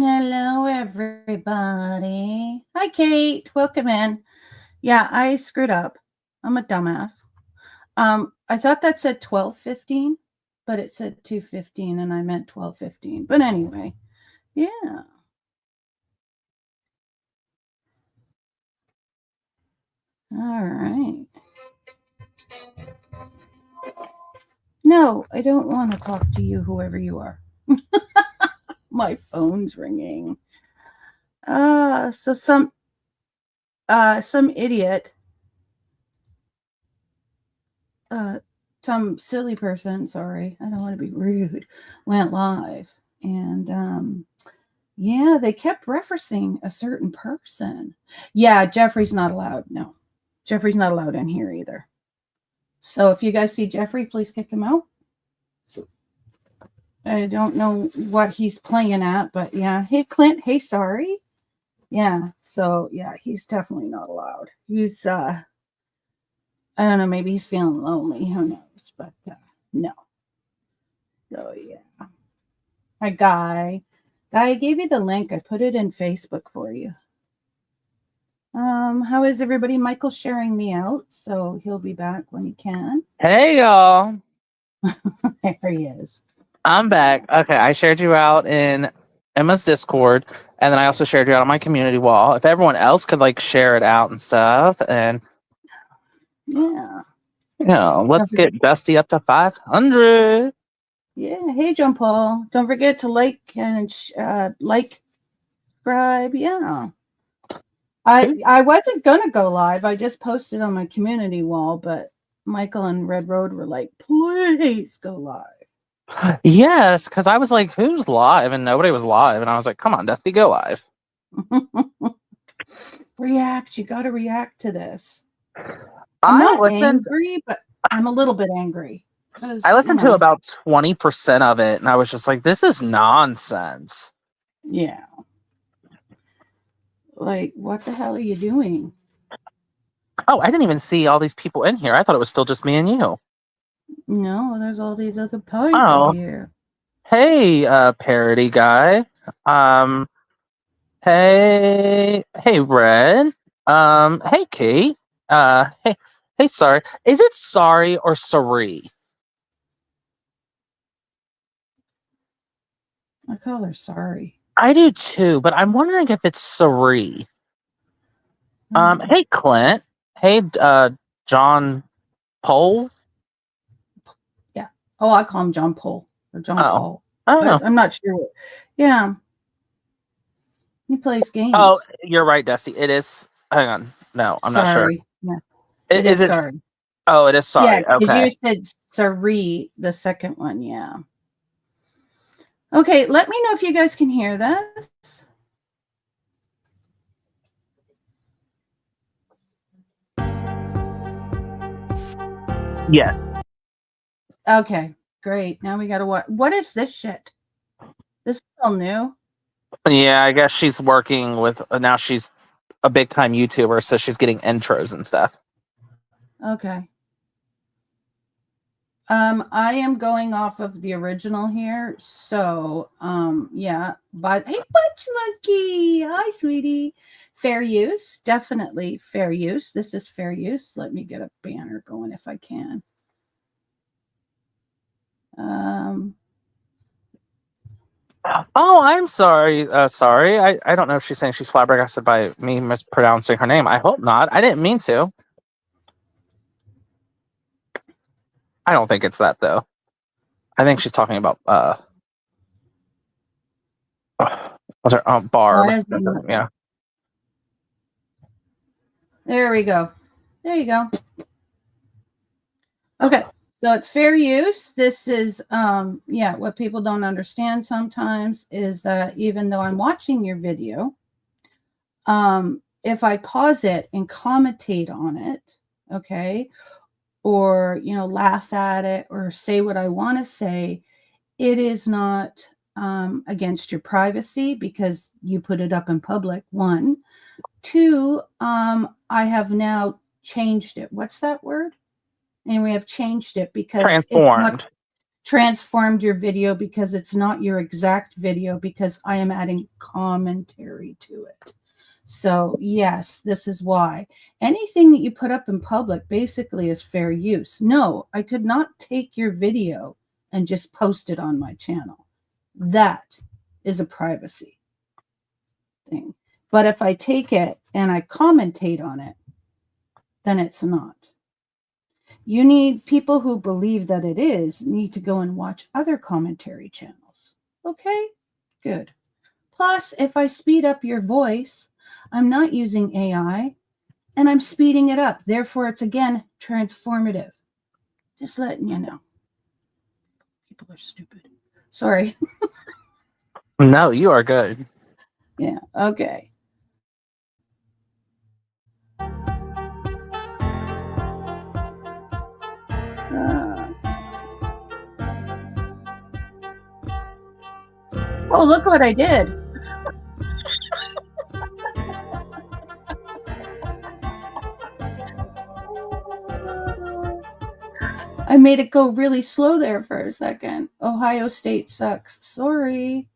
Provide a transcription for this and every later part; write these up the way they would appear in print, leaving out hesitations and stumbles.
Hello, everybody. Hi, Kate. Welcome in. Yeah, I screwed up. I'm a dumbass. I thought that said 12:15, but it said 2:15, and I meant 12:15. But anyway, yeah. All right. No, I don't want to talk to you, whoever you are. My phone's ringing. So some idiot, some silly person, sorry, I don't want to be rude, went live. And yeah, they kept referencing a certain person. Yeah, Jeffrey's not allowed. No, Jeffrey's not allowed in here either. So if you guys see Jeffrey, please kick him out. I don't know what he's playing at, but yeah. Hey, Clint. Hey, sorry. Yeah. So yeah, he's definitely not allowed. He's I don't know. Maybe he's feeling lonely. Who knows? But no. So yeah. Hi, Guy. Guy, I gave you the link. I put it in Facebook for you. How is everybody? Michael's sharing me out, so he'll be back when he can. Hey, y'all. There he is. I'm back. Okay, I shared you out in Emma's Discord, and then I also shared you out on my community wall. If everyone else could share it out and stuff, and yeah, let's get Dusty up to 500. Yeah. Hey, John Paul. Don't forget to like and subscribe. Yeah. I wasn't gonna go live. I just posted on my community wall, but Michael and Red Road were like, "Please go live." Yes, because I was like, "Who's live?" and nobody was live, and I was like, "Come on, Dusty, go live." React. You got to react to this. I'm not angry, but I'm a little bit angry. I listened to about 20% of it, and I was just like, "This is nonsense." Yeah. Like, what the hell are you doing? Oh, I didn't even see all these people in here. I thought it was still just me and you. No, there's all these other people here. Hey, parody guy. Hey, Red. Hey, Kate. Hey, sorry. Is it sorry or sorry? I call her sorry. I do too, but I'm wondering if it's sorry. Hey, Clint. Hey, John Pole. Yeah. Oh, I call him John Pole or John Paul. Oh. I'm not sure. Yeah. He plays games. Oh, you're right, Dusty. It is. Hang on. No, I'm not sure. Yeah. It is sorry. Oh, it is sorry. Yeah, okay. You said sorry, the second one. Yeah. Okay, let me know if you guys can hear this. Yes. Okay, great. Now we got to what is this shit? This is all new. Yeah, I guess she's working with now she's a big time YouTuber, so she's getting intros and stuff. Okay. I am going off of the original here. So, yeah, but hey, Butch Monkey. Hi, sweetie. Fair use, definitely fair use. This is fair use. Let me get a banner going if I can. Oh, I'm sorry. Sorry. I don't know if she's saying she's flabbergasted by me mispronouncing her name. I hope not. I didn't mean to. I don't think it's that though. I think she's talking about what's her Barb. Yeah. There we go. There you go. Okay. So it's fair use. This is, yeah, what people don't understand sometimes is that even though I'm watching your video, if I pause it and commentate on it, okay, or, laugh at it or say what I want to say, it is not against your privacy because you put it up in public, 1. 2, I have now changed it. What's that word? And we have changed it because transformed. transformed your video because it's not your exact video because I am adding commentary to it. So yes, this is why. Anything that you put up in public basically is fair use. No, I could not take your video and just post it on my channel. That is a privacy thing. But if I take it and I commentate on it, then it's not. You need people who believe that it is need to go and watch other commentary channels. Okay, good. Plus, if I speed up your voice, I'm not using AI and I'm speeding it up. Therefore, it's again transformative. Just letting you know. People are stupid. Sorry. No, you are good. Yeah, okay. Oh, look what I did. I made it go really slow there for a second. Ohio State sucks. Sorry.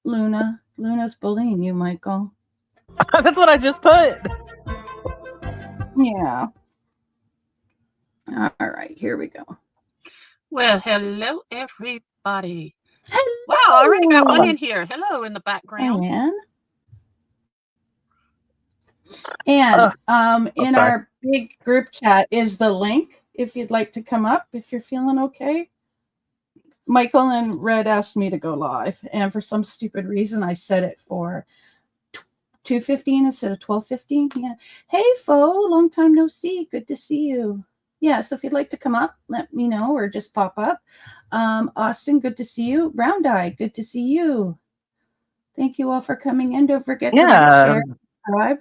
Luna. Luna's bullying you, Michael. That's what I just put. Yeah. All right, here we go. Well, hello, everybody. Hello. Wow, I already got one in here. Hello in the background. And in our big group chat is the link if you'd like to come up, if you're feeling okay. Michael and Red asked me to go live, and for some stupid reason, I set it for 2:15 instead of 12:15. Yeah. Hey, Fo, long time no see. Good to see you. Yeah, so if you'd like to come up, let me know or just pop up. Austin, good to see you. Round Eye, good to see you. Thank you all for coming in. Don't forget to like, share, subscribe.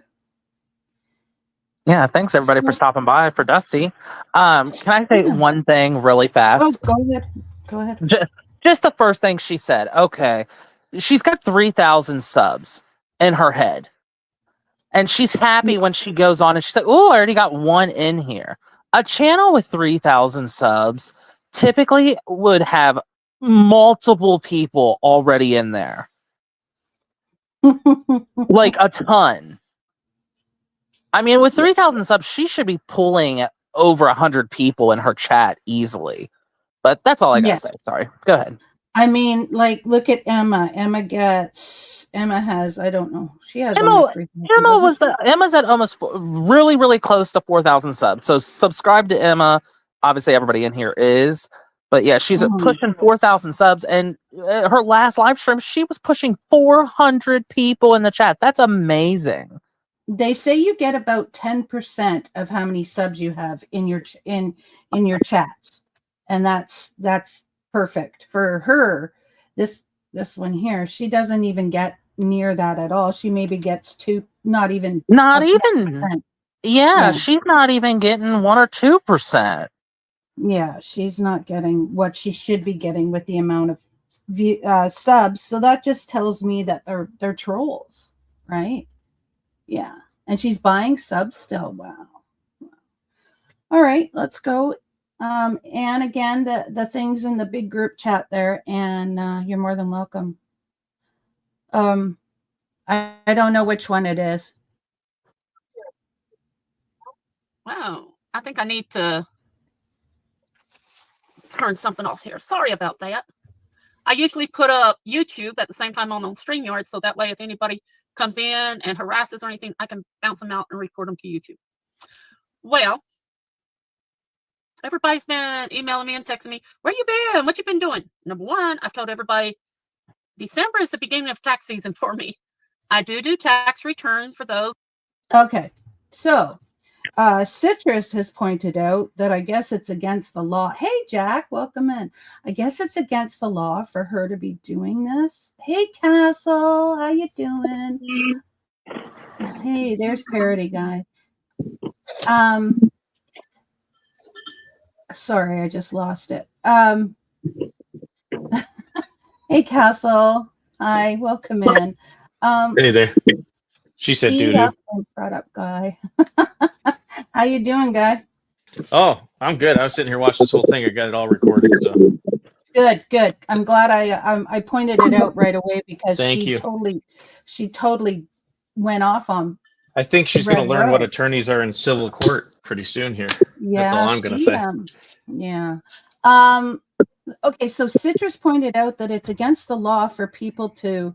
Yeah, thanks everybody for stopping by for Dusty. Can I say one thing really fast? Oh, go ahead. Just the first thing she said. Okay, she's got 3,000 subs in her head, and she's happy when she goes on and she's like, "Oh, I already got one in here." A channel with 3,000 subs typically would have multiple people already in there, like a ton. I mean, with 3,000 subs, she should be pulling over 100 people in her chat easily. But that's all I gotta say. Sorry. Go ahead. I mean, like, look at Emma. Emma has, I don't know. She has almost 3,000. Emma's at almost really, really close to 4,000 subs. So subscribe to Emma. Obviously, everybody in here is. But yeah, she's pushing 4,000 subs. And her last live stream, she was pushing 400 people in the chat. That's amazing. They say you get about 10% of how many subs you have in your in your chats, and that's perfect for her. This one here, she doesn't even get near that at all. She maybe gets not even. Yeah, she's not even getting 1 or 2%. Yeah, she's not getting what she should be getting with the amount of subs. So that just tells me that they're trolls, right? Yeah, and she's buying subs still. Wow. All right, let's go. And again, the things in the big group chat there, and you're more than welcome. I don't know which one it is. Wow, I think I need to turn something off here. Sorry about that. I usually put up YouTube at the same time on StreamYard, so that way if anybody comes in and harasses or anything, I can bounce them out and report them to YouTube. Well, everybody's been emailing me and texting me, where you been? What you been doing? Number one, I've told everybody December is the beginning of tax season for me. I do tax returns for those. Okay. So Citrus has pointed out that I guess it's against the law. Hey, Jack, welcome in. I guess it's against the law for her to be doing this. Hey, Castle, how you doing? Hey, there's Parody Guy. Sorry, I just lost it. Hey, Castle. Hi, welcome in. Hey there. She said doo-doo. Product guy. How you doing, guy? Oh, I'm good. I was sitting here watching this whole thing. I got it all recorded. So, Good. I'm glad I pointed it out right away because Thank she you. totally went off on. I think she's going Red to learn what Road. attorneys are in civil court pretty soon here. Yeah, all I'm gonna she, say. Yeah. Okay, so Citrus pointed out that it's against the law for people to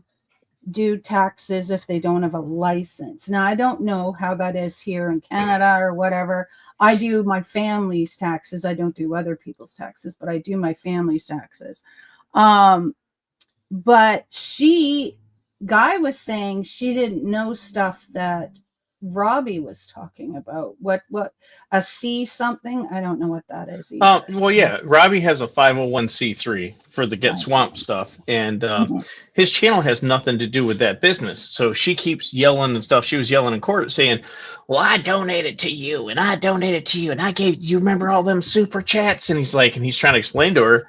do taxes if they don't have a license. Now, I don't know how that is here in Canada or whatever. I do my family's taxes. I don't do other people's taxes, but I do my family's taxes. But Guy was saying she didn't know stuff that Robbie was talking about. What a C something? I don't know what that is either. Well, yeah, Robbie has a 501c3 for the Get Swamp stuff, and his channel has nothing to do with that business. So she keeps yelling and stuff. She was yelling in court saying, well, I donated to you, and I donated to you, and I gave you, remember all them super chats? And he's trying to explain to her,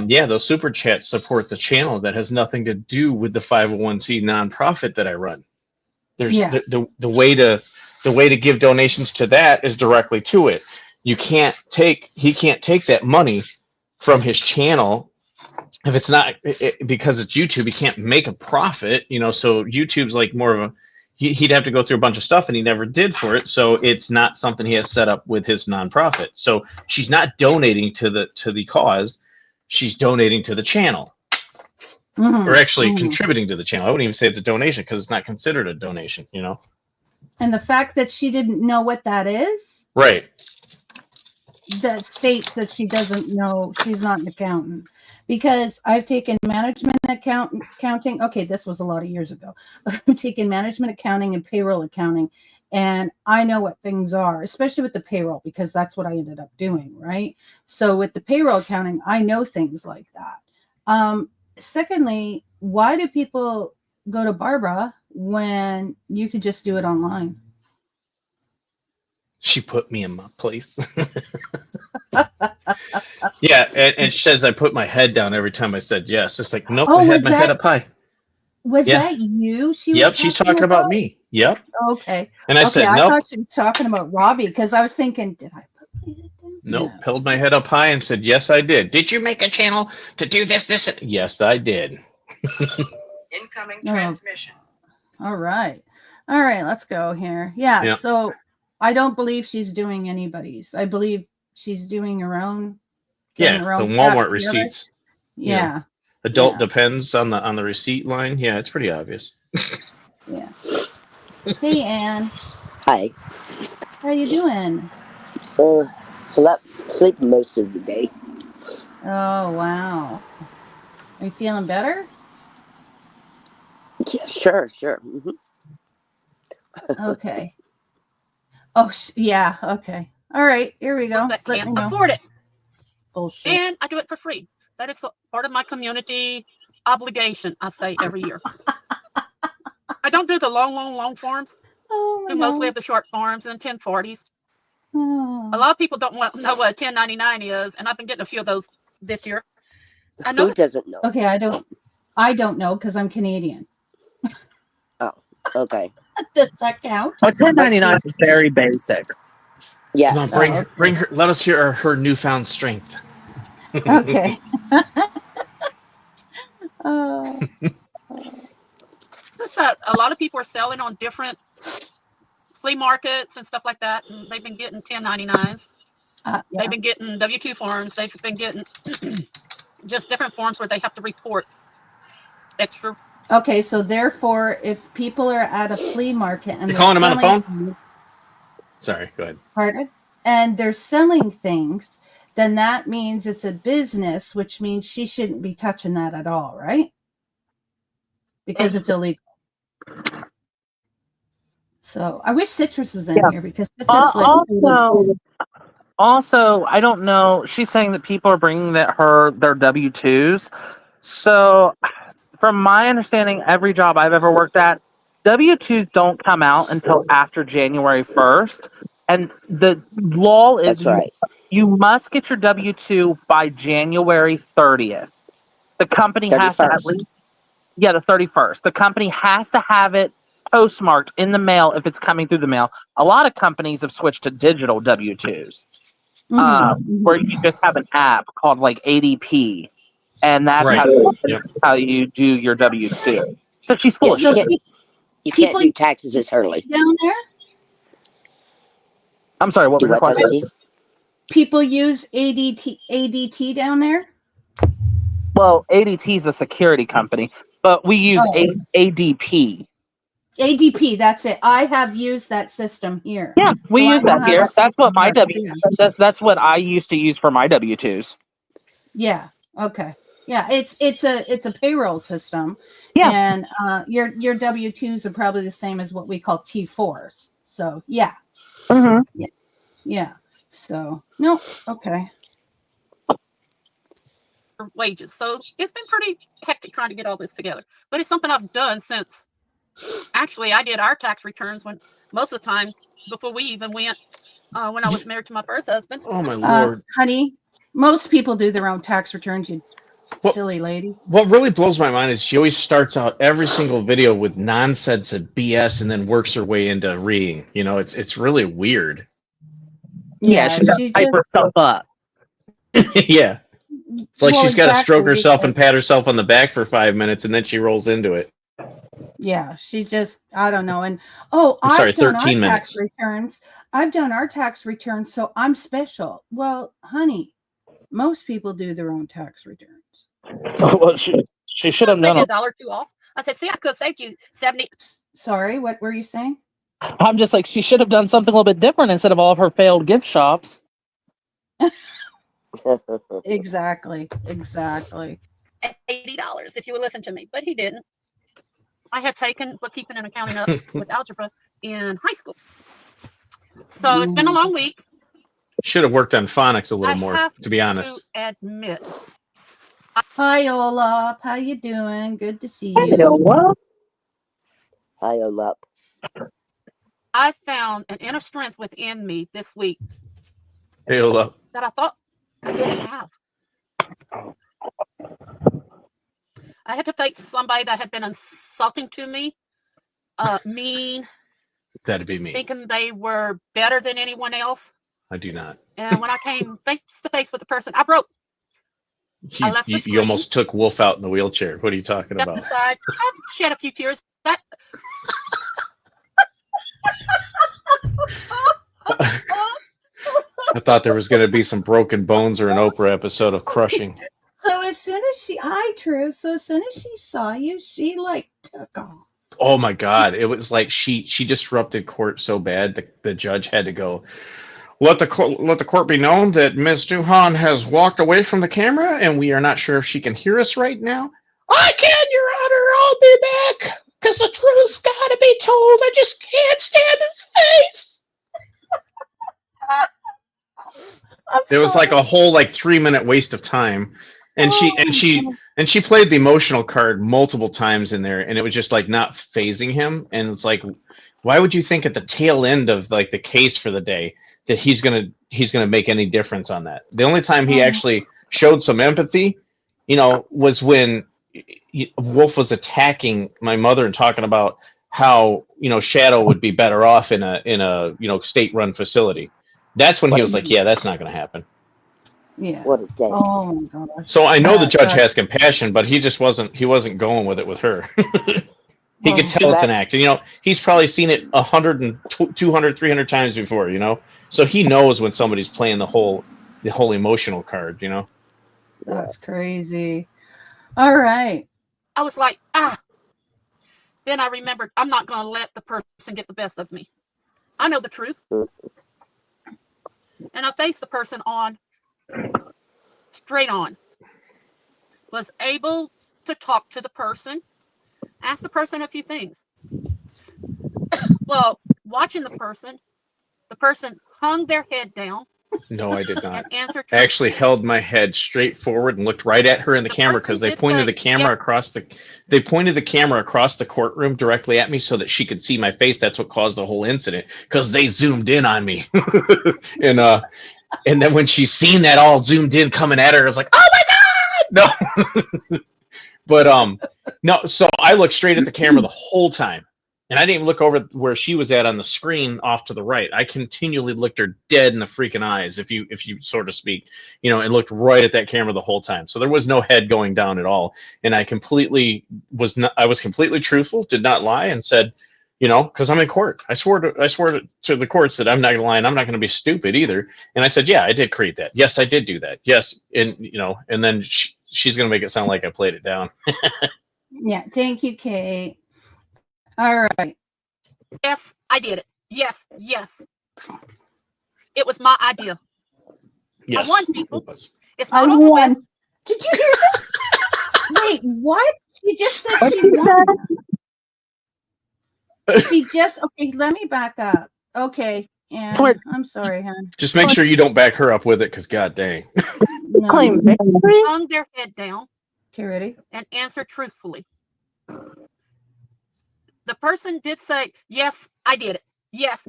yeah, those super chats support the channel. That has nothing to do with the 501c nonprofit that I run. There's the way to give donations to that is directly to it. He can't take that money from his channel if it's not because it's YouTube. He can't make a profit, so YouTube's like more of a, he'd have to go through a bunch of stuff, and he never did for it. So it's not something he has set up with his nonprofit. So she's not donating to the cause. She's donating to the channel. Or actually contributing to the channel. I wouldn't even say it's a donation because it's not considered a donation, And the fact that she didn't know what that is, right? That states that she doesn't know. She's not an accountant, because I've taken management accounting. Okay, this was a lot of years ago. I've taken management accounting and payroll accounting, and I know what things are, especially with the payroll, because that's what I ended up doing, right? So with the payroll accounting, I know things like that. Secondly, why do people go to Barbara when you could just do it online? She put me in my place. Yeah, and she says I put my head down every time I said yes. It's like, nope, I had my head up high. Was that you? She's talking about me. Yep. Okay. And I said, I nope. thought she was talking about Robbie, because I was thinking, did I put my head down? Nope. No. Held my head up high and said, yes, I did. Did you make a channel to do this? Yes, I did. Incoming transmission. All right. Let's go here. Yeah. So I don't believe she's doing anybody's. I believe she's doing her own. Yeah. The Walmart receipts. Yeah. Adult depends on the receipt line. Yeah, it's pretty obvious. Yeah. Hey, Ann. Hi. How you doing? Sleeping most of the day. Oh, wow. Are you feeling better? Yeah, sure. Mm-hmm. Okay. Oh, yeah. Okay. All right. Here we go. That can't afford it. Bullshit. And I do it for free. That is part of my community obligation, I say every year. I don't do the long forms. Oh, I mostly have the short forms and 1040s. A lot of people don't know what a 1099 is, and I've been getting a few of those this year. I know. Who doesn't know? Okay, I don't know because I'm Canadian. Oh, okay. Does that count? 1099 is very basic. Yeah. Come on, bring her. Let us hear her newfound strength. Okay. Just that a lot of people are selling on different flea markets and stuff like that, and they've been getting 1099s. They've been getting W-2 forms. They've been getting just different forms where they have to report extra. Okay, so therefore, if people are at a flea market and you calling them on the phone? Things, sorry, go ahead. Pardon? And they're selling things, then that means it's a business, which means she shouldn't be touching that at all, right? Because it's illegal. So I wish Citrus was in here, because Citrus also, I don't know. She's saying that people are bringing their W-2s. So, from my understanding, every job I've ever worked at, W-2s don't come out until after January 1st. And the law is That's right. You must get your W-2 by January 30th. The company 31st. has to at least, the 31st. The company has to have it postmarked in the mail if it's coming through the mail. A lot of companies have switched to digital W-2s. where you just have an app called like ADP, and that's Right. Yep. how you do your W-2. So she's full Yeah, of shit. you can't people do taxes as early. down there. I'm sorry, what Do was your what, question? Becky? People use ADT down there. Well, ADT is a security company, but we use ADP. ADP, that's it. I have used that system here. Yeah, we So I use know that how here. that That's what my system works, that's what I used to use for my W-2s. Yeah. Okay. Yeah, it's a payroll system. Yeah. And your W-2s are probably the same as what we call T4s. So yeah. Mm-hmm. Yeah. So no, okay. Wages. So it's been pretty hectic trying to get all this together. But it's something I've done since actually I did our tax returns when most of the time before we even went when I was married to my first husband. Oh my Lord. Honey, most people do their own tax returns, you Well- silly lady. What really blows my mind is she always starts out every single video with nonsense and BS and then works her way into reading. You know, it's really weird. Yeah, she got to hype herself up. Yeah. It's like she's got to stroke herself and because- pat herself on the back for 5 minutes and then she rolls into it. Yeah, she just, I don't know. And I'm sorry, I've done 13 our tax minutes. returns. I've done our tax returns, so I'm special. Well, honey, most people do their own tax returns. Well, she should have Maybe known. $1 or $2 off. I said, see, I could have saved you 70. Sorry, what were you saying? I'm just like, she should have done something a little bit different instead of all of her failed gift shops. Exactly. $80 if you would listen to me, but he didn't. I had taken bookkeeping and accounting up with algebra in high school. So it's been a long week. Should have worked on phonics a little I more, have to be honest. to admit, Hi, Olaf. How you doing? Good to see you. Hi, Olap. I found an inner strength within me this week Hey, Ola. that I thought I didn't have. I had to face somebody that had been insulting to me, mean, That'd be me. thinking they were better than anyone else. I do not. And when I came face to face with the person, I broke. I left the You screen. almost took Wolf out in the wheelchair. What are you talking Stepped about? aside. I shed a few tears. That I thought there was going to be some broken bones or an Oprah episode of Crushing. So as soon as so as soon as she saw you, she like took off. Oh my God! It was like she disrupted court so bad the judge had to go. Let the court be known that Ms. Duhan has walked away from the camera, and we are not sure if she can hear us right now. I can, Your Honor. I'll be back because the truth's got to be told. I just can't stand his face. It was like a whole 3-minute waste of time, and she played the emotional card multiple times in there, and it was just not phasing him. And it's like, why would you think at the tail end of the case for the day that he's gonna make any difference on that? The only time he actually showed some empathy, was when Wolf was attacking my mother and talking about how Shadow would be better off in a state-run facility. That's when he was like, yeah, that's not going to happen. Yeah. What a day. Oh my gosh. So I know the judge God. has compassion, but he wasn't going with it with her. He Well, could tell it's an act. And, he's probably seen it 100 and 200, 300 times before, so he knows when somebody's playing the whole emotional card, That's crazy. All right. I was like, Then I remembered I'm not going to let the person get the best of me. I know the truth. And I faced the person straight on. Was able to talk to the person, ask the person a few things. Well, watching the person hung their head down No, I did not. and answered. I actually held my head straight forward and looked right at her in the The camera person because they did pointed say, the camera across the courtroom directly at me so that she could see my face. That's what caused the whole incident because they zoomed in on me. And then when she seen that all zoomed in coming at her, I was like, oh my God, no. But no, so I looked straight at the camera the whole time. And I didn't even look over where she was at on the screen off to the right. I continually looked her dead in the freaking eyes, if you sort of speak, and looked right at that camera the whole time. So there was no head going down at all. And I was completely truthful, did not lie, and said, because I'm in court. I swore to the courts that I'm not going to lie, and I'm not going to be stupid either. And I said, yeah, I did create that. Yes, I did do that. Yes, and and then she's going to make it sound like I played it down. Yeah, thank you, Kate. All right. Yes, I did it. Yes. It was my idea. Yes, I won, people. it was. It's I not over won. with. Did you hear this? Wait, what? She just said she won. Okay, let me back up. Okay. And Swear- I'm sorry, hon. Just make sure you don't back her up with it, because god dang. No. Claim victory? Hung their head down Okay, ready? and answered truthfully. The person did say, yes, I did it. Yes.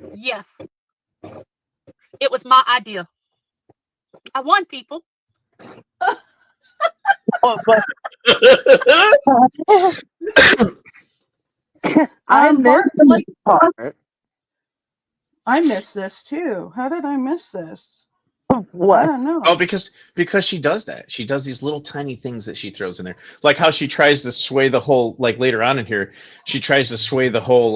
It was my idea. I won, people. I Mark, missed the part. I missed this too. How did I miss this? I What? don't know. Oh, because she does that. She does these little tiny things that she throws in there, like how she tries to sway the whole. Like later on in here, she tries to sway the whole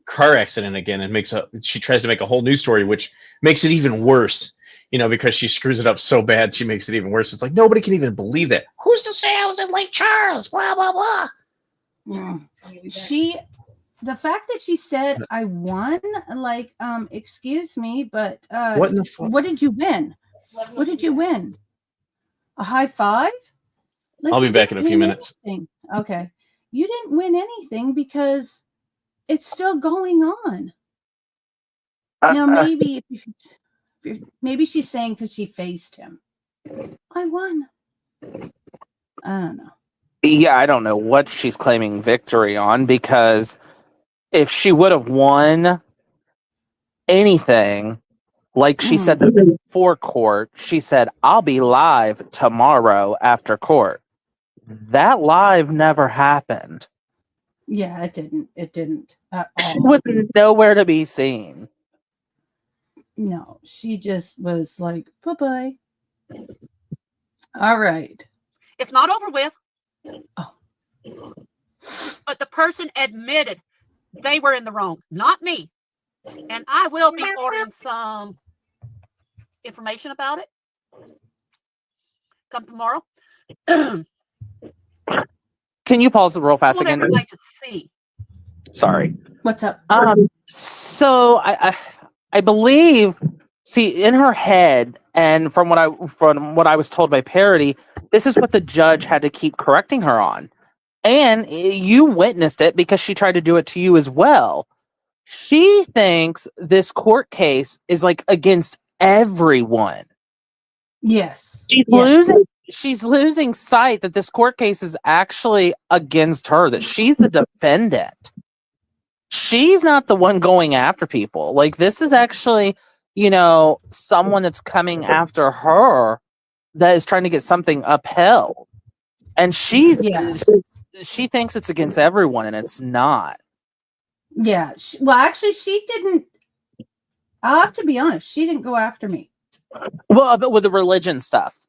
car accident again, and she tries to make a whole new story, which makes it even worse. Because she screws it up so bad, she makes it even worse. It's like nobody can even believe that. Who's to say I was in Lake Charles? Blah blah blah. Mm. The fact that she said I won, like, excuse me, but What in the fuck? what did you win? What did you win? A high five? Like, I'll be you back in a didn't few win minutes. anything. Okay. You didn't win anything because it's still going on. Now, maybe maybe she's saying because she faced him. I won. I don't know. Yeah, I don't know what she's claiming victory on, because if she would have won anything, like she said before court, she said, I'll be live tomorrow after court. That live never happened. Yeah, it didn't. It didn't at all. She was nowhere to be seen. No, she just was like, bye-bye. All right. It's not over with. Oh. But the person admitted they were in the wrong, not me. And I will be ordering some information about it. Come tomorrow. Can you pause it real I fast want again? everybody to see. Sorry. What's up? So I believe, see, in her head, and from what I was told by Parody, this is what the judge had to keep correcting her on. And you witnessed it because she tried to do it to you as well. She thinks this court case is like against everyone. Yes. She's losing sight that this court case is actually against her, that she's the defendant. She's not the one going after people. Like, this is actually, someone that's coming after her that is trying to get something upheld. And she thinks it's against everyone, and it's not. Yeah. Well, actually, she didn't. I'll have to be honest. She didn't go after me. Well, but with the religion stuff.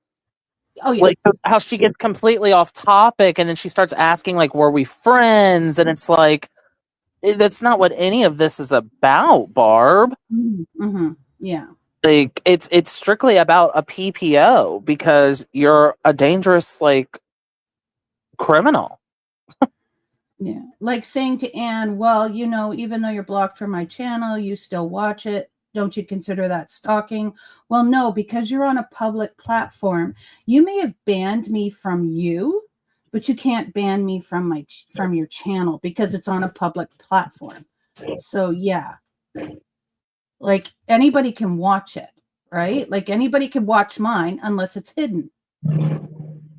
Oh, yeah. Like how she gets completely off topic, and then she starts asking, like, were we friends? And it's like, that's not what any of this is about, Barb. Mm-hmm. Yeah. Like, it's strictly about a PPO because you're a dangerous, like, criminal. Yeah. Like saying to Anne, well, even though you're blocked from my channel, you still watch it. Don't you consider that stalking? Well, no, because you're on a public platform. You may have banned me from you, but you can't ban me from your channel because it's on a public platform. So yeah, like anybody can watch it, right? Like anybody can watch mine unless it's hidden,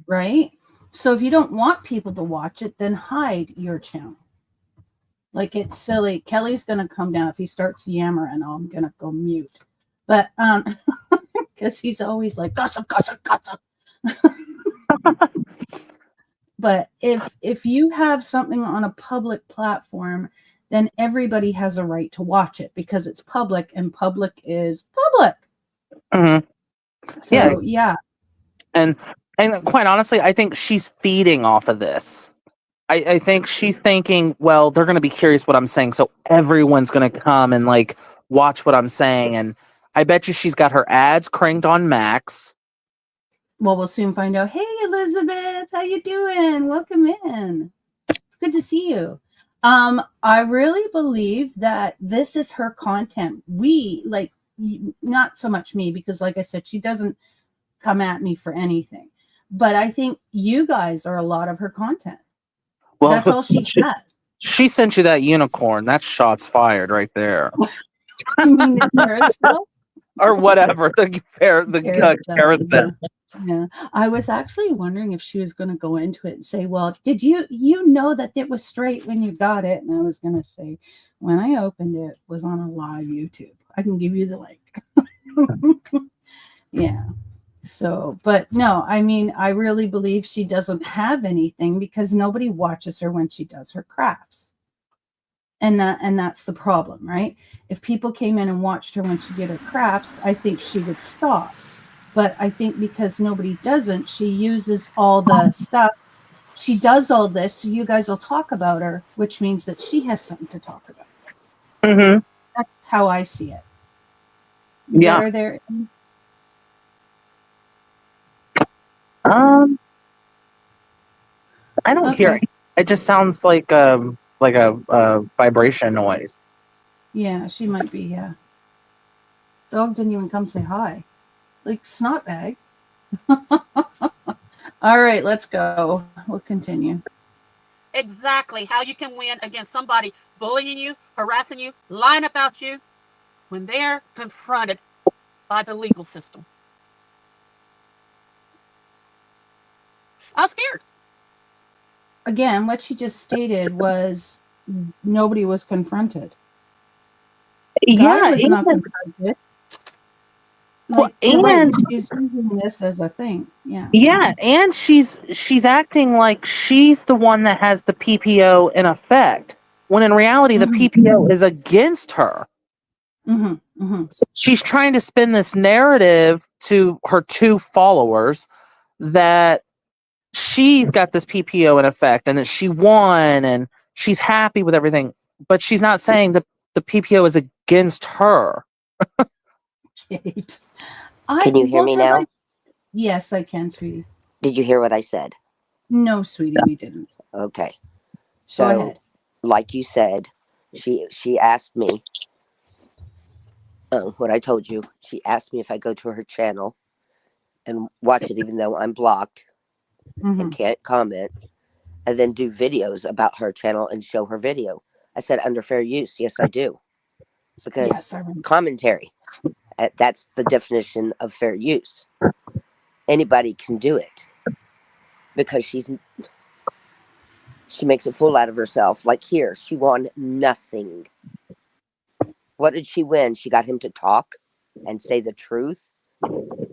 right? So if you don't want people to watch it, then hide your channel. Like, it's silly. Kelly's gonna come down if he starts yammering. I'm gonna go mute, but because he's always like gossip. But if you have something on a public platform, then everybody has a right to watch it because it's public and public is public. Mhm. So yeah. And quite honestly, I think she's feeding off of this. I think she's thinking, well, they're going to be curious what I'm saying, so everyone's going to come and like watch what I'm saying. And I bet you she's got her ads cranked on max. Well, we'll soon find out. Hey, Elizabeth, how you doing? Welcome in. It's good to see you. I really believe that this is her content. We like, not so much me, because like I said, she doesn't come at me for anything. But I think you guys are a lot of her content. Well, That's all she has. She sent you that unicorn. That shot's fired right there. You mean the carousel? Or whatever, the carousel. Yeah. I was actually wondering if she was going to go into it and say, well, did you know that it was straight when you got it? And I was going to say, when I opened it was on a live YouTube. I can give you the link. Yeah. So, but no, I mean, I really believe she doesn't have anything because nobody watches her when she does her crafts. And that's the problem, right? If people came in and watched her when she did her crafts, I think she would stop. But I think because nobody doesn't, she uses all the stuff. She does all this, so you guys will talk about her, which means that she has something to talk about. Mm-hmm. That's how I see it. Yeah. Are there? I don't hear it. It just sounds like a vibration noise. Yeah, she might be. Yeah. Dog didn't even come say hi. Like snot bag. All right, let's go. We'll continue. Exactly how you can win against somebody bullying you, harassing you, lying about you when they're confronted by the legal system. I was scared. Again, what she just stated was nobody was confronted. Yeah, was not confronted. Like, and she's using this as a thing. Yeah. Yeah, and she's acting like she's the one that has the PPO in effect, when in reality the PPO is against her. So she's trying to spin this narrative to her two followers that she's got this PPO in effect and that she won and she's happy with everything, but she's not saying that the PPO is against her. Kate. Can you hear me now? Yes, I can, sweetie. Did you hear what I said? No, sweetie, we didn't. Okay. Go So, ahead. like you said, she asked me what I told you. She asked me if I go to her channel and watch it, even though I'm blocked and can't comment, and then do videos about her channel and show her video. I said under fair use. Yes, I do. Because commentary, that's the definition of fair use. Anybody can do it because she makes a fool out of herself. Like here, she won nothing. What did she win? She got him to talk and say the truth.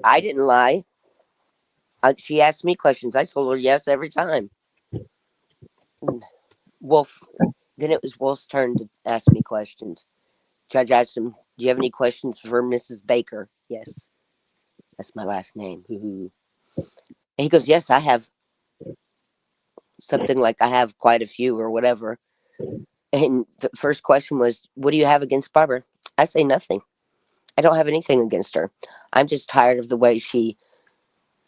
I didn't lie. She asked me questions. I told her yes every time. Wolf. Then it was Wolf's turn to ask me questions. Judge asked him, "Do you have any questions for Mrs. Baker?" Yes. That's my last name. And he goes, "Yes, I have." Something like I have quite a few or whatever. And the first question was, "What do you have against Barbara?" I say nothing. I don't have anything against her. I'm just tired of the way she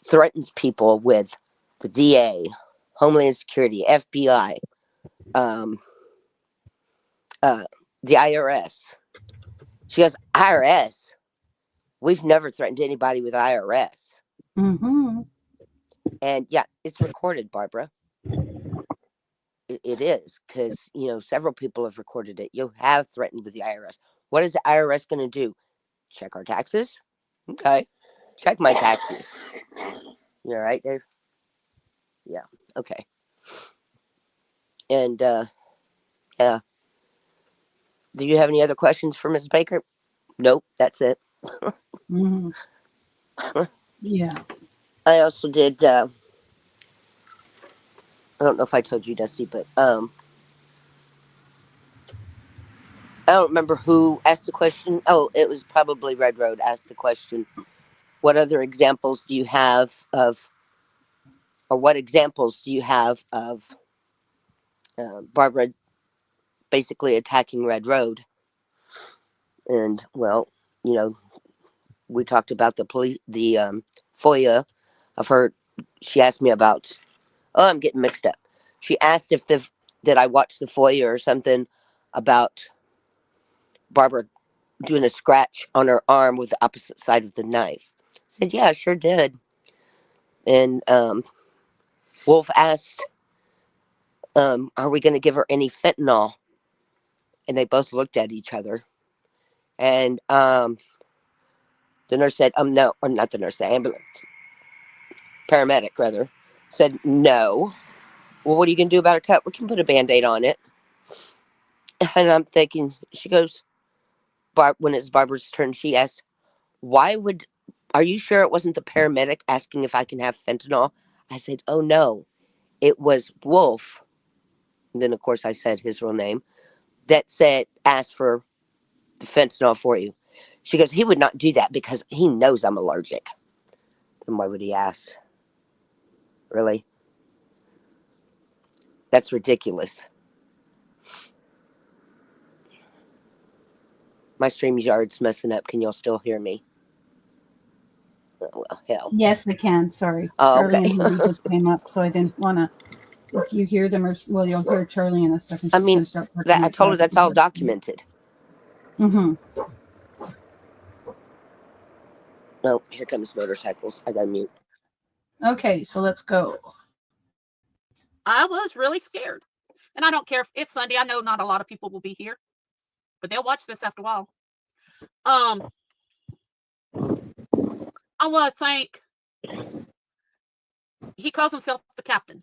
threatens people with the DA, Homeland Security, FBI, the IRS. She goes, "IRS? We've never threatened anybody with IRS." And yeah, it's recorded, Barbara. It is, because, several people have recorded it. You have threatened with the IRS. What is the IRS going to do? Check our taxes? Okay. Check my taxes. You all right, Dave? Yeah. Okay. And, yeah. Do you have any other questions for Ms. Baker? Nope. That's it. Yeah. I also did, I don't know if I told you, Dusty, but, I don't remember who asked the question. Oh, it was probably Red Road asked the question. What other examples do you have of, or what examples do you have of Barbara basically attacking Red Road? And well, you know, we talked about the FOIA of her. She asked me about. Oh, I'm getting mixed up. She asked if did I watch the FOIA or something about Barbara doing a scratch on her arm with the opposite side of the knife. I said, yeah, I sure did. And Wolf asked, are we going to give her any fentanyl? And they both looked at each other. And the nurse said, no, or not the nurse, the ambulance, paramedic rather, said, no. Well, what are you going to do about her cut? We can put a Band-Aid on it. And I'm thinking, she goes, when it's Barbara's turn, she asks, are you sure it wasn't the paramedic asking if I can have fentanyl? I said, oh no, it was Wolf. And then of course I said his real name, that asked for the fentanyl for you. She goes, he would not do that because he knows I'm allergic. Then why would he ask? Really? That's ridiculous. My StreamYard's messing up. Can y'all still hear me? Oh, well, hell. Yes, I can. Sorry. Oh, Charlie okay. and Ruby just came up, so I didn't want to. If you hear them, well, you'll hear Charlie in a second. I She's mean, gonna start working I on told her stuff. that's all documented. Mm-hmm. Oh, here comes motorcycles. I gotta mute. Okay, so let's go. I was really scared. And I don't care if it's Sunday. I know not a lot of people will be here, but they'll watch this after a while. I want to thank, he calls himself the captain.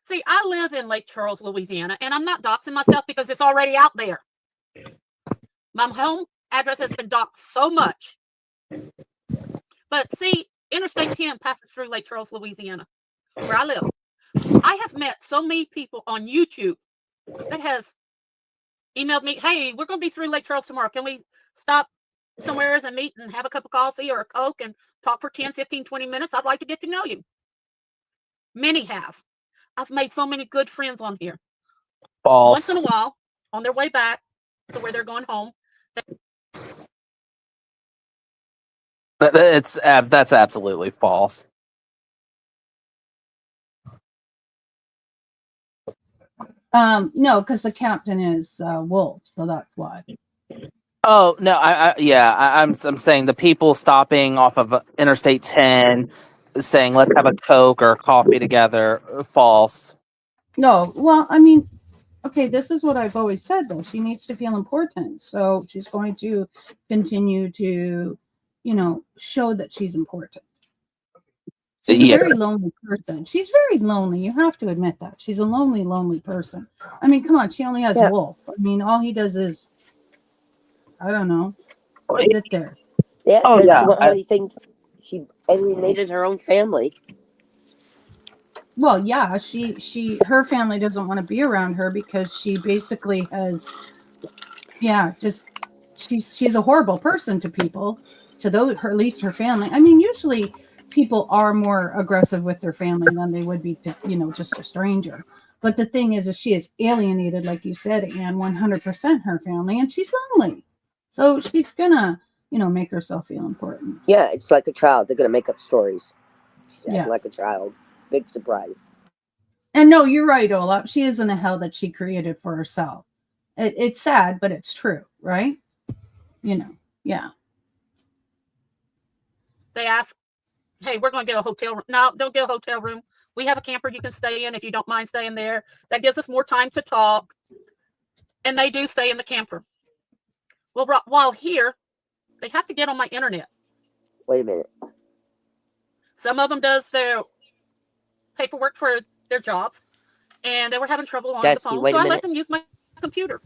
See, I live in Lake Charles, Louisiana, and I'm not doxing myself because it's already out there. My home address has been doxed so much. But see, Interstate 10 passes through Lake Charles, Louisiana, where I live. I have met so many people on YouTube that has emailed me, hey, we're going to be through Lake Charles tomorrow. Can we stop somewhere and meet and have a cup of coffee or a Coke and talk for 10, 15, 20 minutes? I'd like to get to know you. Many have. I've made so many good friends on here. False. Once in a while, on their way back to where they're going home. That's absolutely false. No, because the captain is Wolf, so that's why. Oh no, I'm saying the people stopping off of Interstate 10, saying let's have a Coke or coffee together. False. No, well, I mean, okay, this is what I've always said though. She needs to feel important, so she's going to continue to, show that she's important. She's a very lonely person. She's very lonely. You have to admit that. She's a lonely person. I mean, come on, she only has Wolf. I mean, all he does is, I don't know, sit there. Yeah, how do you think she alienated her own family? Well, yeah, her family doesn't want to be around her because she basically has, she's a horrible person to people, to those, at least her family. I mean, usually people are more aggressive with their family than they would be to, just a stranger. But the thing is she is alienated, like you said, and 100% her family, and she's lonely. So she's gonna, make herself feel important. Yeah, it's like a child. They're gonna make up stories. Yeah, like a child. Big surprise. And no, you're right, Olaf. She is in a hell that she created for herself. It's sad, but it's true, right? Yeah. They ask, hey, we're going to get a hotel room. No, don't get a hotel room. We have a camper you can stay in if you don't mind staying there. That gives us more time to talk. And they do stay in the camper. Well, while here, they have to get on my internet. Wait a minute. Some of them does their paperwork for their jobs, and they were having trouble on the phone, so I let them use my computer.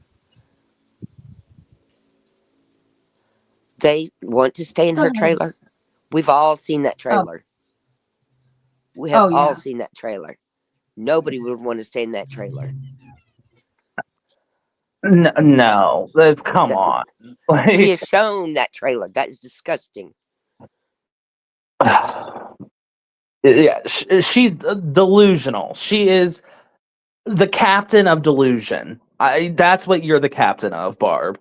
They want to stay in her trailer. We've all seen that trailer. We have all seen that trailer. Nobody would want to stay in that trailer. No, let's come That- on. She has Like, shown that trailer. That is disgusting. yeah, she's delusional. She is the captain of delusion. That's what you're the captain of, Barb.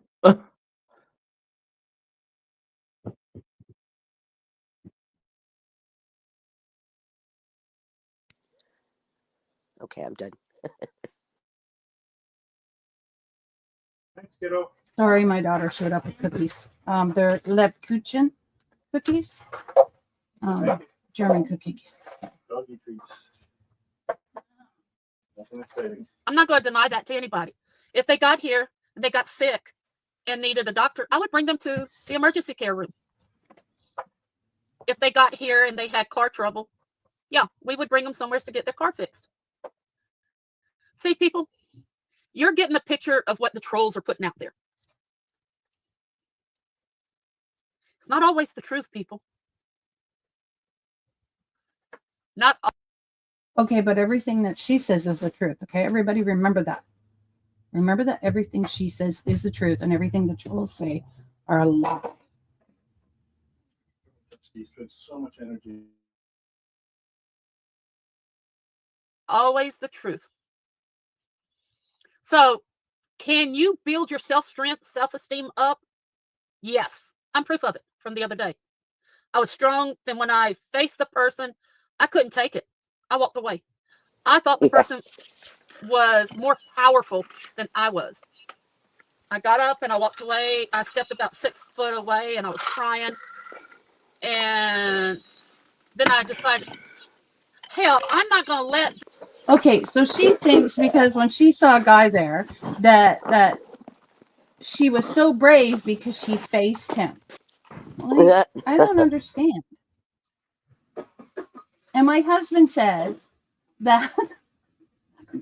Okay, I'm done. Sorry, my daughter showed up with cookies. They're Lebkuchen cookies. German cookies. Doggy treats. Nothing exciting. I'm not going to deny that to anybody. If they got here and they got sick and needed a doctor, I would bring them to the emergency care room. If they got here and they had car trouble, yeah, we would bring them somewhere to get their car fixed. See, people, you're getting a picture of what the trolls are putting out there. It's not always the truth, people. Not Okay, but everything that she says is the truth. Okay, everybody remember that. Remember that everything she says is the truth, and everything the trolls say are a lie. He spends so much energy. always the truth. So, can you build your self-strength, self-esteem up? Yes, I'm proof of it from the other day. I was strong. Then when I faced the person, I couldn't take it. I walked away. I thought the person was more powerful than I was. I got up and I walked away. I stepped about 6 foot away and I was crying. And then I decided, hell, I'm not going to let. Okay, so she thinks because when she saw a guy there that she was so brave because she faced him. Like, I don't understand. And my husband said that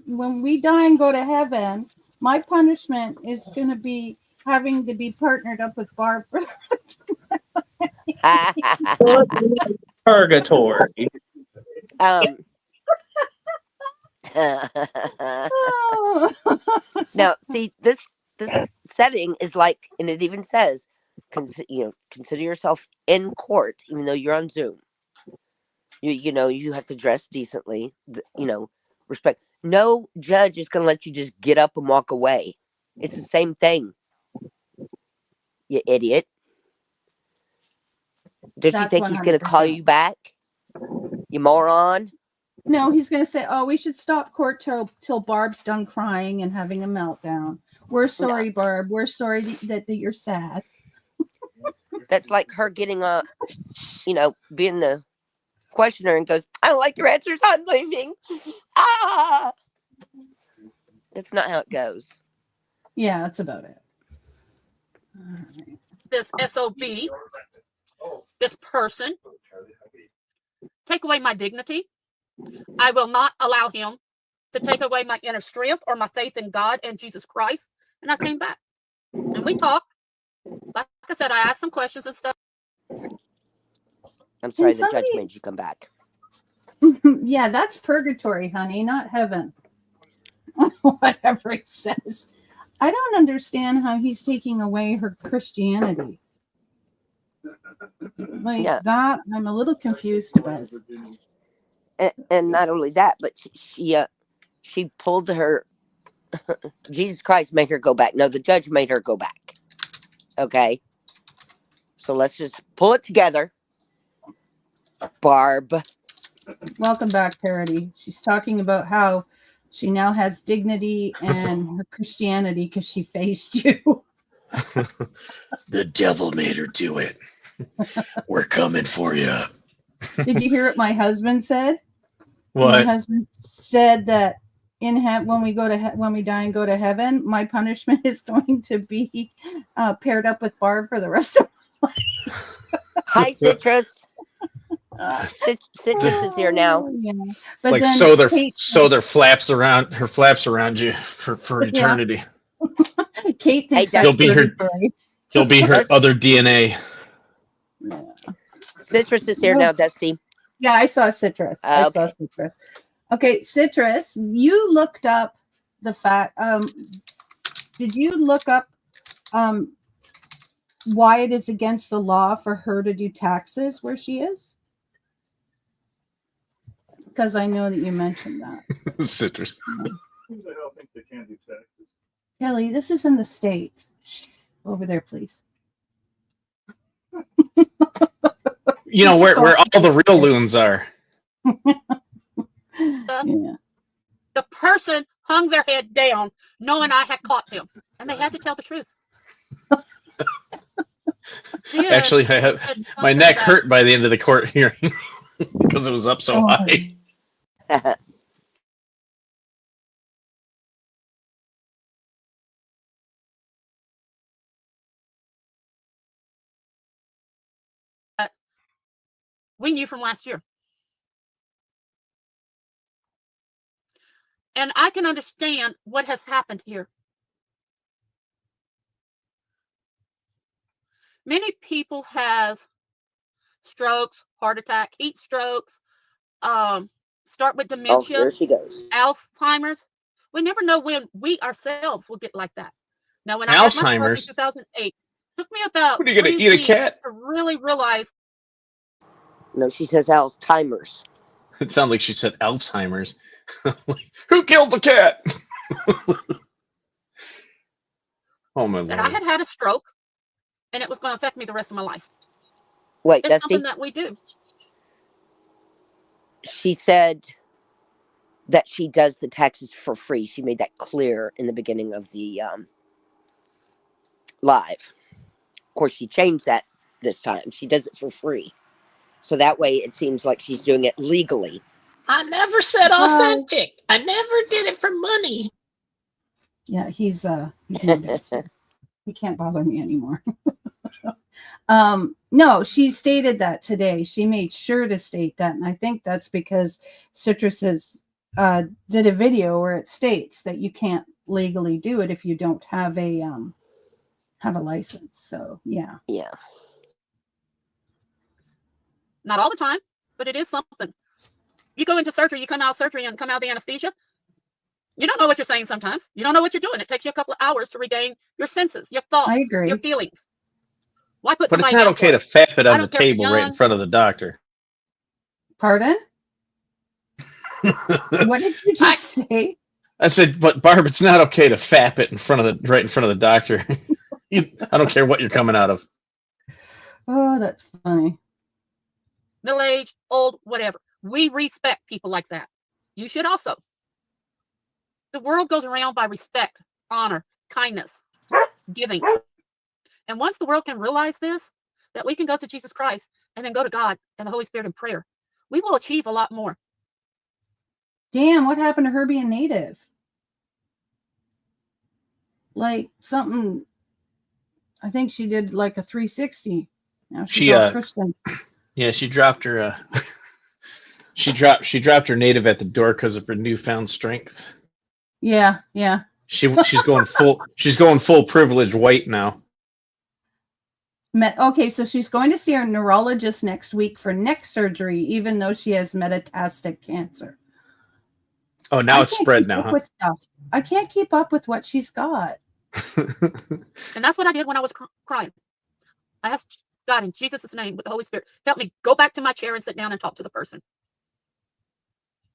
when we die and go to heaven, my punishment is going to be having to be partnered up with Barbara. Purgatory. Now, see, this setting is like, and it even says, consider yourself in court, even though you're on Zoom. You have to dress decently. Respect. No judge is going to let you just get up and walk away. It's the same thing. You idiot. Does he think he's going to call you back? You moron. No, he's going to say, "Oh, we should stop court till Barb's done crying and having a meltdown. We're sorry, Barb. We're sorry that you're sad." That's like her getting up, being the questioner and goes, "I don't like your answers. I'm leaving." Ah, that's not how it goes. Yeah, that's about it. This SOB, this person, take away my dignity. I will not allow him to take away my inner strength or my faith in God and Jesus Christ. And I came back and we talked. Like I said, I asked some questions and stuff. I'm sorry, the judge made you come back. Yeah, that's purgatory, honey, not heaven. Whatever he says. I don't understand how he's taking away her Christianity. Like that, I'm a little confused about. And not only that, but she pulled her. Jesus Christ made her go back. No, the judge made her go back. Okay, so let's just pull it together. Barb, welcome back, Parody. She's talking about how she now has dignity and her Christianity because she faced you. The devil made her do it. We're coming for you. Did you hear what my husband said? What? My husband said that when we die and go to heaven, my punishment is going to be paired up with Barb for the rest of my life. Hi, Citrus. Citrus is here now. Yeah. But like then their flaps around you for eternity. Yeah. Kate thinks Hey, that's he'll be her other DNA. Yeah. Citrus is here now, Dusty. Yeah, I saw Citrus. Okay. I saw Citrus. Okay, Citrus, you looked up the fact. did you look up why it is against the law for her to do taxes where she is? Because I know that you mentioned that. Citrus. Who the hell thinks they can't do taxes? Kelly, this is in the States. Shh, over there, please. You know where all the real loons are. Yeah. The person hung their head down knowing I had caught them, and they had to tell the truth. Then Actually, I they have said my something neck about- hurt by the end of the court hearing because it was up so Oh. high. We knew from last year. And I can understand what has happened here. Many people have strokes, heart attack, heat strokes, start with Oh, dementia, there she goes. Alzheimer's. We never know when we ourselves will get like that. Now, when I had my stroke in Alzheimer's? 2008, it took me about What are you gonna 3 eat a weeks cat? to really realize No, she says Alzheimer's. It sounded like she said Alzheimer's. Who killed the cat? Oh my that I lord! had had a stroke and it was going to affect me the rest of my life. Wait, It's Dusty. something that we do. She said that she does the taxes for free. She made that clear in the beginning of the live. Of course, she changed that this time. She does it for free. So that way it seems like she's doing it legally. I never said Well- authentic. I never did it for money. Yeah, he's no dancer. He can't bother me anymore. No, she stated that today. She made sure to state that, and I think that's because Citrus has did a video where it states that you can't legally do it if you don't have a license. So yeah. Yeah. Not all the time, but it is something. You go into surgery, you come out of surgery and come out of the anesthesia. You don't know what you're saying sometimes. You don't know what you're doing. It takes you a couple of hours to regain your senses, your thoughts, I agree. your feelings. Why put But it's somebody not down okay for to it? fap it I on the don't care if table you're right in young. front of the doctor. Pardon? What did you just say? I said, but Barb, it's not okay to fap it right in front of the doctor. I don't care what you're coming out of. Oh, that's funny. Middle age, old, whatever. We respect people like that. You should also. The world goes around by respect, honor, kindness, giving. And once the world can realize this, that we can go to Jesus Christ and then go to God and the Holy Spirit in prayer, we will achieve a lot more. Damn, what happened to her being native? Like something, I think she did like a 360. Now she's all Christian. Yeah, she dropped her. She dropped her native at the door because of her newfound strength. Yeah, yeah. She's going full privilege white now. Okay, so she's going to see her neurologist next week for neck surgery, even though she has metastatic cancer. Oh, now I it's can't spread keep now, up huh? with stuff. I can't keep up with what she's got. And that's what I did when I was crying. I asked God in Jesus' name with the Holy Spirit, help me go back to my chair and sit down and talk to the person.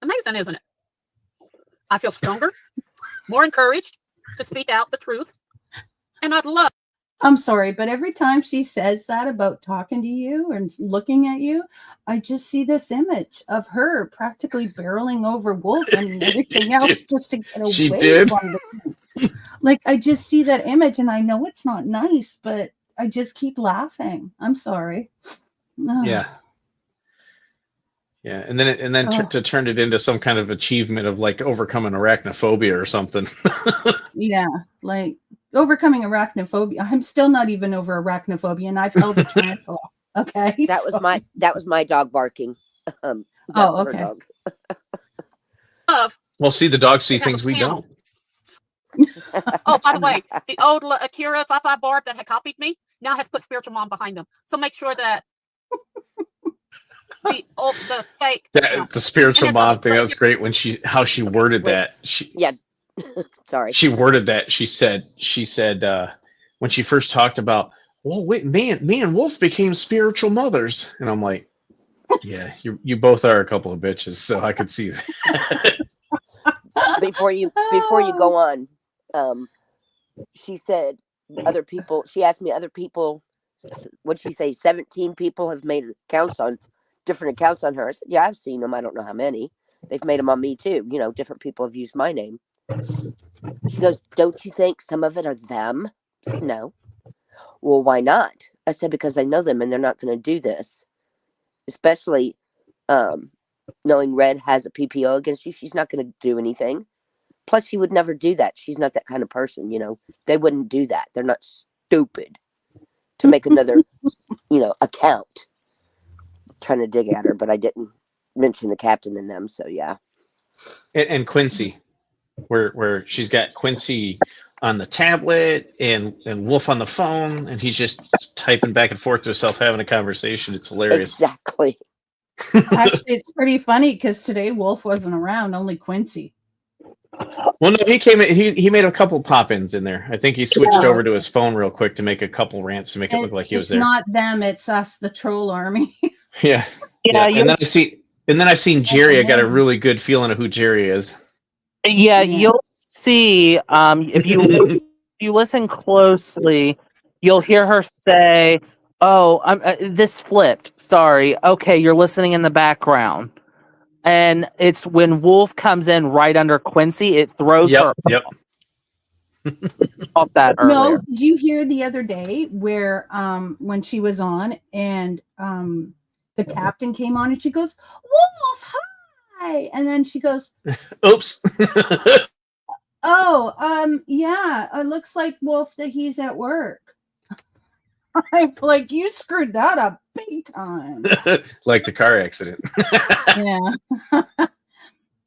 Amazing, isn't it? I feel stronger, more encouraged to speak out the truth. And I'd love. I'm sorry, but every time she says that about talking to you and looking at you, I just see this image of her practically barreling over Wolf and everything else just to get away She did. from the Like, I just see that image and I know it's not nice, but I just keep laughing. I'm sorry. Yeah. Yeah, and then to turn it into some kind of achievement of like overcoming arachnophobia or something. Yeah, like overcoming arachnophobia. I'm still not even over arachnophobia, and I've held a tarantula. Okay, That was my dog barking. That Oh, was her okay. dog. Love. Well, see, the dogs see They have things a we panel. don't. Oh, by the way, the old Akira 55 Barb that had copied me now has put Spiritual Mom behind them. So make sure that the fake account. The spiritual And there's mom other thing, that was plenty- great when how she worded Wait. that. Yeah, Sorry. She worded that. She said when she first talked about, well, wait, me and Wolf became spiritual mothers, and I'm like, yeah, you both are a couple of bitches, so I could see that. Before you go on, she said other people. She asked me other people. What'd she say? 17 people have made different accounts on her. I said, yeah, I've seen them. I don't know how many. They've made them on me too. You know, different people have used my name. She goes, don't you think some of it are them? I said, no. Well, why not? I said, because I know them and they're not going to do this. Especially knowing Red has a PPO against you. She's not going to do anything. Plus, she would never do that. She's not that kind of person, you know. They wouldn't do that. They're not stupid to make another, account. Trying to dig at her, but I didn't mention the captain in them, so yeah. And Quincy, where she's got Quincy on the tablet and Wolf on the phone, and he's just typing back and forth to himself, having a conversation. It's hilarious. Exactly. Actually, it's pretty funny because today Wolf wasn't around, only Quincy. Well, no, he came in. He made a couple pop-ins in there. I think he switched over to his phone real quick to make a couple rants to make it look like he was there. It's not them; it's us, the troll army. Yeah. Yeah, And then I've seen Jerry. I got a really good feeling of who Jerry is. Yeah, you'll see. If you listen closely, you'll hear her say, "Oh, this flipped. Sorry. Okay, you're listening in the background." And it's when Wolf comes in right under Quincy, it throws her off that earlier. No, did you hear the other day where when she was on and the captain came on and she goes, Wolf, hi, and then she goes, oops. Oh, yeah, it looks like Wolf that he's at work. I'm like, you screwed that up big time. Like the car accident. Yeah.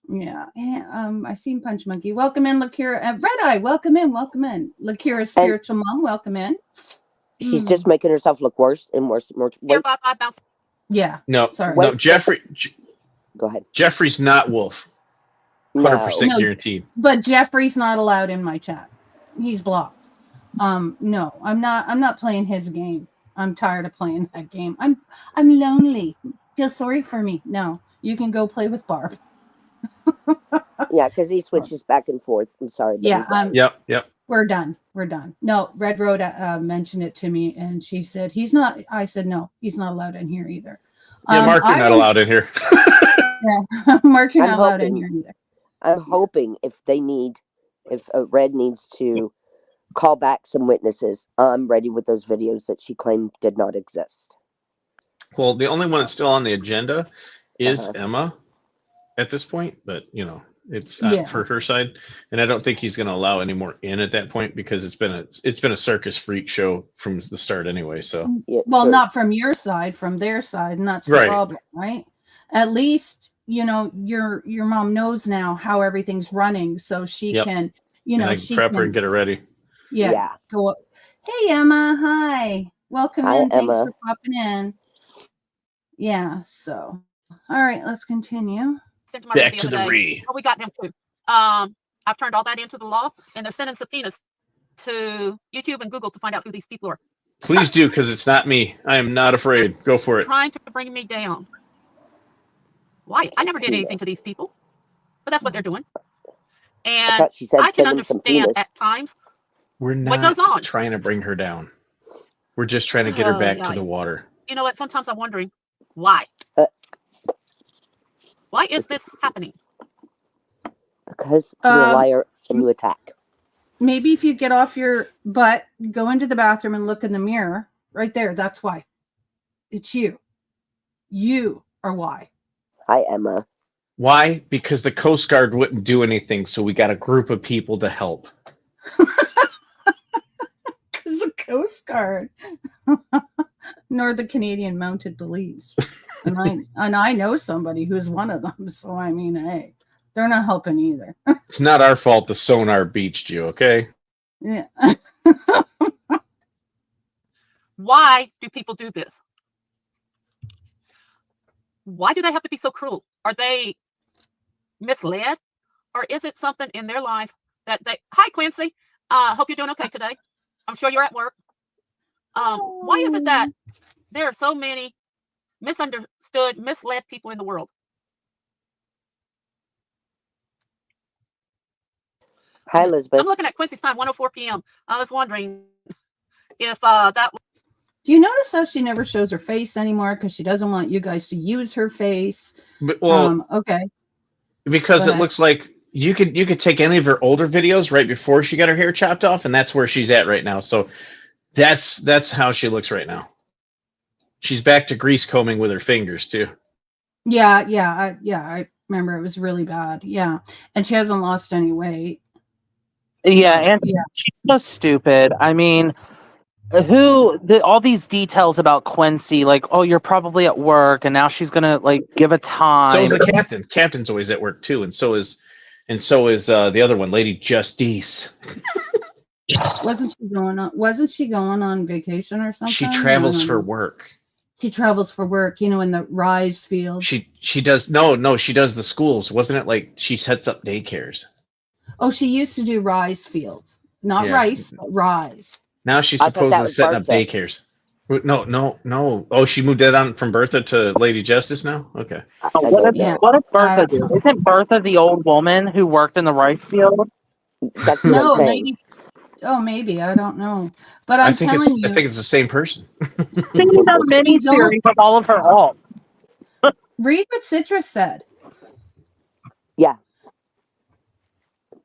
Yeah. I seen Punch Monkey. Welcome in, Lakira. Red Eye, welcome in. Lakira, spiritual mom, welcome in. She's just making herself look worse and worse. Yeah. No, sorry. No, Jeffrey. Go ahead. Jeffrey's not Wolf. 100% guaranteed. But Jeffrey's not allowed in my chat. He's blocked. No, I'm not playing his game. I'm tired of playing that game. I'm lonely. Feel sorry for me. No, you can go play with Barb. Yeah, because he switches back and forth. I'm sorry. Yeah. Yep. We're done. No, Red Road mentioned it to me, and she said he's not. I said no, he's not allowed in here either. Yeah, Mark, you're not allowed in here. Yeah, Mark, you're not allowed in here either. I'm hoping if Red needs to call back some witnesses, I'm ready with those videos that she claimed did not exist. Well, the only one that's still on the agenda is Emma at this point, but it's for her side, and I don't think he's going to allow any more in at that point because it's been a circus freak show from the start anyway. So not from your side, from their side, and that's the problem, right? At least your mom knows now how everything's running, so she can she prep her and get her ready. Yeah. Go up. Hey Emma, hi. Welcome in. Emma. Thanks for popping in. Yeah. So, all right, let's continue. Back to the re. Oh, we got them too. I've turned all that into the law, and they're sending subpoenas to YouTube and Google to find out who these people are. Please do, because it's not me. I am not afraid. Go for it. Trying to bring me down. Why? I never did anything to these people, but that's what they're doing. And I can understand at times. We're not what goes on. Trying to bring her down. We're just trying to get her back to the water. You know what? Sometimes I'm wondering why. Why is this happening? Because you're a liar and you attack. Maybe if you get off your butt, go into the bathroom and look in the mirror. Right there. That's why. It's you. You are why. Hi, Emma. Why? Because the Coast Guard wouldn't do anything, so we got a group of people to help. Because the Coast Guard. Nor the Canadian Mounted Police. And I know somebody who's one of them. So, I mean, hey, they're not helping either. It's not our fault the sonar beached you, okay? Yeah. Why do people do this? Why do they have to be so cruel? Are they misled? Or is it something in their life that they. Hi, Quincy. Hope you're doing okay today. I'm sure you're at work. Why is it that there are so many misunderstood, misled people in the world? Hi, Elizabeth. I'm looking at Quincy's time, 1:04 p.m. I was wondering if that. Do you notice how she never shows her face anymore because she doesn't want you guys to use her face? But, well, okay. Because Go it ahead. looks like you could take any of her older videos right before she got her hair chopped off, and that's where she's at right now. So that's how she looks right now. She's back to grease combing with her fingers too. Yeah, I remember it was really bad. Yeah, and she hasn't lost any weight. Yeah, and Yeah. she's so stupid. I mean, all these details about Quincy, like, oh, you're probably at work, and now she's gonna like give a time. So is the captain. Captain's always at work too, and so is the other one, Lady Justice. Wasn't she going on vacation or something? She travels for work. She travels for work, in the Rise field. She does no, she does the schools. Wasn't it like she sets up daycares? Oh, she used to do Rise fields. Not Yeah. Rice, but Rise. Now she's I thought that supposedly was setting up Bertha. daycares. No. Oh, she moved that on from Bertha to Lady Justice now? Okay. Oh, what Yeah. does Bertha do? Isn't Bertha the old woman who worked in the rice field? That's what No, I'm saying. lady. Oh, maybe. I don't know. But I'm telling you. I think it's the same person. She's a mini series of all of her alts. Read what Citrus said.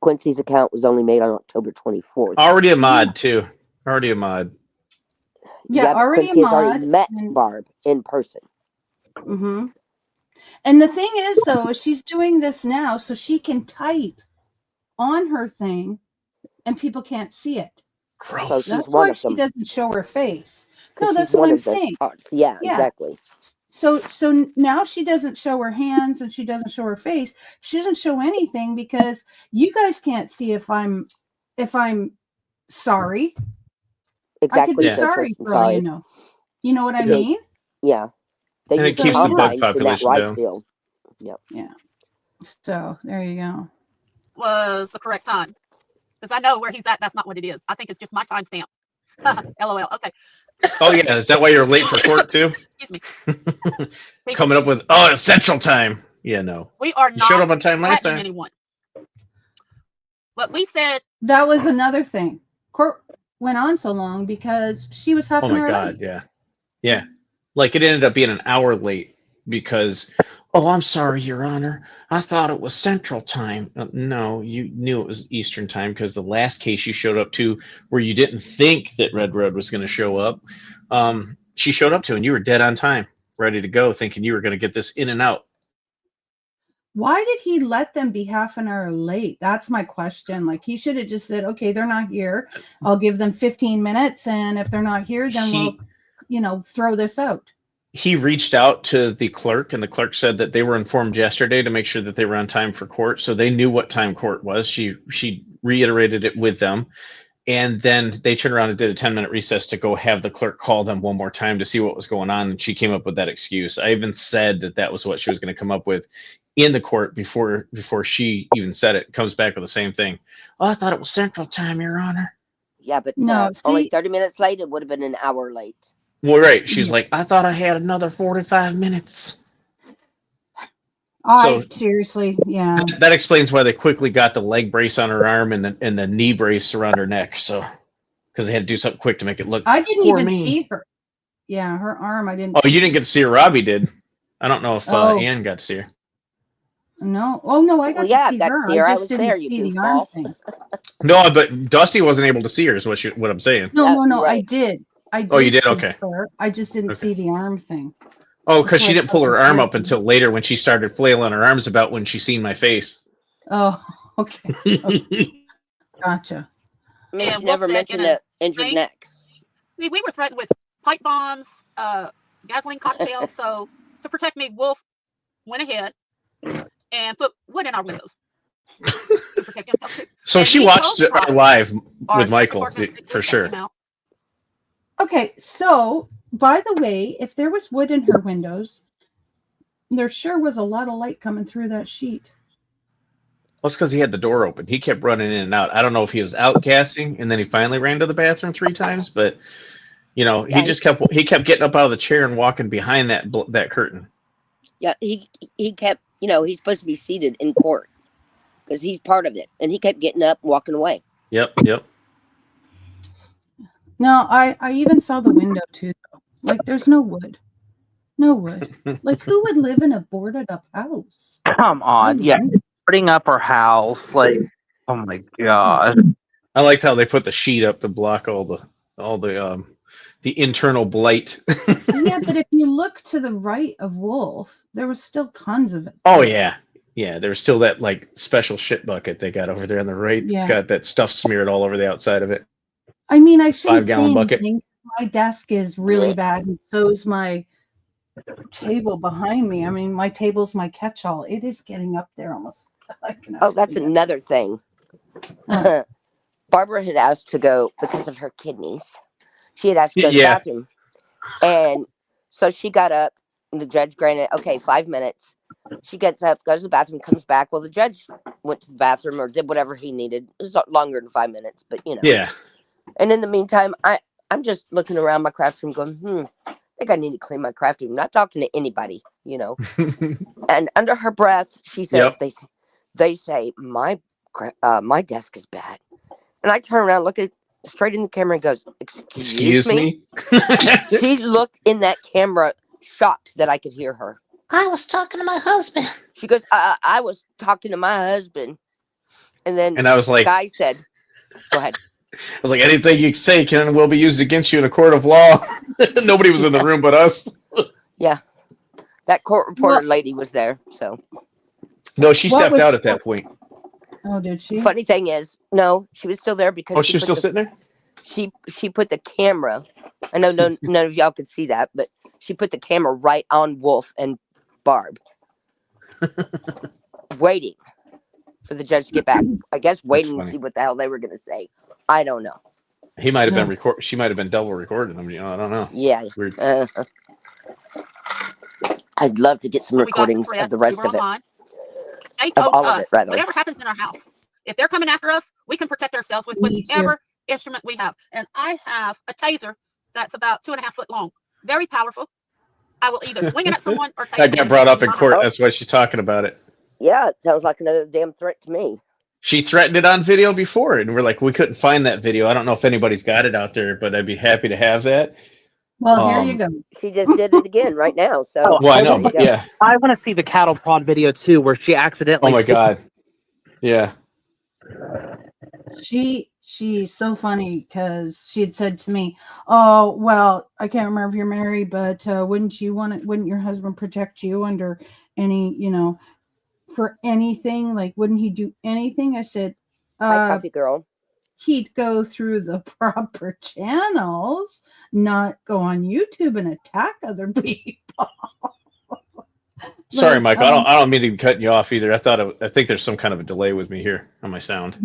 Quincy's account was only made on October 24th. Already a mod too. Already a mod. Yeah, but already Quincy a has already mod. met Barb in person. Mm-hmm. And the thing is, though, she's doing this now so she can type on her thing and people can't see it. Gross. So she's That's one why of she them. doesn't show her face. 'Cause No, she's that's one what I'm of the saying. parts. Yeah, Yeah. exactly. So now she doesn't show her hands and she doesn't show her face. She doesn't show anything because you guys can't see if I'm sorry. Exactly. I could be Yeah. sorry Citrus, I'm for all you sorry. know. You know what I Yeah. mean? Yeah. They And it use keeps the bug combines in that population rice down. field. So there you go. Was the correct time. Because I know where he's at, that's not what it is. I think it's just my timestamp. LOL. Okay. Oh yeah, is that why you're late for court too? Excuse me. Coming up with it's Central Time. Yeah, no. We are You not showed up on time last threatening time. anyone. What we said, That was another thing. Court went on so long because she was half Oh an my hour god, late. yeah. Like it ended up being an hour late because I'm sorry, Your Honor. I thought it was Central Time. No, you knew it was Eastern Time because the last case you showed up to where you didn't think that Red Red was going to show up, she showed up to and you were dead on time, ready to go, thinking you were going to get this in and out. Why did he let them be half an hour late? That's my question. Like he should have just said, okay, they're not here. I'll give them 15 minutes. And if they're not here, then we'll, throw this out. He reached out to the clerk, and the clerk said that they were informed yesterday to make sure that they were on time for court, so they knew what time court was. She reiterated it with them, and then they turned around and did a 10-minute recess to go have the clerk call them one more time to see what was going on, and she came up with that excuse. I even said that was what she was going to come up with in the court before she even said it. Comes back with the same thing. Oh, I thought it was Central Time, Your Honor. Yeah, but No, only see- 30 minutes late, it would have been an hour late. Well, right. She's like, I thought I had another 45 minutes. Seriously, yeah. That explains why they quickly got the leg brace on her arm and the knee brace around her neck. So, because they had to do something quick to make it look. I didn't for even me. see her. Yeah, her arm. I didn't. Oh, you didn't get to see her. Robbie did. I don't know if Ann got to see her. No. Oh no, I got Well, yeah, to see got to her. see her. I I just was didn't there, you see the arm goofball. thing. No, but Dusty wasn't able to see her. Is what I'm saying. No. I Right. did. Oh, you did? see Okay. her. I just didn't Okay. see the arm thing. Oh, because she That's didn't pull her what arm I up did. until later when she started flailing her arms about when she seen my face. Oh, okay. Gotcha. I mean, And she Wolf never said mentioned in a an injured thing- neck. we were threatened with pipe bombs, gasoline cocktails. So to protect me, Wolf went ahead and put wood in our windows to protect himself too. So And she he watched told our her- live Our with sheriff Michael department for police sure. came out. Okay, so by the way, if there was wood in her windows, there sure was a lot of light coming through that sheet. Well, it's because he had the door open. He kept running in and out. I don't know if he was outgassing and then he finally ran to the bathroom 3 times, but he Yeah, just kept getting up out of the chair and walking behind that curtain. yeah, he kept, he's supposed to be seated in court because he's part of it, and he kept getting up, walking away. Yep. No, I even saw the window too, though. Like, there's no wood. No wood. Like, who would live in a boarded up house? Come on. Yeah. Putting up her house. Like, oh my God. I liked how they put the sheet up to block all the internal blight. Yeah, but if you look to the right of Wolf, there was still tons of it. Oh yeah. Yeah, there's still that like special shit bucket they got over there on the right. Yeah. It's got that stuff smeared all over the outside of it. I mean, I shouldn't 5-gallon say bucket. anything. My desk is really bad, and so is my table behind me. I mean, my table's my catch-all. It is getting up there almost. Oh, that's another thing. Barbara had asked to go because of her kidneys. She had asked to go to the bathroom. And so she got up, and the judge granted, okay, 5 minutes. She gets up, goes to the bathroom, comes back. Well, the judge went to the bathroom or did whatever he needed. It was longer than 5 minutes, but Yeah. And in the meantime, I'm just looking around my craft room going, I think I need to clean my craft room. Not talking to anybody, And under her breath, she says, they say, my desk is bad. And I turn around, look straight in the camera and goes, excuse me? She looked in that camera shocked that I could hear her. I was talking to my husband. She goes, I was talking to my husband. And then I was like, the guy said, go ahead. I was like, anything you say can and will be used against you in a court of law. Nobody was in the room but us. Yeah. That court reporter lady was there, so. No, she stepped out at that point. Oh, did she? Funny thing is, no, she was still there because she was still sitting there? She put the camera, I know none of y'all could see that, but she put the camera right on Wolf and Barb. Waiting for the judge to get back. I guess waiting to see what the hell they were going to say. I don't know. He might have been she might have been double recording them, I don't know. Yeah. Weird. I'd love to get some recordings of the rest of it. They told all us, of it, rather. whatever happens in our house, if they're coming after us, we can protect ourselves with whatever instrument we have. And I have a taser that's about 2.5 foot long. Very powerful. I will either swing it at someone or tase That got brought up in court. That's why she's talking about it. Yeah, it sounds like another damn threat to me. She threatened it on video before, and we're like, we couldn't find that video. I don't know if anybody's got it out there, but I'd be happy to have that. Well, here you go. She just did it again right now. So well, I know, but yeah. I want to see the cattle prod video too, where she accidentally. Oh my God. Yeah. She's so funny because she had said to me, "Oh, well, I can't remember if you're married, but wouldn't your husband protect you under any, for anything? Like, wouldn't he do anything?" I said, "Hi, coffee girl." He'd go through the proper channels, not go on YouTube and attack other people. Sorry, Mike. I don't mean to be cutting you off either. I think there's some kind of a delay with me here on my sound.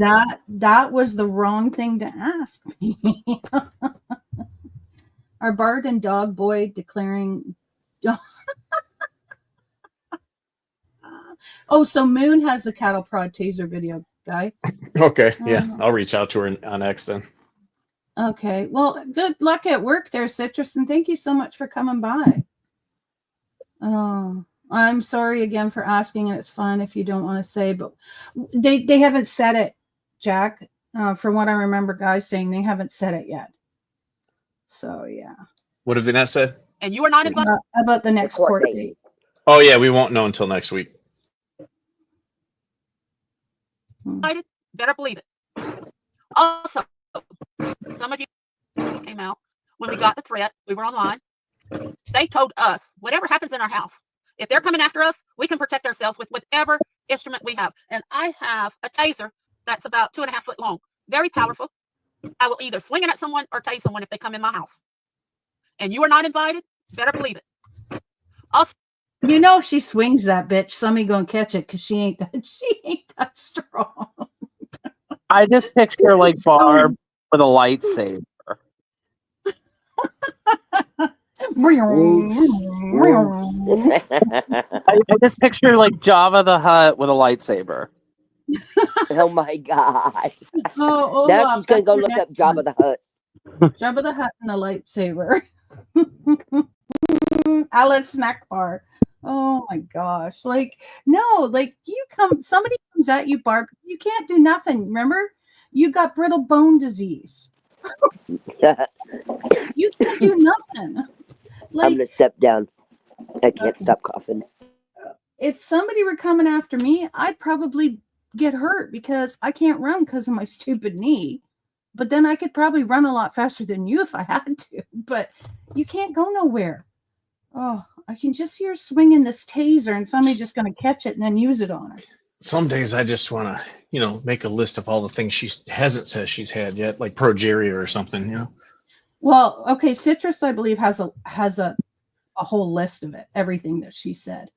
That was the wrong thing to ask me. Our Bard and Dog Boy declaring. Oh, so Moon has the cattle prod taser video, guy. Okay, yeah, I'll reach out to her on X then. Okay, well, good luck at work there, Citrus, and thank you so much for coming by. Oh, I'm sorry again for asking, and it's fun if you don't want to say, but they haven't said it, Jack. From what I remember, guys saying they haven't said it yet. So yeah. What have they not said? And you are not invited about the next court date. Oh yeah, we won't know until next week. Better believe it. Also, some of you came out when we got the threat. We were online. They told us whatever happens in our house, if they're coming after us, we can protect ourselves with whatever instrument we have. And I have a taser that's about 2.5 foot long. Very powerful. I will either swing it at someone or tase someone if they come in my house. And you are not invited. Better believe it. Also, if she swings that bitch, somebody gonna catch it because she ain't that strong. I just picture like Barb with a lightsaber. I just picture like Jabba the Hutt with a lightsaber. Oh my God. Oh, Now she's going to go that's look your up next Jabba one. the Hutt. Jabba the Hutt and the lightsaber. Alice snack bar. Oh my gosh. Like, no, like somebody comes at you, Barb. You can't do nothing. Remember? You got brittle bone disease. You can't do nothing. I'm Like, going to step down. I can't Okay. stop coughing. if somebody were coming after me, I'd probably get hurt because I can't run because of my stupid knee. But then I could probably run a lot faster than you if I had to. But you can't go nowhere. Oh, I can just see her swinging this taser and somebody just going to catch it and then use it on her. Some days I just want to, make a list of all the things she hasn't said she's had yet, like progeria or something, Well, okay, Citrus, I believe, has a whole list of it, everything that she said.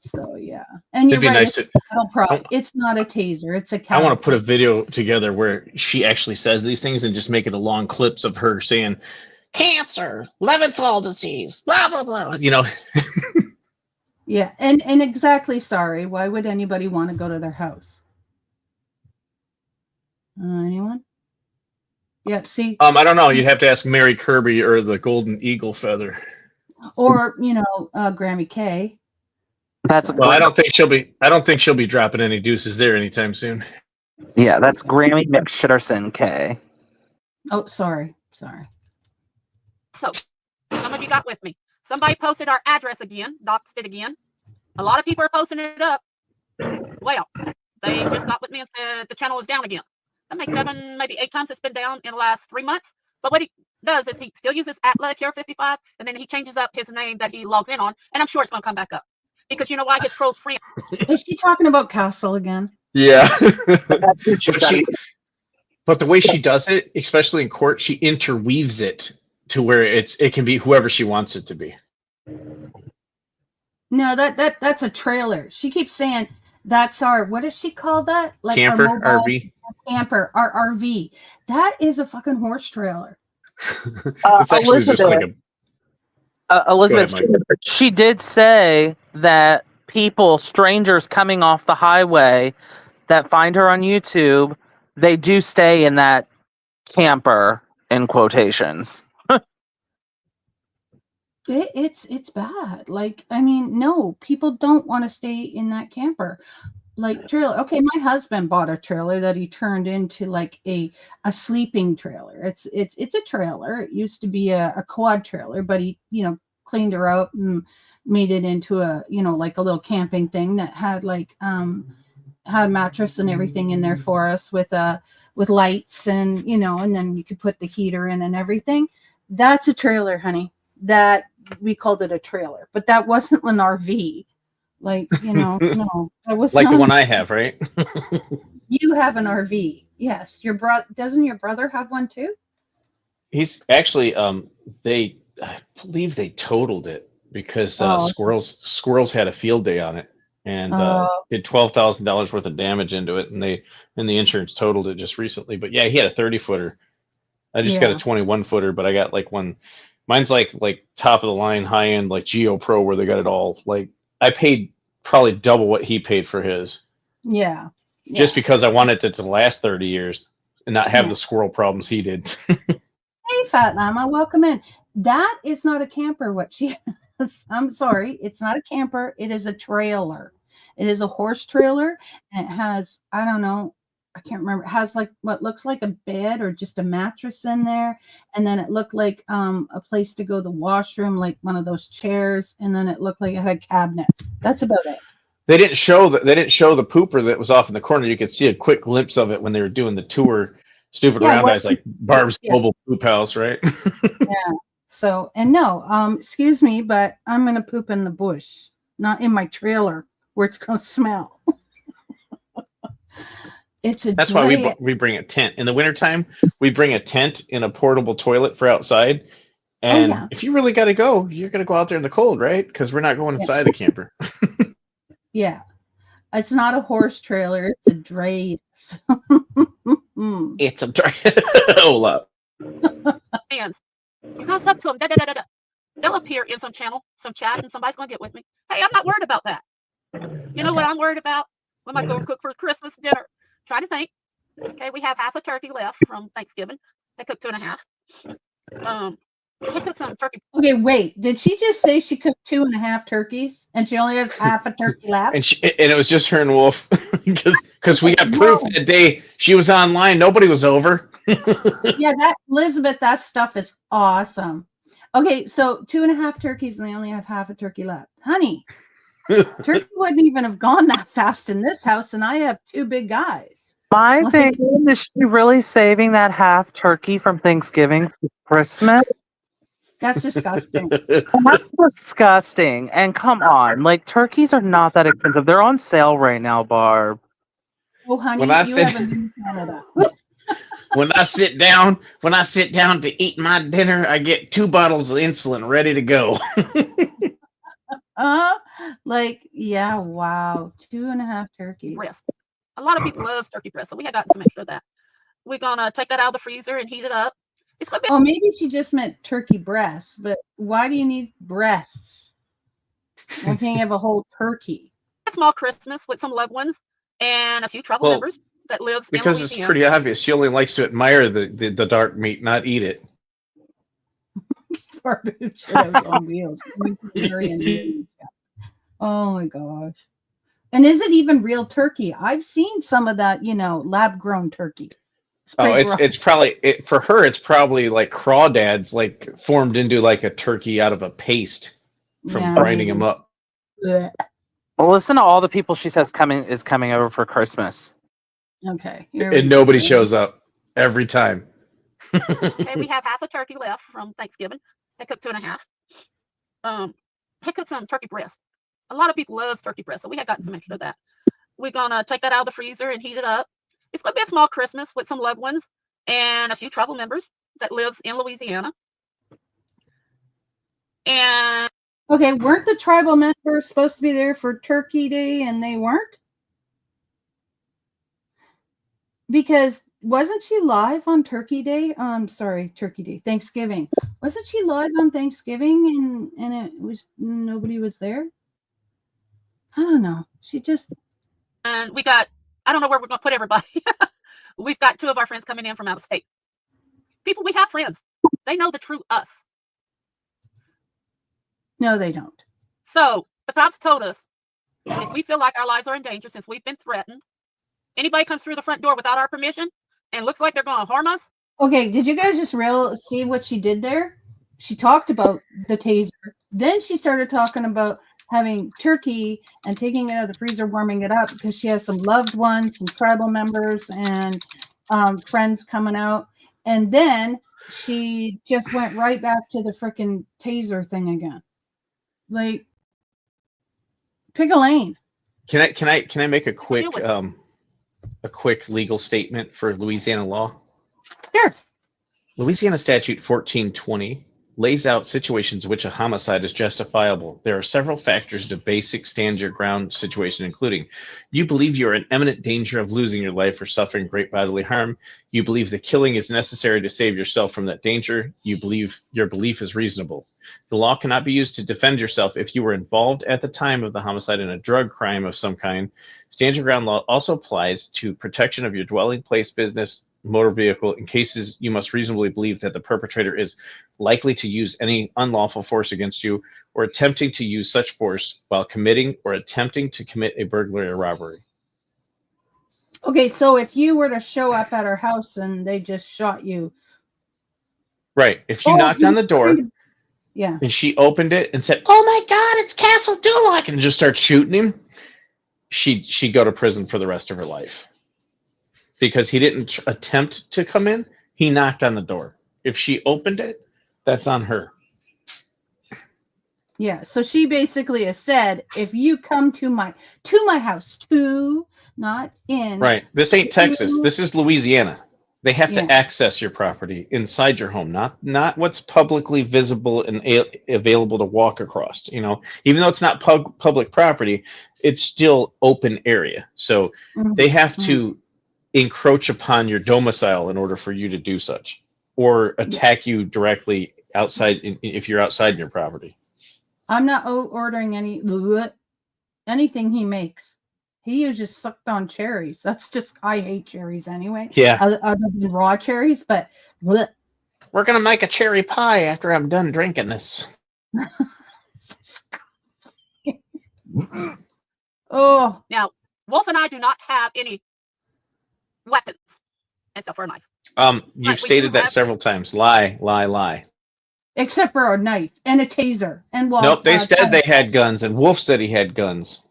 So yeah, and you're It'd be right. nice It's, to. a cattle prod. It's not a taser. It's a I cattle want to put a prod. video together where she actually says these things and just make it a long clips of her saying, cancer, Leventhal disease, blah, blah, blah. Yeah, and exactly. Sorry, why would anybody want to go to their house? Anyone? Yeah. See, I don't know. You'd have to ask Mary Kirby or the Golden Eagle Feather. or Grammy K. That's Well, I don't think she'll be dropping any deuces there anytime soon. yeah, that's Grammy McShitterson K. Oh, sorry. So, some of you got with me. Somebody posted our address again, doxed it again. A lot of people are posting it up. Well, they just got with me and said the channel is down again. That makes 7, maybe 8 times it's been down in the last 3 months. But what he does is he still uses @LetCare55, and then he changes up his name that he logs in on, and I'm sure it's going to come back up. Because you know why? His troll friend. Is she talking about Castle again? Yeah. That's what she's done. But the way she does it, especially in court, she interweaves it to where it can be whoever she wants it to be. No, that's a trailer. She keeps saying that's our, what does she call that? Like Camper, our mobile RV. camper, our RV. That is a fucking horse trailer. It's actually just like a. Elizabeth, Go ahead, Mike. she did say that strangers coming off the highway that find her on YouTube, they do stay in that camper, in quotations. It's bad. Like, I mean, no, people don't want to stay in that camper. Like trailer. Okay, my husband bought a trailer that he turned into like a sleeping trailer. It's a trailer. It used to be a quad trailer, but he cleaned her out and made it into a like a little camping thing that had like had a mattress and everything in there for us with lights and and then you could put the heater in and everything. That's a trailer, honey. That we called it a trailer, but that wasn't an RV. Like, no, that was Like the one I have, right? You have an RV. Yes. Your brother, doesn't your brother have one too? He's actually I believe they totaled it because squirrels had a field day on it and did $12,000 worth of damage into it, and the insurance totaled it just recently. But yeah, he had a 30-footer. I just got a 21-footer, but I got like one. Mine's like top of the line, high end, like Geo Pro, where they got it all. Like I paid probably double what he paid for his. Yeah. Just because I wanted it to last 30 years and not have the squirrel problems he did. Hey, Fat Llama, welcome in. That is not a camper, what she has. I'm sorry. It's not a camper. It is a trailer. It is a horse trailer. And it has, I don't know, I can't remember. It has like what looks like a bed or just a mattress in there. And then it looked like a place to go to the washroom, like one of those chairs. And then it looked like it had a cabinet. That's about it. They didn't show the pooper that was off in the corner. You could see a quick glimpse of it when they were doing the tour. Stupid round eyes, like Barb's mobile poop house, right? Yeah. So, and no, excuse me, but I'm gonna poop in the bush, not in my trailer where it's gonna smell. That's why we bring a tent in the wintertime. We bring a tent in a portable toilet for outside. And if you really got to go, you're going to go out there in the cold, right? Because we're not going inside the camper. Yeah. It's not a horse trailer. It's a dray. It's a dray. Hold up. Hands. You goes up to them. They'll appear in some channel, some chat, and somebody's going to get with me. Hey, I'm not worried about that. You know what I'm worried about? What am I going to cook for Christmas dinner? Trying to think. Okay, we have half a turkey left from Thanksgiving. I cooked 2.5. I cooked some turkey. Okay, wait. Did she just say she cooked 2.5 turkeys and she only has half a turkey left? And it was just her and Wolf because we got proof that day she was online. Nobody was over. Yeah, that Elizabeth, that stuff is awesome. Okay, so 2.5 turkeys and they only have half a turkey left. Honey, turkey wouldn't even have gone that fast in this house, and I have 2 big guys. My Like- thing is she really saving that half turkey from Thanksgiving for Christmas? That's disgusting. That's disgusting. And come on, like turkeys are not that expensive. They're on sale right now, Barb. Oh, honey, When I you say- haven't been to Canada. When I sit down to eat my dinner, I get 2 bottles of insulin ready to go. Yeah, wow. 2.5 turkeys. Breast. A lot of people love turkey breast, so we have got some extra of that. We're gonna take that out of the freezer and heat it up. It's gonna be Oh, maybe she just meant turkey breasts, but why do you need breasts? Why can't you have a whole turkey? a small Christmas with some loved ones and a few tribal Well, members that lives in Because it's Louisiana. pretty obvious. She only likes to admire the dark meat, not eat it. Barbuchos on wheels. Oh my gosh. And is it even real turkey? I've seen some of that, lab grown turkey. Oh, it's probably for her. It's probably like crawdads, like formed into like a turkey out of a paste from grinding them up. Blech. Well, listen to all the people she says is coming over for Christmas. Okay. And nobody shows up every time. Okay, we have half a turkey left from Thanksgiving. I cooked 2.5. I cooked some turkey breast. A lot of people love turkey breast, so we have gotten some extra of that. We're gonna take that out of the freezer and heat it up. It's gonna be a small Christmas with some loved ones and a few tribal members that lives in Louisiana. And Okay, weren't the tribal members supposed to be there for Turkey Day and they weren't? Because wasn't she live on Turkey Day? Turkey Day, Thanksgiving. Wasn't she live on Thanksgiving and it was nobody was there? I don't know. we got, I don't know where we're gonna put everybody. We've got 2 of our friends coming in from out of state. People, we have friends. They know the true us. No, they don't. So the cops told us if we feel like our lives are in danger since we've been threatened, anybody comes through the front door without our permission and looks like they're going to harm us. Okay, did you guys just see what she did there? She talked about the taser. Then she started talking about having turkey and taking it out of the freezer, warming it up because she has some loved ones, some tribal members, and friends coming out. And then she just went right back to the freaking taser thing again. Like, pick a lane. Can I make a quick legal statement for Louisiana law? Sure. Louisiana Statute 1420 lays out situations in which a homicide is justifiable. There are several factors to basic stand your ground situation, including you believe you are in imminent danger of losing your life or suffering great bodily harm. You believe the killing is necessary to save yourself from that danger. You believe your belief is reasonable. The law cannot be used to defend yourself if you were involved at the time of the homicide in a drug crime of some kind. Stand your ground law also applies to protection of your dwelling place, business, motor vehicle in cases you must reasonably believe that the perpetrator is likely to use any unlawful force against you or attempting to use such force while committing or attempting to commit a burglary or robbery. Okay, so if you were to show up at her house and they just shot you. Right. If you knocked on the door yeah, and she opened it and said, "Oh my God, it's Castle Duloc," and just start shooting him, she'd go to prison for the rest of her life. Because he didn't attempt to come in, he knocked on the door. If she opened it, that's on her. Yeah, so she basically has said, if you come to my house, not in. Right. This ain't Texas. This is Louisiana. They have Yeah. to access your property inside your home, not what's publicly visible and available to walk across. Even though it's not public property, it's still open area. So they have to encroach upon your domicile in order for you to do such, or attack you directly outside if you're outside your property. I'm not ordering anything he makes. He uses sucked on cherries. That's just, I hate cherries anyway. Yeah. Other than raw cherries, but bleh. We're going to make a cherry pie after I'm done drinking this. Oh, Now, Wolf and I do not have any weapons except for a knife. You've we do stated that have- several times. Lie, lie, lie. except for a knife and a taser. And well, Nope, they said they had guns, and Wolf said he had guns.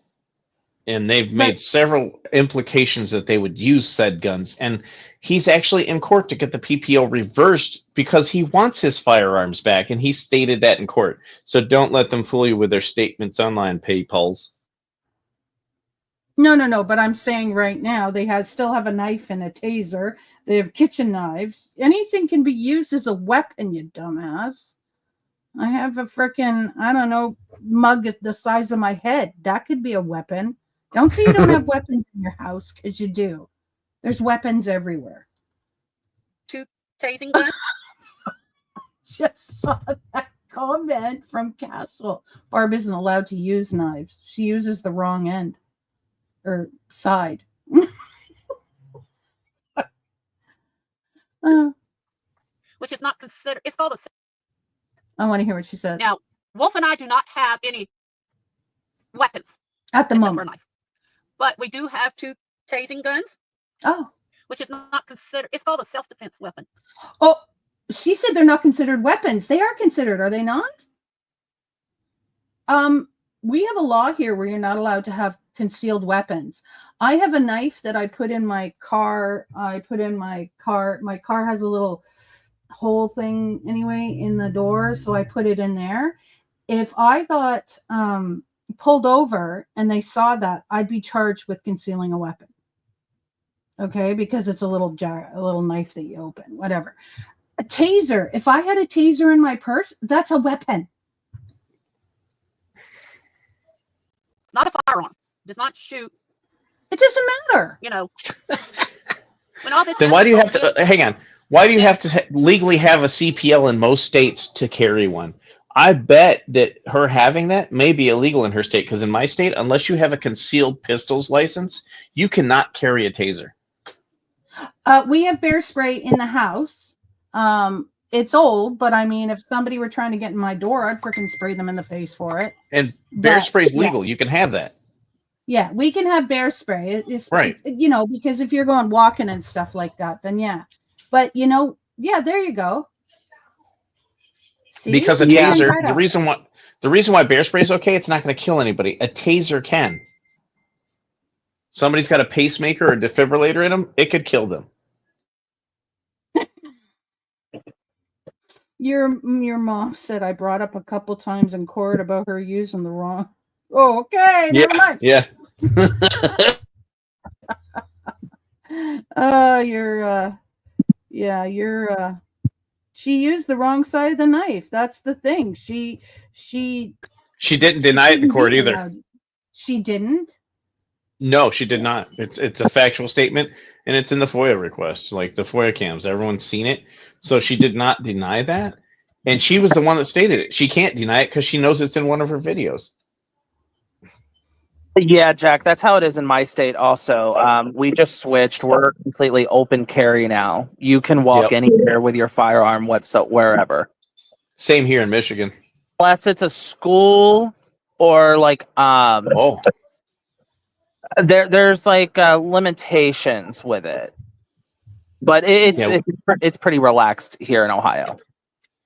And they've made several implications that they would use said guns. And he's actually in court to get the PPO reversed because he wants his firearms back. And he stated that in court. So don't let them fool you with their statements online, PayPals. No. But I'm saying right now they still have a knife and a taser. They have kitchen knives. Anything can be used as a weapon, you dumbass. I have a freaking, I don't know, mug the size of my head. That could be a weapon. Don't say you don't have weapons in your house, because you do. There's weapons everywhere. Tasing gun. Just saw that comment from Castle. Barb isn't allowed to use knives. She uses the wrong end or side. Which is not considered. It's called a. I want to hear what she says. Now, Wolf and I do not have any weapons At the except for a moment. knife, but we do have 2 tasing guns, Oh. which is not considered. It's called a self-defense weapon. Oh, she said they're not considered weapons. They are considered, are they not? We have a law here where you're not allowed to have concealed weapons. I have a knife that I put in my car. My car has a little hole thing anyway in the door, so I put it in there. If I got pulled over and they saw that, I'd be charged with concealing a weapon. Okay, because it's a little knife that you open, whatever. A taser. If I had a taser in my purse, that's a weapon. It's not a firearm. It does not shoot. It doesn't matter. You know. When all this Then mess why is do you going have to hang on? Why do you have to legally have a CPL in most states to carry one? I bet that her having that may be illegal in her state, because in my state, unless you have a concealed pistols license, you cannot carry a taser. We have bear spray in the house. It's old, but I mean, if somebody were trying to get in my door, I'd freaking spray them in the face for it. And bear But, spray is yeah. legal. You can have that. Yeah, we can have bear spray. It's Right. You know, because if you're going walking and stuff like that, then yeah. But you know, yeah, there you go. See? Because a Yeah. taser, Right the up. reason why bear spray is okay, it's not going to kill anybody. A taser can. Somebody's got a pacemaker or a defibrillator in them, it could kill them. Your mom said I brought up a couple times in court about her using the wrong. Oh, okay, never mind. Yeah. She used the wrong side of the knife. That's the thing. She She didn't deny it in shouldn't court be either. allowed. She didn't. No, she did not. It's a factual statement, and it's in the FOIA request, like the FOIA cams. Everyone's seen it, so she did not deny that, and she was the one that stated it. She can't deny it because she knows it's in one of her videos. Yeah, Jack, that's how it is in my state also. We just switched. We're completely open carry now. You can walk Yep. anywhere with your firearm wherever. Same here in Michigan. Unless it's a school or like Oh, there's like limitations with it. But Yeah. it's pretty relaxed here in Ohio.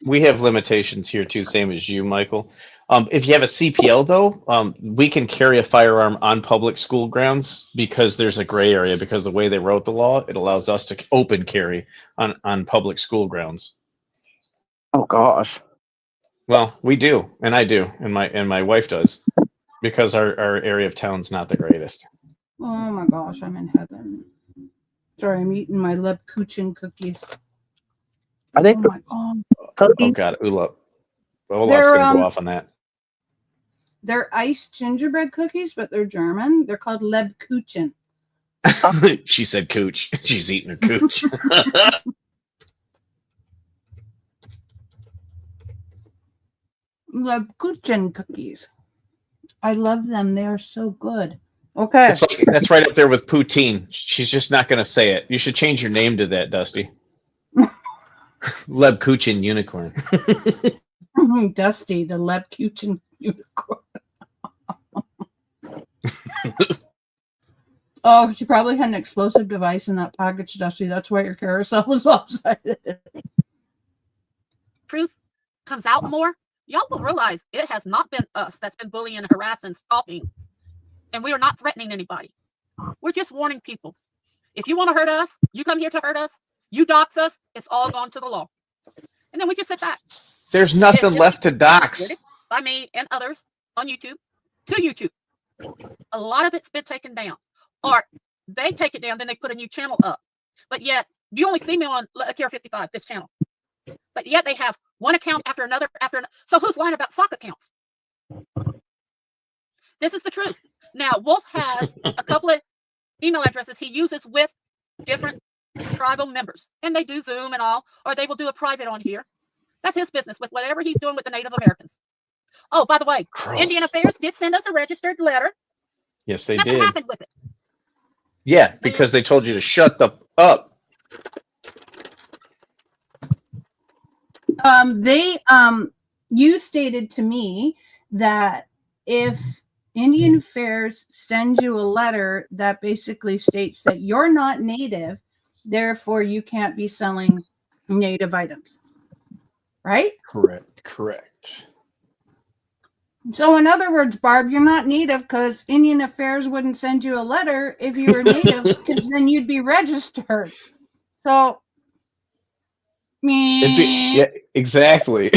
we have limitations here too, same as you, Michael. If you have a CPL though, we can carry a firearm on public school grounds because there's a gray area, because the way they wrote the law, it allows us to open carry on public school grounds. Oh gosh. Well, we do, and I do, and my wife does, because our area of town's not the greatest. Oh my gosh, I'm in heaven. Sorry, I'm eating my Lebkuchen cookies. I think Oh my god. Oh cookies. God, Ulap. Ulap's They're, gonna go off on that. They're iced gingerbread cookies, but they're German. They're called Lebkuchen. She said cooch. She's eating her cooch. Lebkuchen cookies. I love them. They are so good. Okay. It's like that's right up there with poutine. She's just not going to say it. You should change your name to that, Dusty. Lebkuchen unicorn. Dusty, the Lebkuchen unicorn. Oh, she probably had an explosive device in that package, Dusty. That's why your carousel was lopsided. Truth comes out more, y'all will realize it has not been us that's been bullying, harassing, stalking. And we are not threatening anybody. We're just warning people. If you want to hurt us, you come here to hurt us, you dox us, it's all gone to the law. And then we just sit back. There's nothing left to dox. By me and others on YouTube to YouTube. A lot of it's been taken down. Or they take it down, then they put a new channel up. But yet, you only see me on Care 55, this channel. But yet they have one account after another, after another. So who's lying about sock accounts? This is the truth. Now, Wolf has a couple of email addresses he uses with different tribal members. And they do Zoom and all, or they will do a private on here. That's his business with whatever he's doing with the Native Americans. Oh, by the way, Gross. Indian Affairs did send us a registered letter. Yes, they Nothing did. happened with it. Yeah, because they told you to shut the up. You stated to me that if Indian Affairs sends you a letter that basically states that you're not Native, therefore you can't be selling Native items, right? Correct. So in other words, Barb, you're not Native because Indian Affairs wouldn't send you a letter if you were Native, because then you'd be registered. So, Yeah, exactly.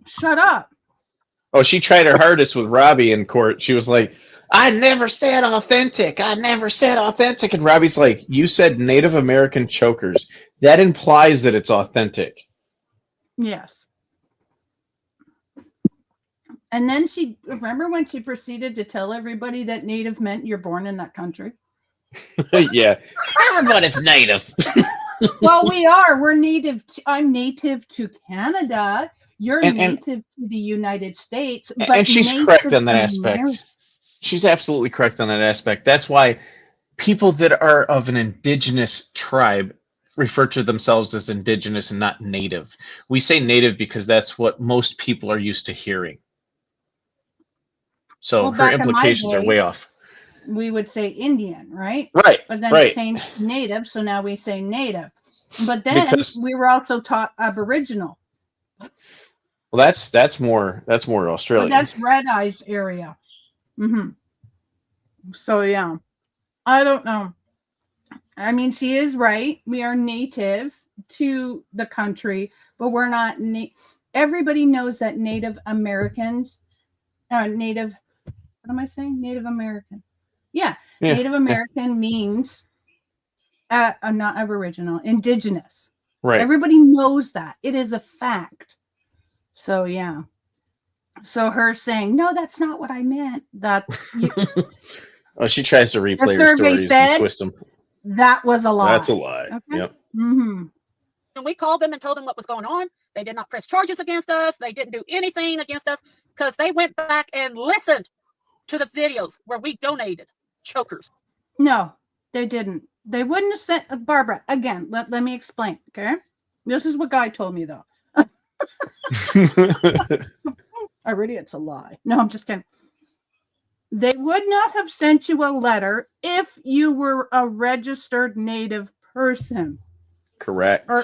Shut up. Oh, she tried her hardest with Robbie in court. She was like, I never said authentic. I never said authentic. And Robbie's like, you said Native American chokers. That implies that it's authentic. Yes. And then remember when she proceeded to tell everybody that Native meant you're born in that country? Yeah. Everybody's Native. Well, we are. We're native. I'm native to Canada. You're native to the United States. And she's correct on that aspect. She's absolutely correct on that aspect. That's why people that are of an indigenous tribe refer to themselves as indigenous and not native. We say native because that's what most people are used to hearing. So her implications are way off. We would say Indian, right? Right. But then it changed to Native, so now we say Native. But then we were also taught Aboriginal. Well, that's more Australian. But that's Red Eyes area. Mm-hmm. So yeah, I don't know. I mean, she is right. We are native to the country, but we're not. Everybody knows that Native Americans, Native. What am I saying? Native American. Yeah. Native American means not Aboriginal, indigenous. Right. Everybody knows that. It is a fact. So yeah. So her saying, no, that's not what I meant. That oh, she tries to replay her stories and twist them. That was a lie. That's a lie. Okay? Yep. Mm-hmm. And we called them and told them what was going on. They did not press charges against us. They didn't do anything against us because they went back and listened to the videos where we donated chokers. No, they didn't. They wouldn't have sent Barbara again. Let me explain. Okay. This is what Guy told me though. Already it's a lie. No, I'm just kidding. They would not have sent you a letter if you were a registered Native person. Correct. Or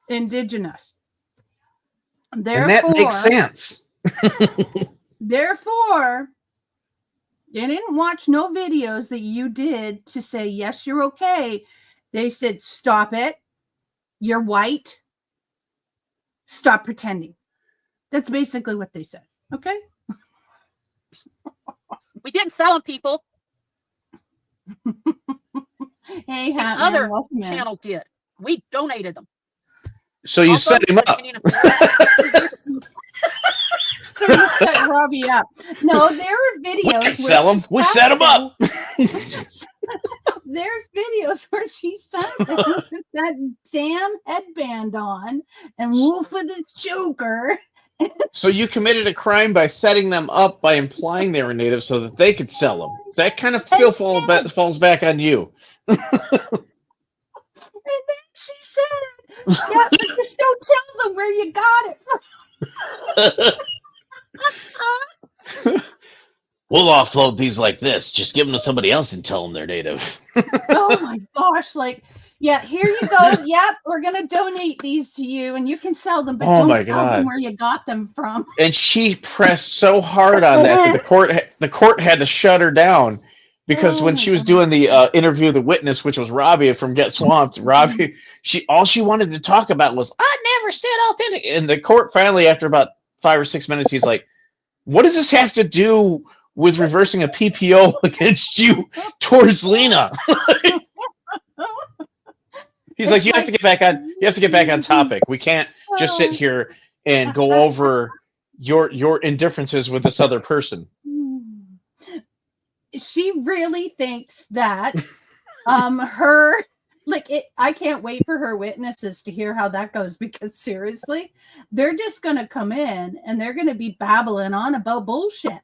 indigenous. Therefore, and that makes sense. Therefore, they didn't watch no videos that you did to say, yes, you're okay. They said, stop it. You're white. Stop pretending. That's basically what they said. Okay? We didn't sell them, people. Hey, the other channel did. We donated them. So you Also, set him up. So you set Robbie up. No, there are videos. We didn't sell them. We set them up. There's videos where she sat there with that damn headband on and Wolf with his choker So you committed a crime by setting them up by implying they were native so that they could sell them. That kind of still falls back on you. And then she said, yeah, but just don't tell them where you got it from. We'll offload these like this. Just give them to somebody else and tell them they're native. Oh my gosh. Like, yeah, here you go. Yep, we're going to donate these to you and you can sell them, but don't tell them where you got them from. And she pressed so hard on that the court had to shut her down because when she was doing the interview of the witness, which was Robbie from Get Swamped, Robbie, all she wanted to talk about was, I never said authentic. And the court finally, after about 5 or 6 minutes, he's like, what does this have to do with reversing a PPO against you towards Lena? He's like, you have to get back on topic. We can't just sit here and go over your indifferences with this other person. She really thinks that her I can't wait for her witnesses to hear how that goes, because seriously, they're just gonna come in and they're gonna be babbling on about bullshit.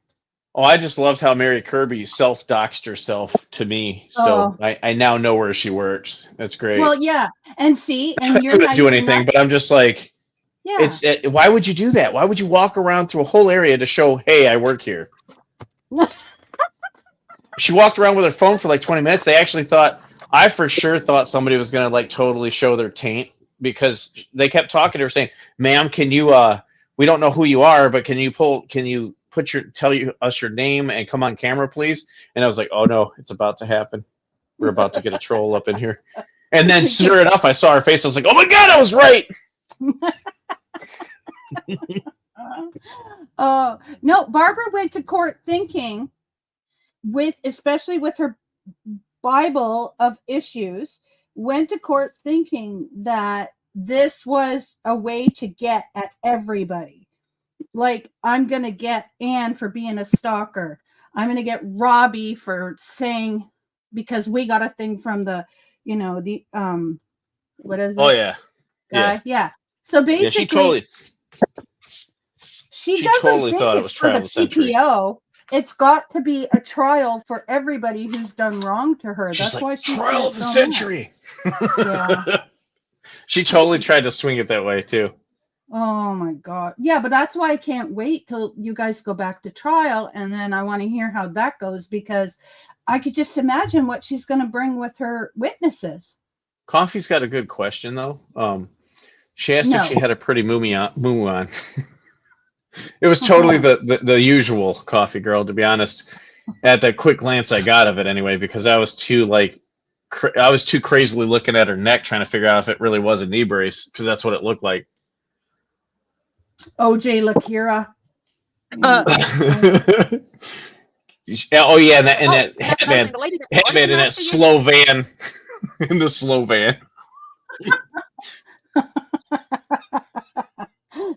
Oh, I just loved how Mary Kirby self-doxed herself to me. So I now know where she works. That's great. Well, yeah. And see, and you're not do anything, but I'm just like, yeah. Why would you do that? Why would you walk around through a whole area to show, hey, I work here? She walked around with her phone for like 20 minutes. I for sure thought somebody was going to like totally show their taint, because they kept talking to her saying, ma'am, can you, we don't know who you are, but can you tell us your name and come on camera, please? And I was like, oh no, it's about to happen. We're about to get a troll up in here. And then sure enough, I saw her face. I was like, oh my God, I was right. No, Barbara went to court thinking, especially with her Bible of issues, went to court thinking that this was a way to get at everybody. Like, I'm going to get Anne for being a stalker. I'm going to get Robbie for saying, because we got a thing from the, what is it? Oh, yeah. Yeah. So basically, she totally thought it was trial of the century. PPO. It's got to be a trial for everybody who's done wrong to her. That's why she's trial of the century. Yeah. She totally tried to swing it that way too. Oh my God. Yeah, but that's why I can't wait till you guys go back to trial, and then I want to hear how that goes, because I could just imagine what she's going to bring with her witnesses. Coffee's got a good question though. She asked if she had a pretty moo on. It was totally the usual Coffee girl, to be honest. At the quick glance I got of it anyway, because I was too crazily looking at her neck trying to figure out if it really was a knee brace, because that's what it looked like. OJ Lakira. Oh yeah, and that Hatman in that slow van, in the slow van.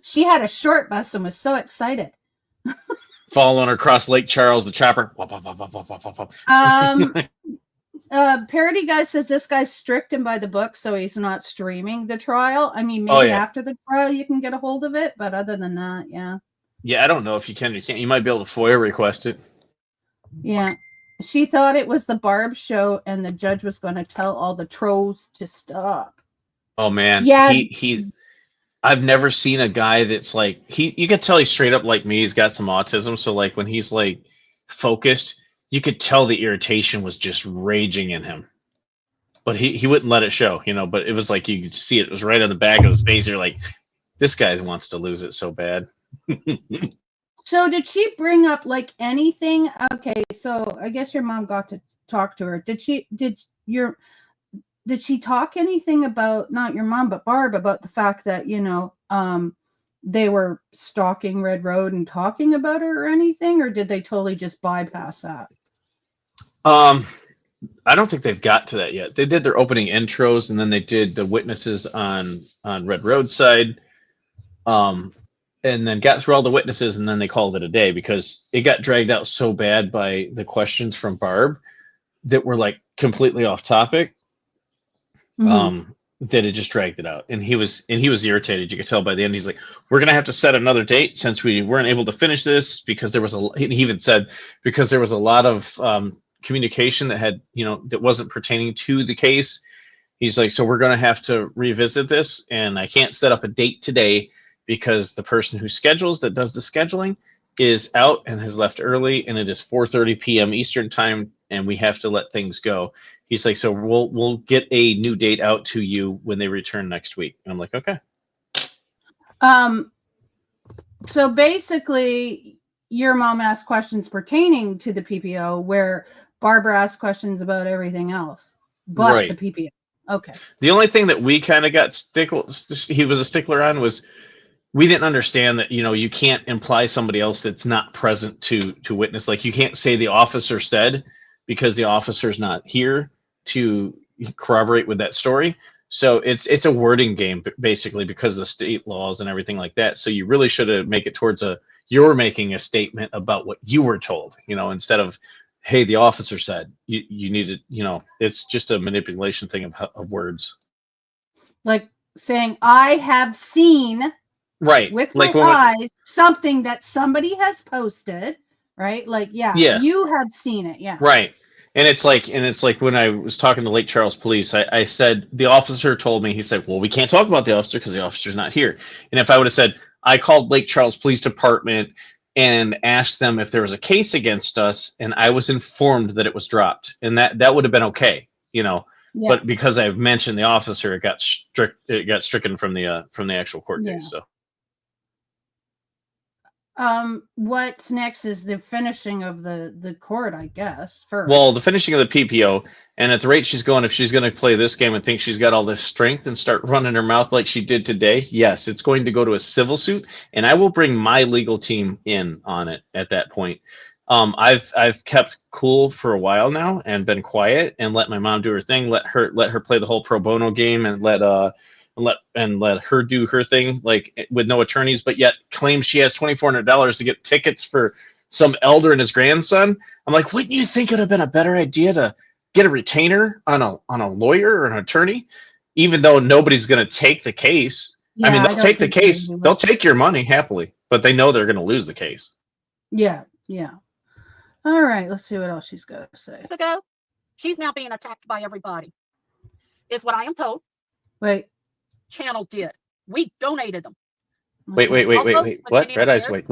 She had a short bus and was so excited. Following her across Lake Charles, the chopper. Parody Guy says this guy's strict and by the book, so he's not streaming the trial. I mean, maybe after the trial you can get a hold of it, but other than that, yeah. Yeah, I don't know if you can or can't. You might be able to FOIA request it. Yeah. She thought it was the Barb show and the judge was going to tell all the trolls to stop. Oh man. Yeah. I've never seen a guy that's like, you can tell he's straight up like me. He's got some autism. So like when he's like focused, you could tell the irritation was just raging in him, but he wouldn't let it show, but it was like, you could see it was right on the back of his face. You're like, this guy wants to lose it so bad. So did she bring up like anything? Okay. So I guess your mom got to talk to her. Did she talk anything about, not your mom, but Barb, about the fact that, they were stalking Red Road and talking about her or anything, or did they totally just bypass that? I don't think they've got to that yet. They did their opening intros, and then they did the witnesses on Red Road side, and then got through all the witnesses, and then they called it a day, because it got dragged out so bad by the questions from Barb that were like completely off topic. Mm-hmm. that it just dragged it out. And he was irritated. You could tell by the end. He's like, we're gonna have to set another date since we weren't able to finish this because there was he even said because there was a lot of communication that had, that wasn't pertaining to the case. He's like, so we're gonna have to revisit this, and I can't set up a date today because the person who schedules that does the scheduling is out and has left early, and it is 4:30 p.m. Eastern time, and we have to let things go. He's like, so we'll get a new date out to you when they return next week. And I'm like, okay. So basically, your mom asked questions pertaining to the PPO, where Barbara asked questions about everything else, but Right. the PPO. Okay. The only thing that we kind of got he was a stickler on was we didn't understand that, you can't imply somebody else that's not present to witness. Like you can't say the officer said because the officer's not here to corroborate with that story. So it's a wording game basically because of the state laws and everything like that. So you really should have make it towards you're making a statement about what you were told, instead of, hey, the officer said. You need to, it's just a manipulation thing of words. Like saying, I have seen right with like my eyes something that somebody has posted, right? Like, yeah, you have seen it. Yeah. Right. And it's like when I was talking to Lake Charles Police, I said, the officer told me, he said, well, we can't talk about the officer because the officer's not here. And if I would have said, I called Lake Charles Police Department and asked them if there was a case against us, and I was informed that it was dropped, and that would have been okay, Yeah. But because I've mentioned the officer, it got stricken from the actual court case. So what's next is the finishing of the court, I guess. First. Well, the finishing of the PPO, and at the rate she's going, if she's going to play this game and think she's got all this strength and start running her mouth like she did today, yes, it's going to go to a civil suit, and I will bring my legal team in on it at that point. I've kept cool for a while now and been quiet and let my mom do her thing, let her play the whole pro bono game, and let her do her thing, like with no attorneys, but yet claims she has $2,400 to get tickets for some elder and his grandson. I'm like, wouldn't you think it would have been a better idea to get a retainer on a lawyer or an attorney, even though nobody's going to take the case? Yeah, I mean, they'll take the case. They'll take your money happily, but they know they're going to lose the case. Yeah. Yeah. All right. Let's see what else she's got to say. Ago, she's now being attacked by everybody, is what I am told. Wait. Channel did. We donated them. Wait. What? Red Eyes, wait.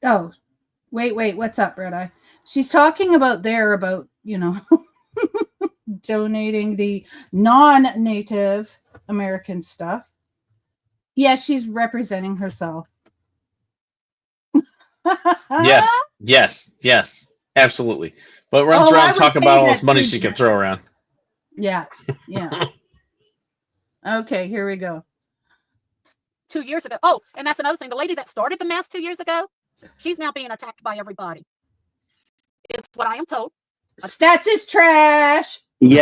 Oh, wait. What's up, Red Eye? She's talking about donating the non-Native American stuff. Yeah, she's representing herself. Yes, absolutely. But runs around talking about all this money she can throw around. Yeah. Okay, here we go. 2 years ago. Oh, and that's another thing. The lady that started the mess 2 years ago, she's now being attacked by everybody. Is what I am told. Stats is trash. Yeah.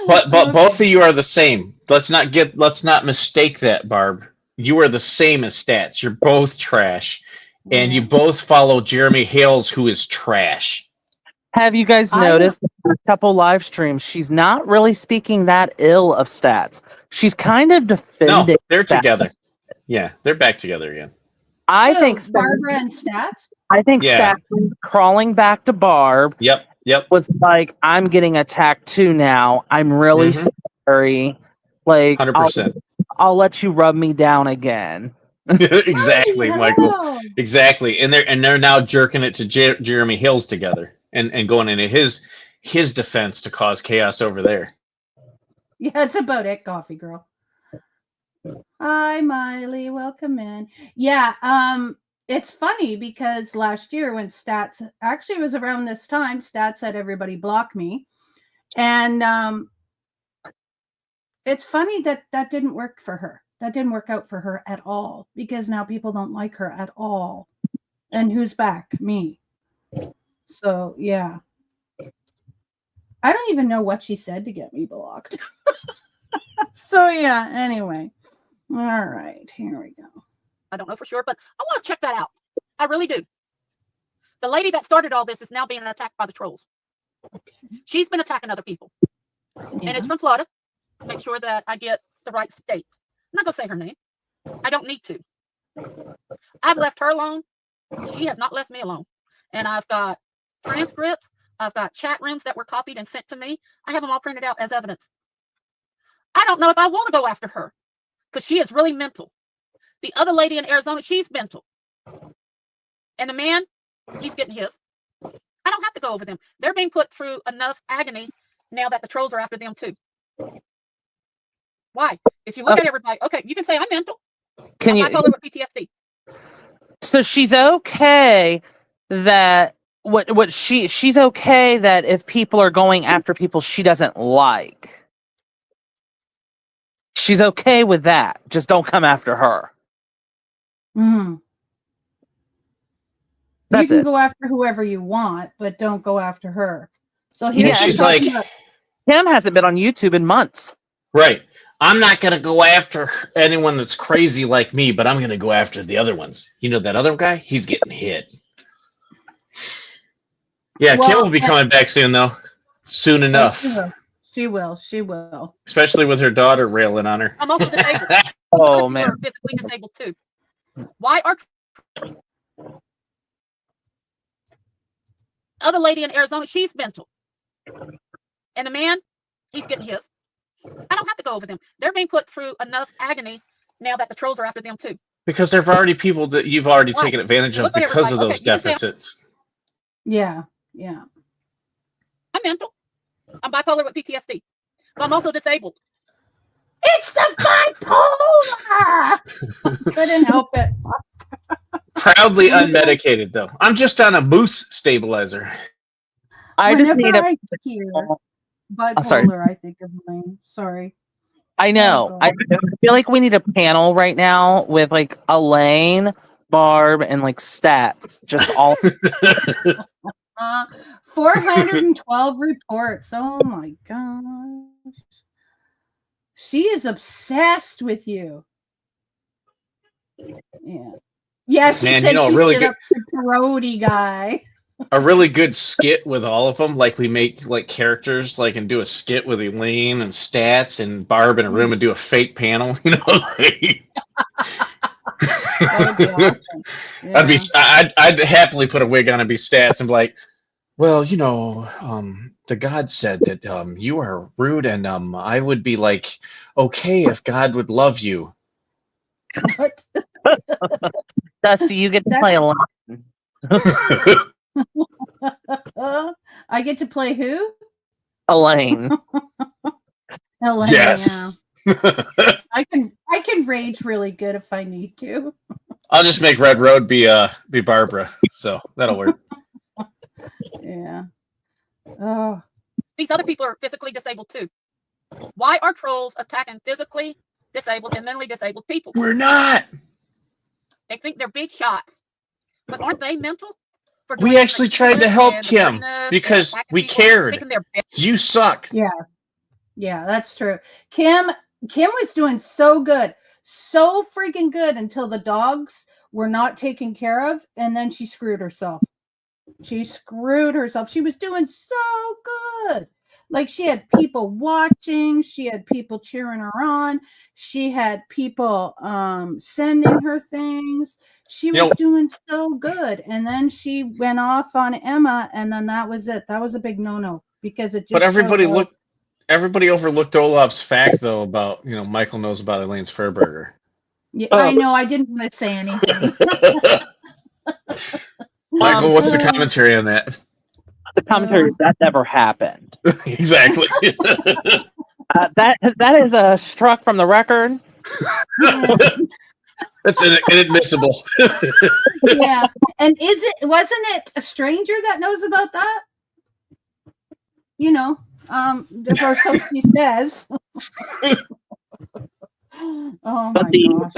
But both of you are the same. Let's not mistake that, Barb. You are the same as Stats. You're both trash. And you both follow Jeremy Hales, who is trash. Have you guys noticed a couple live streams? She's not really speaking that ill of Stats. She's kind of defending. No, they're Stats. together. Yeah, they're back together again. I think Barbara and Stats. I think Stats crawling back to Barb. Yep. Was like, I'm getting attacked too now. I'm really sorry. Like, 100%. I'll let you rub me down again. Exactly, Michael. Exactly, and they're now jerking it to Jeremy Hills together and going into his defense to cause chaos over there. Yeah, it's about it, Coffee Girl. Hi, Miley. Welcome in. Yeah, it's funny because last year when Stats, actually it was around this time, Stats had everybody block me. And it's funny that didn't work for her. That didn't work out for her at all because now people don't like her at all. And who's back? Me. So, yeah. I don't even know what she said to get me blocked. So, yeah, anyway. All right, here we go. I don't know for sure, but I want to check that out. I really do. The lady that started all this is now being attacked by the trolls. She's been attacking other people. And it's from Florida to make sure that I get the right state. I'm not going to say her name. I don't need to. I've left her alone. She has not left me alone. And I've got transcripts. I've got chat rooms that were copied and sent to me. I have them all printed out as evidence. I don't know if I want to go after her because she is really mental. The other lady in Arizona, she's mental. And the man, he's getting his. I don't have to go over them. They're being put through enough agony now that the trolls are after them too. Why? If you look at everybody, okay, you can say I'm mental. Can you? I'm bipolar with PTSD. So she's okay that she's okay that if people are going after people she doesn't like. She's okay with that. Just don't come after her. Mm-hmm. That's you can it. go after whoever you want, but don't go after her. So Yeah, here's she's like, Kim hasn't been on YouTube in months. right. I'm not going to go after anyone that's crazy like me, but I'm going to go after the other ones. You know, that other guy, he's getting hit. Yeah, Well, Kim will be coming back soon, though. Soon enough. She will. She will. Especially with her daughter railing on her. I'm also disabled. Oh Other people man. are physically disabled too. Why are other lady in Arizona? She's mental. And the man, he's getting his. I don't have to go over them. They're being put through enough agony now that the trolls are after them too. Because there have already people that you've already Right. taken advantage of Look at because of everybody. those Okay, you can say- deficits. Yeah. Yeah. I'm mental. I'm bipolar with PTSD. But I'm also disabled. It's the bipolar. Couldn't help it. Proudly unmedicated, though. I'm just on a moose stabilizer. I just Whenever need a. I hear bipolar, sorry. I think of Lane. Sorry. I know. Oh, I God. feel like we need a panel right now with like Elaine, Barb, and like stats. Just all. 412 reports. Oh my gosh. She is obsessed with you. Yeah. Yeah, she Man, said you know, she really stood good- up to the Brody guy. A really good skit with all of them. Like we make like characters, like and do a skit with Elaine and Stats and Barb in a room and do a fake panel. You know, That would be awesome. I'd happily put a wig on and be Stats and be like, well, you know, the God said that you are rude and I would be like, okay, if God would love you. What? Dusty, you get to play Elaine. I get to play who? Elaine. Elaine. Yes. Yeah. I can rage really good if I need to. I'll just make Red Road be Barbara, so that'll work. Yeah. Oh. These other people are physically disabled too. Why are trolls attacking physically disabled and mentally disabled people? We're not. They think they're big shots. But aren't they mental? For We doing actually like tried to good help and Kim goodness and because attacking we people, cared. thinking they're big. You suck. Yeah, that's true. Kim was doing so good. So freaking good until the dogs were not taken care of, and then she screwed herself. She was doing so good. Like she had people watching, she had people cheering her on, she had people sending her things. She was doing so good. And then she went off on Emma, and then that was it. That was a big no-no because it just But everybody showed, everybody overlooked Olaf's fact though about, you know, Michael knows about Elaine's Fairburger. Yeah, I know. I didn't want to say anything. Michael, what's the commentary on that? The commentary is that never happened. Exactly. That is a struck from the record. That's inadmissible. Yeah, and wasn't it a stranger that knows about that? You know, or so she says. Oh my gosh.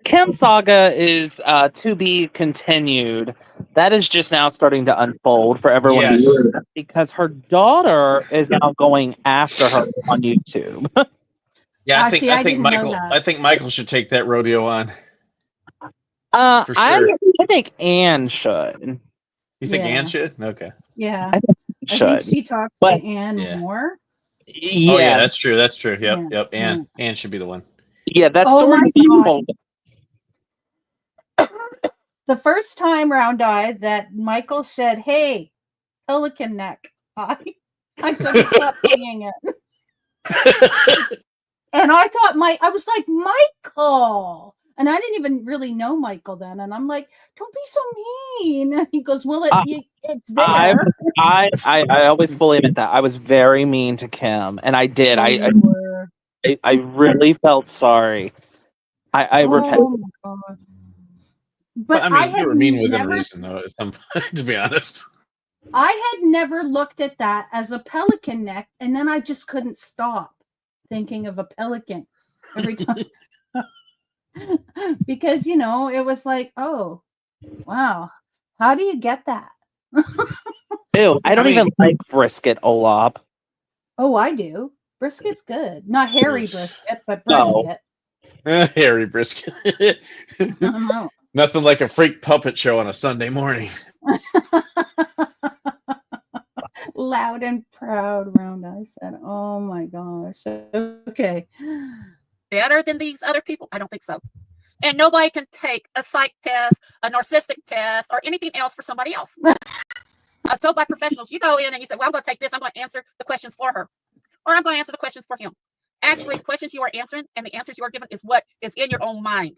Kim saga is to be continued. That is just now starting to unfold for everyone Yes. to hear because her daughter is now going after her on YouTube. Yeah, I didn't know Michael. that. I think Michael should take that rodeo on. For I sure. think Anne should. You think Yeah. Ann should? Okay. Yeah. I think should. she talks But- to Anne Yeah. more. Oh yeah, Yeah, that's true. That's true. Yep, Yeah, yep. Anne should be the one. yeah, that Oh story my is being God. told. The first time Round Eye that Michael said, "Hey, pelican neck," I couldn't stop seeing it. And I thought I was like, Michael. And I didn't even really know Michael then. And I'm like, don't be so mean. And he goes, well, it's I, there. I always fully admit that I was very mean to Kim, and I did. Oh, I you were. really felt sorry. I repent. Oh my God. But I I mean, had you were mean within never, reason, though. At some point, to be honest. I had never looked at that as a pelican neck. And then I just couldn't stop thinking of a pelican every time. Because, it was like, oh, wow. How do you get that? Ew, I don't even like brisket, Olap. Oh, I do. Brisket's good. Not hairy Yes. brisket, but No. brisket. Harry Brisket. I don't know. Nothing like a freak puppet show on a Sunday morning. Loud and proud, Round Eye said. Oh my gosh. Okay. Better than these other people? I don't think so. And nobody can take a psych test, a narcissistic test, or anything else for somebody else. I was told by professionals, you go in and you say, well, I'm going to take this. I'm going to answer the questions for her. Or I'm going to answer the questions for him. Actually, the questions you are answering and the answers you are given is what is in your own mind.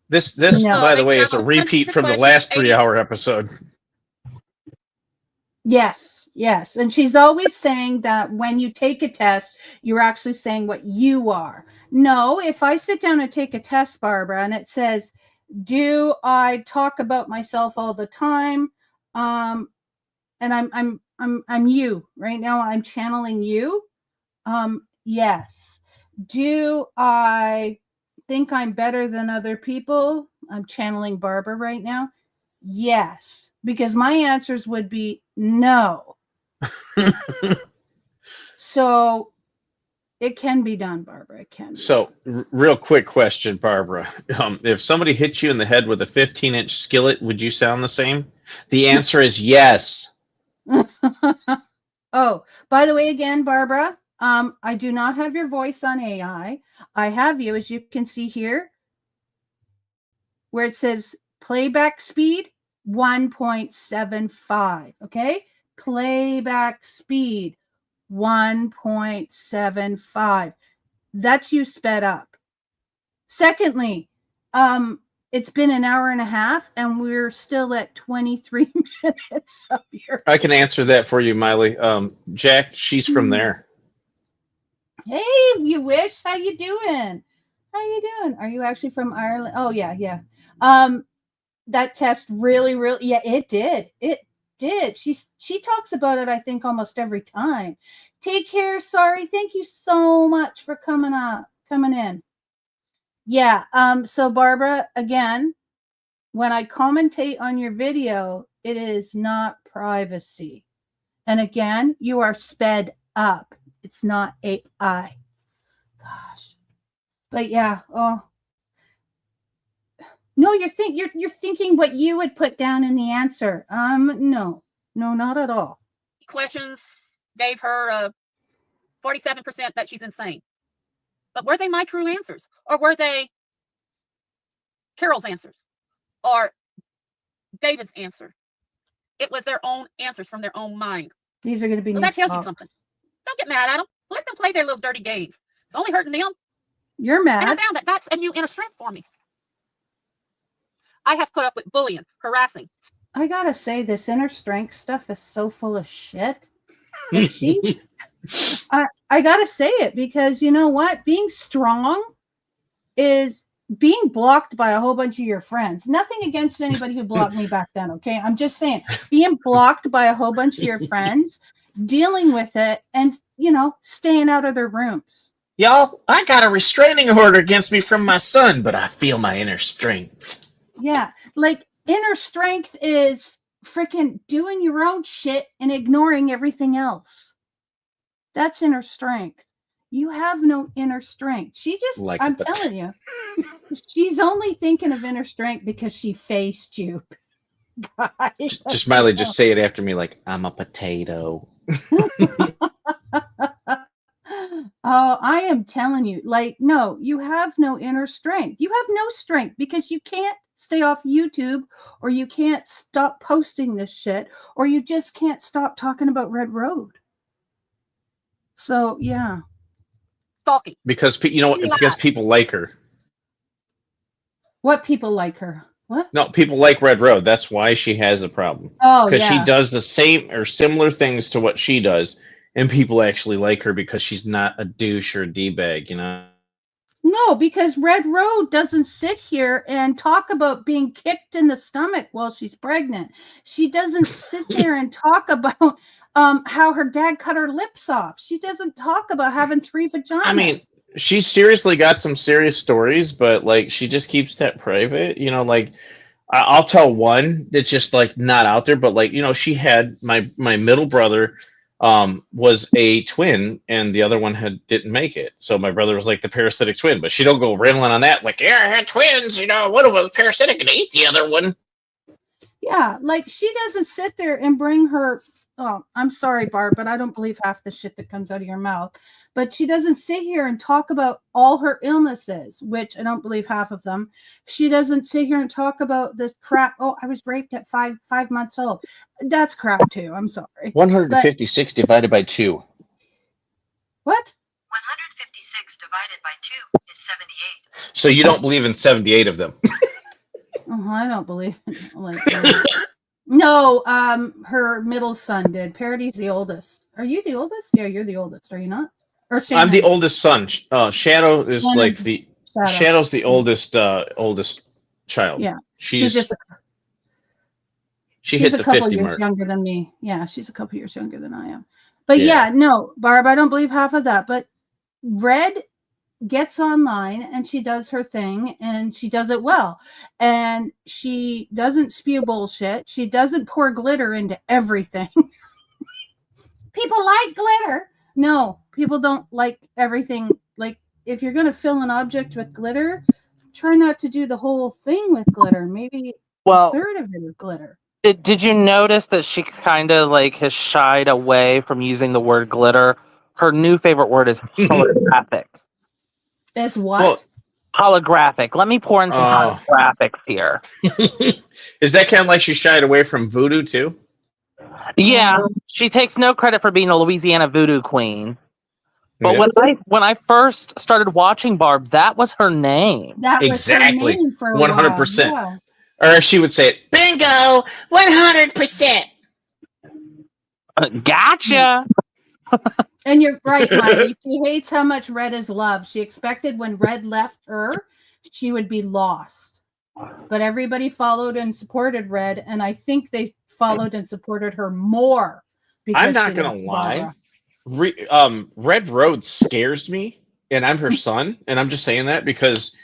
This, No. by the They way, have is a 100 repeat from the questions, last 80 3-hour episode. Yes, yes. And she's always saying that when you take a test, you're actually saying what you are. No, if I sit down and take a test, Barbara, and it says, do I talk about myself all the time? And I'm you right now. I'm channeling you. Yes. Do I think I'm better than other people? I'm channeling Barbara right now. Yes, because my answers would be no. So it can be done, Barbara. It can. So, real quick question, Barbara. If somebody hit you in the head with a 15-inch skillet, would you sound the same? The answer is yes. Oh, by the way, again, Barbara, I do not have your voice on AI. I have you, as you can see here, where it says playback speed 1.75. Okay, playback speed 1.75. That's you sped up. Secondly, it's been an hour and a half and we're still at 23 minutes of your. I can answer that for you, Miley. Jack, she's from there. Hey, you wish. How you doing? How you doing? Are you actually from Ireland? Oh yeah. That test really, yeah, it did. It did. She talks about it, I think, almost every time. Take care. Sorry. Thank you so much for coming in. Yeah. So Barbara, again, when I commentate on your video, it is not privacy. And again, you are sped up. It's not AI. Gosh. But yeah, no, you're thinking what you would put down in the answer. No, not at all. Questions gave her 47% that she's insane. But were they my true answers? Or were they Carol's answers? Or David's answer? It was their own answers from their own mind. These are going to be So new that tells you socks. something. Don't get mad at them. Let them play their little dirty games. It's only hurting them. You're And I mad. found that that's a new inner strength for me. I have put up with bullying, harassing. I gotta say, this inner strength stuff is so full of shit. I gotta say it because you know what? Being strong is being blocked by a whole bunch of your friends. Nothing against anybody who blocked me back then, okay? I'm just saying, being blocked by a whole bunch of your friends, dealing with it, and staying out of their rooms. Y'all, I got a restraining order against me from my son, but I feel my inner strength. Yeah, like inner strength is freaking doing your own shit and ignoring everything else. That's inner strength. You have no inner strength. I'm telling you, she's only thinking of inner strength because she faced you. guy. Just Miley, just say it after me, like I'm a potato. Oh, I am telling you, like, no, you have no inner strength. You have no strength because you can't stay off YouTube, or you can't stop posting this shit, or you just can't stop talking about Red Road. So, yeah. Stalking. Because you know what? It's because people like her. What people like her? What? No, people like Red Road. That's why she has a problem. Oh, Because yeah. she does the same or similar things to what she does, and people actually like her because she's not a douche or a d-bag, you know. No, because Red Road doesn't sit here and talk about being kicked in the stomach while she's pregnant. She doesn't sit there and talk about how her dad cut her lips off. She doesn't talk about having 3 vaginas. I mean, she's seriously got some serious stories, but like she just keeps that private, you know. Like I'll tell one that's just like not out there, but like, you know, she had my middle brother was a twin, and the other one didn't make it. So my brother was like the parasitic twin, but she don't go rambling on that. Like, yeah, I had twins, you know, one of them was parasitic and ate the other one. Yeah, like she doesn't sit there and bring her. Oh, I'm sorry, Barb, but I don't believe half the shit that comes out of your mouth. But she doesn't sit here and talk about all her illnesses, which I don't believe half of them. She doesn't sit here and talk about this crap. Oh, I was raped at five months old. That's crap too. I'm sorry. 156 divided by 2. What? 156 divided by 2 is 78. So you don't believe in 78 of them. Oh, I don't believe it. Like, no, her middle son did. Parody's the oldest. Are you the oldest? Yeah, you're the oldest. Are you not? Or I'm the oldest son. Shadow is Shannon's like the Shadow's the oldest child. Yeah, she's just she she's hit a the couple 50 years mark. younger than me. Yeah, she's a couple years younger than I am. But Yeah. yeah, no, Barb, I don't believe half of that. But Red gets online and she does her thing, and she does it well. And she doesn't spew bullshit. She doesn't pour glitter into everything. People like glitter. No, people don't like everything. Like, if you're going to fill an object with glitter, try not to do the whole thing with glitter. Maybe a third of it is glitter. Did you notice that she kind of like has shied away from using the word glitter? Her new favorite word is holographic. As what? Well, Holographic. Let me pour in some holographics here. Is that kind of like she shied away from voodoo too? Yeah, she takes no credit for being a Louisiana voodoo queen. But Yeah. when I first started watching Barb, that was her name. That was Exactly. her name for a 100%. while. Or she would say it, bingo, 100%. Gotcha. And you're right, Miley. She hates how much Red is loved. She expected when Red left her, she would be lost. But everybody followed and supported Red, and I think they followed and supported her more. I'm not gonna lie. Red Road scares me, and I'm her son, and I'm just saying that because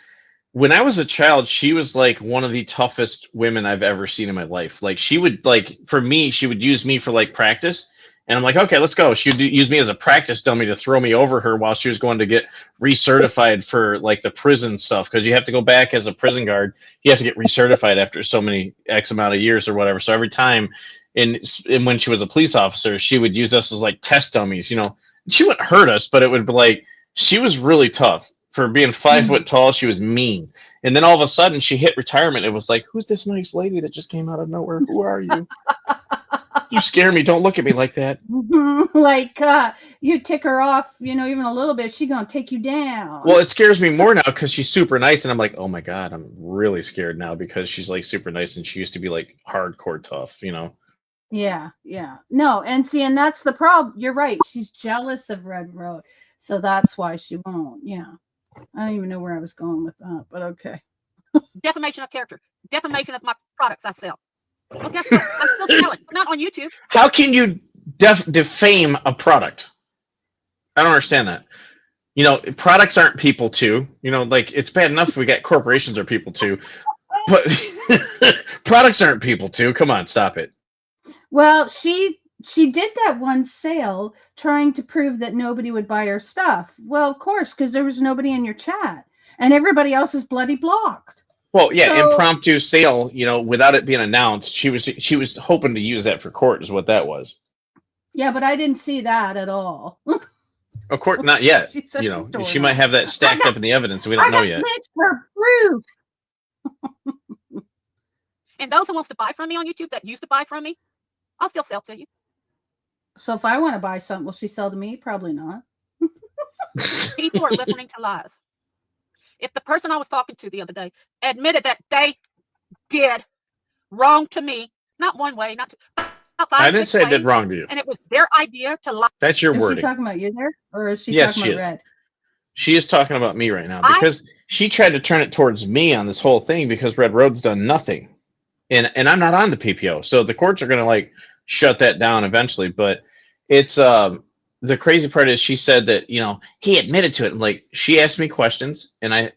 when I was a child, she was like one of the toughest women I've ever seen in my life. Like she would for me, she would use me for like practice. And I'm like, okay, let's go. She would use me as a practice dummy to throw me over her while she was going to get recertified for like the prison stuff. Because you have to go back as a prison guard. You have to get recertified after so many X amount of years or whatever. So every time, and when she was a police officer, she would use us as like test dummies. You know, she wouldn't hurt us, but it would be like, she was really tough. For being 5 foot tall, she was mean. And then all of a sudden, she hit retirement. It was like, who's this nice lady that just came out of nowhere? Who are you? You scare me. Don't look at me like that. Like, you tick her off, you know, even a little bit, she's going to take you down. Well, it scares me more now because she's super nice. And I'm like, oh my God, I'm really scared now because she's like super nice. And she used to be like hardcore tough, you know? Yeah. No, and see, and that's the problem. You're right. She's jealous of Red Road. So that's why she won't. Yeah. I don't even know where I was going with that, but okay. Defamation of character. Defamation of my products I sell. Well, guess what? I'm still selling. Not on YouTube. How can you defame a product? I don't understand that. You know, products aren't people too. You know, like it's bad enough if we got corporations are people too, but products aren't people too. Come on, stop it. Well, she did that one sale trying to prove that nobody would buy her stuff. Well, of course, because there was nobody in your chat and everybody else is bloody blocked. Well, yeah, So- impromptu sale, without it being announced. She was hoping to use that for court, is what that was. Yeah, but I didn't see that at all. Of course, not yet. She's such a She doorknob. might have that stacked up in the evidence. We don't know yet. this for proof. And those who wants to buy from me on YouTube that used to buy from me, I'll still sell to you. So if I want to buy something, will she sell to me? Probably not. People are listening to lies. If the person I was talking to the other day admitted that they did wrong to me, not one way, not two, about 5 I or didn't 6 say I did ways, wrong to you. and it was their idea to lie. That's your Is she wording. talking about you there? Or is she Yes, talking she about is. Red? She is talking about me right now because she tried to turn it towards me on this whole thing because Red Road's done nothing. And I'm not on the PPO. So the courts are going to shut that down eventually. But it's the crazy part is she said that, he admitted to it. And she asked me questions and I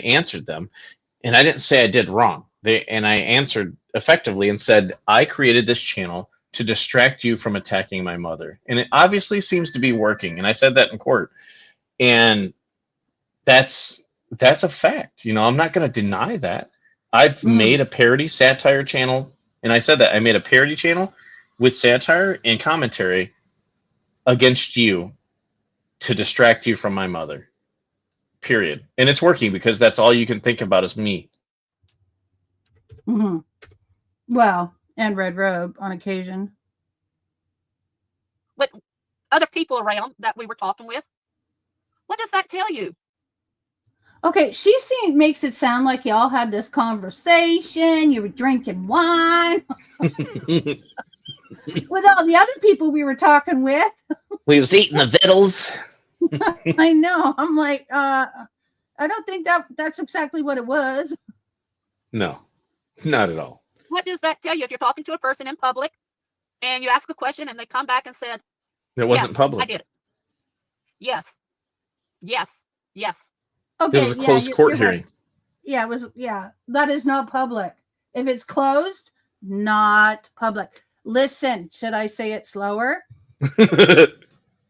answered them. And I didn't say I did wrong. And I answered effectively and said, I created this channel to distract you from attacking my mother. And it obviously seems to be working. And I said that in court. And that's a fact. I'm not going to deny that. I've made a parody satire channel, and I said that I made a parody channel with satire and commentary against you to distract you from my mother. Period. And it's working because that's all you can think about is me. Mm-hmm. Well, and Red Robe on occasion. With other people around that we were talking with. What does that tell you? Okay, makes it sound like y'all had this conversation. You were drinking wine with all the other people we were talking with. We was eating the victuals. I know. I'm like, I don't think that's exactly what it was. No, not at all. What does that tell you if you're talking to a person in public and you ask a question and they come back and said, It wasn't yes, public. I did it. Yes. Yes. Yes. Okay, It was a closed court hearing. Right. Yeah, it was. Yeah, that is not public. If it's closed, not public. Listen, should I say it slower?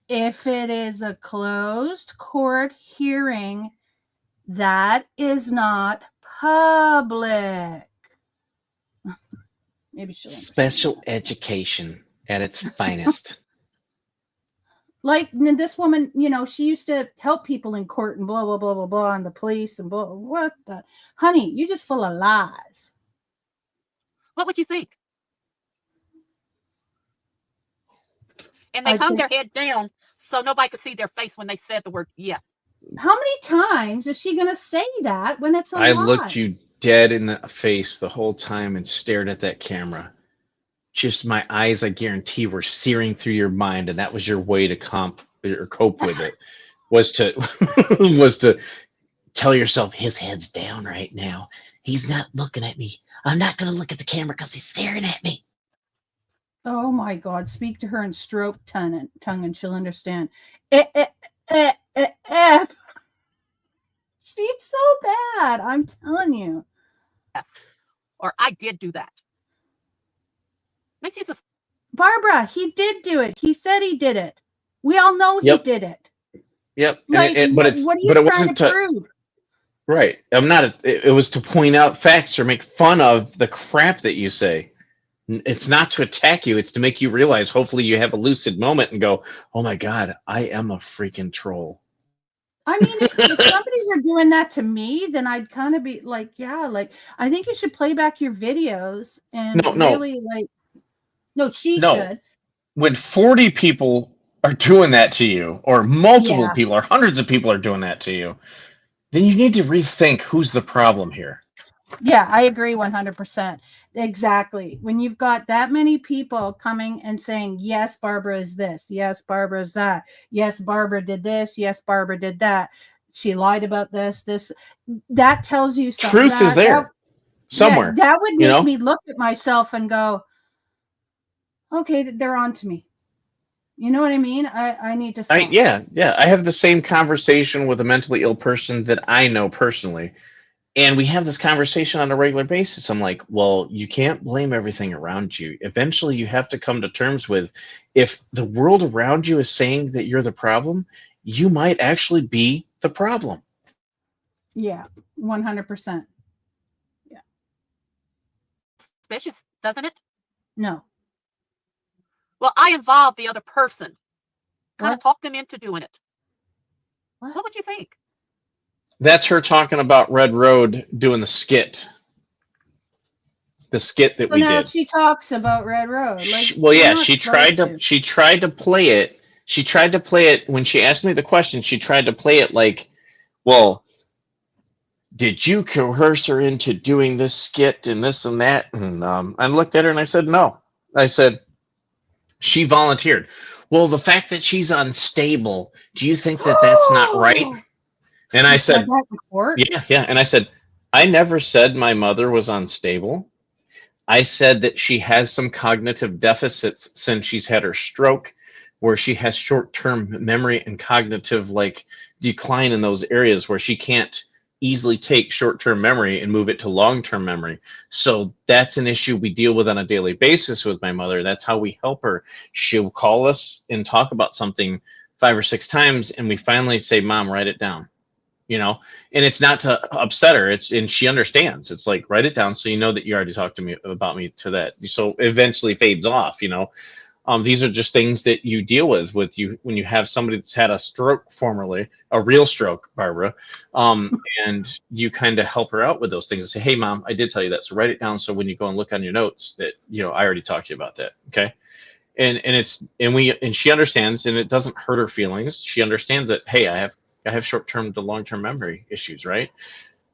If it is a closed court hearing, that is not public. Maybe she'll understand. Special education at its finest. Like this woman, she used to help people in court and blah, blah, blah, blah, blah, and the police and blah. What the? Honey, you're just full of lies. What would you think? And they hung their head down so nobody could see their face when they said the word yeah. How many times is she going to say that when it's a lie? I looked you dead in the face the whole time and stared at that camera. Just my eyes, I guarantee, were searing through your mind, and that was your way to cope with it. was to tell yourself his head's down right now. He's not looking at me. I'm not going to look at the camera because he's staring at me. Oh my God! Speak to her in stroke tongue, and she'll understand. She's so bad. I'm telling you. Yes. Or I did do that. Makes you Barbara, he did do it. He said he did it. We all know he did it. Yep. Like, what are you trying to prove? Right. I'm not. It was to point out facts or make fun of the crap that you say. It's not to attack you. It's to make you realize, hopefully you have a lucid moment and go, oh my God, I am a freaking troll. I mean, if somebody were doing that to me, then I'd kind of be like, yeah, like, I think you should play back your videos and really like, should. When 40 people are doing that to you, or multiple people, or hundreds of people are doing that to you, then you need to rethink who's the problem here. Yeah, I agree 100%. Exactly. When you've got that many people coming and saying, yes, Barbara is this. Yes, Barbara is that. Yes, Barbara did this. Yes, Barbara did that. She lied about this. That tells you something. Truth is there somewhere. Yeah, that would make me look at myself and go, okay, they're on to me. You know what I mean? I need to stop. Yeah. I have the same conversation with a mentally ill person that I know personally. And we have this conversation on a regular basis. I'm like, well, you can't blame everything around you. Eventually, you have to come to terms with, if the world around you is saying that you're the problem, you might actually be the problem. Yeah, 100%. suspicious, doesn't it? No. Well, I involved the other person. Kind of What? talked them into doing it. What? What would you think? That's her talking about Red Road doing the skit. The skit that So we now did. she talks about Red Road. Like, Well, you're yeah, not she tried supposed to she tried to play it. She tried to play it when she asked me the question. She tried to play it like, well, did you coerce her into doing this skit and this and that? And I looked at her and I said, no. I said, she volunteered. Well, the fact that she's unstable, do you think that that's not right? And She I said said, that in court? yeah. And I said, I never said my mother was unstable. I said that she has some cognitive deficits since she's had her stroke, where she has short-term memory and cognitive like decline in those areas where she can't easily take short-term memory and move it to long-term memory. So that's an issue we deal with on a daily basis with my mother. That's how we help her. She'll call us and talk about something 5 or 6 times, and we finally say, Mom, write it down. You know, and it's not to upset her. And she understands. It's like, write it down so you know that you already talked to me about me to that. So eventually fades off, you know. These are just things that you deal with you when you have somebody that's had a stroke formerly, a real stroke, Barbara, and you kind of help her out with those things and say, hey, Mom, I did tell you that. So write it down so when you go and look on your notes that, you know, I already talked to you about that. Okay. And she understands, and it doesn't hurt her feelings. She understands that, hey, I have short-term to long-term memory issues, right?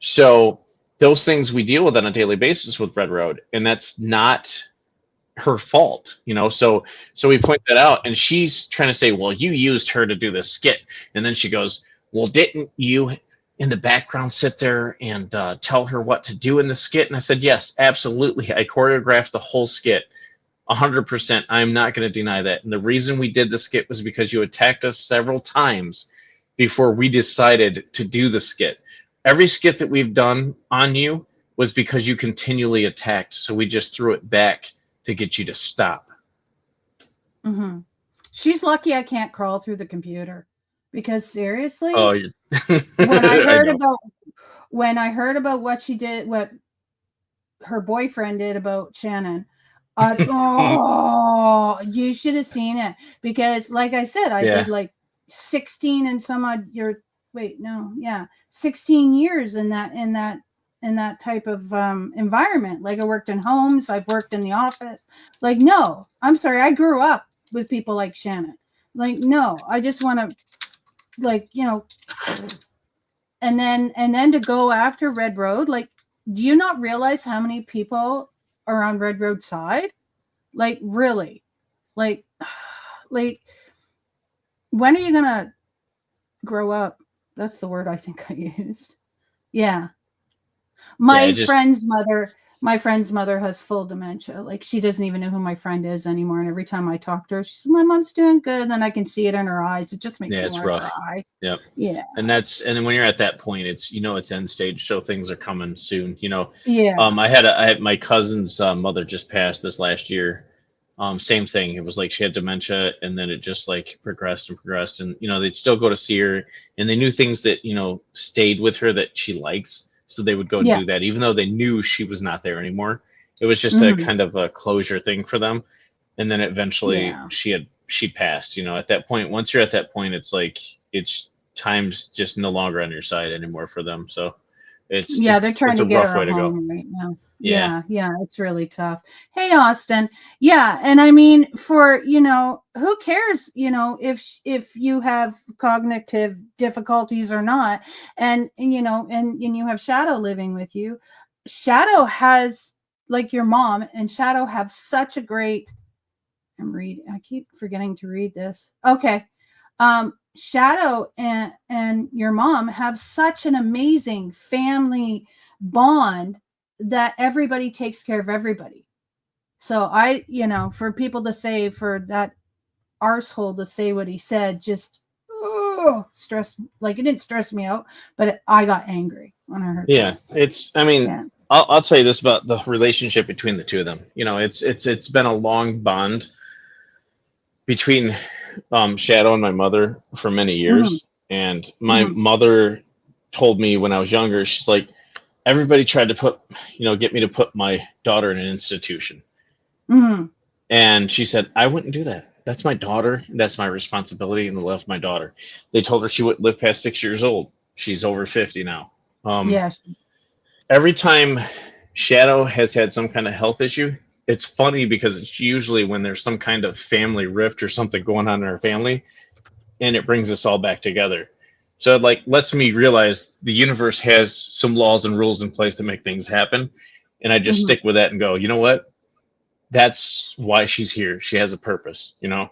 So those things we deal with on a daily basis with Red Road, and that's not her fault, you know. So we point that out, and she's trying to say, well, you used her to do this skit, and then she goes, well, didn't you in the background sit there and tell her what to do in the skit? And I said, yes, absolutely. I choreographed the whole skit. 100%. I'm not going to deny that. And the reason we did the skit was because you attacked us several times before we decided to do the skit. Every skit that we've done on you was because you continually attacked. So we just threw it back to get you to stop. Mm-hmm. She's lucky I can't crawl through the computer, because seriously, Oh, when I heard know. about what she did, what her boyfriend did about Shannon, oh, you should have seen it, because like I said, I did like 16 and some odd 16 years in that type of environment. Like I worked in homes, I've worked in the office. Like, no, I'm sorry, I grew up with people like Shannon. Like, no, I just want to, like, you know, and then to go after Red Road. Like, do you not realize how many people are on Red Road side? Like, really? Like when are you gonna grow up? That's the word I think I used. Yeah. My friend's mother has full dementia. Like, she doesn't even know who my friend is anymore. And every time I talk to her, she says, my mom's doing good. Then I can see it in her eyes. It just makes me want to cry. Yep. Yeah. And then when you're at that point, it's, you know, it's end stage. So things are coming soon, you know. Yeah. I had my cousin's mother just passed this last year. Same thing. It was like she had dementia, and then it just like progressed. And, you know, they'd still go to see her, and they knew things that, you know, stayed with her that she likes. So they would go and do that, even though they knew she was not there anymore. It was just a kind of a closure thing for them. And then eventually she passed, you know. At that point, once you're at that point, it's like, it's time's just no longer on your side anymore for them. So they're trying to get her home right now. Yeah, it's really tough. Hey, Austin. Yeah, and I mean, for, you know, who cares, you know, if you have cognitive difficulties or not, and you know, and you have Shadow living with you. Shadow has, like your mom and Shadow have such a great, I keep forgetting to read this. Okay. Shadow and your mom have such an amazing family bond that everybody takes care of everybody. So for people to say, for that arsehole to say what he said, just stress, like, it didn't stress me out, but I got angry when I heard that. I'll tell you this about the relationship between the two of them. You know, it's been a long bond between Shadow and my mother for many years. And my mother told me when I was younger, she's like, everybody tried to get me to put my daughter in an institution. Mhm. And she said, I wouldn't do that. That's my daughter. That's my responsibility, and I love my daughter. They told her she wouldn't live past 6 years old. She's over 50 now. Yes. Every time Shadow has had some kind of health issue, it's funny because it's usually when there's some kind of family rift or something going on in our family, and it brings us all back together. So it like lets me realize the universe has some laws and rules in place to make things happen. And I just Mhm. stick with that and go, you know what? That's why she's here. She has a purpose, you know?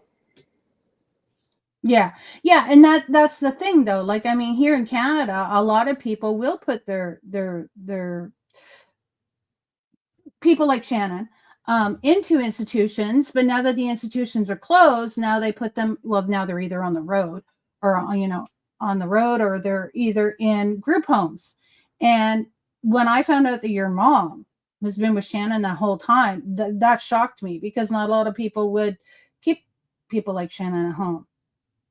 Yeah. Yeah. And that's the thing though. Like, I mean, here in Canada, a lot of people will put their people like Shannon into institutions, but now that the institutions are closed, now they put them, well, now they're either on the road or, on the road, or they're either in group homes. And when I found out that your mom has been with Shannon the whole time, that shocked me, because not a lot of people would keep people like Shannon at home,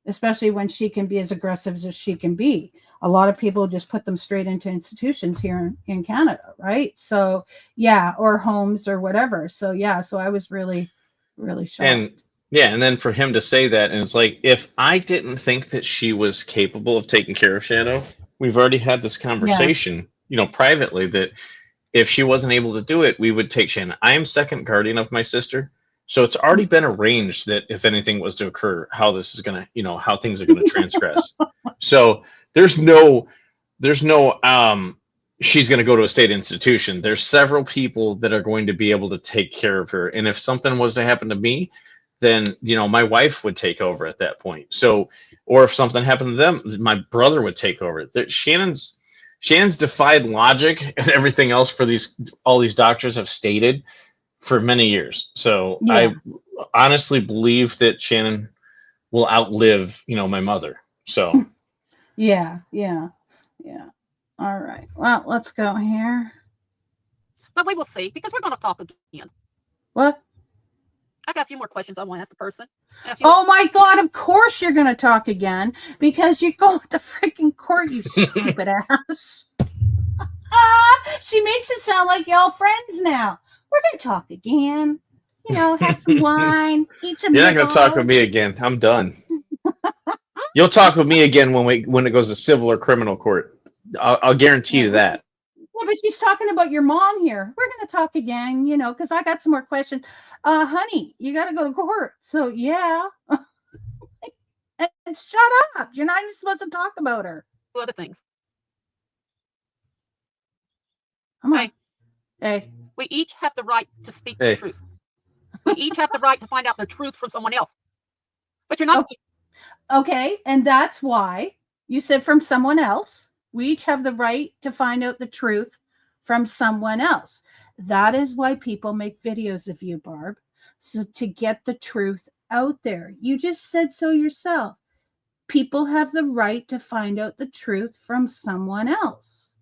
especially when she can be as aggressive as she can be. A lot of people just put them straight into institutions here in Canada, right? So yeah, or homes or whatever. So yeah, so I was really, really shocked. And yeah, and then for him to say that, and it's like, if I didn't think that she was capable of taking care of Shadow, we've already had this conversation, privately, that if she wasn't able to do it, we would take Shannon. I am second guardian of my sister. So it's already been arranged that if anything was to occur, how this is going to, how things are going to transgress. So there's no, she's going to go to a state institution. There's several people that are going to be able to take care of her. And if something was to happen to me, then, my wife would take over at that point. So, or if something happened to them, my brother would take over. Shannon's defied logic and everything else for all these doctors have stated for many years. So Yeah. I honestly believe that Shannon will outlive, my mother. So Yeah. All right. Well, let's go here. But we will see, because we're going to talk again. What? I got a few more questions I want to ask the person. And a few- Oh my God, of course you're going to talk again, because you go to freaking court, you stupid ass. She makes it sound like y'all friends now. We're going to talk again. Have some wine, eat some you're not going to talk meatballs. with me again. I'm done. You'll talk with me again when it goes to civil or criminal court. I'll guarantee you that. Yeah, but she's talking about your mom here. We're going to talk again, because I got some more questions. Honey, you got to go to court. So, yeah. And shut up. You're not even supposed to talk about her. other things. Come on. Hey. Hey. We each have the right to speak Hey. the truth. We each have the right to find out the truth from someone else. But you're not. Okay. And that's why you said from someone else. We each have the right to find out the truth from someone else. That is why people make videos of you, Barb. So to get the truth out there. You just said so yourself. People have the right to find out the truth from someone else.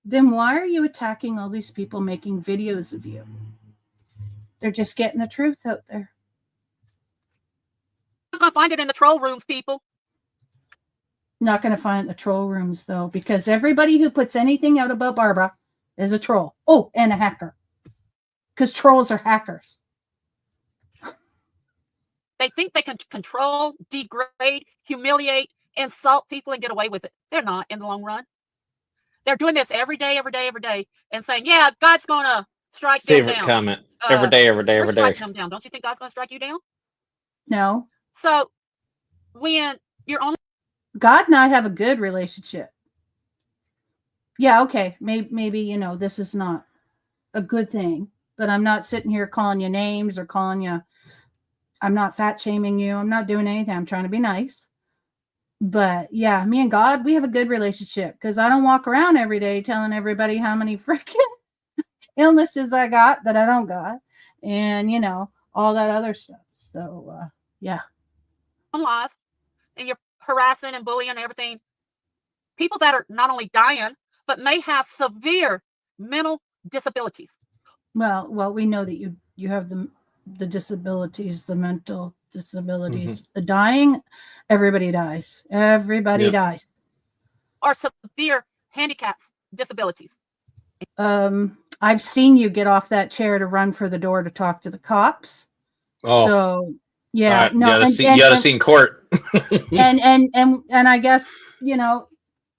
Then why are you attacking all these people making videos of you? They're just getting the truth out there. You're going to find it in the troll rooms, people. Not going to find it in the troll rooms, though, because everybody who puts anything out about Barbara is a troll. Oh, and a hacker. Because trolls are hackers. They think they can control, degrade, humiliate, insult people and get away with it. They're not in the long run. They're doing this every day, and saying, yeah, God's going to strike them Favorite down. comment. Every day. We're striking them down. Don't you think God's going to strike you down? No. So when you're on. God and I have a good relationship. Yeah, okay. Maybe, this is not a good thing, but I'm not sitting here calling you names or calling you. I'm not fat shaming you. I'm not doing anything. I'm trying to be nice. But yeah, me and God, we have a good relationship, because I don't walk around every day telling everybody how many freaking illnesses I got that I don't got, and all that other stuff. So yeah. Live, and you're harassing and bullying and everything. People that are not only dying, but may have severe mental disabilities. Well, we know that you have the disabilities, the mental disabilities, the dying. Everybody dies. Everybody dies. Or severe handicaps, disabilities. I've seen you get off that chair to run for the door to talk to the cops. Oh, So yeah, you no, gotta see, you gotta see in court. and I guess, you know,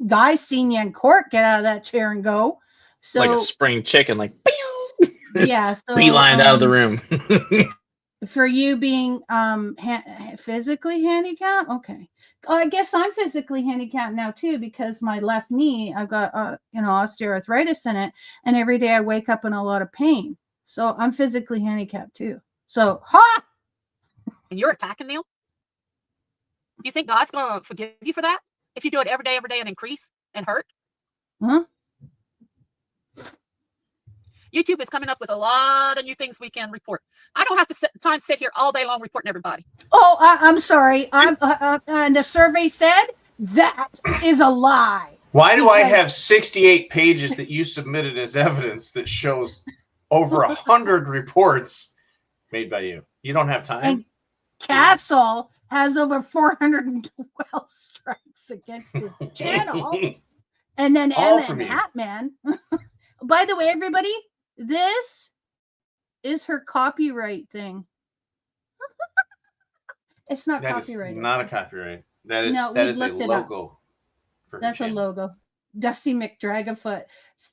guys seen you in court get out of that chair and go. So Like a spring chicken, like yeah, so beelined out of the room. for you being physically handicapped, okay. I guess I'm physically handicapped now too, because my left knee, I've got osteoarthritis in it, and every day I wake up in a lot of pain. So I'm physically handicapped too. So And you're attacking them? You think God's going to forgive you for that? If you do it every day and increase and hurt? Huh? YouTube is coming up with a lot of new things we can report. I don't have to sit here all day long reporting everybody. Oh, I'm sorry. And the survey said that is a lie. Why do I have 68 pages that you submitted as evidence that shows over 100 reports made by you? You don't have time? And Castle has over 412 strikes against his channel. And then All Emma for and me. Hatman. By the way, everybody, this is her copyright thing. It's not That is copyrighted. not a copyright. That is No, that we is a looked it up. logo. For her That's a channel. logo. Dusty McDragonfoot.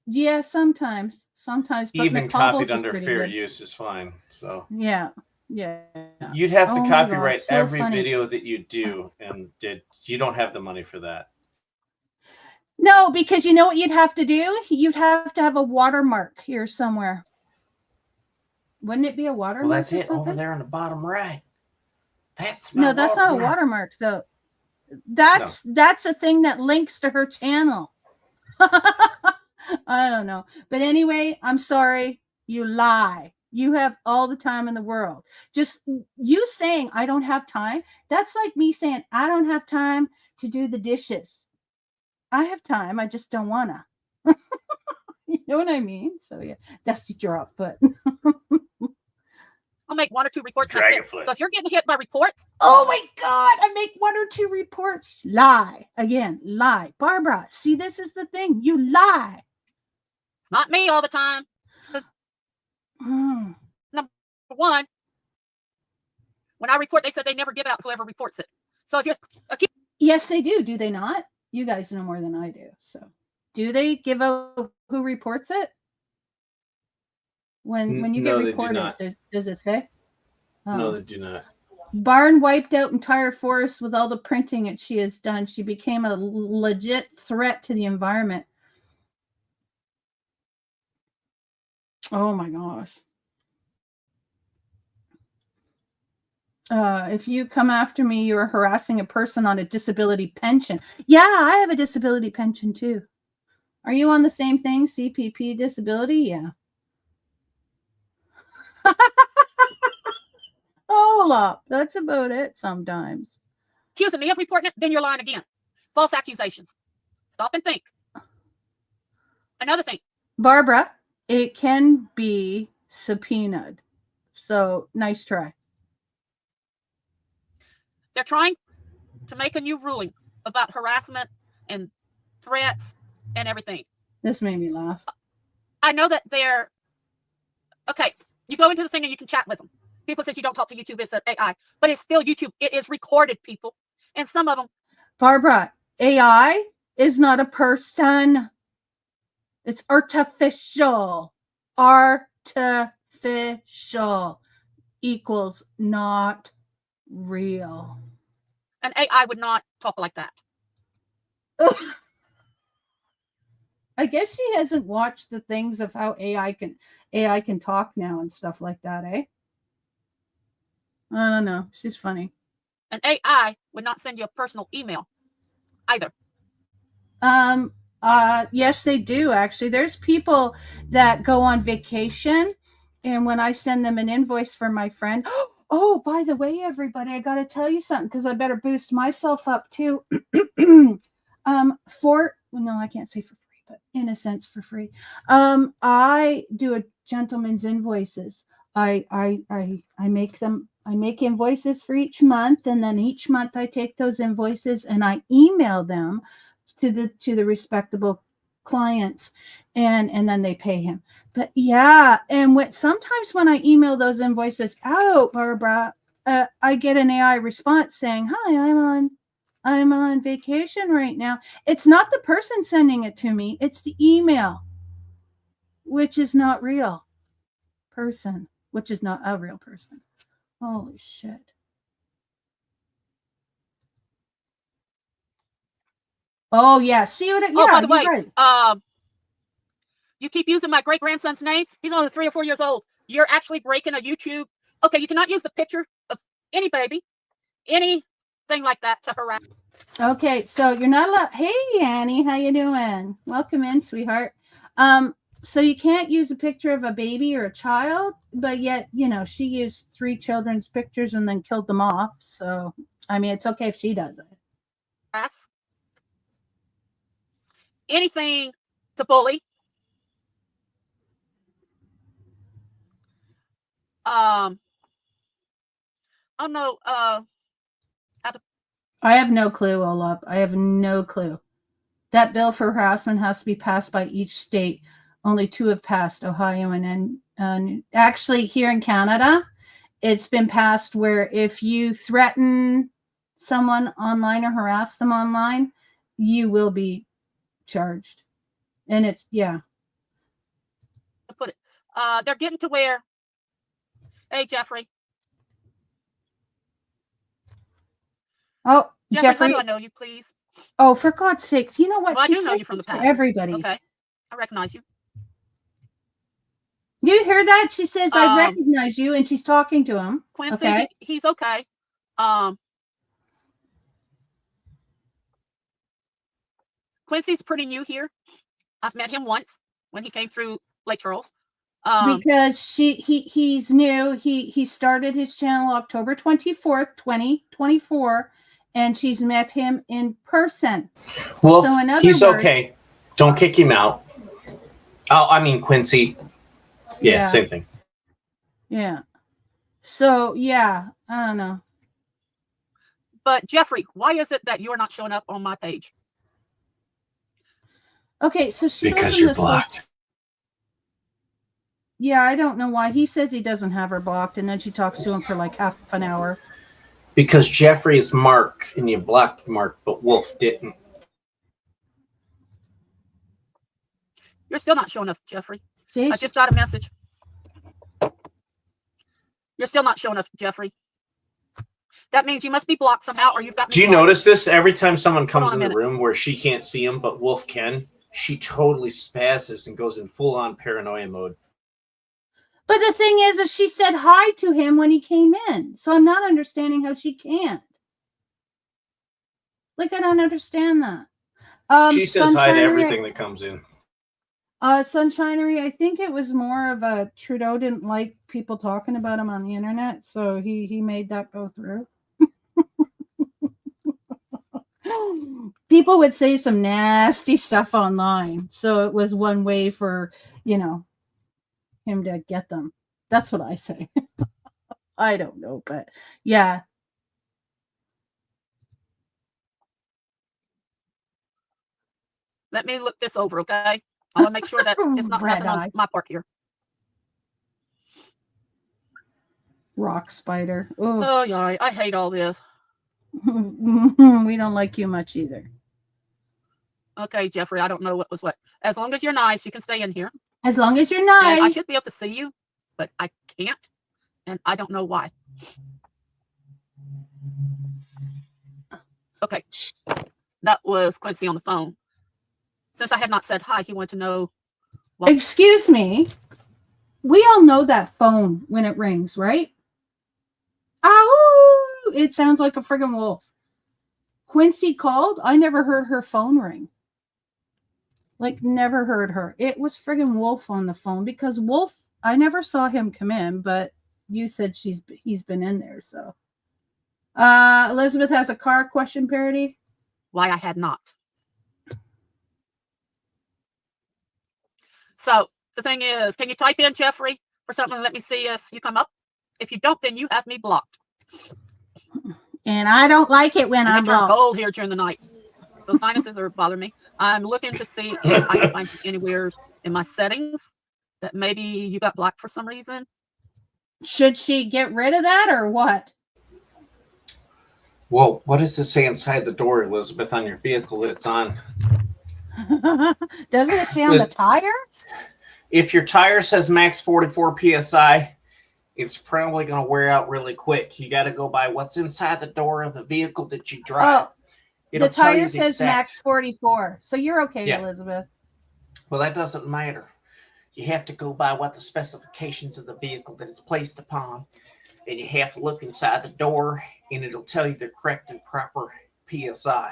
Yeah, sometimes. But Even McCobbles copied is under pretty fair good. use is fine. So Yeah. you'd have to Oh my copyright God, so every funny. video that you do, and you don't have the money for that. No, because you know what you'd have to do? You'd have to have a watermark here somewhere. Wouldn't it be a watermark? Well, that's or it over something? there on the bottom right. That's my No, that's not a watermark. watermark though. That's a thing that links to her channel. I don't know. But anyway, I'm sorry. You lie. You have all the time in the world. Just you saying I don't have time. That's like me saying I don't have time to do the dishes. I have time. I just don't wanna. You know what I mean? So yeah, Dusty drop, but I'll make 1 or 2 reports. And that's it. Dragonfoot. So if you're getting hit by reports, oh my God, I make 1 or 2 reports. Lie. Again, lie. Barbara, see, this is the thing. You lie. it's not me all the time. Mm. For one, when I report, they said they never give out whoever reports it. So if you're Yes, they do. Do they not? You guys know more than I do. So do they give out who reports it? When you No, get they do reported, not. does it say? No, Oh. they do not. Barn wiped out entire forest with all the printing that she has done. She became a legit threat to the environment. Oh my gosh. If you come after me, you are harassing a person on a disability pension. Yeah, I have a disability pension too. Are you on the same thing? CPP disability? Yeah. Hold up. That's about it sometimes. accusing me of reporting it, then you're lying again. False accusations. Stop and think. Another thing. Barbara, it can be subpoenaed. So nice try. They're trying to make a new ruling about harassment and threats and everything. This made me laugh. I know that they're okay. You go into the thing and you can chat with them. People says you don't talk to YouTube, it's an AI, but it's still YouTube. It is recorded, people. And some of them. Barbara, AI is not a person. It's artificial. Artificial equals not real. An AI would not talk like that. I guess she hasn't watched the things of how AI can talk now and stuff like that, eh? I don't know. She's funny. An AI would not send you a personal email either. Yes, they do actually. There's people that go on vacation, and when I send them an invoice for my friend, oh, by the way, everybody, I got to tell you something because I better boost myself up too. No, I can't say for free, but in a sense for free. I do a gentleman's invoices. I make invoices for each month, and then each month I take those invoices and I email them to the respectable clients, and then they pay him. But yeah, and sometimes when I email those invoices out, Barbara, I get an AI response saying, "Hi, I'm on vacation right now." It's not the person sending it to me; it's the email, which is not real person, which is not a real person. Holy shit! Oh yeah, see what? Oh, Yeah, by the way, you're right. you keep using my great grandson's name. He's only 3 or 4 years old. You're actually breaking a YouTube. Okay, you cannot use the picture of any baby, anything like that to harass. Okay, so you're not allowed. Hey, Annie, how you doing? Welcome in, sweetheart. So you can't use a picture of a baby or a child, but yet, she used 3 children's pictures and then killed them off. So, I mean, it's okay if she does it. Anything to bully. Oh no, I have no clue, Olaf. I have no clue. That bill for harassment has to be passed by each state. Only 2 have passed, Ohio and actually here in Canada, it's been passed where if you threaten someone online or harass them online, you will be charged. And it's, yeah. Put it. They're getting to where. Hey, Jeffrey. Oh, Jeffrey, how do I know you, please? Oh, for God's sake! You know what? Well, I do know you from the past. Everybody. Okay, I recognize you. You hear that? She says, "I recognize you," and she's talking to him. Quincy, okay. He's okay. Quincy's pretty new here. I've met him once when he came through Lake Charles. Because he's new. He started his channel October 24th, 2024, and she's met him in person. Well, so he's okay. Don't kick him out. Oh, I mean Quincy. Yeah, same thing. Yeah. So yeah, I don't know. But Jeffrey, why is it that you're not showing up on my page? Okay, so because you're blocked. Yeah, I don't know why. He says he doesn't have her blocked, and then she talks to him for like half an hour. Because Jeffrey is Mark, and you blocked Mark, but Wolf didn't. You're still not showing up, Jeffrey. Jeez. I just got a message. You're still not showing up, Jeffrey. That means you must be blocked somehow, or you've got. Do you notice this every time someone comes in the room where she can't see him, but Wolf can? She totally spazzes and goes in full-on paranoia mode. But the thing is, she said hi to him when he came in. So I'm not understanding how she can't. Like, I don't understand that. She says hi to everything that comes in. Sunshinery, I think it was more of a Trudeau didn't like people talking about him on the internet. So he made that go through. People would say some nasty stuff online. So it was one way for, him to get them. That's what I say. I don't know, but yeah. Let me look this over, okay? I want to make sure that it's not nothing on my part here. Rock spider. Ooh. Oh yeah, I hate all this. We don't like you much either. Okay, Jeffrey, I don't know what was what. As long as you're nice, you can stay in here. As long as you're nice. And I should be able to see you, but I can't, and I don't know why. Okay, that was Quincy on the phone. Since I had not said hi, he wanted to know. Excuse me. We all know that phone when it rings, right? Oh, it sounds like a friggin' wolf. Quincy called. I never heard her phone ring. Like, never heard her. It was friggin' Wolf on the phone because Wolf, I never saw him come in, but you said he's been in there, so. Elizabeth has a car question parody. Why I had not. So the thing is, can you type in Jeffrey for something and let me see if you come up? If you don't, then you have me blocked. And I don't like it when I'm blocked. Cold here during the night. So sinuses are bothering me. I'm looking to see if I can find anywhere in my settings that maybe you got blocked for some reason. Should she get rid of that or what? Well, what does it say inside the door, Elizabeth, on your vehicle that it's on? Doesn't it say on the tire? If your tire says max 44 psi, it's probably going to wear out really quick. You got to go by what's inside the door of the vehicle that you drive. The tell you tire says exact- max 44. So you're okay, Yeah. Elizabeth. Well, that doesn't matter. You have to go by what the specifications of the vehicle that it's placed upon, and you have to look inside the door, and it'll tell you the correct and proper PSI.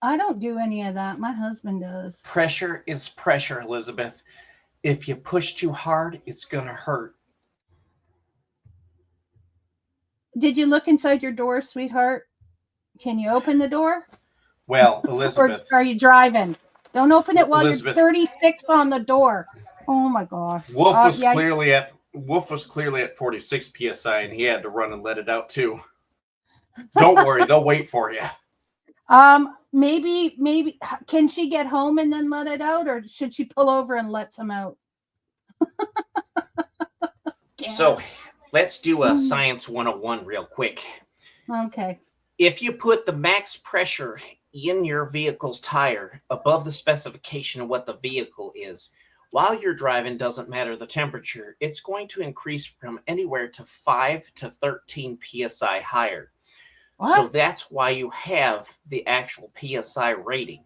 I don't do any of that. My husband does. Pressure is pressure, Elizabeth. If you push too hard, it's going to hurt. Did you look inside your door, sweetheart? Can you open the door? Well, Or Elizabeth, are you driving? Don't open it while Elizabeth. you're 36 on the door. Oh my gosh. Wolf was yeah, clearly at 46 psi, and he had to run and let it out too. Don't worry, they'll wait for you. maybe can she get home and then let it out, or should she pull over and let some out? So let's do a science 101 real quick. Okay. If you put the max pressure in your vehicle's tire above the specification of what the vehicle is, while you're driving, doesn't matter the temperature, it's going to increase from anywhere to 5 to 13 psi higher. What? So that's why you have the actual PSI rating.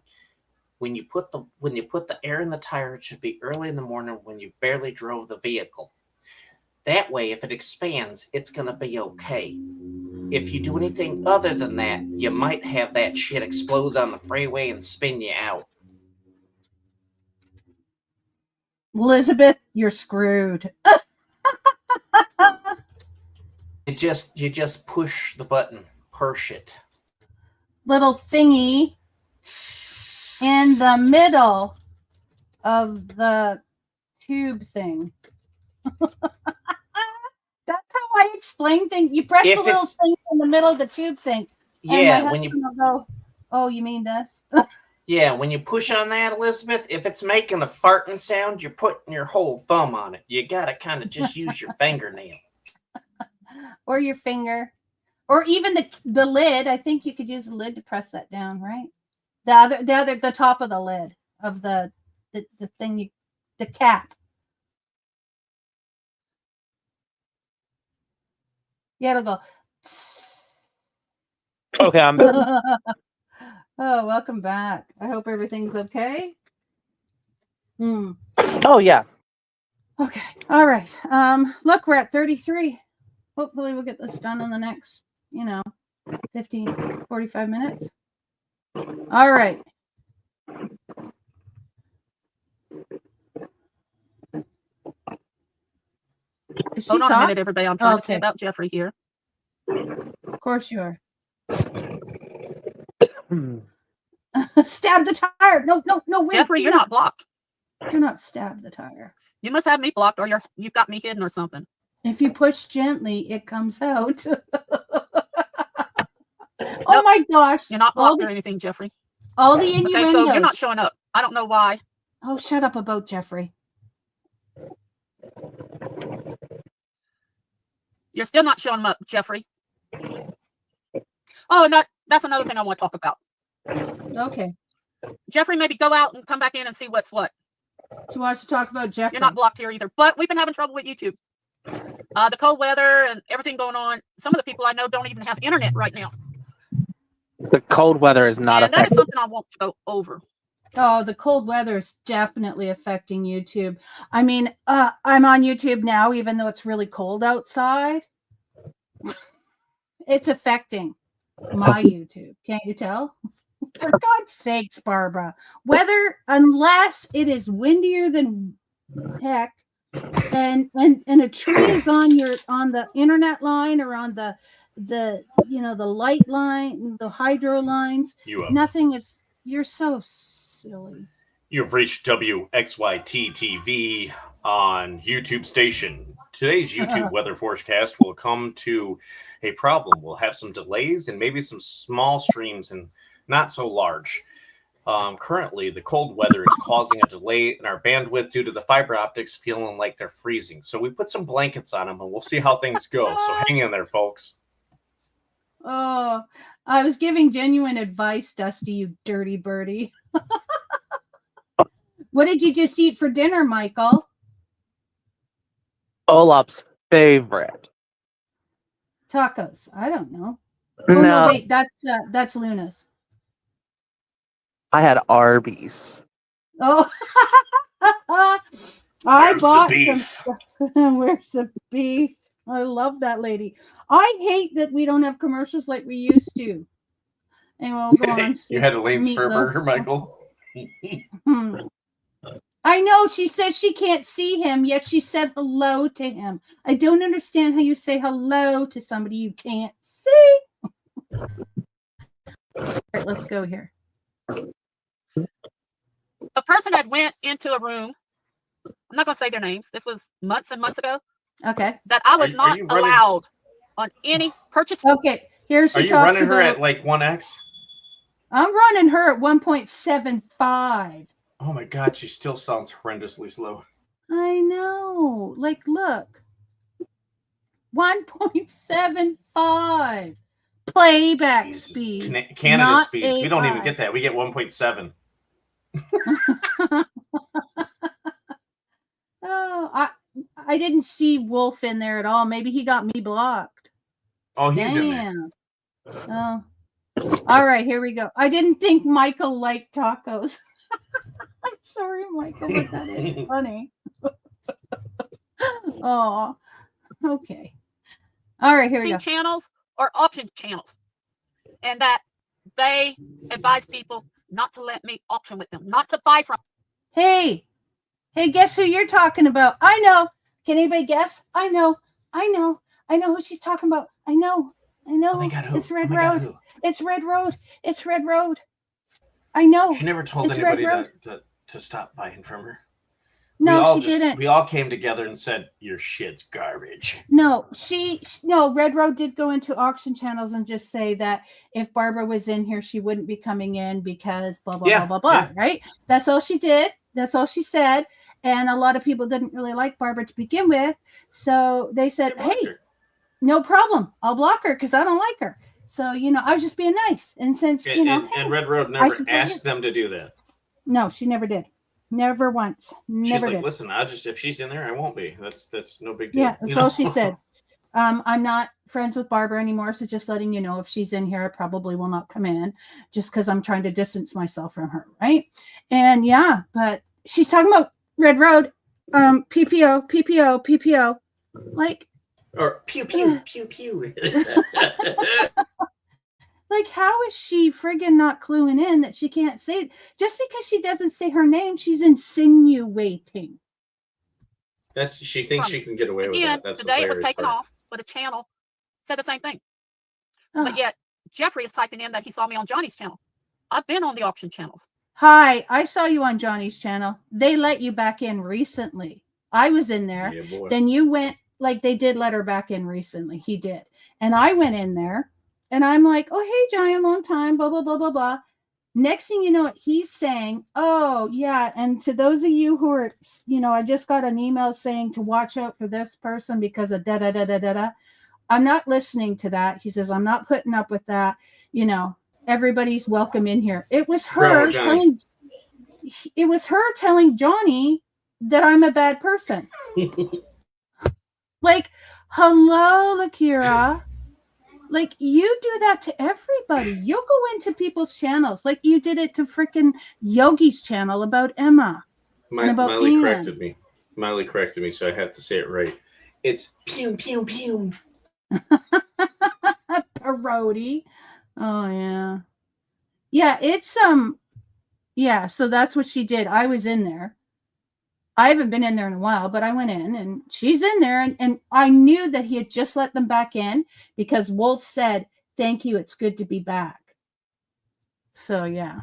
When you put the air in the tire, it should be early in the morning when you barely drove the vehicle. That way, if it expands, it's going to be okay. If you do anything other than that, you might have that shit explode on the freeway and spin you out. Elizabeth, you're screwed. You just push the button, push it. Little thingy in the middle of the tube thing. That's how I explain things. You press If the little it's- thing in the middle of the tube thing. And Yeah, my when you husband will go, oh, you mean this? when you push on that, Elizabeth, if it's making a farting sound, you're putting your whole thumb on it. You gotta kind of just use your fingernail. Or your finger. Or even the lid. I think you could use the lid to press that down, right? The top of the lid of the thing, the cap. Yeah, it'll go. Okay, I'm back. Oh, welcome back. I hope everything's okay. Oh yeah. Okay. All right. Look, we're at 33. Hopefully we'll get this done in the next, 15, 45 minutes. All right. Is she Hold on a talk? minute, everybody. I'm trying to say Okay. about Jeffrey here. Of course you are. Hmm. Stab the tire. No, wait. Jeffrey, do you're not blocked. Do not stab the tire. You must have me blocked, or you've got me hidden or something. If you push gently, it comes out. Oh Nope. my gosh. You're not all blocked or the, anything, Jeffrey. all the Okay, innuendos. so you're not showing up. I don't know why. Oh, shut up about Jeffrey. You're still not showing up, Jeffrey. Oh, and that's another thing I want to talk about. Okay. Jeffrey, maybe go out and come back in and see what's what. She wants to talk about Jeffrey. You're not blocked here either, but we've been having trouble with YouTube. The cold weather and everything going on. Some of the people I know don't even have internet right now. The cold weather is not And that is affecting. something I want to go over. Oh, the cold weather is definitely affecting YouTube. I mean, I'm on YouTube now, even though it's really cold outside. It's affecting my YouTube. Can't you tell? For God's sakes, Barbara. Weather, unless it is windier than heck, and a tree is on the internet line or on the light line, the hydro lines. You up? Nothing is. You're so silly. You've reached WXYT TV on YouTube station. Today's YouTube weather forecast will come to a problem. We'll have some delays and maybe some small streams and not so large. Currently, the cold weather is causing a delay in our bandwidth due to the fiber optics feeling like they're freezing. So we put some blankets on them and we'll see how things go. So hang in there, folks. Oh, I was giving genuine advice, Dusty, you dirty birdie. What did you just eat for dinner, Michael? Olaf's favorite. Tacos. I don't know. Oh, no, wait, that's Luna's. I had Arby's. Oh, I bought some stuff. Where's the beef? I love that lady. I hate that we don't have commercials like we used to. Anyway, we'll go on. You had a Lane's Spur Burger, Michael? I know. She says she can't see him, yet she said hello to him. I don't understand how you say hello to somebody you can't see. All right, let's go here. A person had went into a room. I'm not going to say their names. This was months and months ago. Okay. That I was not allowed on any purchase. Okay. Here she talks about. Are you running her at like 1x? I'm running her at 1.75. Oh my God, she still sounds horrendously slow. I know. Like, look. 1.75. Playback Jesus. speed. Canada speeds. AI. We don't even get that. We get 1.7. Oh, I didn't see Wolf in there at all. Maybe he got me blocked. Oh, he's in there. Oh. All right, here we go. I didn't think Michael liked tacos. I'm sorry, Michael, but that is funny. Oh, okay. All right, here we go. Channels or auction channels, and that they advise people not to let me auction with them, not to buy from. Hey, guess who you're talking about? I know. Can anybody guess? I know who she's talking about. I know. Oh my God, who? It's Red Oh my Road. God, It's Red Road. It's Red Road. I know. She never told anybody to stop buying from her. No, she didn't. We all came together and said, your shit's garbage. No, Red Road did go into auction channels and just say that if Barbara was in here, she wouldn't be coming in because blah, blah, blah, blah, blah, right? That's all she did. That's all she said. And a lot of people didn't really like Barbara to begin with. So they said, hey, no problem. I'll block her because I don't like her. So, I was just being nice. And since, and Red Road never asked them to do that. No, she never did. Never once. Never did. Listen, if she's in there, I won't be. That's no big deal. Yeah, that's all she said. I'm not friends with Barbara anymore, so just letting you know, if she's in here, I probably will not come in just because I'm trying to distance myself from her, right? And yeah, but she's talking about Red Road, PPO, like, or pew pew pew pew. Like, how is she friggin' not cluing in that she can't say it? Just because she doesn't say her name, she's insinuating. She thinks she can get away with that. That's today it was taken off, but a channel said the same thing. Oh. But yet Jeffrey is typing in that he saw me on Johnny's channel. I've been on the auction channels. Hi, I saw you on Johnny's channel. They let you back in recently. I was in there. Yeah, boy. Then you went, like, they did let her back in recently. He did. And I went in there. And I'm like, oh, hey, Johnny, long time, blah, blah, blah, blah, blah. Next thing you know, he's saying, oh, yeah. And to those of you who are, I just got an email saying to watch out for this person because of da-da-da-da-da-da. I'm not listening to that. He says, I'm not putting up with that. Everybody's welcome in here. It was her telling Johnny that I'm a bad person. Like, hello, Lakira. Like, you do that to everybody. You'll go into people's channels like you did it to freaking Yogi's channel about Emma. Miley corrected me. Miley corrected me, so I have to say it right. It's pew, pew, pew. Parody. Oh, yeah. Yeah, it's, yeah, so that's what she did. I was in there. I haven't been in there in a while, but I went in and she's in there. And I knew that he had just let them back in because Wolf said, thank you. It's good to be back. So, yeah.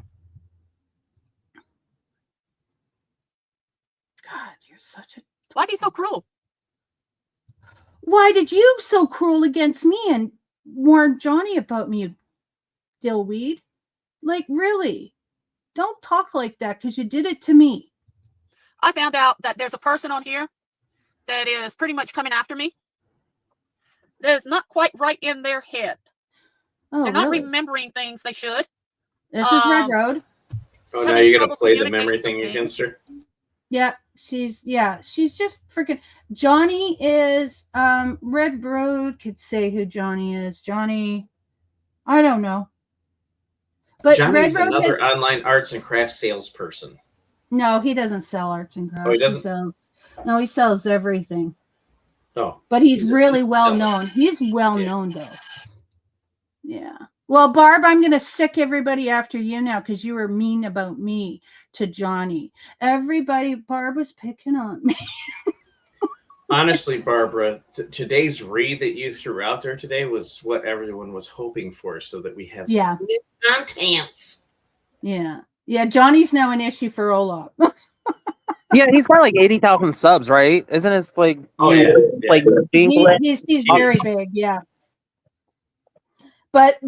such a. Why be so cruel? Why did you so cruel against me and warn Johnny about me, you dillweed? Like, really? Don't talk like that because you did it to me. I found out that there's a person on here that is pretty much coming after me. That is not quite right in their head. Oh, They're not really? remembering things they should. This is Red Road. Oh, now having you're gonna trouble play the communicating memory thing something. against her. Yeah, she's just freaking. Johnny is Red Road could say who Johnny is. Johnny, I don't know. But Johnny's Red Road another online arts and crafts salesperson. no, he doesn't sell arts and crafts. Oh, he doesn't? He sells everything. Oh, But he's he's really a well seller. known. He's well known though. Yeah. Well, Barb, I'm going to sick everybody after you now because you were mean about me to Johnny. Everybody, Barb was picking on me. Honestly, Barbara, today's read that you threw out there today was what everyone was hoping for, so that we have Yeah. contents. Yeah. Yeah. Johnny's now an issue for Olaf. Yeah, he's got like 80,000 subs, right? Isn't it like Oh yeah, like He's very big. Yeah. But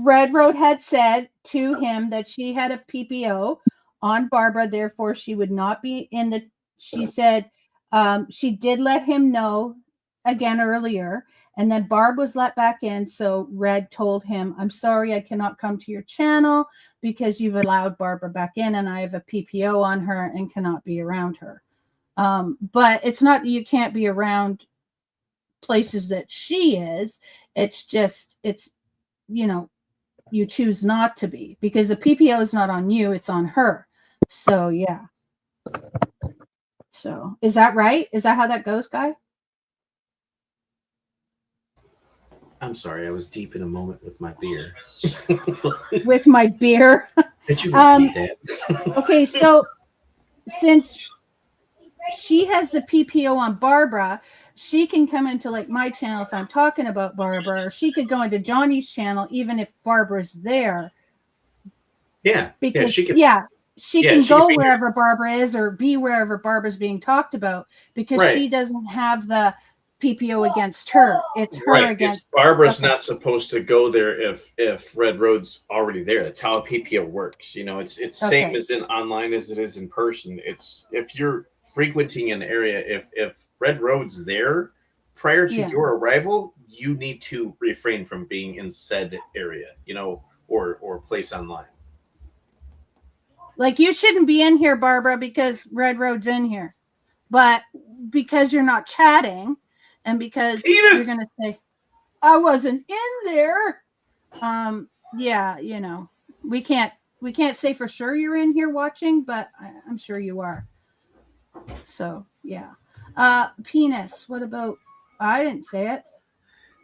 Red Road had said to him that she had a PPO on Barbara, therefore she would not be in the. She said she did let him know again earlier, and then Barb was let back in. So Red told him, "I'm sorry, I cannot come to your channel because you've allowed Barbara back in, and I have a PPO on her and cannot be around her." But it's not that you can't be around places that she is. It's just you choose not to be because the PPO is not on you, it's on her. So yeah. So is that right? Is that how that goes, Guy? I'm sorry, I was deep in a moment with my beer. With my beer. Did you repeat that? Okay, so since she has the PPO on Barbara, she can come into like my channel if I'm talking about Barbara, or she could go into Johnny's channel even if Barbara's there. Yeah, Because she can. she can go wherever Barbara is or be wherever Barbara's being talked about because she doesn't have the PPO against her. It's her against Barbara's not supposed to go there if Red Road's already there. That's how a PPO works. It's same as in online as it is in person. It's if you're frequenting an area, if Red Road's there prior to your arrival, you need to refrain from being in said area, or place online. Like you shouldn't be in here, Barbara, because Red Road's in here. But because you're not chatting and because you're gonna say, I wasn't in there. We can't say for sure you're in here watching, but I'm sure you are. So yeah. Penis. What about? I didn't say it.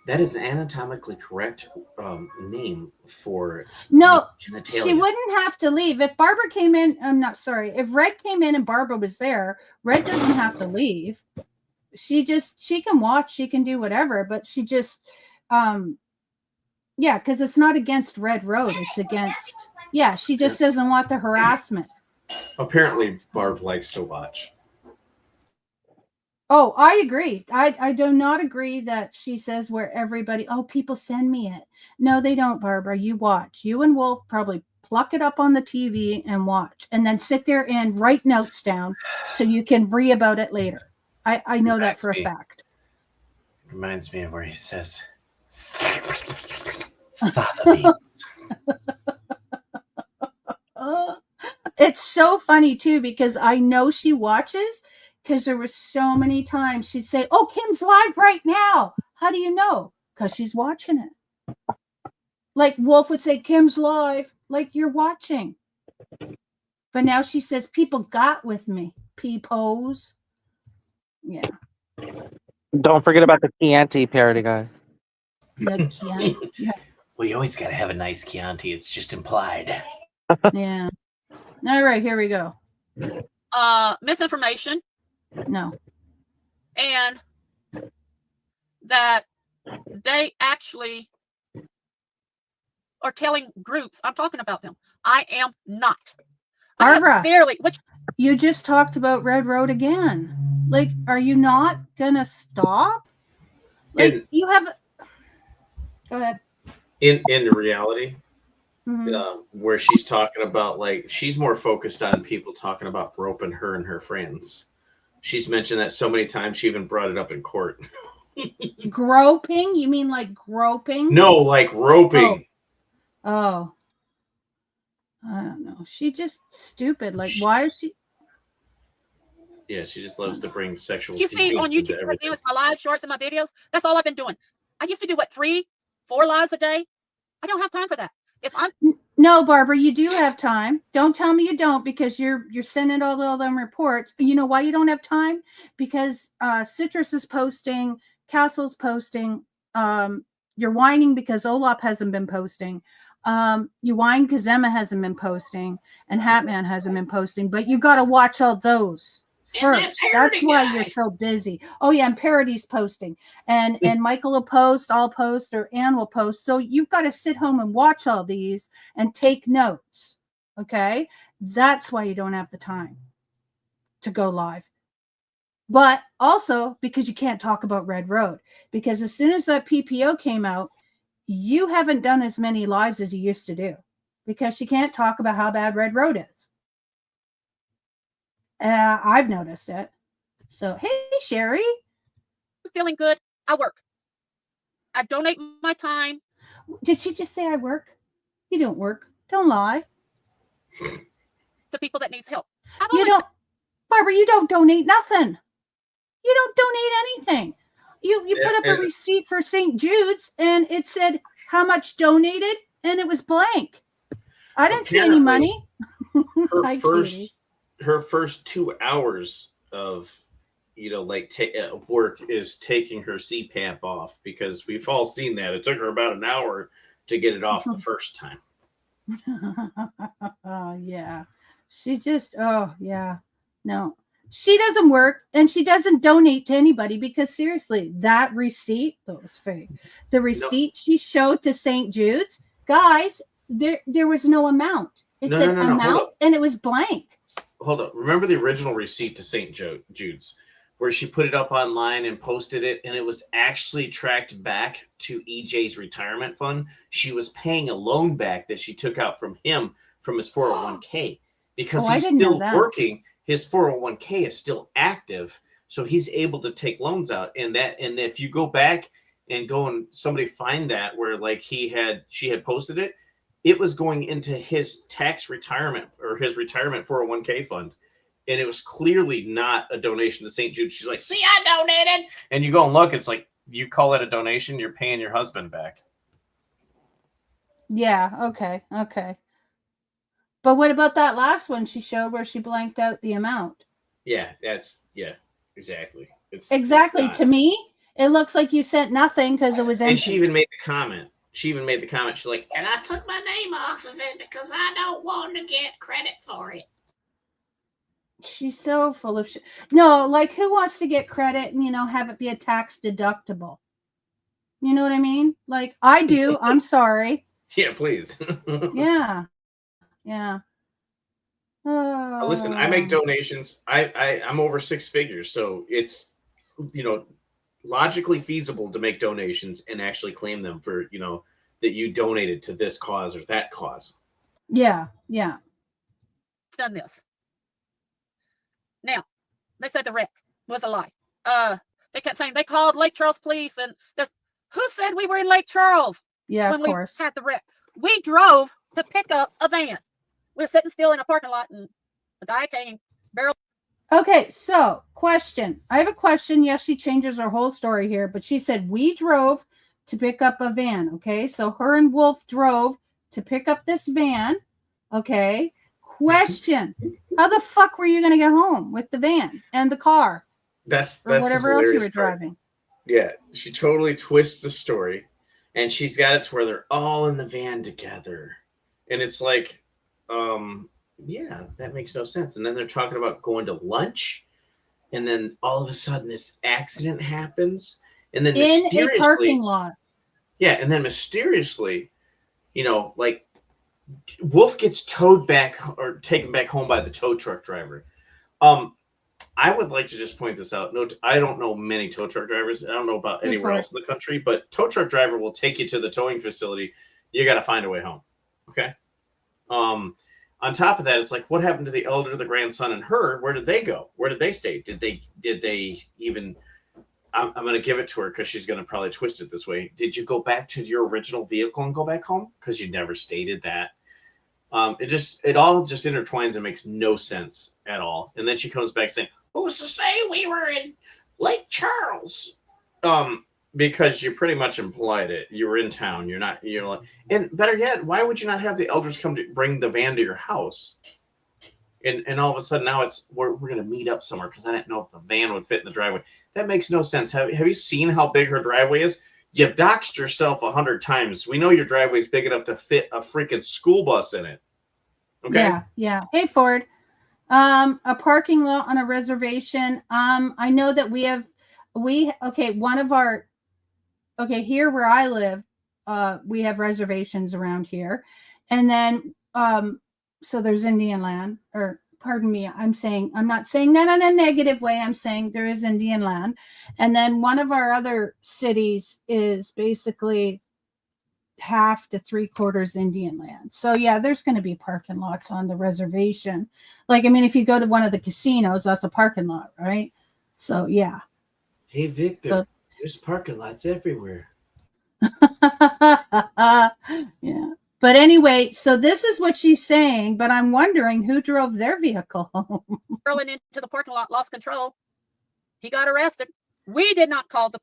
That is an anatomically correct name for genitalia. She wouldn't have to leave if Barbara came in. I'm not sorry. If Red came in and Barbara was there, Red doesn't have to leave. She can watch. She can do whatever. But she just, because it's not against Red Road. It's against. Yeah, she just doesn't want the harassment. Apparently, Barb likes to watch. Oh, I agree. I do not agree that she says where everybody, people send me it. No, they don't, Barbara. You watch. You and Wolf probably pluck it up on the TV and watch and then sit there and write notes down so you can read about it later. I know that for a fact. Reminds me of where he says, it's so funny too because I know she watches because there were so many times she'd say, "Oh, Kim's live right now." How do you know? Because she's watching it. Like Wolf would say, "Kim's live," like you're watching. But now she says, "People got with me." Peepos. Yeah. Don't forget about the Chianti parody, guys. The Chianti. Yeah. Well, you always got to have a nice Chianti. It's just implied. Yeah. All right, here we go. Misinformation. No. And that they actually are telling groups. I'm talking about them. I am not. Barbara, barely. You just talked about Red Road again. Like, are you not gonna stop? Like, And- you have. Go ahead. In the reality, Mhm. where she's talking about, like, she's more focused on people talking about groping her and her friends. She's mentioned that so many times. She even brought it up in court. Groping? You mean like groping? No, like roping. Oh. I don't know. She just stupid. Like, why is she? Yeah, she just loves to bring sexual You see on deviance into YouTube right everything. now, it's my live shorts and my videos. That's all I've been doing. I used to do what, 3, 4 lives a day. I don't have time for that. If I'm No, Barbara, you do have time. Don't tell me you don't, because you're sending all them reports. You know why you don't have time? Because Citrus is posting, Castle's posting. You're whining because Olap hasn't been posting. You whine because Emma hasn't been posting, and Hatman hasn't been posting. But you got to watch all those first. That's why you're so busy. Oh yeah, and Parody's posting, and Michael will post, I'll post, or Ann will post. So you've got to sit home and watch all these and take notes. Okay, that's why you don't have the time to go live. But also because you can't talk about Red Road, because as soon as that PPO came out, you haven't done as many lives as you used to do, because you can't talk about how bad Red Road is. I've noticed it. So, hey, Sherry. feeling good, I work. I donate my time. Did she just say I work? You don't work. Don't lie. To people that needs help. You don't, Barbara, you don't donate nothing. You don't donate anything. You put up a receipt for St. Jude's and it said how much donated and it was blank. I didn't see any money. Her first 2 hours of, like work is taking her CPAP off, because we've all seen that. It took her about an hour to get it off the first time. Oh, yeah. She just, no. She doesn't work and she doesn't donate to anybody, because seriously, that receipt, that was fake. The receipt she showed to St. Jude's, guys, there was no amount. It said amount and it was blank. Hold up. Remember the original receipt to St. Jude's, where she put it up online and posted it, and it was actually tracked back to EJ's retirement fund? She was paying a loan back that she took out from him from his 401k, because he's still working. His 401k is still active, so he's able to take loans out. And if you go back and somebody find that where like she had posted it, it was going into his tax retirement or his retirement 401k fund. And it was clearly not a donation to St. Jude. She's like, see, I donated. And you go and look, it's like, you call it a donation, you're paying your husband back. Yeah, okay. But what about that last one she showed where she blanked out the amount? Yeah, exactly. Exactly. To me, it looks like you sent nothing because it was empty. And she even made the comment. She's like, and I took my name off of it because I don't want to get credit for it. She's so full of shit. No, like, who wants to get credit and, have it be a tax deductible? You know what I mean? Like, I do. I'm sorry. Yeah, please. Yeah. Listen, I make donations. I'm over 6 figures, so it's logically feasible to make donations and actually claim them for that you donated to this cause or that cause. Yeah. Done this. Now, they said the wreck was a lie. They kept saying they called Lake Charles police, and who said we were in Lake Charles? Yeah, when of course. We had the wreck. We drove to pick up a van. We were sitting still in a parking lot, and the guy came, barrel. Okay, so question. I have a question. Yes, she changes her whole story here, but she said we drove to pick up a van. Okay, so her and Wolf drove to pick up this van. Okay, question. How the fuck were you going to get home with the van and the car? That's whatever else you were driving. Yeah, she totally twists the story, and she's got it to where they're all in the van together. And it's like, yeah, that makes no sense. And then they're talking about going to lunch, and then all of a sudden this accident happens, and then in a parking lot. Yeah, and then mysteriously, like Wolf gets towed back or taken back home by the tow truck driver. I would like to just point this out. No, I don't know many tow truck drivers. I don't know about Go anywhere for else in the country, but tow truck driver will take you to the towing facility. You got to find a way home. Okay. On top of that, it's like, what happened to the elder, the grandson, and her? Where did they go? Where did they stay? Did they even? I'm going to give it to her because she's going to probably twist it this way. Did you go back to your original vehicle and go back home? Because you never stated that. It all just intertwines and makes no sense at all. And then she comes back saying, Who's to say we were in Lake Charles? because you pretty much implied it. You were in town. You're like, and better yet, why would you not have the elders come to bring the van to your house? And all of a sudden now we're going to meet up somewhere because I didn't know if the van would fit in the driveway. That makes no sense. Have you seen how big her driveway is? You've doxed yourself 100 times. We know your driveway is big enough to fit a freaking school bus in it. Okay. Yeah. Hey, Ford. A parking lot on a reservation. I know that here where I live, we have reservations around here. And then, so there's Indian land, or pardon me, I'm not saying that in a negative way. I'm saying there is Indian land. And then one of our other cities is basically half to 3/4 Indian land. So yeah, there's going to be parking lots on the reservation. Like, I mean, if you go to one of the casinos, that's a parking lot, right? So yeah. Hey, Victor, there's parking lots everywhere. Yeah. But anyway, so this is what she's saying, but I'm wondering who drove their vehicle home. Rolling into the parking lot, lost control. He got arrested. We did not call the.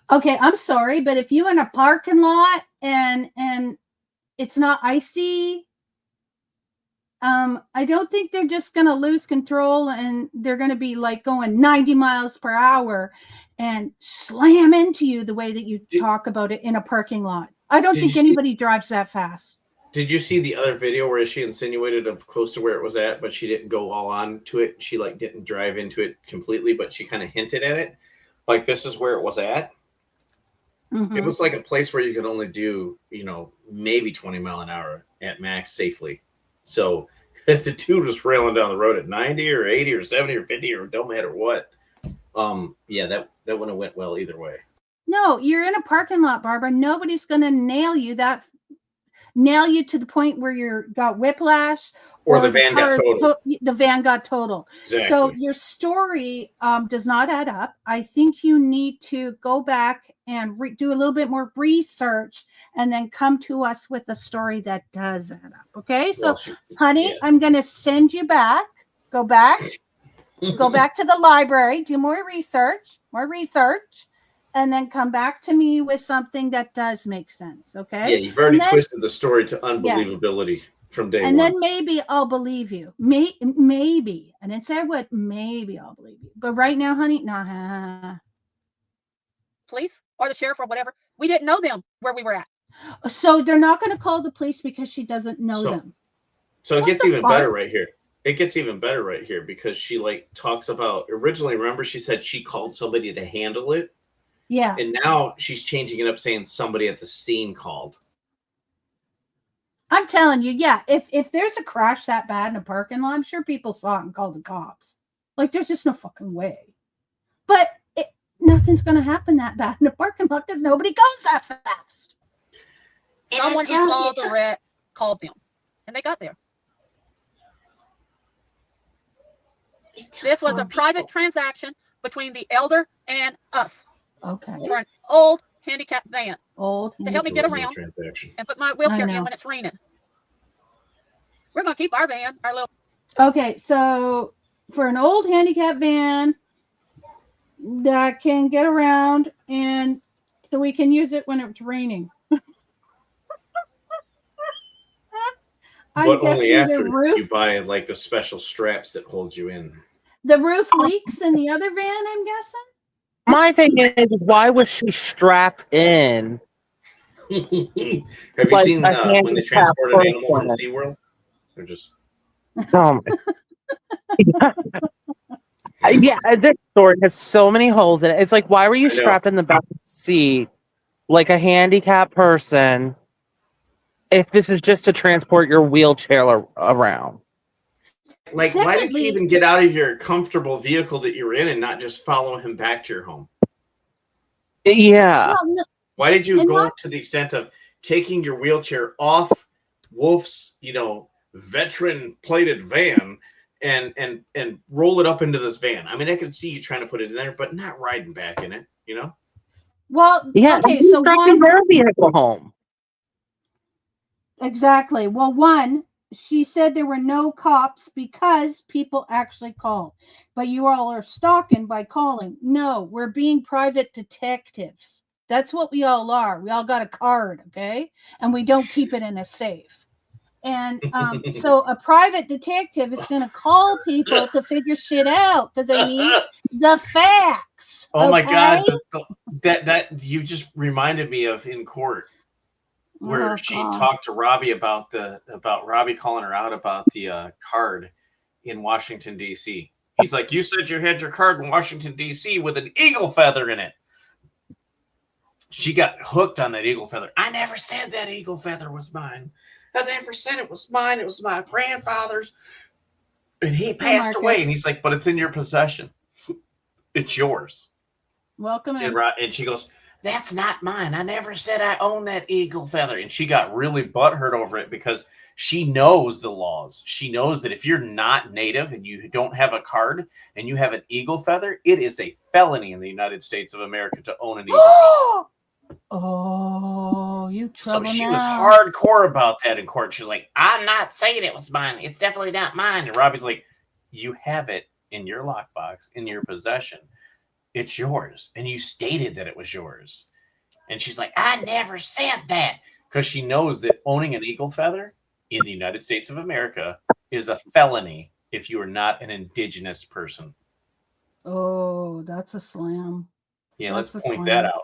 Okay, I'm sorry, but if you in a parking lot and it's not icy, I don't think they're just going to lose control and they're going to be like going 90 miles per hour and slam into you the way that you talk about it in a parking lot. I don't think anybody drives that fast. Did you see the other video where she insinuated of close to where it was at, but she didn't go all on to it? She like didn't drive into it completely, but she kind of hinted at it. Like, this is where it was at. Mm-hmm. It was like a place where you could only do, maybe 20 mile an hour at max safely. So if the dude was railing down the road at 90 or 80 or 70 or 50 or don't matter what, that wouldn't have went well either way. No, you're in a parking lot, Barbara. Nobody's going to nail you to the point where you got whiplash or the van got totaled. The van got totaled. Exactly. So your story does not add up. I think you need to go back and do a little bit more research and then come to us with a story that does add up. Okay. So, honey, I'm going to send you back. Go back to the library, do more research, and then come back to me with something that does make sense. Okay. Yeah, you've already twisted the story to unbelievability from day one. And then maybe I'll believe you. Maybe. I didn't say I would. Maybe I'll believe you. But right now, honey, nah. Police or the sheriff or whatever. We didn't know them where we were at. So they're not going to call the police because she doesn't know them. So it gets even better right here. It gets even better right here because she talks about originally, remember she said she called somebody to handle it. Yeah. And now she's changing it up saying somebody at the scene called. I'm telling you, yeah, if there's a crash that bad in a parking lot, I'm sure people saw it and called the cops. Like, there's just no fucking way. But nothing's going to happen that bad in a parking lot because nobody goes that fast. Someone who saw the wreck called them, and they got there. This was a private transaction between the elder and us. Okay. For an old handicapped van. To help me get around and put my wheelchair in when it's raining. We're going to keep our van, our little. Okay, so for an old handicapped van that can get around and so we can use it when it's raining. But only after you buy the special straps that hold you in. The roof leaks in the other van, I'm guessing? My thing is, why was she strapped in? Have you seen when they transport an animal from SeaWorld? They're just. Yeah, this story has so many holes in it. It's like, why were you strapped in the back seat like a handicapped person if this is just to transport your wheelchair around? Like, why did you Secondly- even get out of your comfortable vehicle that you were in and not just follow him back to your home? Yeah. Well, no, Why did you And go not- to the extent of taking your wheelchair off Wolf's, veteran plated van and roll it up into this van? I mean, I could see you trying to put it in there, but not riding back in it, well, Yeah. okay, he's so driving one, their vehicle home. exactly. Well, one, she said there were no cops because people actually called, but you all are stalking by calling. No, we're being private detectives. That's what we all are. We all got a card, okay? And we don't keep it in a safe. And so a private detective is going to call people to figure shit out because they need the facts. Oh my God, okay? that you just reminded me of in court where Oh, she God. talked to Robbie about Robbie calling her out about the card in Washington D.C. He's like, "You said you had your card in Washington D.C. with an eagle feather in it." She got hooked on that eagle feather. I never said that eagle feather was mine. I never said it was mine. It was my grandfather's, and he passed away. Marcus. And he's like, "But it's in your possession. It's yours." Welcome in. And she goes, "That's not mine. I never said I own that eagle feather." And she got really butthurt over it because she knows the laws. She knows that if you're not native and you don't have a card and you have an eagle feather, it is a felony in the United States of America to own an eagle feather. Oh, you So trouble she now. was hardcore about that in court. She's like, "I'm not saying it was mine. It's definitely not mine." And Robbie's like, "You have it in your lockbox, in your possession. It's yours. And you stated that it was yours." And she's like, "I never said that." Because she knows that owning an eagle feather in the United States of America is a felony if you are not an indigenous person. Oh, that's a slam. Yeah, That's let's a point slam. that out.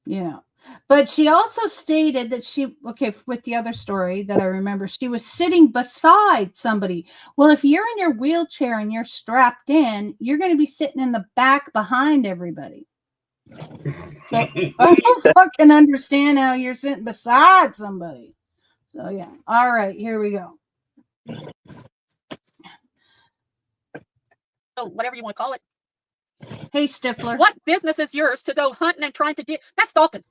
Yeah. But she also stated that with the other story that I remember, she was sitting beside somebody. Well, if you're in your wheelchair and you're strapped in, you're going to be sitting in the back behind everybody. So I don't fucking understand how you're sitting beside somebody. So yeah. All right, here we go. So whatever you want to call it. Hey, Stifler. What business is yours to go hunting and trying to do? That's stalking.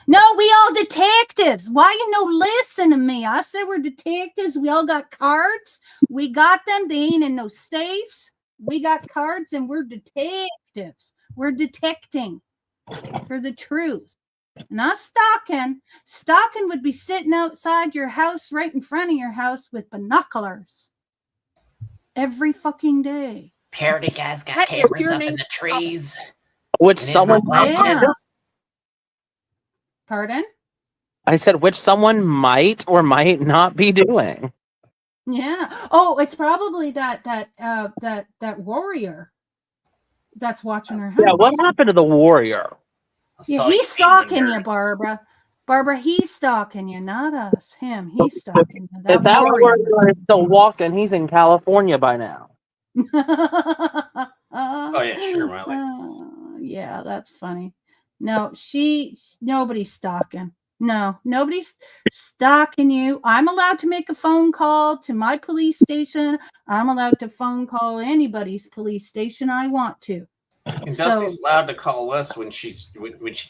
No, we all detectives. Why you no listen to me? I said we're detectives. We all got cards. We got them. They ain't in no safes. We got cards and we're detectives. We're detecting for the truth. Not stalking. Stalking would be sitting outside your house, right in front of your house with binoculars every fucking day. Parody guys got That is cameras pure up in name the trees. Which and in someone my Yeah. wilderness. Pardon? I said, which someone might or might not be doing. Yeah. Oh, it's probably that warrior that's watching her house. Yeah, what happened to the warrior? I Yeah, saw he's you stalking feeding you, nerds. Barbara. Barbara, he's stalking you, not us. Him. He's stalking you. If that warrior is still walking, he's in California by now. Oh, yeah, sure, Miley. Yeah, that's funny. No, nobody's stalking. No, nobody's stalking you. I'm allowed to make a phone call to my police station. I'm allowed to phone call anybody's police station I want to. And So- Dusty's allowed to call us when she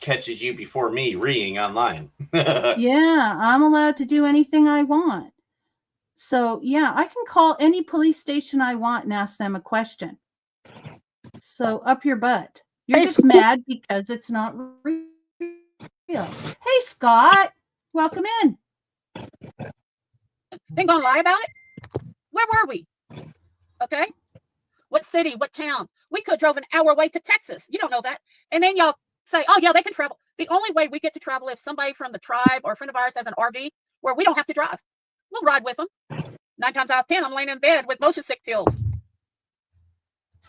catches you before me reading online. Yeah, I'm allowed to do anything I want. So, yeah, I can call any police station I want and ask them a question. So, up your butt. You're Hey, just Scott. mad because it's not real. Hey, Scott, welcome in. Then gonna lie about it? Where were we? Okay. What city? What town? We could have drove an hour away to Texas. You don't know that. And then y'all say, "Oh yeah, they can travel." The only way we get to travel is somebody from the tribe or a friend of ours has an RV where we don't have to drive. We'll ride with them. 9 times out of 10, I'm laying in bed with motion sick pills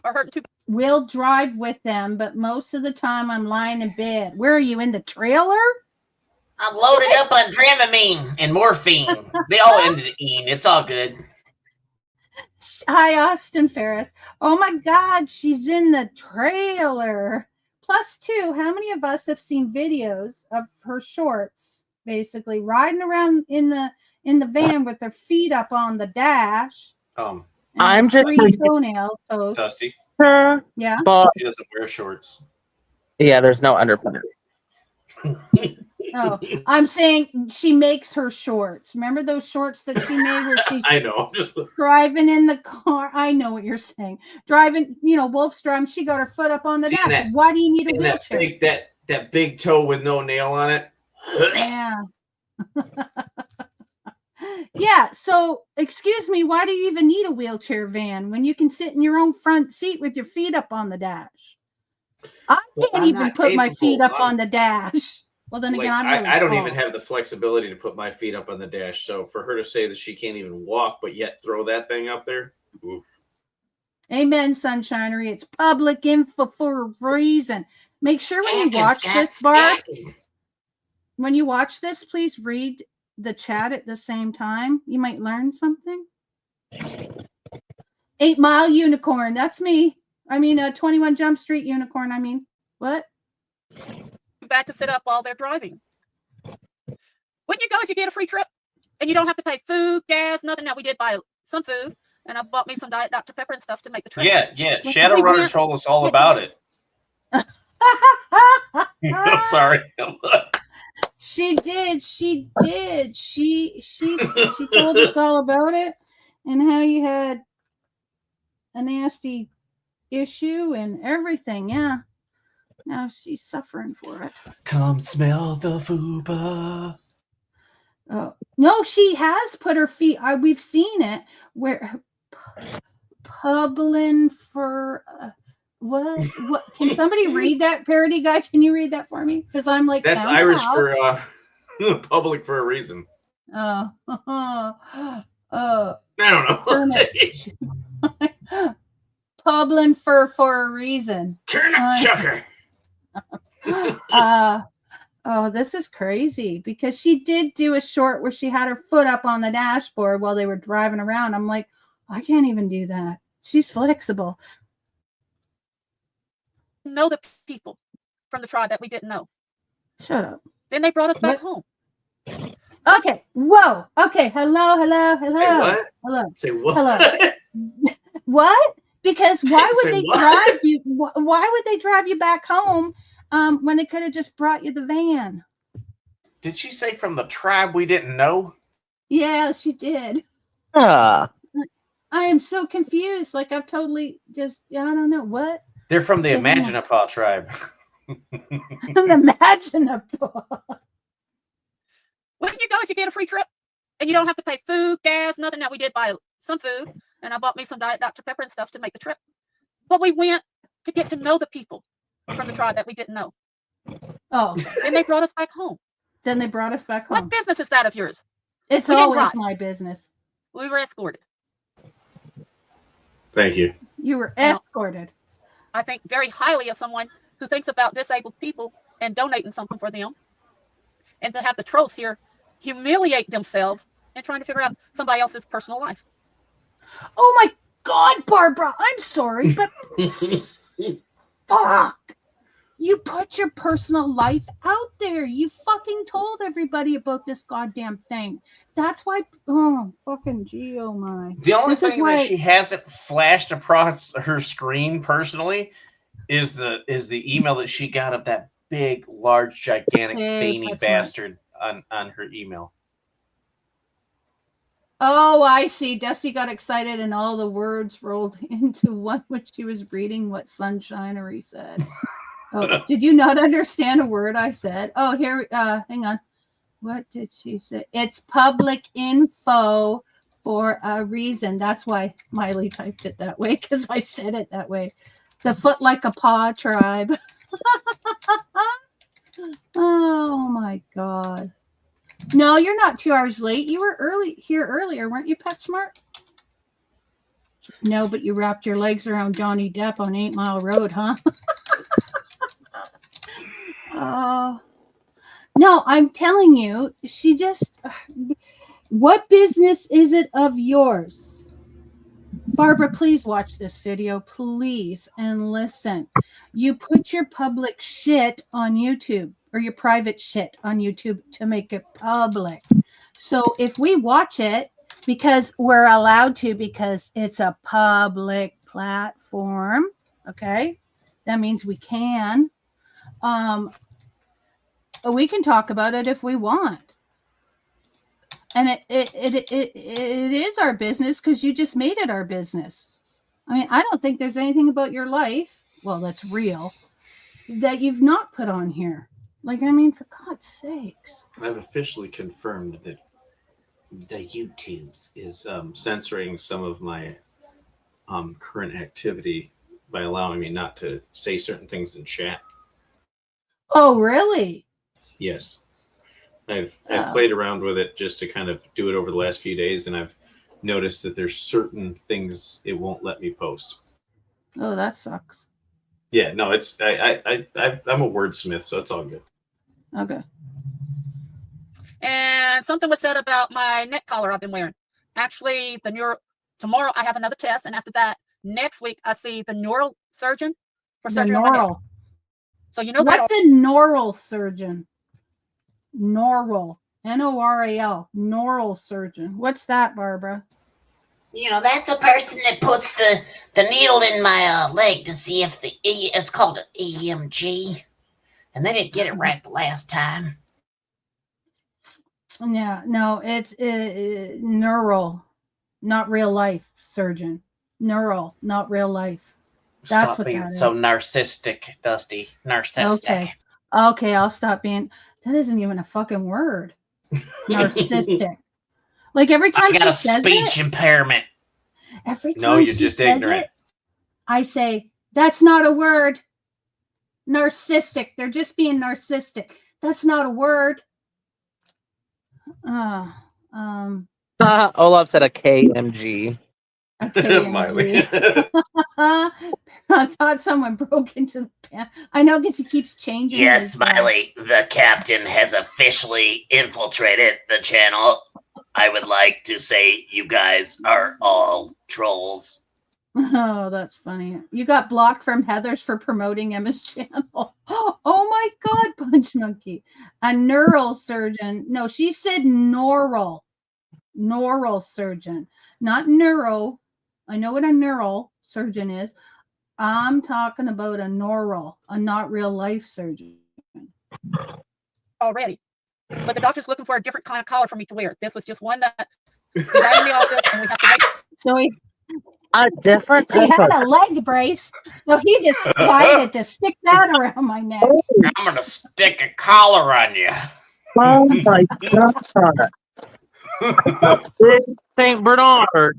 or hurting too. We'll drive with them, but most of the time I'm lying in bed. Where are you, in the trailer? I'm loaded up on Dramamine and morphine. They all ended in "ine." It's all good. Hi, Austin Ferris. Oh my God, she's in the trailer. Plus, two, how many of us have seen videos of her shorts, basically riding around in the van with her feet up on the dash? and I'm just 3 toenail toes. Dusty. sure, Yeah. but She doesn't wear shorts. yeah, there's no underpants. Oh, I'm saying she makes her shorts. Remember those shorts that she made where she's I know. driving in the car? I know what you're saying. Driving, Wolf's driving. She got her foot up on the Seeing dash. that- Why do you need a Seeing that wheelchair? that big toe with no nail on it. Yeah. Yeah. So, excuse me, why do you even need a wheelchair van when you can sit in your own front seat with your feet up on the dash? I Well, can't I'm even not put my feet capable. up on the dash. Well, then again, I'm really I don't tall. even have the flexibility to put my feet up on the dash. So for her to say that she can't even walk, but yet throw that thing up there, oof. Amen, Sunshinery. It's public info for a reason. Make sure when you Stacking, watch Scott, this, Barb, stacking. when you watch this, please read the chat at the same time. You might learn something. 8 Mile Unicorn. That's me. I mean, 21 Jump Street Unicorn. I mean, what? Back to sit up while they're driving. Wouldn't you go if you get a free trip and you don't have to pay food, gas, nothing? Now we did buy some food, and I bought me some Diet Dr. Pepper and stuff to make the trip. Yeah. Well, Shadowrunner we went- told us all about it. I'm sorry. She did. She did. She told us all about it and how you had a nasty issue and everything. Yeah. Now she's suffering for it. Come smell the fupa. Oh no, she has put her feet. We've seen it where Publin for what? Can somebody read that, parody guy? Can you read that for me? Because I'm like, That's sound Irish out. for public for a reason. Oh, I don't know. turnip. Publin for a reason. Turnip chucker. Oh, this is crazy because she did do a short where she had her foot up on the dashboard while they were driving around. I'm like, I can't even do that. She's flexible. Know the people from the tribe that we didn't know. Shut up. Then they brought us back What? home. Okay. Whoa. Okay. Hello. Say what? Hello. Say what? Hello. What? Because why would Say they what? drive you? Why would they drive you back home when they could have just brought you the van? Did she say from the tribe we didn't know? Yeah, she did. Ah, I am so confused. Like I've totally just I don't know what. They're from the Yeah. Imaginapa tribe. Imaginable. Wouldn't you go if you get a free trip and you don't have to pay food, gas, nothing? Now we did buy some food, and I bought me some Diet Dr. Pepper and stuff to make the trip. But we went to get to know the people from the tribe that we didn't know. Oh, Then they brought us back home. then they brought us back home. What business is that of yours? It's we didn't always drive. my business. We were escorted. Thank you. You were Now- escorted. I think very highly of someone who thinks about disabled people and donating something for them. And to have the trolls here humiliate themselves and trying to figure out somebody else's personal life. Oh my God, Barbara! I'm sorry, but fuck. You put your personal life out there. You fucking told everybody about this goddamn thing. That's why. Oh, fucking gee, oh my. The only This is thing why- that she hasn't flashed across her screen personally is the email that she got of that big, large, gigantic, Big veiny PetSmart. bastard on her email. Oh, I see. Dusty got excited and all the words rolled into one when she was reading what Sunshinery said. Oh, did you not understand a word I said? Oh, here, hang on. What did she say? It's public info for a reason. That's why Miley typed it that way, because I said it that way. The Foot Like a Paw tribe. Oh my God. No, you're not 2 hours late. You were here earlier, weren't you, PetSmart? No, but you wrapped your legs around Johnny Depp on 8 Mile Road, huh? No, I'm telling you, she just. What business is it of yours? Barbara, please watch this video, please, and listen. You put your public shit on YouTube or your private shit on YouTube to make it public. So if we watch it because we're allowed to, because it's a public platform. Okay, that means we can. We can talk about it if we want, and it is our business because you just made it our business. I mean, I don't think there's anything about your life, well, that's real, that you've not put on here. Like, I mean, for God's sakes. I've officially confirmed that the YouTubes is censoring some of my current activity by allowing me not to say certain things in chat. Oh, really? Yes. I've played around with it just to kind of do it over the last few days, and I've noticed that there's certain things it won't let me post. Oh, that sucks. Yeah, no, it's I'm a wordsmith, so it's all good. Okay. And something was said about my neck collar I've been wearing. Actually, tomorrow I have another test, and after that, next week I see the neurosurgeon for surgery on my neck. Neural. So you know What's a neural surgeon? Neural. N-O-R-A-L. Neural surgeon. What's that, Barbara? You know, that's the person that puts the needle in my leg to see if it's called an EMG. And they didn't get it right the last time. Yeah, no, it's neural, not real life surgeon. Neural, not real life. That's Stop what being that so is. narcissistic, Dusty. Narcissistic. Okay, I'll stop being. That isn't even a fucking word. Narcissistic. Like every time I got she a says speech it, impairment. every time No, you're she just says ignorant. it, I say, that's not a word. Narcissistic. They're just being narcissistic. That's not a word. Olaf said a KMG. A KMG. Miley. I thought someone broke into the pan. I know because he keeps changing. Yes, his, Smiley, the captain has officially infiltrated the channel. I would like to say you guys are all trolls. Oh, that's funny. You got blocked from Heather's for promoting Emma's channel. Oh my God, Punch Monkey. A neural surgeon. No, she said neural. Neural surgeon. Not neuro. I know what a neural surgeon is. I'm talking about a neural, a not real life surgeon. already. But the doctor's looking for a different kind of collar for me to wear. This was just one that we had in the office, and we have to wait. So he A different He type had of a leg brace, so he decided to stick that around my neck. I'm gonna stick a collar on you. oh my god. Big Saint Bernard.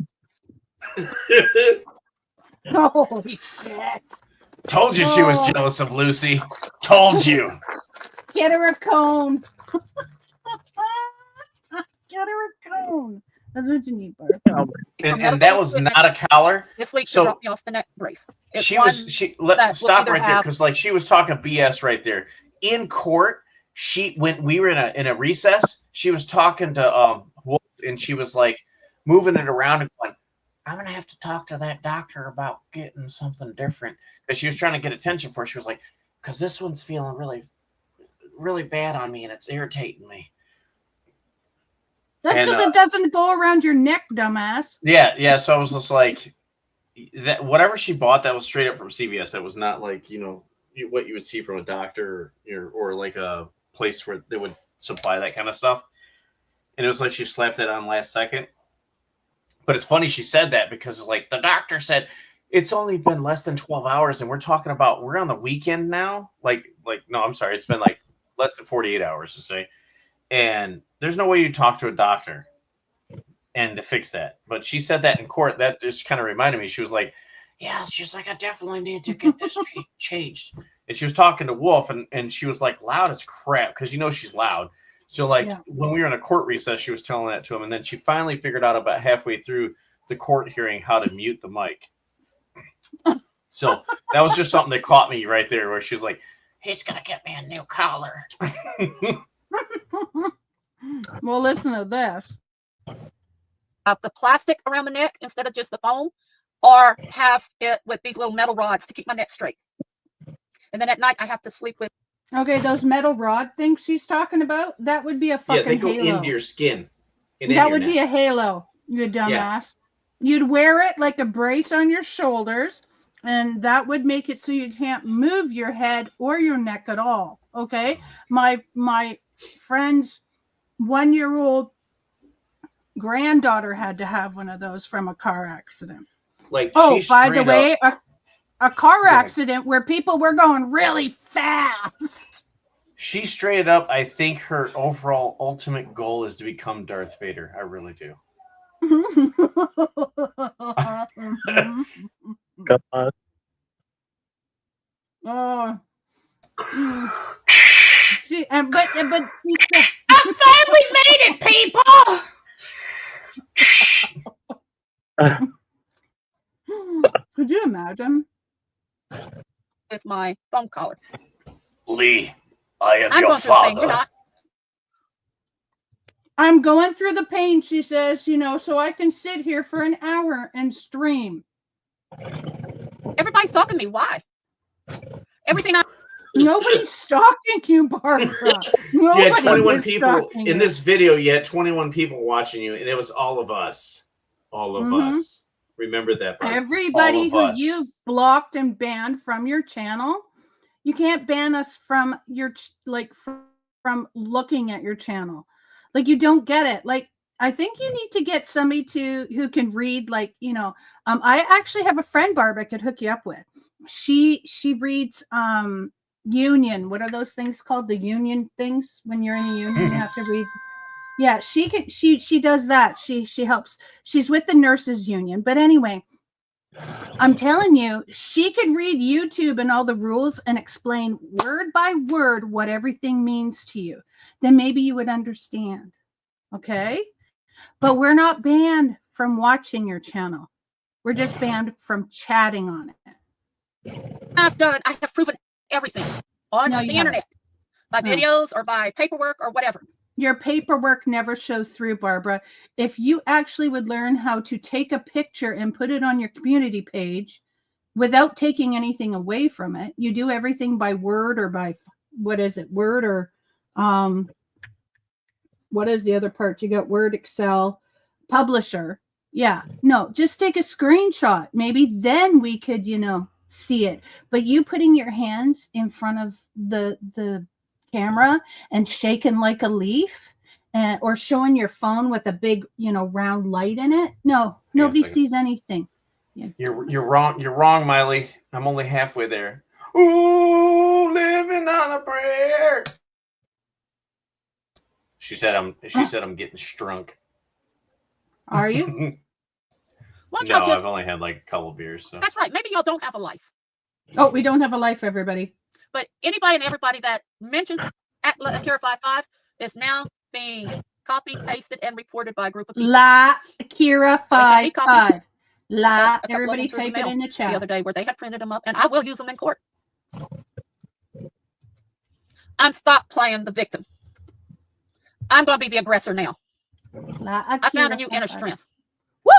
Holy shit. Told you she was jealous of Lucy. Told you. Get her a cone. Get her a cone. That's what you need, Barbara. And that was not a collar. This week So- to drop me off the neck brace. It's She one was that let's will stop either right there have- because like she was talking BS right there in court. When we were in a recess, she was talking to Wolf, and she was like moving it around and going, "I'm gonna have to talk to that doctor about getting something different," because she was trying to get attention for it. She was like, "Because this one's feeling really, really bad on me, and it's irritating me." That's And, because it doesn't go around your neck, dumbass. Yeah. So I was just like, that whatever she bought, that was straight up from CVS. That was not like what you would see from a doctor or like a place where they would supply that kind of stuff. And it was like she slapped it on last second. But it's funny she said that because like the doctor said it's only been less than 12 hours, and we're talking about we're on the weekend now. Like no, I'm sorry, it's been like less than 48 hours to say. And there's no way you talk to a doctor and to fix that. But she said that in court. That just kind of reminded me. She was like, "Yeah," she's like, "I definitely need to get this changed." And she was talking to Wolf, and she was like loud as crap because she's loud. So like when we were in a court recess, she was telling that to him, and then she finally figured out about halfway through the court hearing how to mute the mic. So that was just something that caught me right there, where she was like, He's gonna get me a new collar. Well, listen to this. The plastic around the neck instead of just the foam, or have it with these little metal rods to keep my neck straight. And then at night I have to sleep with. Okay, those metal rod things she's talking about, that would be a "Yeah, fucking they go halo. into your skin." That would be a halo. You dumbass. You'd wear it like a brace on your shoulders, and that would make it so you can't move your head or your neck at all. Okay. My friend's 1-year-old granddaughter had to have one of those from a car accident. Like, Oh, she by the straight way, up- a car Go ahead. accident where people were going really fast. she straight up, I think her overall ultimate goal is to become Darth Vader. I really do. God. Oh. She, but she said, I finally made it, people. could you imagine? It's my phone caller. Lee, I am I'm your going through the thing. You're father. not. I'm going through the pain, she says, you know, so I can sit here for an hour and stream. Everybody's talking to me. Why? Everything I Nobody's stalking you, Barbara. You had Nobody 21 is people stalking in you. this video. You had 21 people watching you, and it was all of us. All of Mhm. us. Remember that part. Everybody All of who us. you blocked and banned from your channel, you can't ban us from your from looking at your channel. Like, you don't get it. Like, I think you need to get somebody who can read, like, you know, I actually have a friend, Barb, I could hook you up with. She reads union. What are those things called? The union things. When you're in a union, you have to read. Yeah, she does that. She helps. She's with the nurses union. But anyway, I'm telling you, she could read YouTube and all the rules and explain word by word what everything means to you. Then maybe you would understand. Okay? But we're not banned from watching your channel. We're just banned from chatting on it. have done, I have proven everything on No, the you haven't. internet by No. videos or by paperwork or whatever. Your paperwork never shows through, Barbara. If you actually would learn how to take a picture and put it on your community page without taking anything away from it, you do everything by Word or by, what is it, Word or what is the other part? You got Word, Excel, Publisher. Yeah, no, just take a screenshot. Maybe then we could, you know, see it. But you putting your hands in front of the camera and shaking like a leaf, and or showing your phone with a big, you know, round light in it. No, nobody second. sees anything. You're wrong. You're wrong, Miley. I'm only halfway there. Ooh, living on a prayer. She said I'm getting strunk. Are you? Why don't No, y'all just, I've only had like a couple beers. So that's right. Maybe y'all don't have a life. Oh, we don't have a life, everybody. But anybody and everybody that mentions at Akira 55 is now being copied, pasted, and reported by a group of people. La Akira They sent me 55. La. a couple of Everybody them through the type it mail in the the other chat. day where they had printed them up, and I will use them in court. I'm stop playing the victim. I'm going to be the aggressor now. La I found a Akira new inner 55. strength. Woo!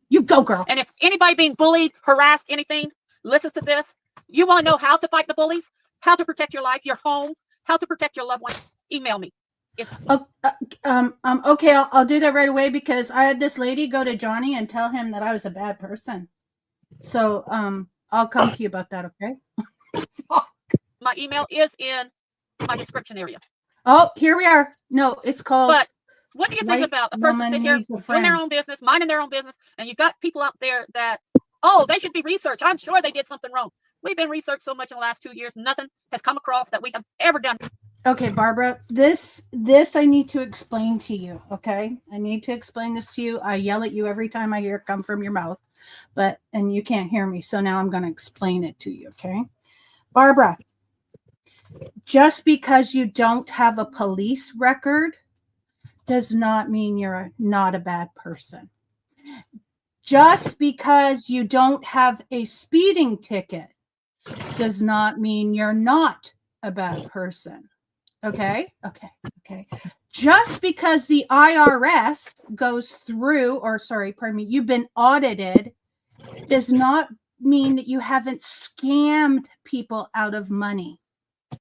You go, girl. And if anybody being bullied, harassed, anything, listens to this, you want to know how to fight the bullies, how to protect your life, your home, how to protect your loved ones, email me. It's Okay, I'll do that right away, because I had this lady go to Johnny and tell him that I was a bad person. So I'll come to you about that, okay? my email is in my description area. Oh, here we are. No, it's called But what do you think White about a person Woman sitting here Needs a doing their Friend. own business, minding their own business, and you got people out there that, oh, they should be researched. I'm sure they did something wrong. We've been researched so much in the last 2 years. Nothing has come across that we have ever done. Okay, Barbara, this I need to explain to you, okay? I need to explain this to you. I yell at you every time I hear it come from your mouth, and you can't hear me. So now I'm going to explain it to you, okay? Barbara, just because you don't have a police record does not mean you're not a bad person. Just because you don't have a speeding ticket does not mean you're not a bad person. Okay. Just because the IRS goes through, or sorry, pardon me, you've been audited, does not mean that you haven't scammed people out of money.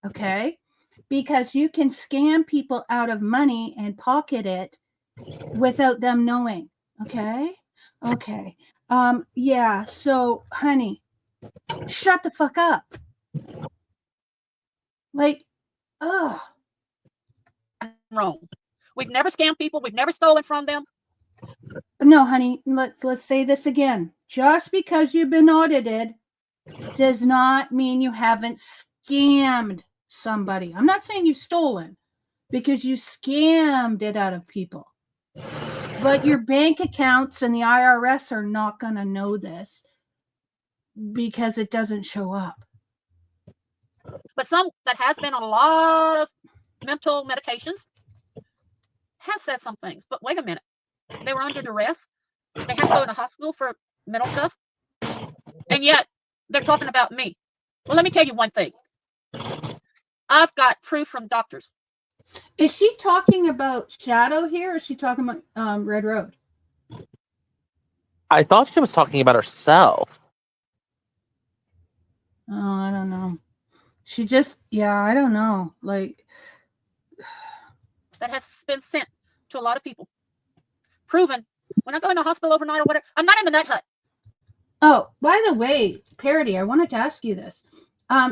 Okay. Because you can scam people out of money and pocket it without them knowing. Okay. Okay. Yeah. So, honey, shut the fuck up. Like, ugh. Wrong. We've never scammed people. We've never stolen from them. No, honey, let's say this again. Just because you've been audited does not mean you haven't scammed somebody. I'm not saying you've stolen, because you scammed it out of people. But your bank accounts and the IRS are not going to know this because it doesn't show up. But some that has been on a lot of mental medications has said some things. But wait a minute. They were under duress. They had to go to the hospital for mental stuff. And yet they're talking about me. Well, let me tell you one thing. I've got proof from doctors. Is she talking about Shadow here, or is she talking about Red Road? I thought she was talking about herself. Oh, I don't know. She just, I don't know. Like, that has been sent to a lot of people. Proven. When I go in the hospital overnight or whatever, I'm not in the nut hut. Oh, by the way, Parody, I wanted to ask you this.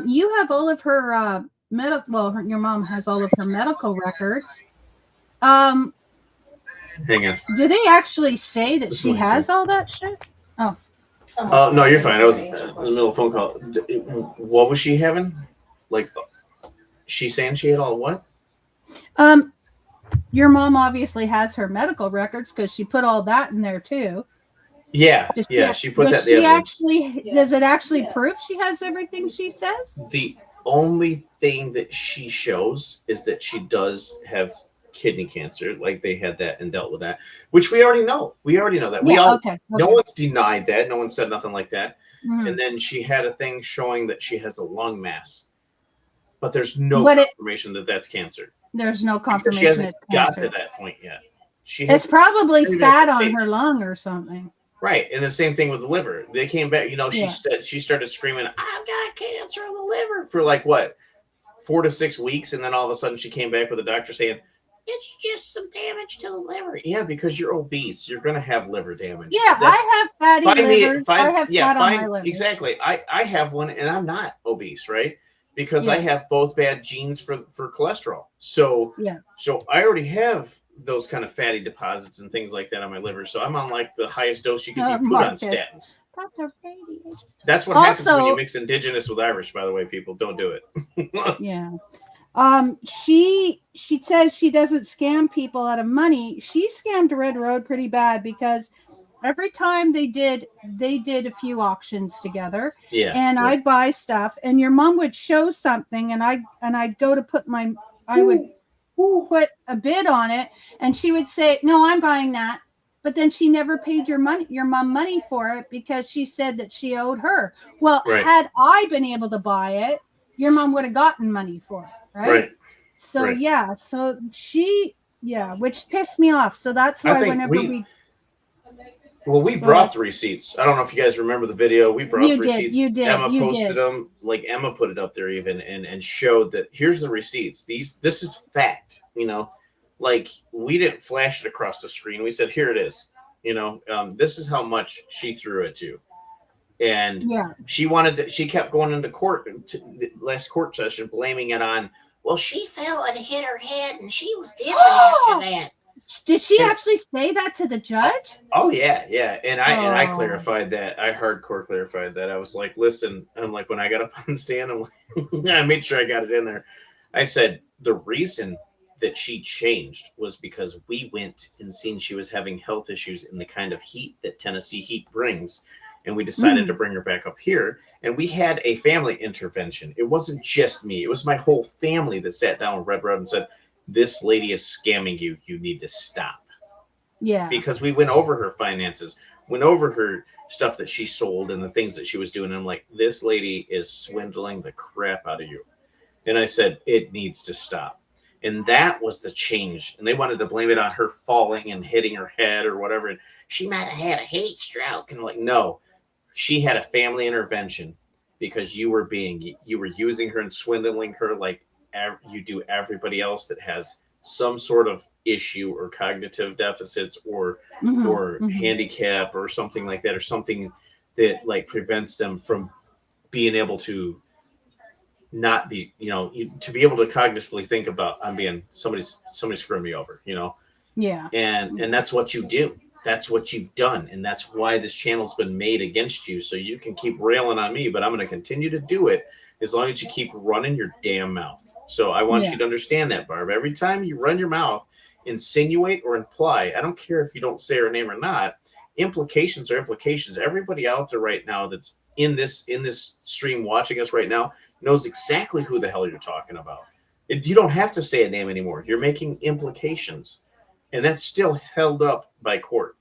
You have all of her medical. Well, your mom has all of her medical records. Hang on. Do they actually say that she has all that shit? Oh. No, you're fine. I was in the middle of a phone call. What was she having? Like, she saying she had all what? Your mom obviously has her medical records because she put all that in there too. Yeah, she put that there. Does it actually prove she has everything she says? The only thing that she shows is that she does have kidney cancer. Like, they had that and dealt with that, which we already know. We already know that. No one's denied that. No one said nothing like that. Mm-hmm. And then she had a thing showing that she has a lung mass, but there's no confirmation that that's cancer. There's no confirmation. She hasn't got to that point yet. It's probably fat on her lung or something. Right, and the same thing with the liver. They came back, she started screaming, "I've got cancer on the liver" for like what, 4 to 6 weeks, and then all of a sudden she came back with a doctor saying, "It's just some damage to the liver." Yeah, because you're obese, you're gonna have liver damage. Yeah, I have fatty livers. I have fat on my liver. Exactly. I have one, and I'm not obese, right? Because I have both bad genes for cholesterol. So I already have those kind of fatty deposits and things like that on my liver. So I'm on like the highest dose you can be put on statins. That's what happens when you mix indigenous with Irish, by the way, people. Don't do it. Yeah. She says she doesn't scam people out of money. She scammed Red Road pretty bad because every time they did a few auctions together. Yeah. And I'd buy stuff, and your mom would show something, and I'd go to put I would put a bid on it, and she would say, "No, I'm buying that." But then she never paid your mom money for it because she said that she owed her. Well, had I been able to buy it, your mom would have gotten money for it, right? So so she which pissed me off. So that's why whenever we brought the receipts. I don't know if you guys remember the video. We brought the receipts. You did. Emma posted them. Like, Emma put it up there even and showed that here's the receipts. This is fact. Like, we didn't flash it across the screen. We said, here it is. This is how much she threw at you. And she kept going into court, the last court session, blaming it on, well, she fell and hit her head and she was different after that. Did she actually say that to the judge? Oh yeah. And I clarified that. I hardcore clarified that. I was like, listen, I'm like, when I got up on the stand, I'm like, I made sure I got it in there. I said the reason that she changed was because we went and seen she was having health issues in the kind of heat that Tennessee heat brings. And we decided to bring her back up here. And we had a family intervention. It wasn't just me. It was my whole family that sat down with Red Road and said, this lady is scamming you. You need to stop. Yeah. Because we went over her finances, went over her stuff that she sold and the things that she was doing. And I'm like, this lady is swindling the crap out of you. And I said, it needs to stop. And that was the change. And they wanted to blame it on her falling and hitting her head or whatever. And she might have had a heat stroke. And I'm like, no, she had a family intervention because you were using her and swindling her like you do everybody else that has some sort of issue or cognitive deficits or handicap or something like that, or something that like prevents them from being able to not be, to be able to cognitively think about, I'm being somebody's screwing me over, Yeah. and that's what you do. That's what you've done, and that's why this channel's been made against you. So you can keep railing on me, but I'm going to continue to do it as long as you keep running your damn mouth. So I want you to understand that, Barb. Every time you run your mouth, insinuate or imply, I don't care if you don't say her name or not, implications are implications. Everybody out there right now that's in this stream watching us right now knows exactly who the hell you're talking about. You don't have to say a name anymore. You're making implications, and that's still held up by court.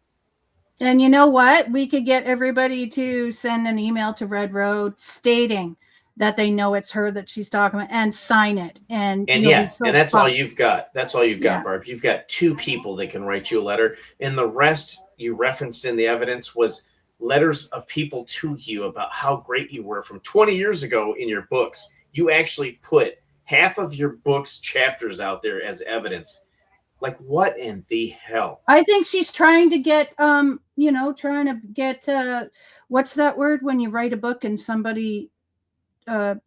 And you know what? We could get everybody to send an email to Red Road stating that they know it's her that she's talking about and sign it. And that's all you've got. That's all you've got, Barb. You've got 2 people that can write you a letter, and the rest you referenced in the evidence was letters of people to you about how great you were from 20 years ago in your books. You actually put half of your book's chapters out there as evidence. Like, what in the hell? I think she's trying to get, what's that word when you write a book and somebody looks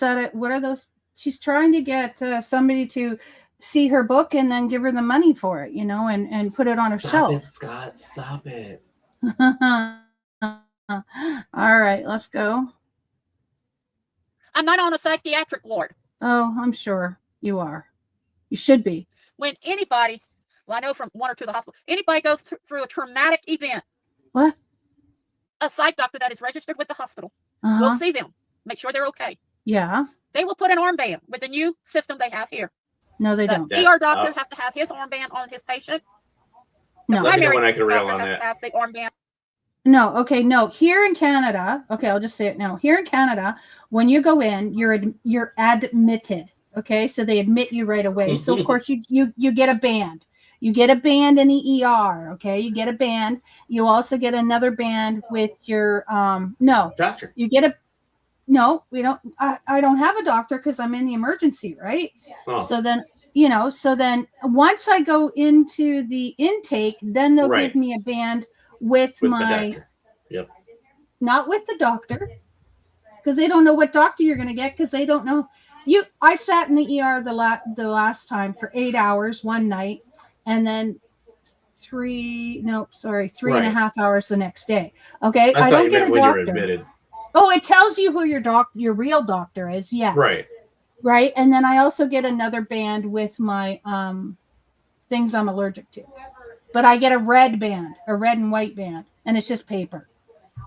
at it? What are those? She's trying to get somebody to see her book and then give her the money for it, and put it on her shelf. Stop it, Scott. Stop it. All right, let's go. I'm not on a psychiatric ward. Oh, I'm sure you are. You should be. When anybody, I know from 1 or 2 of the hospital, anybody goes through a traumatic event, what? A psych doctor that is registered with the hospital will see them, make sure they're okay. Yeah. They will put an armband with the new system they have here. No, they don't. ER doctor has to have his armband on his patient. No. Let me know when I can rail on has that. to have the armband. No, okay, no. Here in Canada, okay, I'll just say it now. Here in Canada, when you go in, you're admitted. Okay, so they admit you right away. So of course you get a band. You get a band in the ER. Okay, you get a band. You also get another band with your doctor. You get a we don't. I don't have a doctor because I'm in the emergency, right? Oh. So then once I go into the intake, then they'll give me a band with my doctor. Yep. Not with the doctor, because they don't know what doctor you're going to get, because they don't know. I sat in the ER the last time for 8 hours one night, and then 3.5 hours the next day. Okay, I don't get a when doctor. You're admitted. Oh, it tells you who your real doctor is. Yes. Right. And then I also get another band with my things I'm allergic to. But I get a red band, a red and white band, and it's just paper.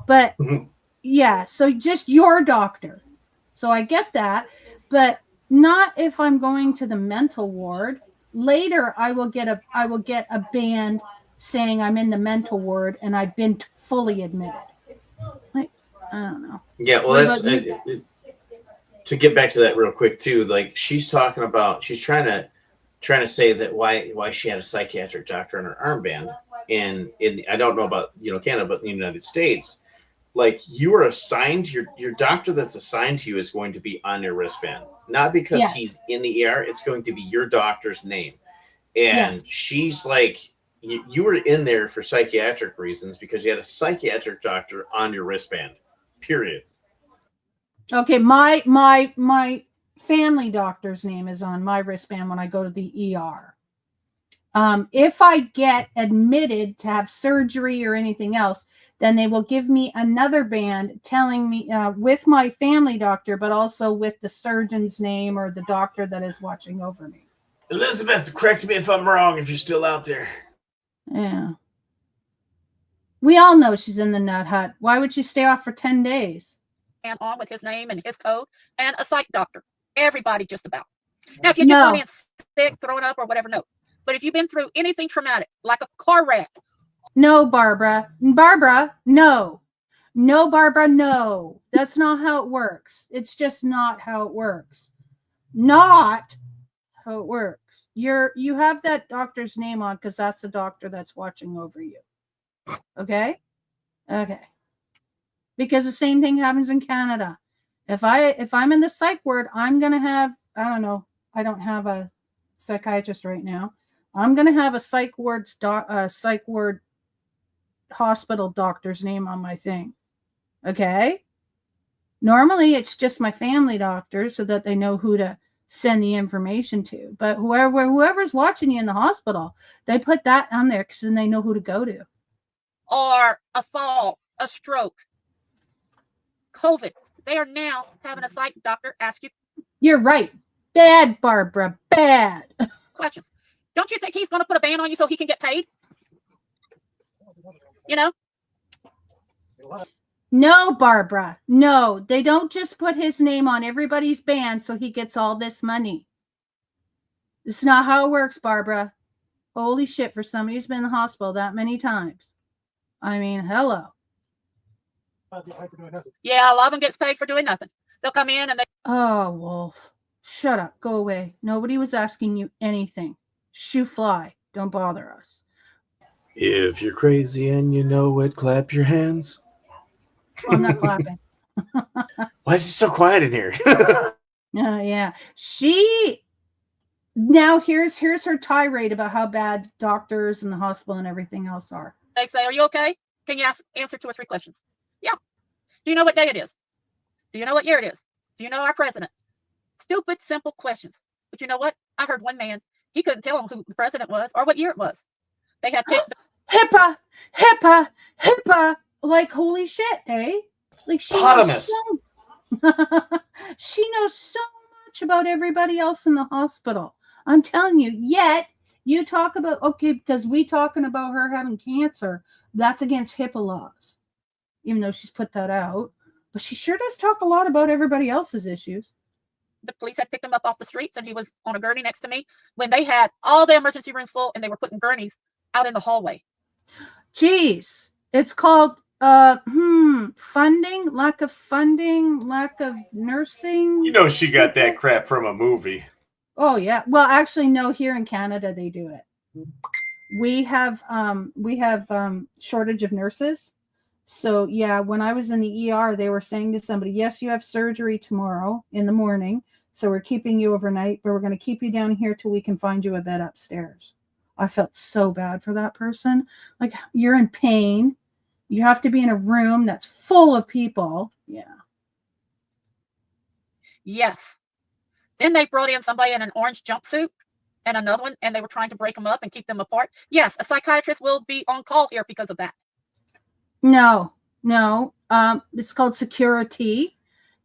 But yeah, so just your doctor. So I get that, but not if I'm going to the mental ward. Later, I will get a band saying I'm in the mental ward and I've been fully admitted. Like, I don't know. Yeah, well, that's to get back to that real quick too. Like, she's talking about, she's trying to say that why she had a psychiatric doctor on her armband, and I don't know about Canada, but in the United States, like, you are assigned your doctor that's assigned to you is going to be on your wristband, not because he's in the ER. It's going to be your doctor's name, and she's like, you were in there for psychiatric reasons because you had a psychiatric doctor on your wristband. Period. Okay, my family doctor's name is on my wristband when I go to the ER. If I get admitted to have surgery or anything else, then they will give me another band telling me with my family doctor, but also with the surgeon's name or the doctor that is watching over me. Elizabeth, correct me if I'm wrong, if you're still out there. Yeah. We all know she's in the nut hut. Why would she stay off for 10 days? And on with his name and his code, and a psych doctor. Everybody just about. Now, if you're just going in sick, throwing up or whatever, no. But if you've been through anything traumatic, like a car wreck. No, Barbara. Barbara, no. No, Barbara, no. That's not how it works. It's just not how it works. Not how it works. You have that doctor's name on because that's the doctor that's watching over you. Okay? Okay. Because the same thing happens in Canada. If I'm in the psych ward, I'm gonna have, I don't know, I don't have a psychiatrist right now. I'm going to have a psych ward hospital doctor's name on my thing. Okay? Normally, it's just my family doctor so that they know who to send the information to. But whoever's watching you in the hospital, they put that on there because then they know who to go to. Or a fall, a stroke, COVID. They are now having a psych doctor ask you You're right. Bad, Barbara. Bad. questions. Don't you think he's going to put a ban on you so he can get paid? You know? No, Barbara. No, they don't just put his name on everybody's band so he gets all this money. It's not how it works, Barbara. Holy shit, for somebody who's been in the hospital that many times. I mean, hello. Yeah, a lot of them gets paid for doing nothing. They'll come in and they Oh, Wolf. Shut up. Go away. Nobody was asking you anything. Shoo fly. Don't bother us. If you're crazy and you know it, clap your hands. I'm not clapping. Why is it so quiet in here? Yeah. She now here's her tirade about how bad doctors and the hospital and everything else are. they say, "Are you okay? Can you answer 2 or 3 questions?" Yeah. Do you know what day it is? Do you know what year it is? Do you know our president? Stupid, simple questions. But you know what? I heard one man, he couldn't tell him who the president was or what year it was. They had picked HIPAA. Like, holy shit, eh? Like, she knows, she knows so much about everybody else in the hospital. I'm telling you, yet you talk about, okay, because we talking about her having cancer, that's against HIPAA laws, even though she's put that out. But she sure does talk a lot about everybody else's issues. the police had picked him up off the streets and he was on a gurney next to me when they had all the emergency rooms full and they were putting gurneys out in the hallway. Geez, it's called funding, lack of nursing. You know she got that crap from a movie. Oh yeah. Well, actually, no, here in Canada they do it. We have shortage of nurses. So yeah, when I was in the ER, they were saying to somebody, yes, you have surgery tomorrow in the morning. So we're keeping you overnight, but we're going to keep you down here till we can find you a bed upstairs. I felt so bad for that person. Like, you're in pain. You have to be in a room that's full of people. Yeah. Yes. Then they brought in somebody in an orange jumpsuit and another one, and they were trying to break them up and keep them apart. Yes, a psychiatrist will be on call here because of that. No. It's called security.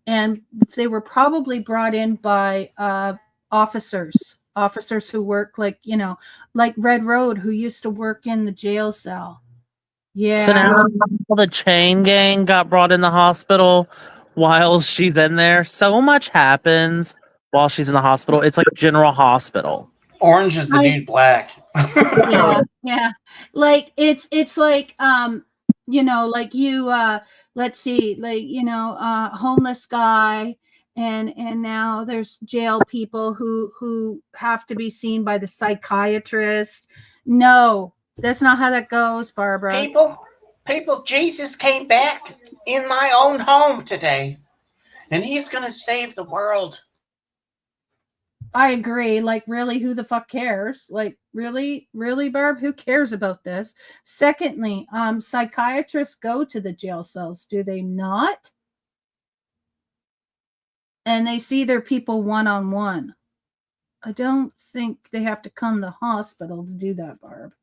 And they were probably brought in by officers who work like Red Road, who used to work in the jail cell. Yeah. So now the chain gang got brought in the hospital while she's in there. So much happens while she's in the hospital. It's like a general hospital. Orange is the new black. Yeah. Like it's like like you let's see, like homeless guy, and now there's jail people who have to be seen by the psychiatrist. No, that's not how that goes, Barbara. People, Jesus came back in my own home today, and he's going to save the world. I agree. Like, really, who the fuck cares? Like, really, Barb, who cares about this? Secondly, psychiatrists go to the jail cells, do they not? And they see their people one-on-one. I don't think they have to come to the hospital to do that, Barb.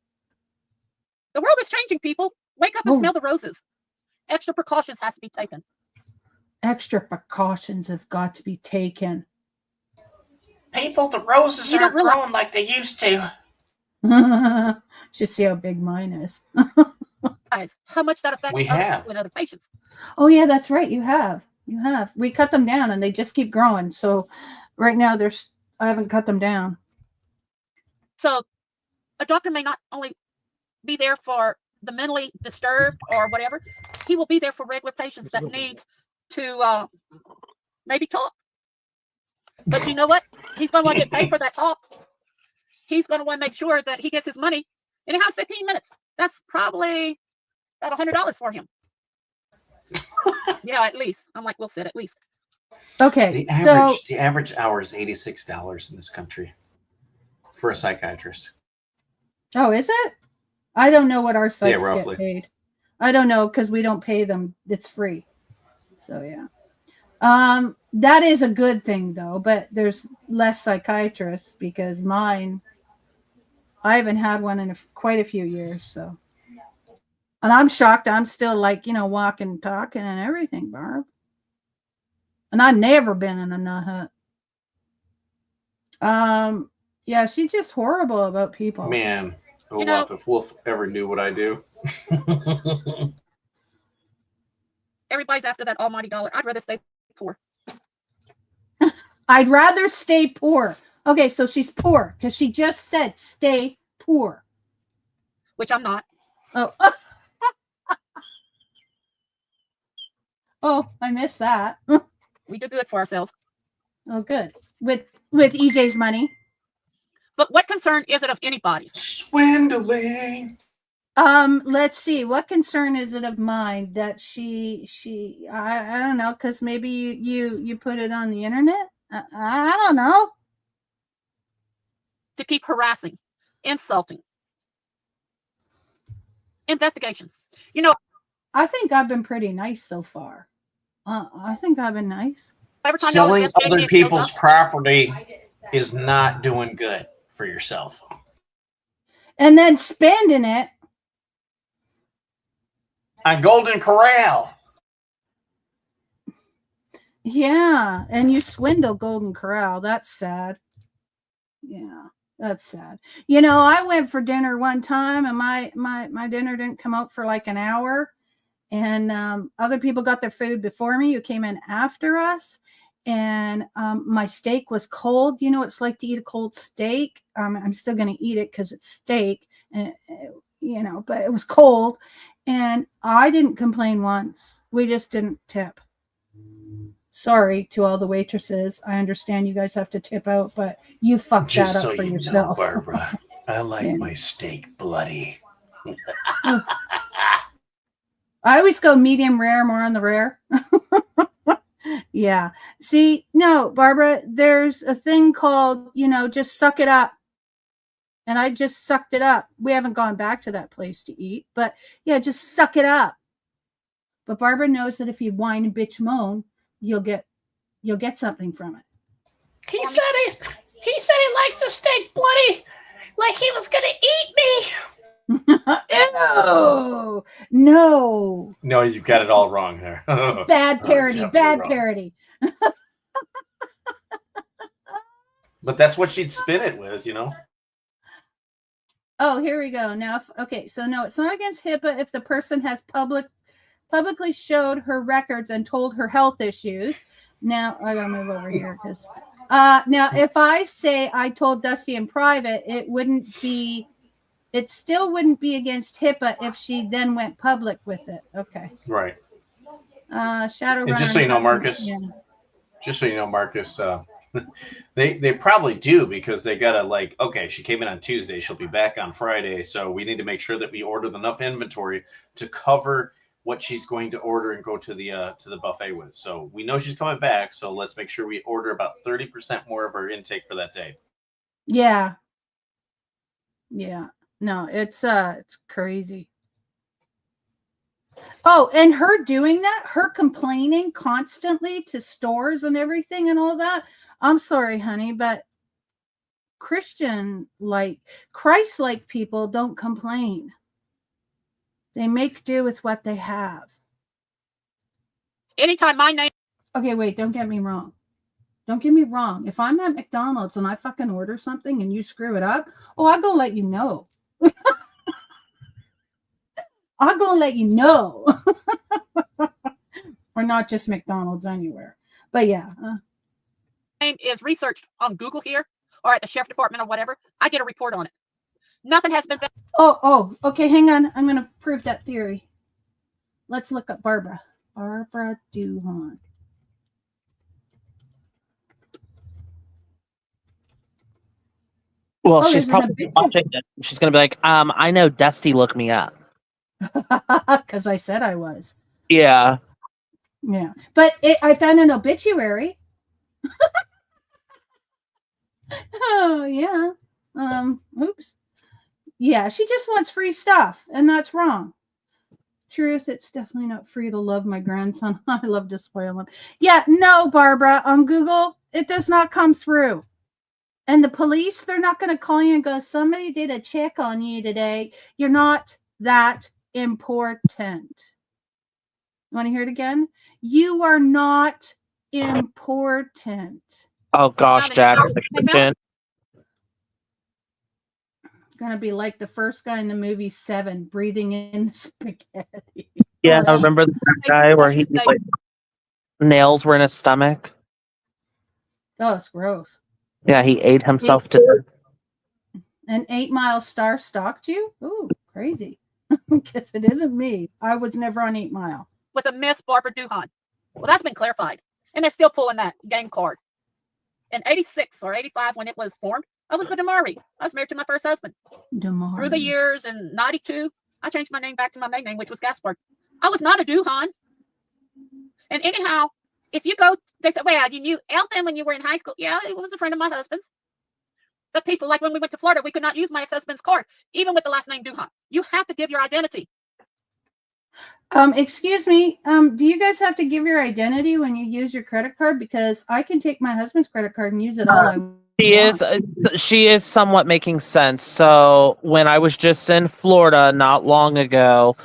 The world is changing, people. Wake up and smell the roses. Extra precautions has to be taken. Extra precautions have got to be taken. People, the roses aren't growing like they used to. Should see how big mine is. Guys, how much that affects other patients. Oh yeah, that's right. You have. We cut them down and they just keep growing. So right now I haven't cut them down. So a doctor may not only be there for the mentally disturbed or whatever, he will be there for regular patients that needs to maybe talk. But you know what? He's going to want to get paid for that talk. He's going to want to make sure that he gets his money in the house 15 minutes. That's probably about $100 for him. Yeah, at least. I'm like, Will said at least. Okay, The so average hour is $86 in this country for a psychiatrist. oh, is it? I don't know what our Yeah, psychs roughly. get paid. I don't know because we don't pay them. It's free. So yeah. That is a good thing though, but there's less psychiatrists because mine, I haven't had one in quite a few years. So, and I'm shocked. I'm still like, walking, talking and everything, Barb. And I've never been in a nut hut. Yeah, she's just horrible about people. Man, if Wolf ever knew what I do. Everybody's after that almighty dollar. I'd rather stay poor. I'd rather stay poor. Okay, so she's poor because she just said stay poor. Which I'm not. Oh. Oh, I missed that. We do good for ourselves. Oh, good. With EJ's money. But what concern is it of anybody's? Swindling. Let's see. What concern is it of mine that I don't know, because maybe you put it on the internet? I don't know. To keep harassing, insulting. Investigations. I think I've been pretty nice so far. I think I've been nice. Every time Selling other people's property is not doing good for yourself. And then spending it on Golden Corral. Yeah, and you swindle Golden Corral. That's sad. Yeah, that's sad. I went for dinner one time and my dinner didn't come out for like an hour. And other people got their food before me who came in after us. And my steak was cold. You know what it's like to eat a cold steak. I'm still going to eat it because it's steak. And, but it was cold. And I didn't complain once. We just didn't tip. Sorry to all the waitresses. I understand you guys have to tip out, but you fucked Just that up so for you yourself. know, Barbara, I like my steak bloody. I always go medium rare, more on the rare. Yeah. See, no, Barbara, there's a thing called, just suck it up. And I just sucked it up. We haven't gone back to that place to eat, but yeah, just suck it up. But Barbara knows that if you whine and bitch moan, you'll get something from it. He said he likes the steak bloody, like he was gonna eat me. Ew! No. No, you've got it all wrong there. Bad parody. Bad wrong. parody. But that's what she'd spin it with, Oh, here we go. Now, so no, it's not against HIPAA if the person has publicly showed her records and told her health issues. Now, I gotta move over here because now if I say I told Dusty in private, it still wouldn't be against HIPAA if she then went public with it. Okay. Right. Shadowrunner. And just so you know, Marcus, they probably do because they gotta okay, she came in on Tuesday, she'll be back on Friday, so we need to make sure that we ordered enough inventory to cover what she's going to order and go to the buffet with. So we know she's coming back, so let's make sure we order about 30% more of her intake for that day. Yeah. No, it's crazy. Oh, and her doing that, her complaining constantly to stores and everything and all that. I'm sorry, honey, but Christ-like people don't complain. They make do with what they have. Anytime my name. Okay, wait, don't get me wrong. Don't get me wrong. If I'm at McDonald's and I fucking order something and you screw it up, I'll go let you know. I'll go let you know. Or not just McDonald's, anywhere. But yeah. Name is researched on Google here or at the sheriff department or whatever. I get a report on it. Nothing has been. Okay, hang on. I'm going to prove that theory. Let's look up Barbara. Barbara Duhon. Well, she's probably watching it. She's going to be like, I know Dusty looked me up. Because I said I was. Yeah. Yeah, but I found an obituary. Oh yeah. Oops. Yeah, she just wants free stuff, and that's wrong. Truth, it's definitely not free to love my grandson. I love to spoil him. Yeah, no, Barbara, on Google, it does not come through. And the police, they're not going to call you and go, somebody did a check on you today. You're not that important. You want to hear it again? You are not important. Oh gosh, Jack. Gonna be like the first guy in the movie Seven, breathing in the spaghetti. Yeah, I remember that guy where he like nails were in his stomach. Oh, it's gross. Yeah, he ate himself to death. An 8 Mile star stalked you? Ooh, crazy. Guess it isn't me. I was never on 8 Mile. With a Miss Barbara Duhan. Well, that's been clarified. And they're still pulling that game card. In 86 or 85, when it was formed, I was the Damari. I was married to my first husband. Damari. Through the years, in 92, I changed my name back to my main name, which was Gaspard. I was not a Duhan. And anyhow, if you go, they said, well, you knew Elton when you were in high school. Yeah, he was a friend of my husband's. But people, like when we went to Florida, we could not use my ex-husband's card, even with the last name Duhan. You have to give your identity. Excuse me. Do you guys have to give your identity when you use your credit card? Because I can take my husband's credit card and use it all I want. She is somewhat making sense. So when I was just in Florida not long ago,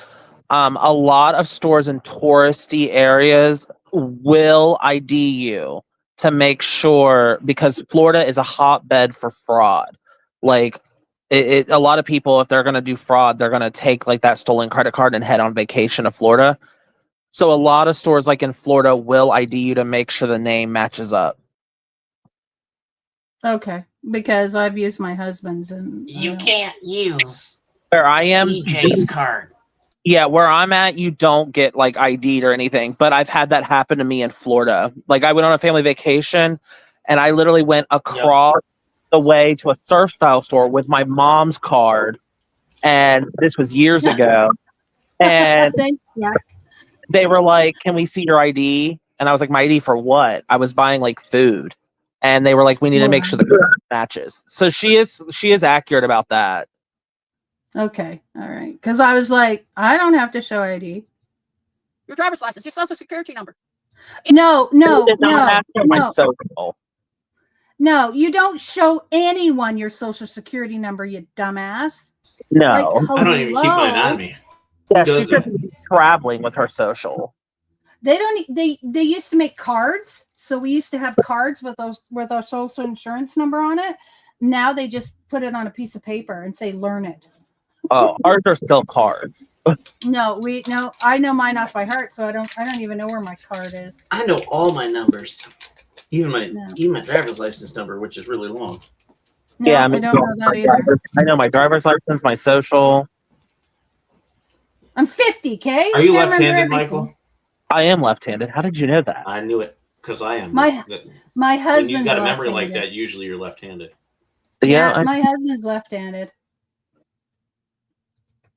a lot of stores in touristy areas will ID you to make sure, because Florida is a hotbed for fraud. Like a lot of people, if they're going to do fraud, they're going to take like that stolen credit card and head on vacation to Florida. So a lot of stores like in Florida will ID you to make sure the name matches up. Okay, because I've used my husband's and You can't use where I am EJ's card. Yeah, where I'm at, you don't get like ID'd or anything. But I've had that happen to me in Florida. Like I went on a family vacation and I literally went across the way to a surf style store with my mom's card. And this was years ago. And they were like, can we see your ID? And I was like, my ID for what? I was buying like food. And they were like, we need to make sure the card matches. So she is accurate about that. Okay, all right. Because I was like, I don't have to show ID. Your driver's license, your social security number. No. My social. No, you don't show anyone your social security number, you dumbass. No. Like, I don't even keep mine on me. Yeah, she's traveling with her social. They don't. They used to make cards, so we used to have cards with our social insurance number on it. Now they just put it on a piece of paper and say, "Learn it." Oh, ours are still cards. No, I know mine off by heart, so I don't even know where my card is. I know all my numbers, even my driver's license number, which is really long. No, yeah, I don't know that either. I know my driver's license, my social. I'm 50, okay? Are you left-handed, Michael? I am left-handed. How did you know that? I knew it because I am. My husband's When you've got a memory like left-handed. that, usually you're left-handed. Yeah, my husband's left-handed.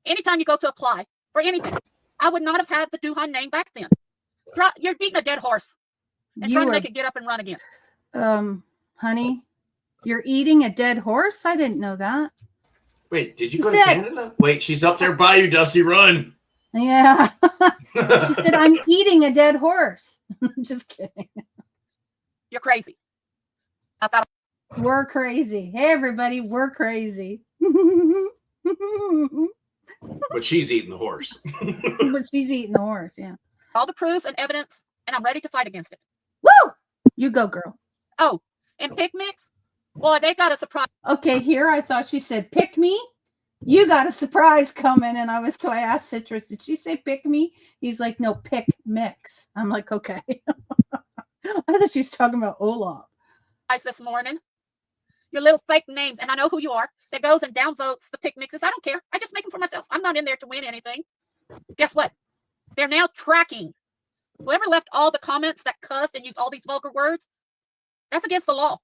Anytime you go to apply for anything, I would not have had the Duhan name back then. You're beating a dead horse and trying to make it get up and run again. Honey, you're eating a dead horse? I didn't know that. Wait, did you go to Canada? Wait, she's up there by you, Dusty. Run. Yeah. She said, I'm eating a dead horse. I'm just kidding. You're crazy. I thought we're crazy. Hey, everybody, we're crazy. But she's eating the horse. But she's eating the horse, yeah. All the proof and evidence, and I'm ready to fight against it. Woo! You go, girl. Oh, and Pick Mix? Boy, they got a surprise. Okay, here I thought she said, pick me. You got a surprise coming. And so I asked Citrus, did she say pick me? He's like, no, Pick Mix. I'm like, okay. I thought she was talking about Olaf. This morning, your little fake names, and I know who you are, that goes and downvotes the Pick Mixes. I don't care. I just make them for myself. I'm not in there to win anything. Guess what? They're now tracking. Whoever left all the comments that cussed and used all these vulgar words, that's against the law.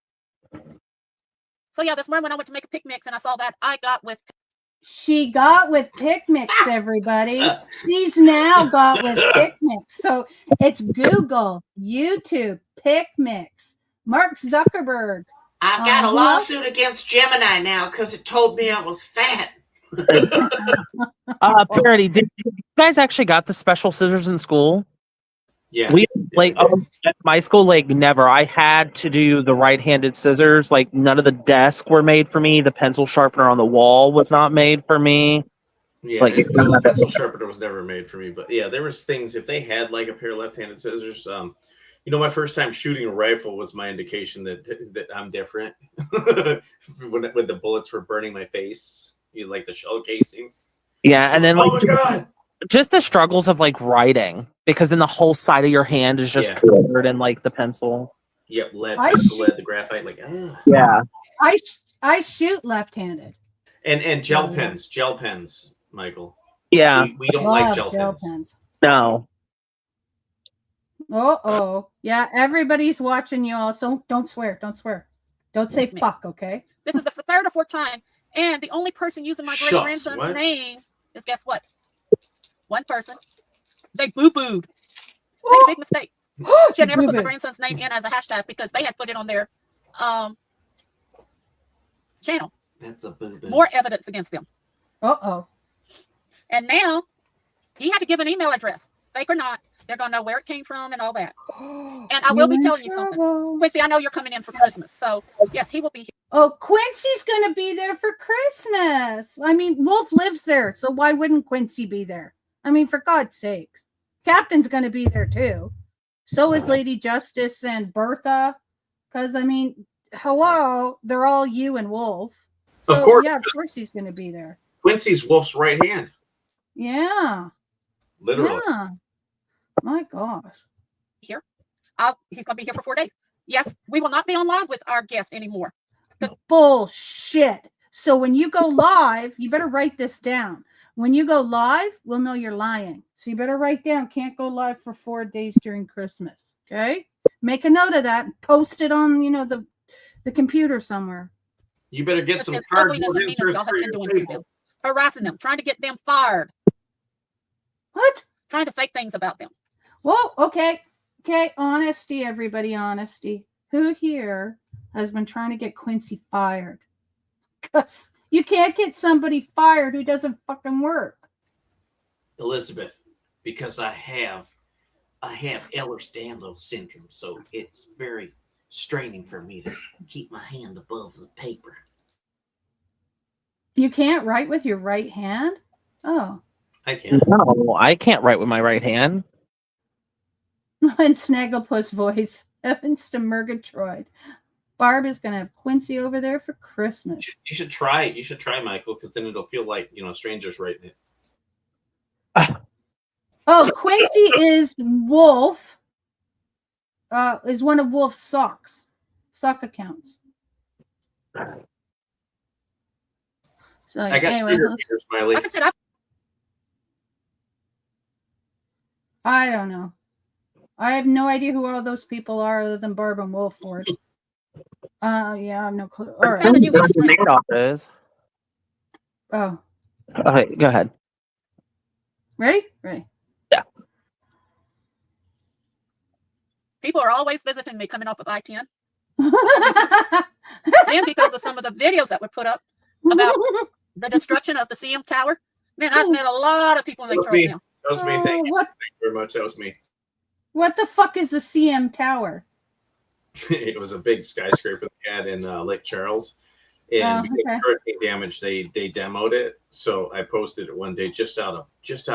So yeah, this morning when I went to make a Pick Mix and I saw that, I got with She got with PicMix, everybody. She's now got with PicMix. So it's Google, YouTube, PicMix, Mark Zuckerberg. I've got a who else? lawsuit against Gemini now because it told me I was fat. Parody, did you guys actually got the special scissors in school? Yeah. We like at my school, like never. I had to do the right-handed scissors. Like none of the desks were made for me. The pencil sharpener on the wall was not made for me. Yeah, Like, no, the pencil sharpener was never made for me. But yeah, there was things if they had like a pair of left-handed scissors. You know, my first time shooting a rifle was my indication that I'm different. when the bullets were burning my face, like the shell casings. Yeah, and then Oh like my god! just the struggles of like writing because then the whole side of your hand is just covered in like the pencil. Yep, lead, the graphite, like yeah. I shoot left-handed. And gel pens, Michael. Yeah, we don't like gel pens. No. Yeah, everybody's watching you all, so don't swear. Don't say fuck, okay? This is the third or fourth time, and the only person using my great grandson's name is guess what? One person. They boo-booed. Made a big mistake. She had never put my grandson's name in as a hashtag because they had put it on their channel. That's a boo-boo. More evidence against them. And now he had to give an email address, fake or not. They're gonna know where it came from and all that. And I will be telling you something, Quincy. I know you're coming in for Christmas, so yes, he will be here. Oh, Quincy's gonna be there for Christmas. I mean, Wolf lives there, so why wouldn't Quincy be there? I mean, for God's sakes, Captain's gonna be there too. So is Lady Justice and Bertha, because I mean, hello, they're all you and Wolf. So, of course, yeah, of course he's gonna be there. Quincy's Wolf's right hand. Yeah, literally. Yeah. My gosh. Here. He's going to be here for 4 days. Yes, we will not be on live with our guest anymore. Bullshit. So when you go live, you better write this down. When you go live, we'll know you're lying. So you better write down, can't go live for 4 days during Christmas. Okay? Make a note of that and post it on, the computer somewhere. You better get some cardboard insert for your table. Harassing them, trying to get them fired. What? Trying to fake things about them. Well, okay. Honesty, everybody, honesty. Who here has been trying to get Quincy fired? Because you can't get somebody fired who doesn't fucking work. Elizabeth, because I have Ehlers-Danlos syndrome, so it's very straining for me to keep my hand above the paper. You can't write with your right hand? Oh. I can't. No, I can't write with my right hand. And Snagglepuss voice. Heavens to Murgatroyd. Barb is going to have Quincy over there for Christmas. You should try. You should try, Michael, because then it'll feel like, strangers writing it. Oh, Quincy is Wolf. Is one of Wolf's sock accounts. So I got anyway, Smiley. Like I said, I don't know. I have no idea who all those people are other than Barb and Wolford. Yeah, I have no clue. All right. Is. Oh. Okay, go ahead. Ready? Ready. Yeah. People are always visiting me coming off of I-10. And because of some of the videos that were put up about the destruction of the CM Tower. Man, I've met a lot of people in Lake Charles now. That was me. Thank you very much. That was me. What the fuck is the CM Tower? It was a big skyscraper they had in Lake Charles, and because of hurricane damage, they demoed it. So I posted it one day just out of just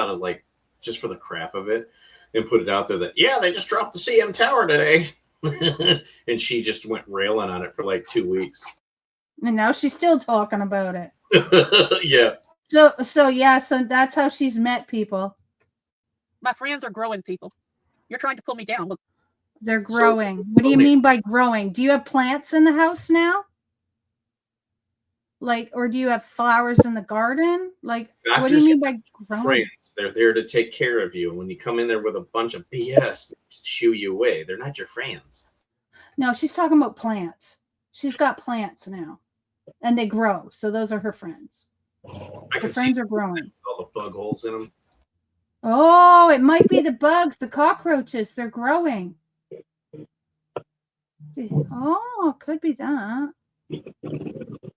for the crap of it, and put it out there that they just dropped the CM Tower today, and she just went railing on it for like 2 weeks. And now she's still talking about it. Yeah. So that's how she's met people. My friends are growing people. You're trying to pull me down. Look. They're growing. What do you mean by growing? Do you have plants in the house now? Or do you have flowers in the garden? What do you mean by growing? Friends. They're there to take care of you. And when you come in there with a bunch of BS, they shoo you away. They're not your friends. No, she's talking about plants. She's got plants now. And they grow. So those are her friends. I The can see friends are growing. all the bug holes in them. Oh, it might be the bugs, the cockroaches. They're growing. Oh, could be that.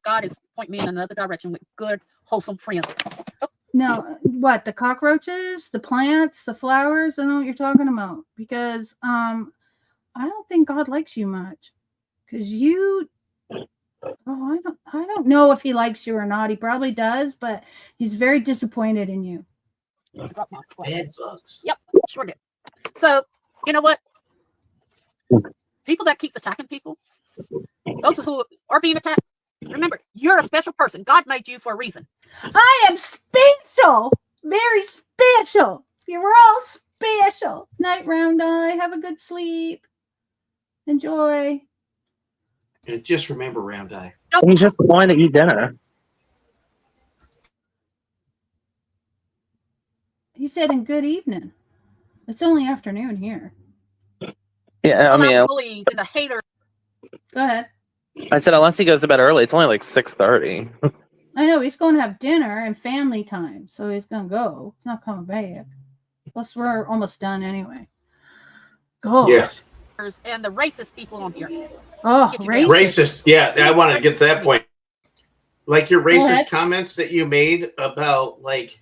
God is pointing me in another direction with good, wholesome friends. No, what, the cockroaches, the plants, the flowers? I know what you're talking about, because I don't think God likes you much, because you. Oh, I don't know if he likes you or not. He probably does, but he's very disappointed in you. Bed bugs. Yep, sure did. So, you know what? People that keeps attacking people, those who are being attacked, remember, you're a special person. God made you for a reason. I am special, very special. You're all special. Night, Round Eye. Have a good sleep. Enjoy. And just remember, Round Eye. He's just going to eat dinner. He said, "And good evening." It's only afternoon here. Yeah, I Allow mean, the bullies and the haters. Go ahead. I said unless he goes to bed early, it's only like 6:30. I know he's going to have dinner and family time, so he's going to go. He's not coming back. Plus, we're almost done anyway. Gosh. Yeah. And the racist people on here. Oh, Get you racist. Racist. Yeah, I wanted to get to that point. Like your ahead. racist comments that you made about like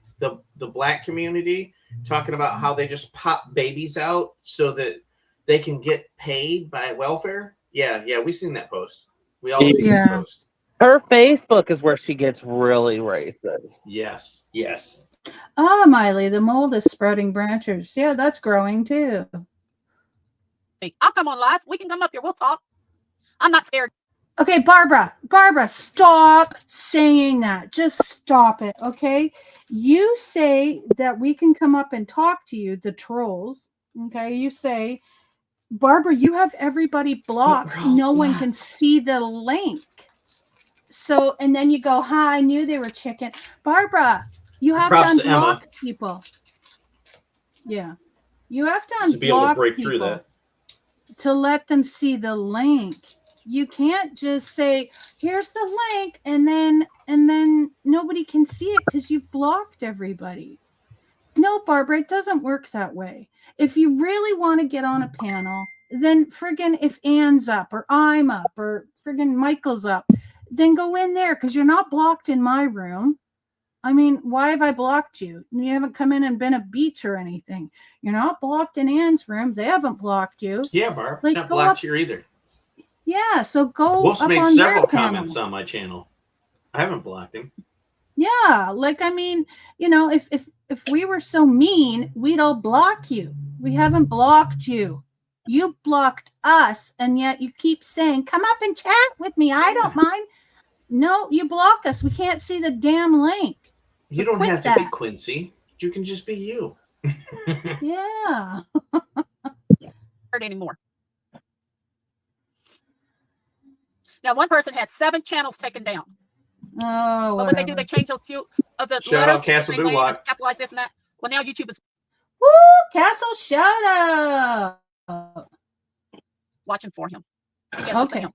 the black community, talking about how they just pop babies out so that they can get paid by welfare. Yeah, we seen that post. We all seen that Yeah. post. Her Facebook is where she gets really racist. Yes. Ah, Miley, the mold is spreading branches. Yeah, that's growing too. I'll come on live. We can come up here. We'll talk. I'm not scared. Okay, Barbara, stop saying that. Just stop it, okay? You say that we can come up and talk to you, the trolls. Okay, you say, Barbara, you have everybody blocked. No one can see the link. So, and then you go, hi, I knew they were chicken. Barbara, you have Props to to Emma. unblock people. Yeah. You have to To be able to unblock break through people that. to let them see the link. You can't just say, here's the link, and then nobody can see it because you've blocked everybody. No, Barbara, it doesn't work that way. If you really want to get on a panel, then friggin' if Anne's up or I'm up or friggin' Michael's up, then go in there because you're not blocked in my room. I mean, why have I blocked you? You haven't come in and been a beach or anything. You're not blocked in Anne's room. They haven't blocked you. Yeah, Barb. Like, Not go blocked up- here either. Yeah, so go Wolf's up made on several their panel. comments on my channel. I haven't blocked him. Yeah, like I mean, you know, if we were so mean, we'd all block you. We haven't blocked you. You blocked us, and yet you keep saying, "Come up and chat with me. I don't mind." No, you block us. We can't see the damn link. You So don't quit have to be that. Quincy. You can just be you. Yeah. Heard anymore. Now, one person had 7 channels taken down. Oh, What would they do? whatever. They changed a few of the Shout letters. out Castle They land Duloc. and capitalize this and that. Well, now YouTube is Woo! Castle, shout out. watching for him. Yes, it's Okay. him.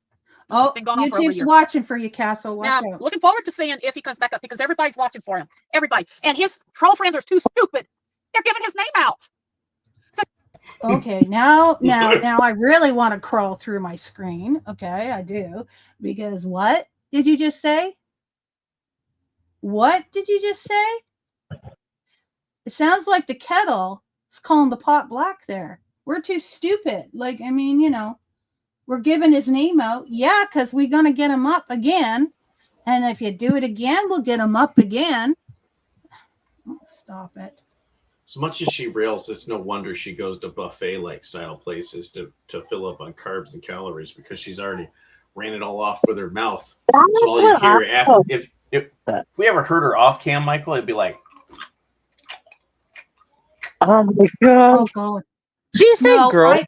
Oh, been going on for over a YouTube's year. watching for you, Castle. Watch Now, out. looking forward to seeing if he comes back up because everybody's watching for him. Everybody. And his troll friends are too stupid. They're giving his name out. Okay, now I really want to crawl through my screen. Okay, I do. Because what did you just say? What did you just say? It sounds like the kettle is calling the pot black there. We're too stupid. Like, I mean, you know, we're giving his name out. Yeah, because we're going to get him up again. And if you do it again, we'll get him up again. Oh, stop it. As much as she rails, it's no wonder she goes to buffet-like style places to fill up on carbs and calories because she's already ran it all off with her mouth. So all you hear after, if we ever heard her off cam, Michael, it'd be like, Oh my god. Oh, God. Did you say No, girl?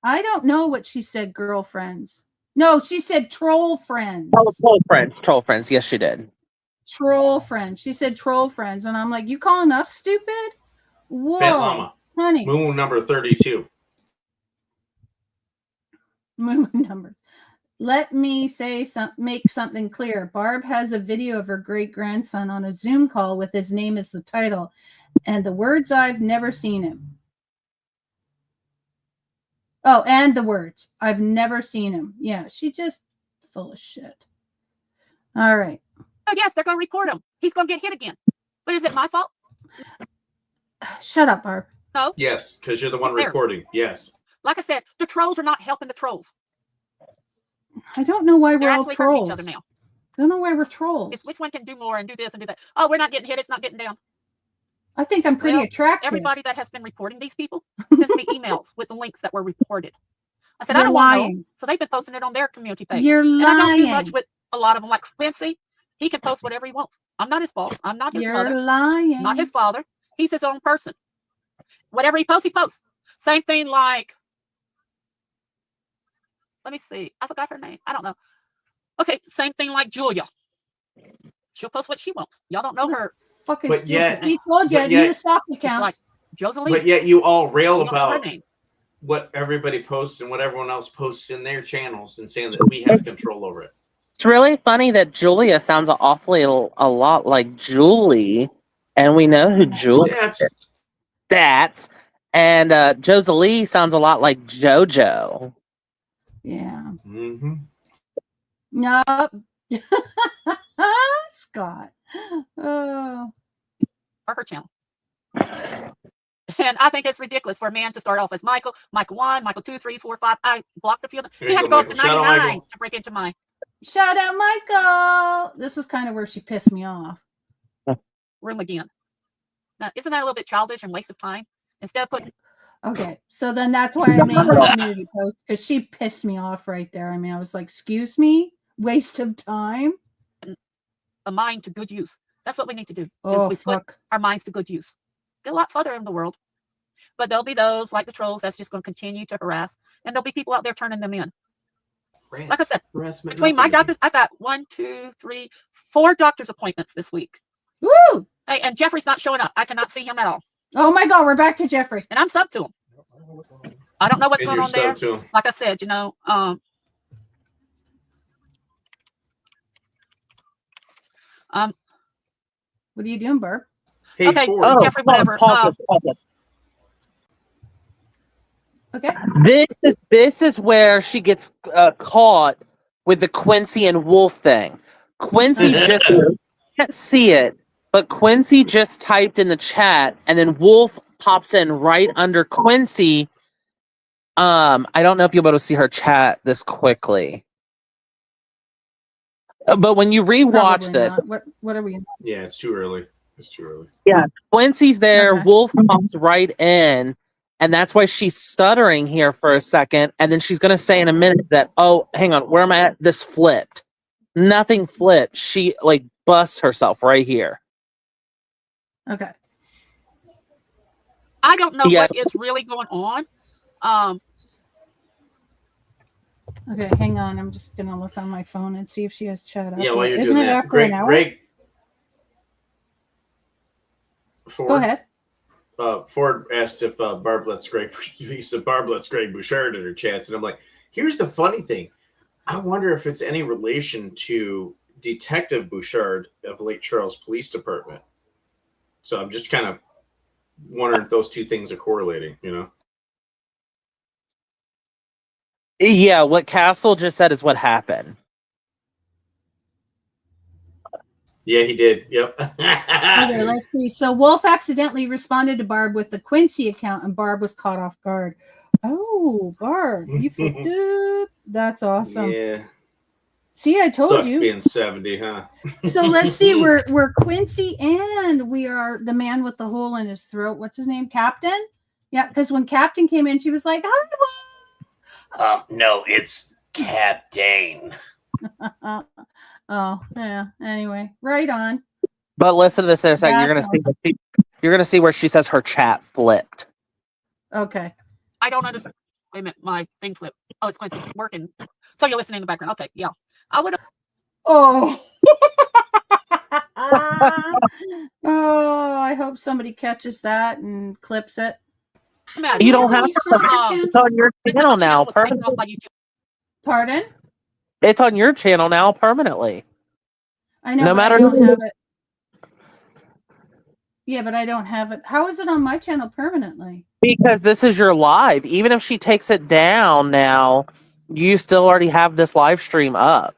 I don't know what she said, girlfriends. No, she said troll friends. Oh, troll friends. Yes, she did. Troll friends. She said troll friends. And I'm like, you calling us stupid? Whoa, Fat Llama, honey. moon number 32. Moon number. Let me make something clear. Barb has a video of her great grandson on a Zoom call with his name as the title, and the words I've never seen him. Oh, and the words I've never seen him. Yeah, she just full of shit. All right. Oh yes, they're going to report him. He's going to get hit again. But is it my fault? Shut up, Barb. No. Yes, because you're the one It's theirs. reporting. Yes. Like I said, the trolls are not helping the trolls. I don't know why They're we're all actually hurting each trolls. other now. I don't know why we're trolls. It's which one can do more and do this and do that. Oh, we're not getting hit. It's not getting down. I think I'm pretty Well, attractive. Everybody that has been reporting these people sends me emails with the links that were reported. I said, I You're don't want to know. lying. So they've been posting it on their community page. You're And I don't do lying. much with a lot of them. Like Quincy, he can post whatever he wants. I'm not his boss. I'm not his You're mother. lying. Not his father. He's his own person. Whatever he posts, he posts. Same thing like, let me see. I forgot her name. I don't know. Okay, same thing like Julia. She'll post what she wants. Y'all don't know her. Fucking But stupid. yet- He told you but you need yet- a stock Just account. like Joseline. But yet you all rail You don't know her about name. what everybody posts and what everyone else posts in their channels and saying that we have control over it. It's really funny that Julia sounds awfully a lot like Julie, and we know who Julie That's is. That's and Josalie sounds a lot like JoJo. Yeah. mm-hmm. No. Scott. Oh. Or her channel. And I think it's ridiculous for a man to start off as Michael 1, Michael 2, 3, 4, 5. I blocked a few of them. Here He you had to go, go up to Michael. Shout out 99 Michael. to break into my Shout out, Michael. This is kind of where she pissed me off. room again. Now, isn't that a little bit childish and waste of time? Instead of putting Okay, so then that's why I made a community post, because she pissed me off right there. I mean, I was like, excuse me, waste of time. a mind to good use. That's what we need to do. Is Oh, we put fuck. our minds to good use. Get a lot further in the world. But there'll be those like the trolls that's just going to continue to harass, and there'll be people out there turning them in. Like I said, Harassment, between my nothing. doctors, I got 1, 2, 3, 4 doctor's appointments this week. Woo! Hey, and Jeffrey's not showing up. I cannot see him at all, Oh my God, we're back to Jeffrey. and I'm sub to him. I don't know what's And going you're on there. so too. Like I said, What are you doing, Barb? Hey, Okay. Ford. Oh, Jeffrey, whatever. pause. Okay. This is where she gets caught with the Quincy and Wolf thing. Quincy just can't see it, but Quincy just typed in the chat, and then Wolf pops in right under Quincy. I don't know if you'll be able to see her chat this quickly, but when you rewatch Probably this, not. What are we? Yeah, it's too early. It's too early. Quincy's there, Okay. Wolf pops right in, and that's why she's stuttering here for a second, and then she's going to say in a minute that, oh, hang on, where am I at? This flipped. Nothing flipped. She, like, busts herself right here. Okay. I don't know Yes. what is really going on. Okay, hang on. I'm just gonna look on my phone and see if she has chat up. Yeah, while yet. you're Isn't doing it that, after Greg, an hour? Ford, Go ahead. Ford asked if Barb lets Greg. He said Barb lets Greg Bouchard in her chats, and I'm like, here's the funny thing. I wonder if it's any relation to Detective Bouchard of Lake Charles Police Department. So I'm just kind of wondering if those two things are correlating. You know? Yeah, what Castle just said is what happened. Yeah, he did. Yep. Okay, let's see. So Wolf accidentally responded to Barb with the Quincy account, and Barb was caught off guard. Oh, Barb, you fucked up. That's awesome. Yeah. See, I told Sucks you. being 70, huh? So let's see. We're Quincy, and we are the man with the hole in his throat. What's his name? Captain. Yeah, because when Captain came in, she was like, "Hi, Wolf." No, it's Captain. Oh, yeah. Anyway, right on. But listen to this in a second. You're That's gonna see where she says her chat flipped. Okay. I don't understand. Wait a minute, my thing flipped. Oh, it's Quincy working. So you're listening in the background. Okay, yeah. I would have. Oh. Oh, I hope somebody catches that and clips it. You don't have to. It's on your channel now. Perfect. Pardon? It's on your channel now permanently. I know, No but matter- I don't have it. Yeah, but I don't have it. How is it on my channel permanently? Because this is your live. Even if she takes it down now, you still already have this live stream up.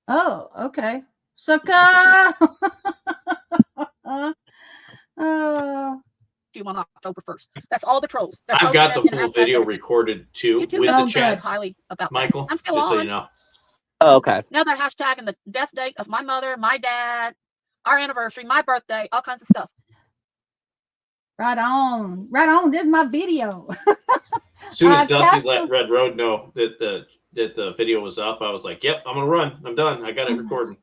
Oh, okay. Sucker! Oh. You on October 1st. That's all the trolls. They're I've got the posting it full and hashtags video everything. recorded too YouTube with is the good, chats, highly about that. Michael. I'm still just so on. you know. Oh, okay. Now they're hashtagging the death date of my mother, my dad, our anniversary, my birthday, all kinds of stuff. Right on. Right on. This is my video. As soon as Dusty Castle- let Red Road know that the video was up, I was like, "Yep, I'm gonna run. I'm done. I got it recording."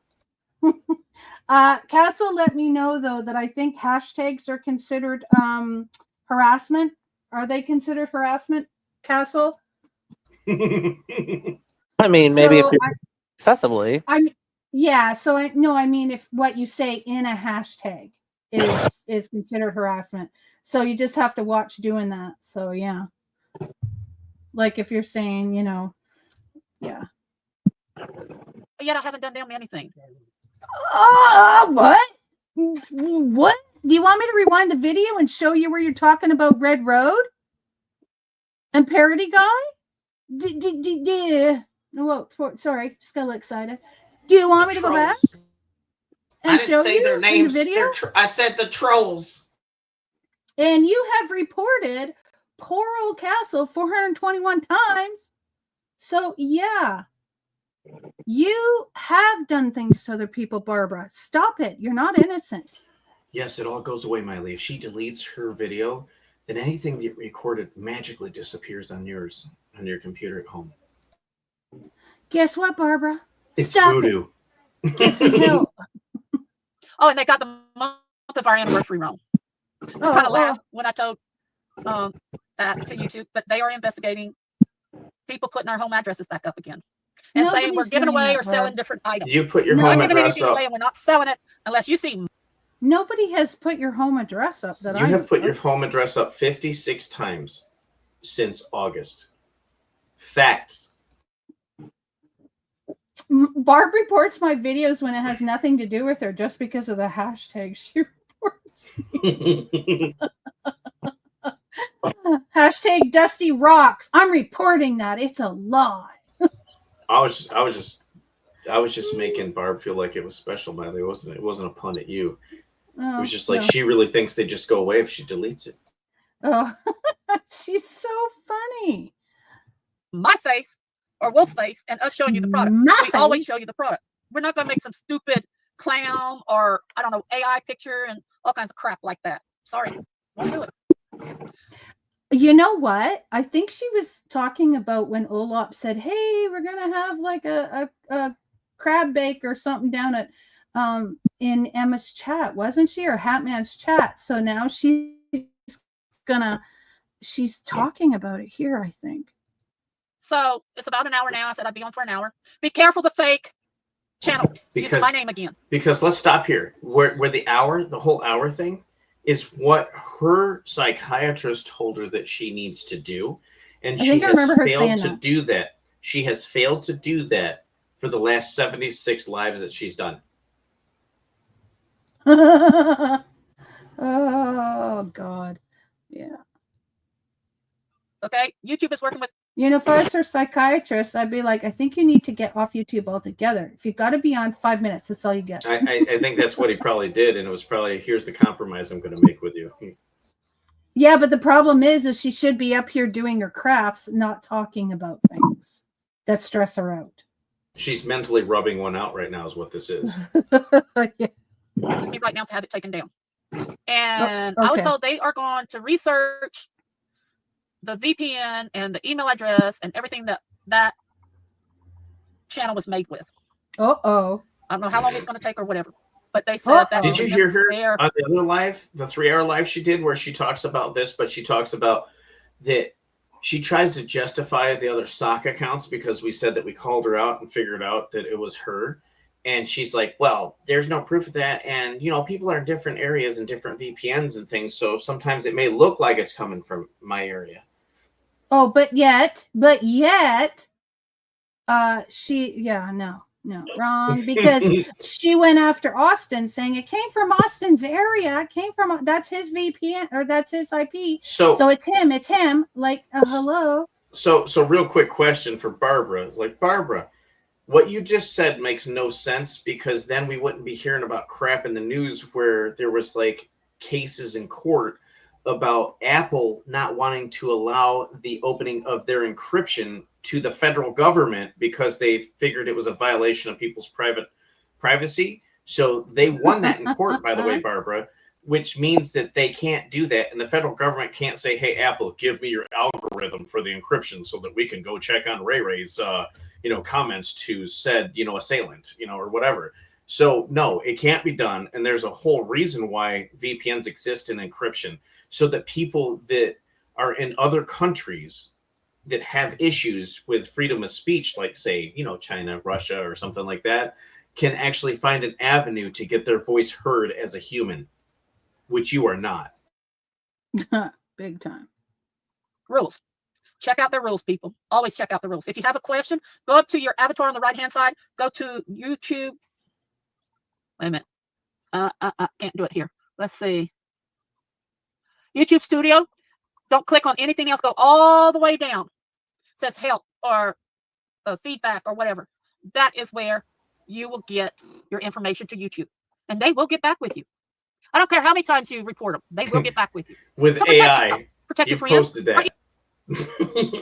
Castle let me know though that I think hashtags are considered harassment. Are they considered harassment, Castle? I mean, maybe if So you're excessively. Yeah, so I mean if what you say in a hashtag is considered harassment. So you just have to watch doing that. So yeah. Like if you're saying, yeah. But yet I haven't done damn anything. What? What? Do you want me to rewind the video and show you where you're talking about Red Road and Parody Guy? No, sorry, just got a little excited. Do you want me to go back and I show didn't say you their in the names. video? I said the trolls. And you have reported poor old Castle 421 times. So yeah. You have done things to other people, Barbara. Stop it. You're not innocent. Yes, it all goes away, Miley. If she deletes her video, then anything that you recorded magically disappears on your computer at home. Guess what, Barbara? It's Stop voodoo. it. Get some help. Oh, and they got the month of our anniversary wrong. I kind of laughed when I told that to YouTube, but they are investigating people putting our home addresses back up again and saying we're Nobody's giving doing away that, or selling Barb. different items. You put your No, We're home not giving address anything up. away and we're not selling it unless you see. Nobody has put your home address up that You I have put know your of. home address up 56 times since August. Facts. Barb reports my videos when it has nothing to do with her just because of the hashtag she reports. Hashtag Dusty Rocks. I'm reporting that. It's a lie. I was just making Barb feel like it was special, Miley. It wasn't a pun at you. It was just like no. she really thinks they just go away if she deletes it. Oh, she's so funny. My face or Wolf's face and us showing you the product. My We always face? show you the product. We're not going to make some stupid clown or, I don't know, AI picture and all kinds of crap like that. Sorry. Won't do it. You know what? I think she was talking about when Olop said, "Hey, we're gonna have like a crab bake or something down at in Emma's chat, wasn't she, or Hatman's chat?" So now she's talking about it here, I think. So it's about an hour now. I said I'd be on for an hour. Be careful the fake channel. Using my name again. Because let's stop here. Where the whole hour thing is what her psychiatrist told her that she needs to do. And I she think I has remember her failed saying to that. do that. She has failed to do that for the last 76 lives that she's done. Oh God. Yeah. Okay. YouTube is working with. If I was her psychiatrist, I'd be like, I think you need to get off YouTube altogether. If you've got to be on 5 minutes, that's all you get. I think that's what he probably did, and it was probably, here's the compromise I'm going to make with you. Yeah, but the problem is she should be up here doing her crafts, not talking about things that stress her out. She's mentally rubbing one out right now is what this is. Yeah. With me right now to have it taken down. And I was okay. told they are going to research the VPN and the email address and everything that channel was made with. Uh-oh. I don't know how long it's going to take or whatever, but they said that. Did you hear her there. on the other live, the 3-hour live she did, where she talks about this, but she talks about that she tries to justify the other sock accounts because we said that we called her out and figured out that it was her. And she's like, well, there's no proof of that. And, people are in different areas and different VPNs and things. So sometimes it may look like it's coming from my area. Oh, but yet, No, wrong, because she went after Austin saying it came from Austin's area. It came from, that's his VPN or that's his IP. So it's him. Like, hello. So real quick question for Barbara. It's like, Barbara, what you just said makes no sense, because then we wouldn't be hearing about crap in the news where there was like cases in court about Apple not wanting to allow the opening of their encryption to the federal government because they figured it was a violation of people's privacy. So they won that in court, by the way, Barbara, which means that they can't do that. And the federal government can't say, hey, Apple, give me your algorithm for the encryption so that we can go check on Ray Ray's, comments to said, assailant, or whatever. So no, it can't be done. And there's a whole reason why VPNs exist in encryption, so that people that are in other countries that have issues with freedom of speech, like say, China, Russia, or something like that, can actually find an avenue to get their voice heard as a human, which you are not. Big time. Rules. Check out their rules, people. Always check out the rules. If you have a question, go up to your avatar on the right-hand side. Go to YouTube. Wait a minute. Can't do it here. Let's see. YouTube Studio. Don't click on anything else. Go all the way down. It says help or feedback or whatever. That is where you will get your information to YouTube. And they will get back with you. I don't care how many times you report them. They will get back with you. With so AI, protect you your friends. posted that.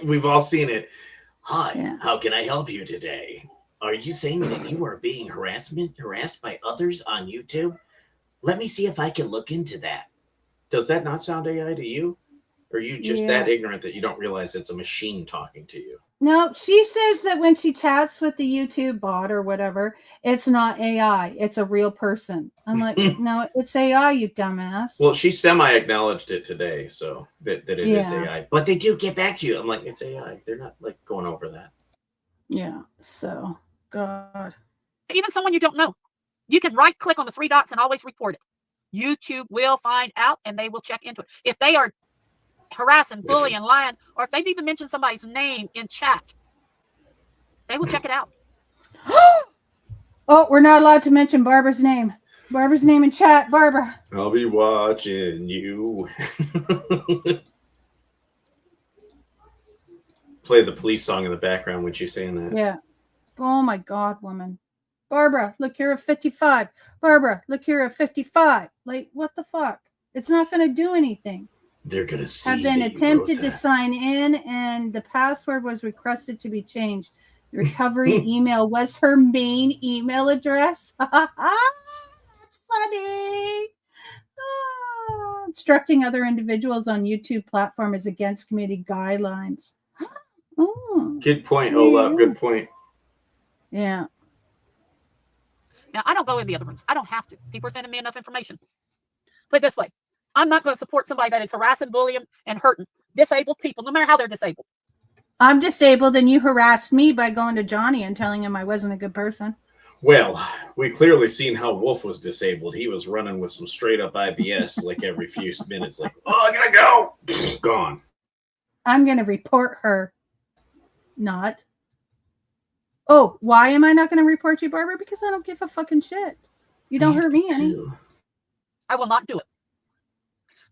We've all seen it. Hi, Yeah. how can I help you today? Are you saying that you are being harassed by others on YouTube? Let me see if I can look into that. Does that not sound AI to you? Or are you just that ignorant that you don't realize it's a machine talking to you? No, she says that when she chats with the YouTube bot or whatever, it's not AI. It's a real person. I'm like, no, it's AI, you dumbass. Well, she semi-acknowledged it today, so that it is Yeah. AI. But they do get back to you. I'm like, it's AI. They're not like going over that. Yeah. So, God. Even someone you don't know. You can right click on the three dots and always report it. YouTube will find out and they will check into it. If they are harassing, bullying, lying, or if they've even mentioned somebody's name in chat, they will check it out. Oh, we're not allowed to mention Barbara's name. Barbara's name in chat. Barbara. I'll be watching you. Play the police song in the background when she's saying that. Yeah. Oh my God, woman. Barbara, look here at 55. Barbara, look here at 55. Like, what the fuck? It's not going to do anything. They're going to see Have been that you attempted wrote to that. sign in and the password was requested to be changed. The recovery email was her main email address. That's funny. Instructing other individuals on YouTube platform is against committee guidelines. Oh, Good point, Olaf. Good point. yeah. Now, I don't go in the other rooms. I don't have to. People are sending me enough information. Put it this way. I'm not going to support somebody that is harassing, bullying, and hurting disabled people, no matter how they're disabled. I'm disabled and you harassed me by going to Johnny and telling him I wasn't a good person. Well, we clearly seen how Wolf was disabled. He was running with some straight up IBS like every few minutes, like, oh, I gotta go. Gone. I'm going to report her. Not. Oh, why am I not going to report you, Barbara? Because I don't give a fucking shit. You don't hurt me any. I will not do it.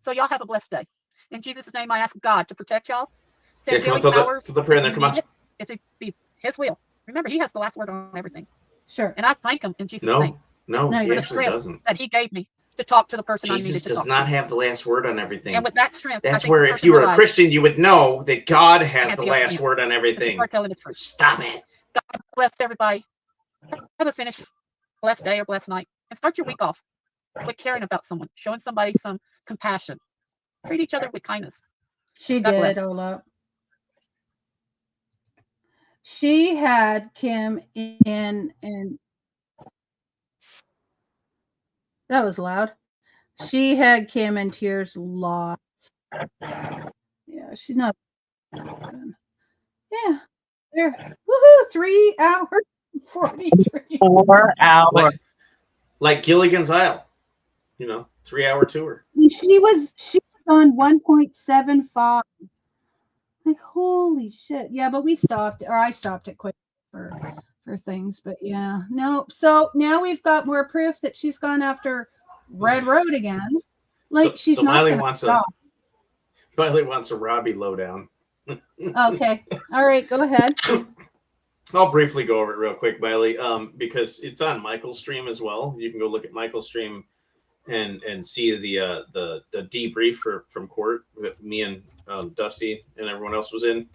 So y'all have a blessed day. In Jesus' name, I ask God to protect y'all. Send Yeah, come on, healing power to the prayer if then, you come on. need it, if it be His will. Remember, He has the last word on everything. Sure. And I thank Him in Jesus' No, name no, No, he for the actually strength doesn't. that He gave me to talk to the person I needed Jesus to does talk not to. have the last word on everything. And with that strength, I That's think where the if person you were a realized Christian, you would know that God has had the the upper last hand. word on and to everything. start telling the truth. Stop it. God bless everybody. Have a finished blessed day or blessed night. And start your week off with caring about someone, showing somebody some compassion. Treat each other with kindness. She God did, bless. Ola. She had Kim in, and that was loud. She had Kim in tears lots. Yeah, she's not. Yeah, there. Woohoo! 3 hours 43. 4 hours. Like Gilligan's Isle, 3-hour tour. She was on 1.75. Like, holy shit. Yeah, but we stopped, or I stopped it quick for things. But yeah, no. So now we've got more proof that she's gone after Red Road again. Like she's not Miley going to wants stop. Miley wants a Robbie lowdown. Okay. All right. Go ahead. I'll briefly go over it real quick, Miley, because it's on Michael's stream as well. You can go look at Michael's stream and see the debrief from court that me and Dusty and everyone else was in.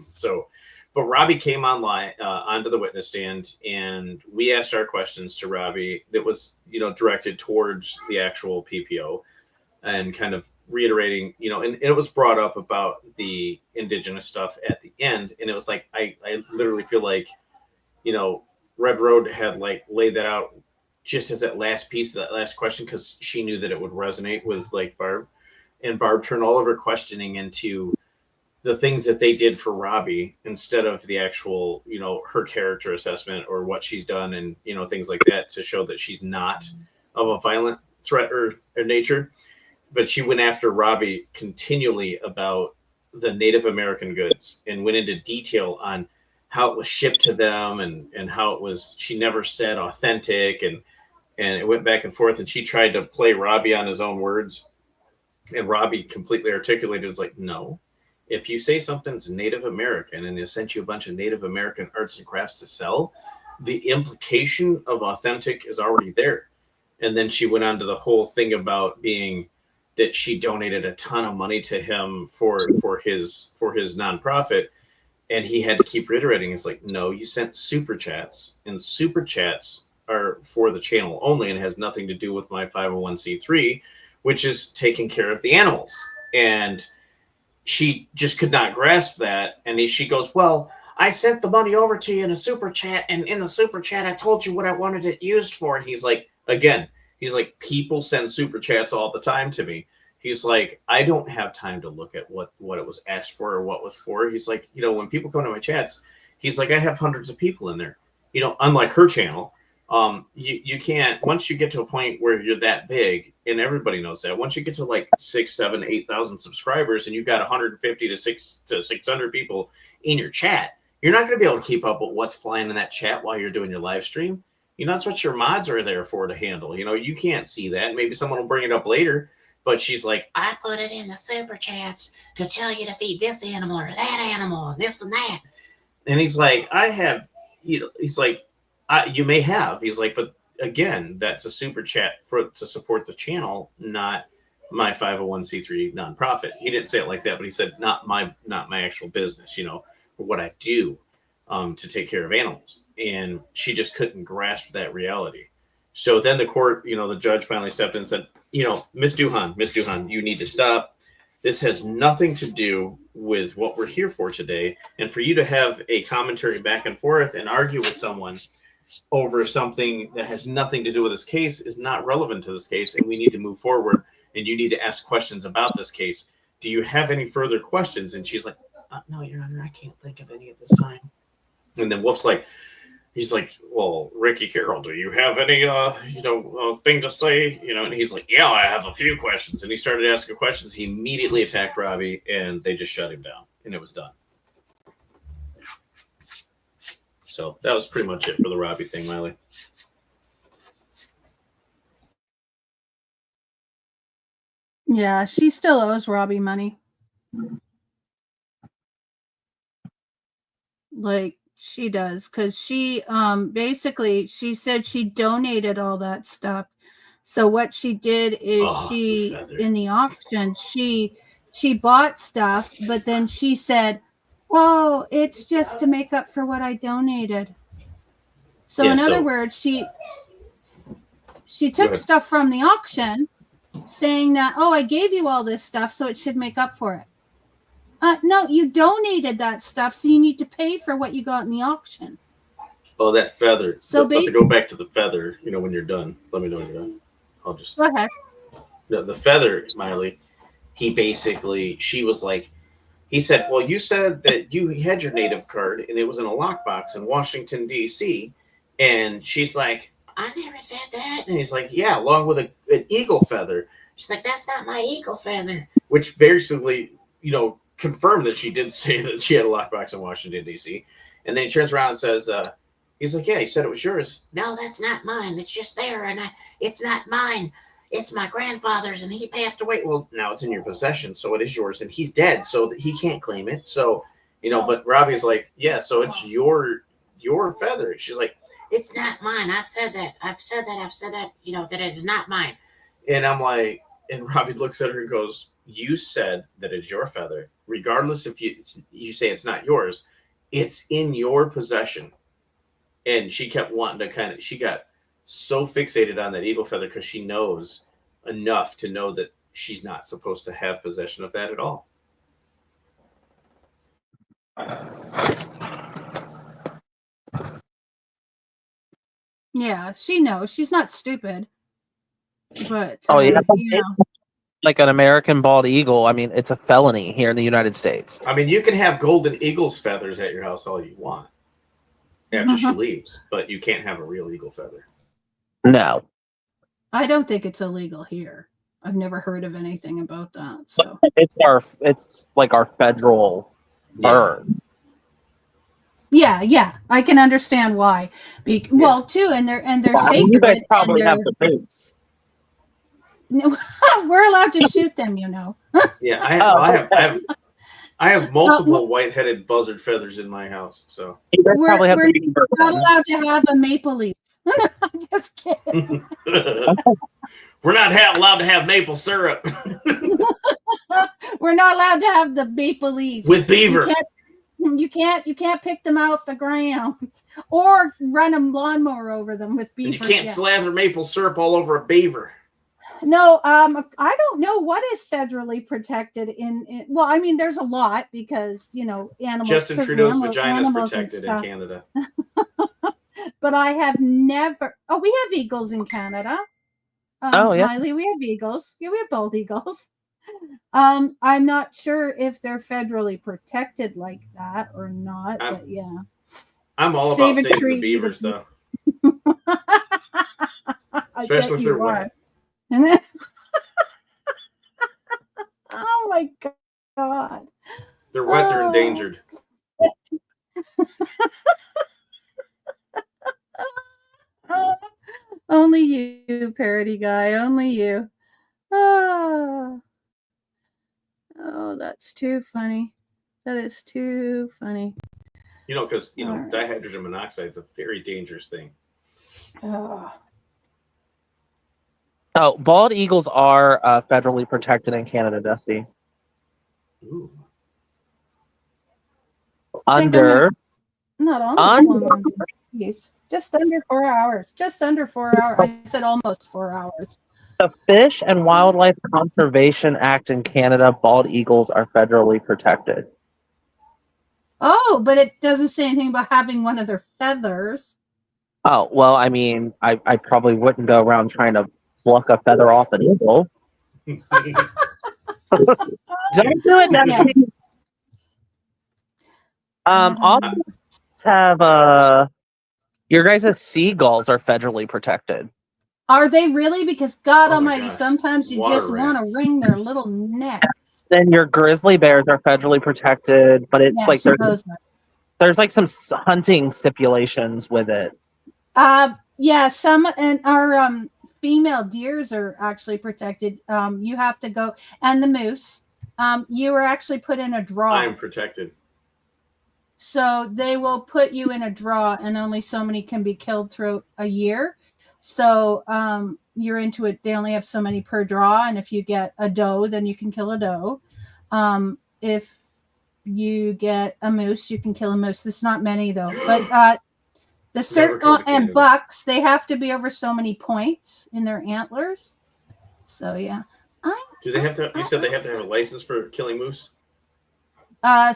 So, but Robbie came online onto the witness stand, and we asked our questions to Robbie that was directed towards the actual PPO, and kind of reiterating, and it was brought up about the indigenous stuff at the end, and it was like I literally feel like Red Road had like laid that out just as that last piece of that last question, because she knew that it would resonate with like Barb, and Barb turned all of her questioning into the things that they did for Robbie instead of the actual her character assessment or what she's done, and things like that, to show that she's not of a violent threat or nature. But she went after Robbie continually about the Native American goods, and went into detail on how it was shipped to them, and how it was, she never said authentic, and it went back and forth, and she tried to play Robbie on his own words, and Robbie completely articulated, it's like, no, if you say something's Native American and they sent you a bunch of Native American arts and crafts to sell, the implication of authentic is already there. And then she went on to the whole thing about being that she donated a ton of money to him for his nonprofit, and he had to keep reiterating, it's like, no, you sent super chats, and super chats are for the channel only and has nothing to do with my 501c3, which is taking care of the animals. And she just could not grasp that, and she goes, well, I sent the money over to you in a super chat, and in the super chat I told you what I wanted it used for. And he's like, again, he's like, people send super chats all the time to me. He's like, I don't have time to look at what it was asked for or what was for. He's like, when people come to my chats, he's like, I have hundreds of people in there. Unlike her channel, you can't, once you get to a point where you're that big, and everybody knows that, once you get to like 6, 7, 8,000 subscribers, and you've got 150 to 600 people in your chat, you're not going to be able to keep up with what's flying in that chat while you're doing your live stream. That's what your mods are there for, to handle. You can't see that. Maybe someone will bring it up later, but she's like, I put it in the super chats to tell you to feed this animal or that animal and this and that. And he's like, I have, he's like, you may have. He's like, but again, that's a super chat to support the channel, not my 501c3 nonprofit. He didn't say it like that, but he said, not my actual business, or what I do. To take care of animals. And she just couldn't grasp that reality. So then the court, the judge finally stepped in and said, Miss Duhan, you need to stop. This has nothing to do with what we're here for today. And for you to have a commentary back and forth and argue with someone over something that has nothing to do with this case is not relevant to this case. And we need to move forward, and you need to ask questions about this case. Do you have any further questions? And she's like, no, Your Honor, I can't think of any at this time. And then Wolf's like, he's like, well, Ricky Carroll, do you have any, thing to say? And he's like, yeah, I have a few questions. And he started asking questions. He immediately attacked Robbie, and they just shut him down, and it was done. So that was pretty much it for the Robbie thing, Miley. Yeah, she still owes Robbie money. Like, she does, because she basically, she said she donated all that stuff. So what she did is in the auction, she bought stuff, but then she said, oh, it's just to make up for what I donated. So in other words, she took stuff from the auction, saying that, oh, I gave you all this stuff, so it should make up for it. No, you donated that stuff, so you need to pay for what you got in the auction. Oh, that feather. So to go back to the feather, when you're done. Let me know when you're done. I'll just go ahead. The feather, Miley. She was like, he said, well, you said that you had your native card and it was in a lockbox in Washington, D.C. And she's like, I never said that. And he's like, yeah, along with an eagle feather. She's like, that's not my eagle feather. Which basically, confirmed that she did say that she had a lockbox in Washington, D.C. And then he turns around and says, he's like, yeah, you said it was yours. No, that's not mine. It's just there, and it's not mine. It's my grandfather's, and he passed away. Well, now it's in your possession, so it is yours, and he's dead, so that he can't claim it. So, but Robbie's like, yeah, so it's your feather. She's like, it's not mine. I've said that, that it's not mine. and I'm like, and Robbie looks at her and goes, you said that it's your feather, regardless if you say it's not yours, it's in your possession. And she kept wanting to she got so fixated on that eagle feather because she knows enough to know that she's not supposed to have possession of that at all. Yeah, she knows. She's not stupid. But like an American bald eagle, I mean, it's a felony here in the United States. I mean, you can have golden eagle's feathers at your house all you want after she leaves, but you can't have a real eagle feather. No. I don't think it's illegal here. I've never heard of anything about that. So it's like our federal bird. Yeah, I can understand why. Well, too, and they're sacred. You guys probably have the boots. No, we're allowed to shoot them, Yeah, I have multiple white-headed buzzard feathers in my house. So we're not allowed to have a maple leaf. I'm just kidding. We're not allowed to have maple syrup. We're not allowed to have the maple leaves with beaver. You can't pick them off the ground or run a lawnmower over them with beaver. And you can't slather maple syrup all over a beaver. No, I don't know what is federally protected in well, I mean, there's a lot because animals. Justin Trudeau's vagina is protected in Canada. But I have never. Oh, we have eagles in Canada. Miley, we have eagles. Yeah, we have bald eagles. I'm not sure if they're federally protected like that or not, but yeah. I'm all about saving the beavers, though. Especially if they're wet. Oh my God. They're wet, they're endangered. Only you, parody guy. Only you. Oh, that's too funny. That is too funny. Because dihydrogen monoxide is a very dangerous thing. Oh, bald eagles are federally protected in Canada, Dusty. Ooh. Not almost. Just under 4 hours. Just under 4 hours. I said almost 4 hours. The Fish and Wildlife Conservation Act in Canada, bald eagles are federally protected. Oh, but it doesn't say anything about having one of their feathers. Oh, well, I mean, I probably wouldn't go around trying to pluck a feather off an eagle. Don't do it, Dusty. Also have your guys' seagulls are federally protected. Are they really? Because God Almighty, sometimes you just want to wring their little necks. Then your grizzly bears are federally protected, but it's there's like some hunting stipulations with it. Some and our female deers are actually protected. You have to go, and the moose. You were actually put in a draw. I'm protected. So they will put you in a draw, and only so many can be killed through a year. So you're into it. They only have so many per draw, and if you get a doe, then you can kill a doe. If you get a moose, you can kill a moose. There's not many though, but the certain and bucks, they have to be over so many points in their antlers. So yeah. Do they have to? You said they have to have a license for killing moose. I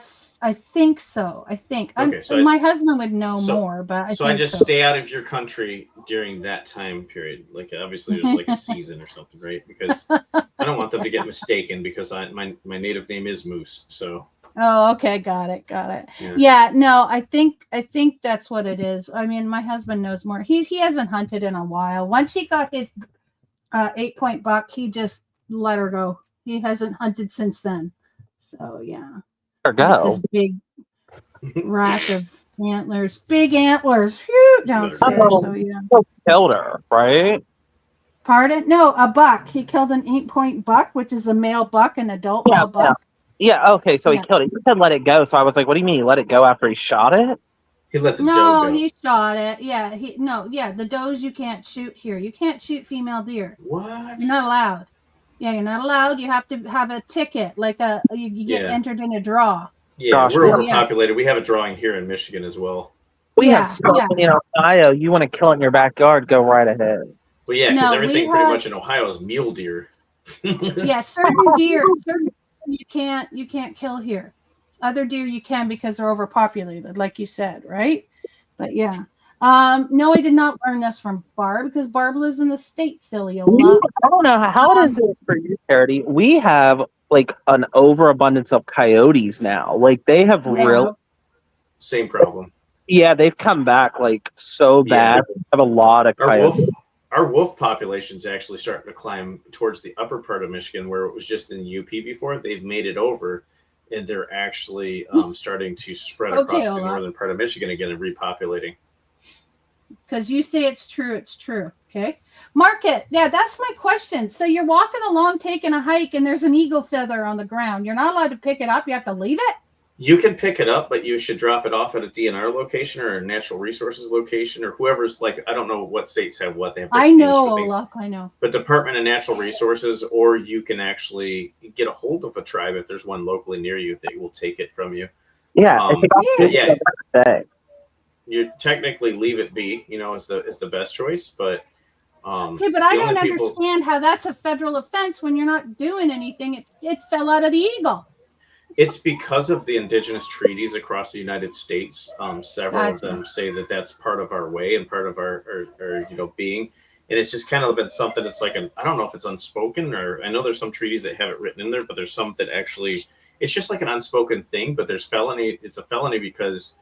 think so. Okay, so my husband would know more, but I just stay out of your country during that time period. Like obviously there's like a season or something, right? Because I don't want them to get mistaken because my native name is Moose. So. Oh, okay, got it. Yeah, no, I think that's what it is. I mean, my husband knows more. He hasn't hunted in a while. Once he got his 8-point buck, he just let her go. He hasn't hunted since then. So yeah. Go. This big rack of Antlers, big antlers, phew, downstairs. Oh. So yeah. Killed her, right? Pardon? No, a buck. He killed an 8-point buck, which is a male buck, an adult male buck. Yeah, okay, so he Yeah. killed it. You said let it go, so I was like, what do you mean he let it go after he shot it? He let the doe No, go. he shot it. Yeah, the does you can't shoot here. You can't shoot female deer. What? You're not allowed. Yeah, you're not allowed. You have to have a ticket, like you get Yeah. entered in a draw. Yeah, Gosh, we're yeah. overpopulated. We have a drawing here in Michigan as well. We Yeah, have so many in Ohio. You want to kill it in your backyard, go right ahead. Well, yeah, because No, everything we pretty had- much in Ohio is mule deer. Yeah, certain deer you can't kill here. Other deer you can because they're overpopulated, like you said, right? But yeah. No, I did not learn this from Barb because Barb lives in the state, Filiola. I don't know how is it for you, Charity. We have like an overabundance of coyotes now. Like they have really, Same problem. yeah, they've come back like so bad. We have a lot of coyotes. Our wolf population's actually starting to climb towards the upper part of Michigan, where it was just in the UP before. They've made it over, and they're actually starting to spread Okay, across the Ola. northern part of Michigan again and repopulating. Because you say it's true, it's true. Okay. Market. Yeah, that's my question. So you're walking along taking a hike and there's an eagle feather on the ground. You're not allowed to pick it up. You have to leave it? You can pick it up, but you should drop it off at a DNR location or a natural resources location or whoever's like, I don't know what states have what. They have I different know, names for things. Olaf. I know. But Department of Natural Resources, or you can actually get a hold of a tribe if there's one locally near you that will take it from you. Yeah, yeah. You technically leave it be, is the best choice, but Okay, but I don't understand how that's a federal offense when you're not doing anything. It fell out of the eagle. It's because of the indigenous treaties across the United States. Several of Gotcha. them say that that's part of our way and part of our being. And it's just kind of been something that's like, I don't know if it's unspoken, or I know there's some treaties that have it written in there, but there's some that actually, it's just like an unspoken thing, but there's felony. It's a felony because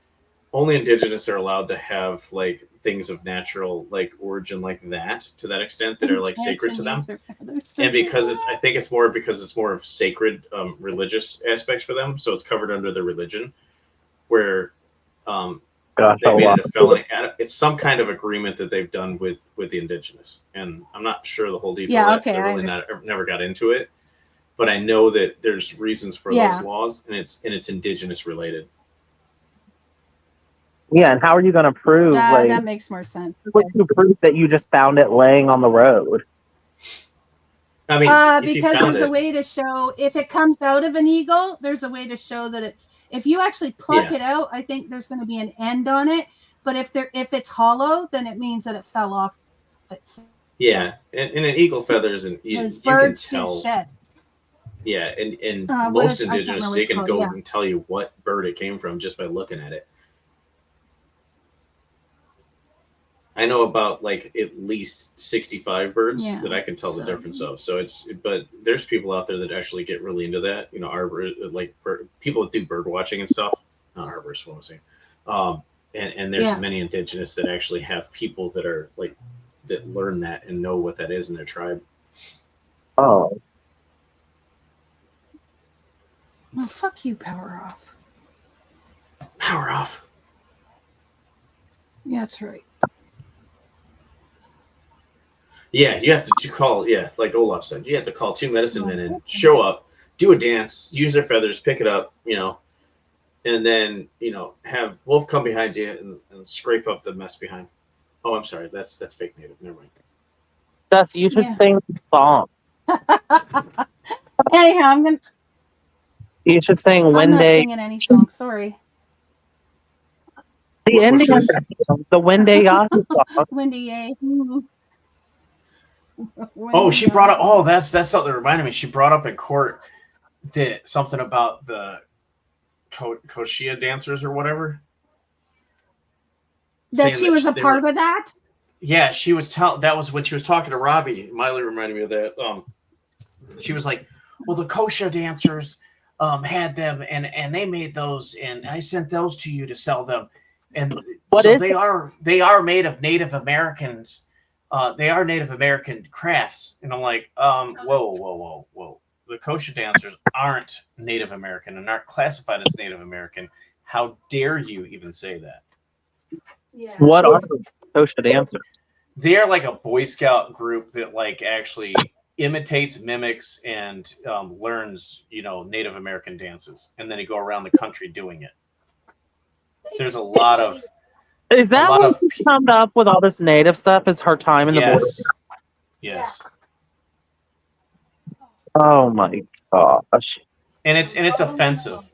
only indigenous are allowed to have like things of natural like origin like that, to that extent, that are like sacred to them. And because I think it's more because it's more of sacred religious aspects for them, so it's covered under their religion, where they made it a felony. It's some kind of agreement that they've done with the indigenous, and I'm not sure the whole detail. Yeah, of that, 'cause okay, I really never got into it, but I know that there's reasons for those laws, and it's indigenous related. Yeah, and how are you going to prove That makes more sense. what you prove that you just found it laying on the road? I mean, because there's a way to show if it comes out of an eagle, there's a way to show that it's, if you actually pluck it out, I think there's going to be an end on it. But if it's hollow, then it means that it fell off. Yeah, and an eagle feathers, and you can birds tell. do shed. Yeah, and what most is- I can't indigenous, remember they what can it's go called, yeah. and tell you what bird it came from just by looking at it. I know about like at least 65 birds that I can tell the difference of. So but there's people out there that actually get really into that. People that do bird watching and stuff. Not arborists, what was I saying? And there's many indigenous that actually have people that are like, that learn that and know what that is in their tribe. Oh. Oh, fuck you, power off. Power off. Yeah, that's right. Yeah, you have to call, like Olaf said, you have to call 2 medicine men and show up, do a dance, use their feathers, pick it up, and then, have Wolf come behind you and scrape up the mess behind. Oh, I'm sorry. That's fake native. Never mind. Dusty, you should sing the song. Anyhow, I'm going to. You should sing I'm When not They. singing any song. Sorry. The ending of the When They Yahoo song. Wendy, yay. Oh, she brought up. Oh, that's something that reminded me. She brought up in court that something about the Koshia dancers or whatever. That she was a part of that. Yeah, she was that was when she was talking to Robbie. Miley reminded me of that. She was like, "Well, the Koshia dancers had them, and they made those, and I sent those to you to sell them, and they are made of Native Americans." They are Native American crafts. And I'm like, whoa. The Koshia dancers aren't Native American and aren't classified as Native American. How dare you even say that? Yeah. What are the Tosha dancers? They're like a Boy Scout group that like actually imitates, mimics, and learns, Native American dances, and then they go around the country doing it. There's a lot of Is that what summed up with all this native stuff? Is her time in the Boy Scouts? Yes. Oh my gosh. And it's offensive.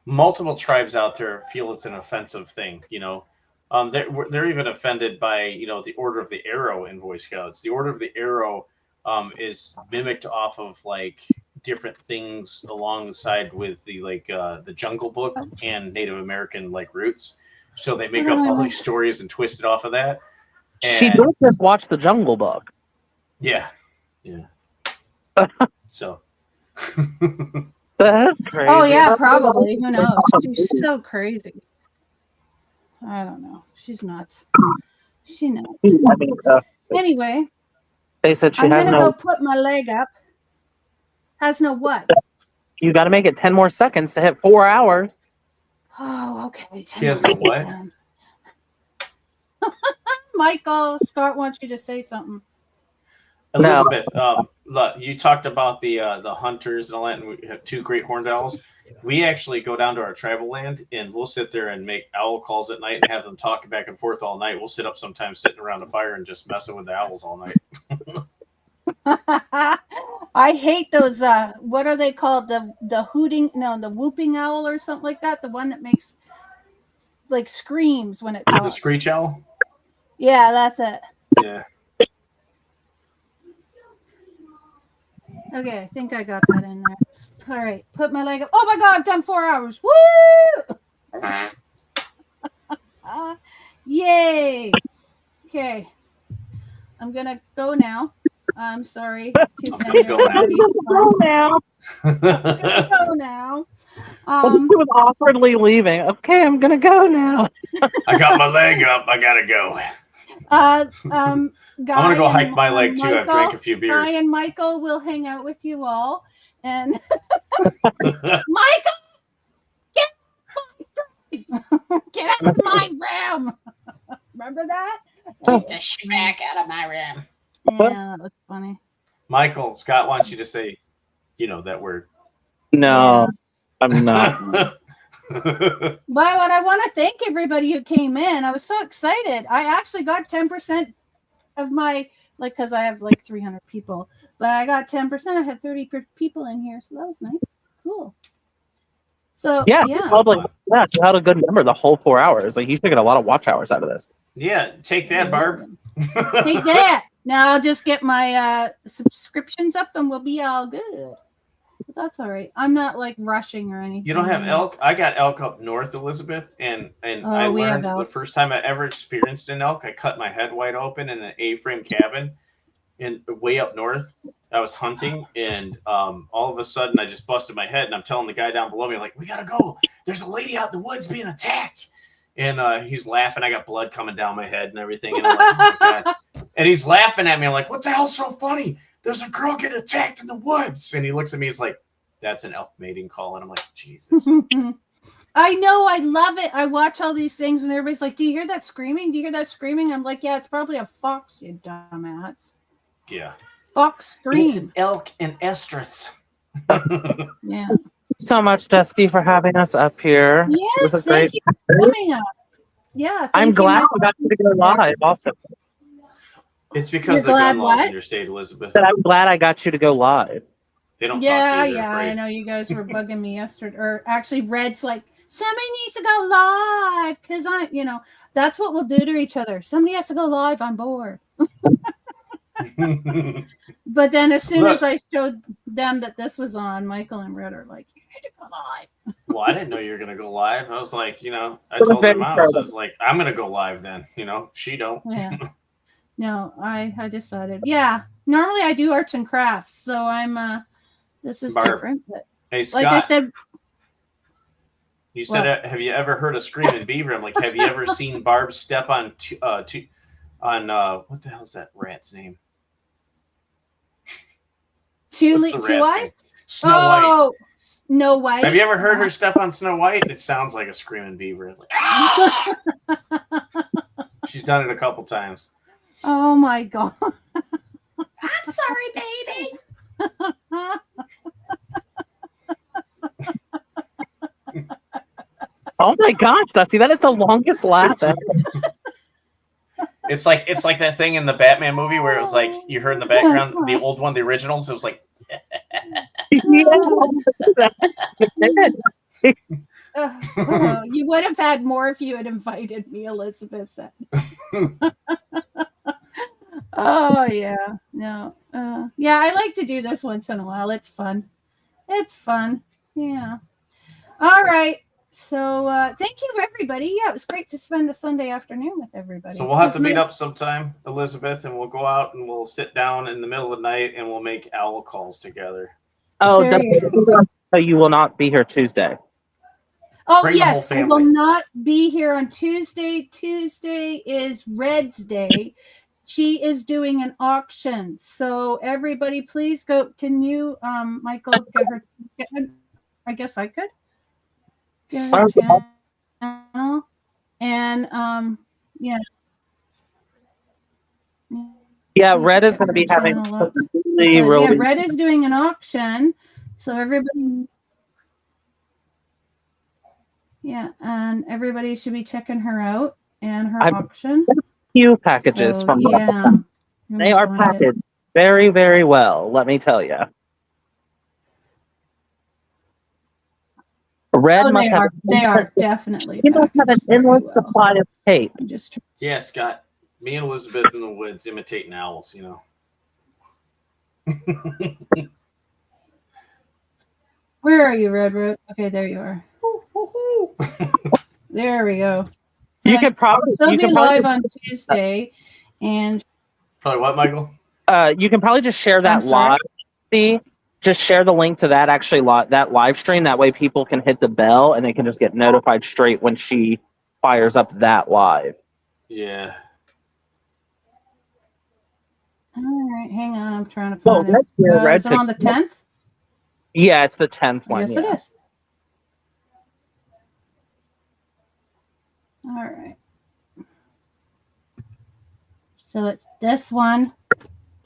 Multiple tribes out there feel it's an offensive thing. They're even offended by the Order of the Arrow in Boy Scouts. The Order of the Arrow is mimicked off of like different things alongside with the Jungle Book and Native American like roots. So they make up all these stories and twist it off of that. She did just watch the Jungle Book. Yeah. So. That's crazy. Oh yeah, probably. Who knows? She's so crazy. I don't know. She's nuts. She nuts. I mean, Anyway, they said she I'm has gonna no. go put my leg up. Has no what? You got to make it 10 more seconds to hit 4 hours. Oh, okay. She has no what? Michael, Scott wants you to say something. Elizabeth, look, you talked about the hunters and all that, and we have 2 great horned owls. We actually go down to our tribal land, and we'll sit there and make owl calls at night and have them talking back and forth all night. We'll sit up sometimes sitting around a fire and just messing with the owls all night. I hate those. What are they called? The hooting? No, the whooping owl or something like that. The one that makes like screams when it talks. The screech owl? Yeah, that's it. Yeah. Okay, I think I got that in there. All right, put my leg up. Oh my God, I've done 4 hours. Woo! Yay! Okay, I'm gonna go now. I'm sorry. Go now. Go now. She was awkwardly leaving. Okay, I'm gonna go now. I got my leg up. I gotta go. I'm gonna go hike my leg too. I've drank a few beers. Guy and Michael will hang out with you all. And Michael, get out of my room. Remember that? Get the schmack out of my room. Yeah, that was funny. Michael, Scott wants you to say, that word. No, I'm not. But I want to thank everybody who came in. I was so excited. I actually got 10% of my, because I have 300 people, but I got 10%. I had 30 people in here, so that was nice. Cool. So Yeah. yeah. You had a good number the whole 4 hours. You should get a lot of watch hours out of this. Yeah, take that, Barb. Take that. Now I'll just get my subscriptions up and we'll be all good. But that's all right. I'm not rushing or anything. You don't have elk? I got elk up north, Elizabeth, and I learned the first time I ever experienced an elk, I cut my head wide open in an A-frame cabin way up north. I was hunting, and all of a sudden I just busted my head, and I'm telling the guy down below me, we gotta go. There's a lady out in the woods being attacked. And he's laughing. I got blood coming down my head and everything. And I'm like, oh my God. And he's laughing at me. I'm like, what the hell's so funny? There's a girl getting attacked in the woods. And he looks at me. He's like, that's an elk mating call. And I'm like, Jesus. I know. I love it. I watch all these things and everybody's like, do you hear that screaming? Do you hear that screaming? I'm like, yeah, it's probably a fox, you dumbass. Yeah. Fox scream. It's an elk and estrus. Yeah. So much, Dusty, for having us up here. Yes, thank you for coming up. Yeah, I'm glad we got you to go live also. It's because of the gun laws in your state, Elizabeth. But I'm glad I got you to go live. They don't Yeah, talk to you, yeah, I know you guys were bugging me yesterday. Or actually, Red's like, somebody needs to go live because that's what we'll do to each other. Somebody has to go live. I'm bored. But then as soon as I showed them that this was on, Michael and Red are like, you need to go live. Well, I didn't know you were going to go live. I was like, I told my mom, I was like, I'm going to go live then, if she don't. Yeah. No, I decided. Yeah. Normally I do arts and crafts. So I'm, this is Barb, different. But hey, Scott, like I said. You said, have you ever heard a screaming beaver? I'm like, have you ever seen Barb step on, what the hell is that rat's name? Two eyes? Snow White. Snow White. Have you ever heard her step on Snow White? It sounds like a screaming beaver. It's like, "Ah!" She's done it a couple times. Oh my god. I'm sorry, baby. Oh my gosh, Dusty, that is the longest laugh ever. It's like that thing in the Batman movie where it was like you heard in the background the old one, the originals. It was like, You would have had more if you had invited me, Elizabeth said. Oh yeah. No. Yeah, I like to do this once in a while. It's fun. It's fun. Yeah. All right. So thank you everybody. Yeah, it was great to spend a Sunday afternoon with everybody. so we'll have to meet up sometime, Elizabeth, and we'll go out and we'll sit down in the middle of the night and we'll make owl calls together. Oh, There Dusty, so you will not be here Tuesday. Oh, Bring the whole yes, I will family. not be here on Tuesday. Tuesday is Red's Day. She is doing an auction. So everybody, please go. Can you, Michael, I guess I could. Get her channel. And, yeah. Yeah, Red is going to be having really, Yeah, Red is doing an auction. So everybody... Yeah, and everybody should be checking her out and her auction. Few packages So, from yeah. They are packaged very, very well, let me tell you. Red Oh, must they are definitely. He must have an endless supply of tape. Just Yeah, Scott. Me and Elizabeth in the woods imitating owls, you know. Where are you, Red Road? Okay, there you are. There we go. So You could probably she'll you be can probably live on Tuesday, and Probably what, Michael? you can probably just share that I'm sorry? live. See, just share the link to that that live stream. That way, people can hit the bell and they can just get notified straight when she fires up that live. Yeah. all right, hang on, I'm trying to Well, find that's it. your Red Is it on the picture. 10th? Yeah, it's the 10th one. Yes, yeah. it is. All right. So it's this one.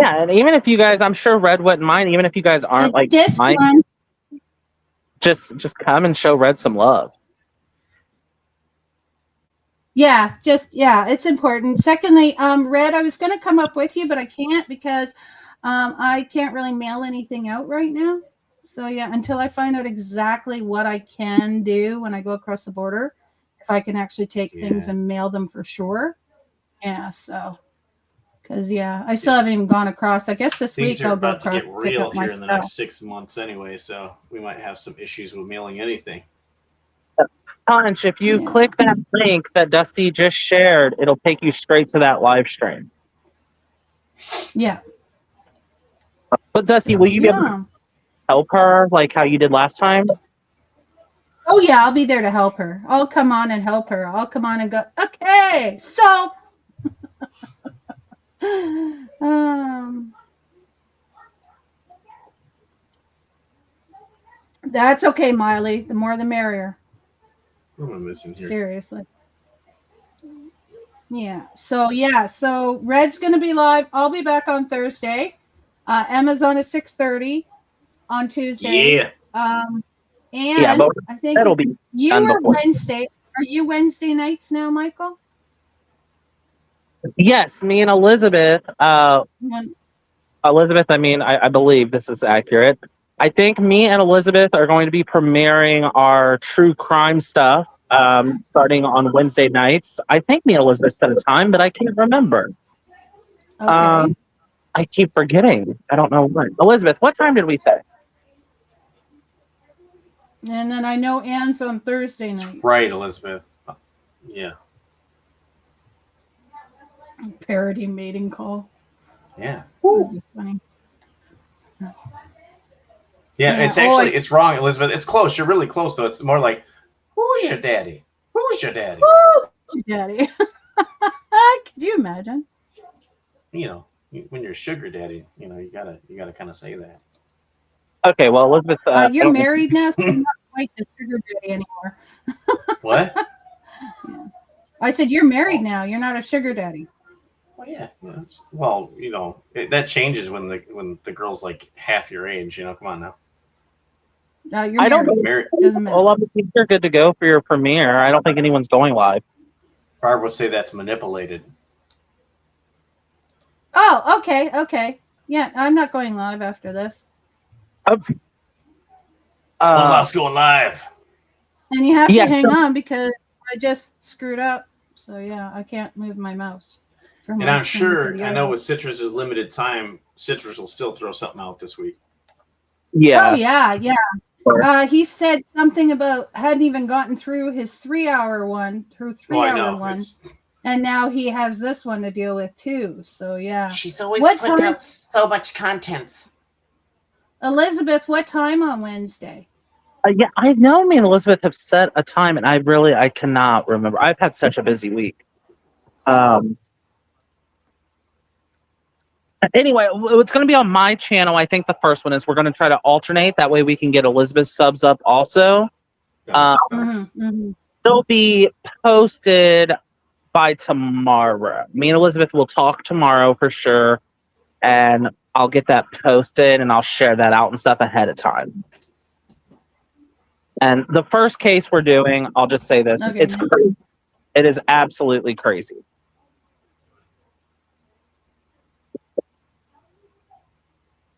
Yeah, and even if you guys, I'm sure Red wouldn't mind. Even if you guys aren't like This mine, one. just come and show Red some love. Yeah, it's important. Secondly, Red, I was going to come up with you, but I can't because I can't really mail anything out right now. So yeah, until I find out exactly what I can do when I go across the border, if I can actually take things and mail them for sure. Yeah, so because I still haven't even gone across. I guess this Things week are I'll go about to across get and pick real up my here in the stuff. next 6 months anyway, so we might have some issues with mailing anything. Punch, if you click that link that Dusty just shared, it'll take you straight to that live stream. Yeah. But Dusty, will you be able to help her like how you did last time? Oh yeah, I'll be there to help her. I'll come on and help her. I'll come on and go, okay, so that's okay, Miley. The more the merrier. What am I missing here? Seriously. Yeah. So Red's gonna be live. I'll be back on Thursday. Amazon is 6:30 on Tuesday. Yeah. And but I think that'll be you done are before. Wednesday. Are you Wednesday nights now, Michael? Yes, me and Elizabeth. Elizabeth, I believe this is accurate. I think me and Elizabeth are going to be premiering our true crime stuff starting on Wednesday nights. I think me and Elizabeth set a time, but I can't remember. Okay. I keep forgetting. I don't know when. Elizabeth, what time did we say? And then I know Anne's on Thursday night. Right, Elizabeth. Yeah. Parody mating call. Yeah. That'd be funny. Yeah, it's actually it's wrong, Elizabeth. It's close. You're really close though. It's more like, who's your daddy? Who's your daddy? Who's your daddy? Could you imagine? You know, when you're sugar daddy, you know, you gotta kind of say that. Okay, well, Elizabeth, I You're don't- married now, so you're not quite the sugar daddy anymore. What? Yeah. I said you're married now. You're not a sugar daddy. Well, yeah. Well, that changes when the girl's like half your age. Come on now. No, you're I don't married. know. Mary, Doesn't matter. Well, I think you're good to go for your premiere. I don't think anyone's going live. Barb will say that's manipulated. Oh, okay. Yeah, I'm not going live after this. Olaf's going live. And you have Yeah, to hang so- on because I just screwed up. So yeah, I can't move my mouse. From And one I'm screen to sure, the I know other. with Citrus's limited time, Citrus will still throw something out this week. Yeah. Oh yeah. He said something about hadn't even gotten through his 3-hour one, Well, I know. one, It's- and now he has this one to deal with too. So yeah. She's always What putting time- out so much content. Elizabeth, what time on Wednesday? Yeah, I know me and Elizabeth have set a time, and I cannot remember. I've had such a busy week. Anyway, it's going to be on my channel. I think the first one is we're going to try to alternate. That way we can get Elizabeth's subs up also. They'll be posted by tomorrow. Me and Elizabeth will talk tomorrow for sure. And I'll get that posted and I'll share that out and stuff ahead of time. And the first case we're doing, I'll just say this. Okay. It's crazy. It is absolutely crazy.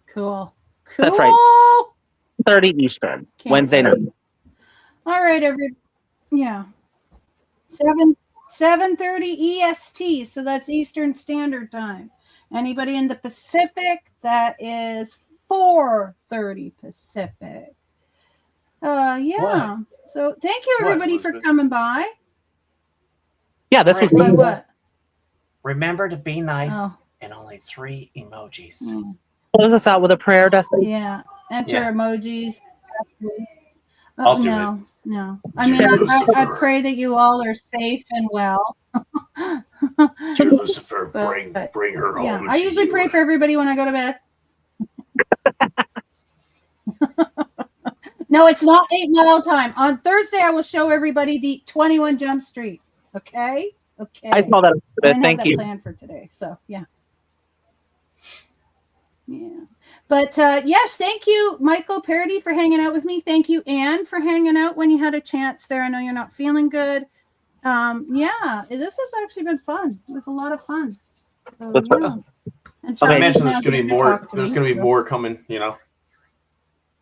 Cool. That's right. 30 Eastern, Can't Wednesday wait. night. All right, yeah. 7:30 EST, so that's Eastern Standard Time. Anybody in the Pacific, that is 4:30 Pacific. Yeah. So thank you What, everybody for Elizabeth? coming by. Yeah, this was By me. what? Remember to be nice Oh. and only 3 emojis. Close us out with a prayer, Dustin. Yeah. Enter Yeah. emojis. Oh, I'll do no. I mean, I pray that you all are safe and well. Dear Lucifer, But- bring her home. Yeah, I usually pray for everybody when I go to bed. No, it's not 8 Mile time. On Thursday, I will show everybody the 21 Jump Street. Okay? Okay. I saw that. I Elizabeth. didn't have Thank that you. planned for today. So, yeah. Yeah. But yes, thank you, Michael Parody, for hanging out with me. Thank you, Anne, for hanging out when you had a chance there. I know you're not feeling good. Yeah, this has actually been fun. It was a lot of fun. So, That's yeah. right. And I Charlie's imagine now there's going to getting be more. talk to There's me, going to be so- more coming.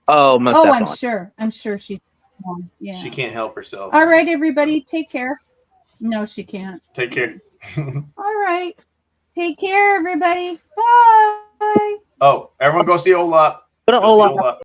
Oh, most Oh, definitely. I'm sure. I'm sure she's. Yeah. She can't help herself. All right, everybody, take care. No, she can't. Take care. All right. Take care, everybody. Bye. Oh, everyone go see Olaf. But Go see Olaf. Olaf.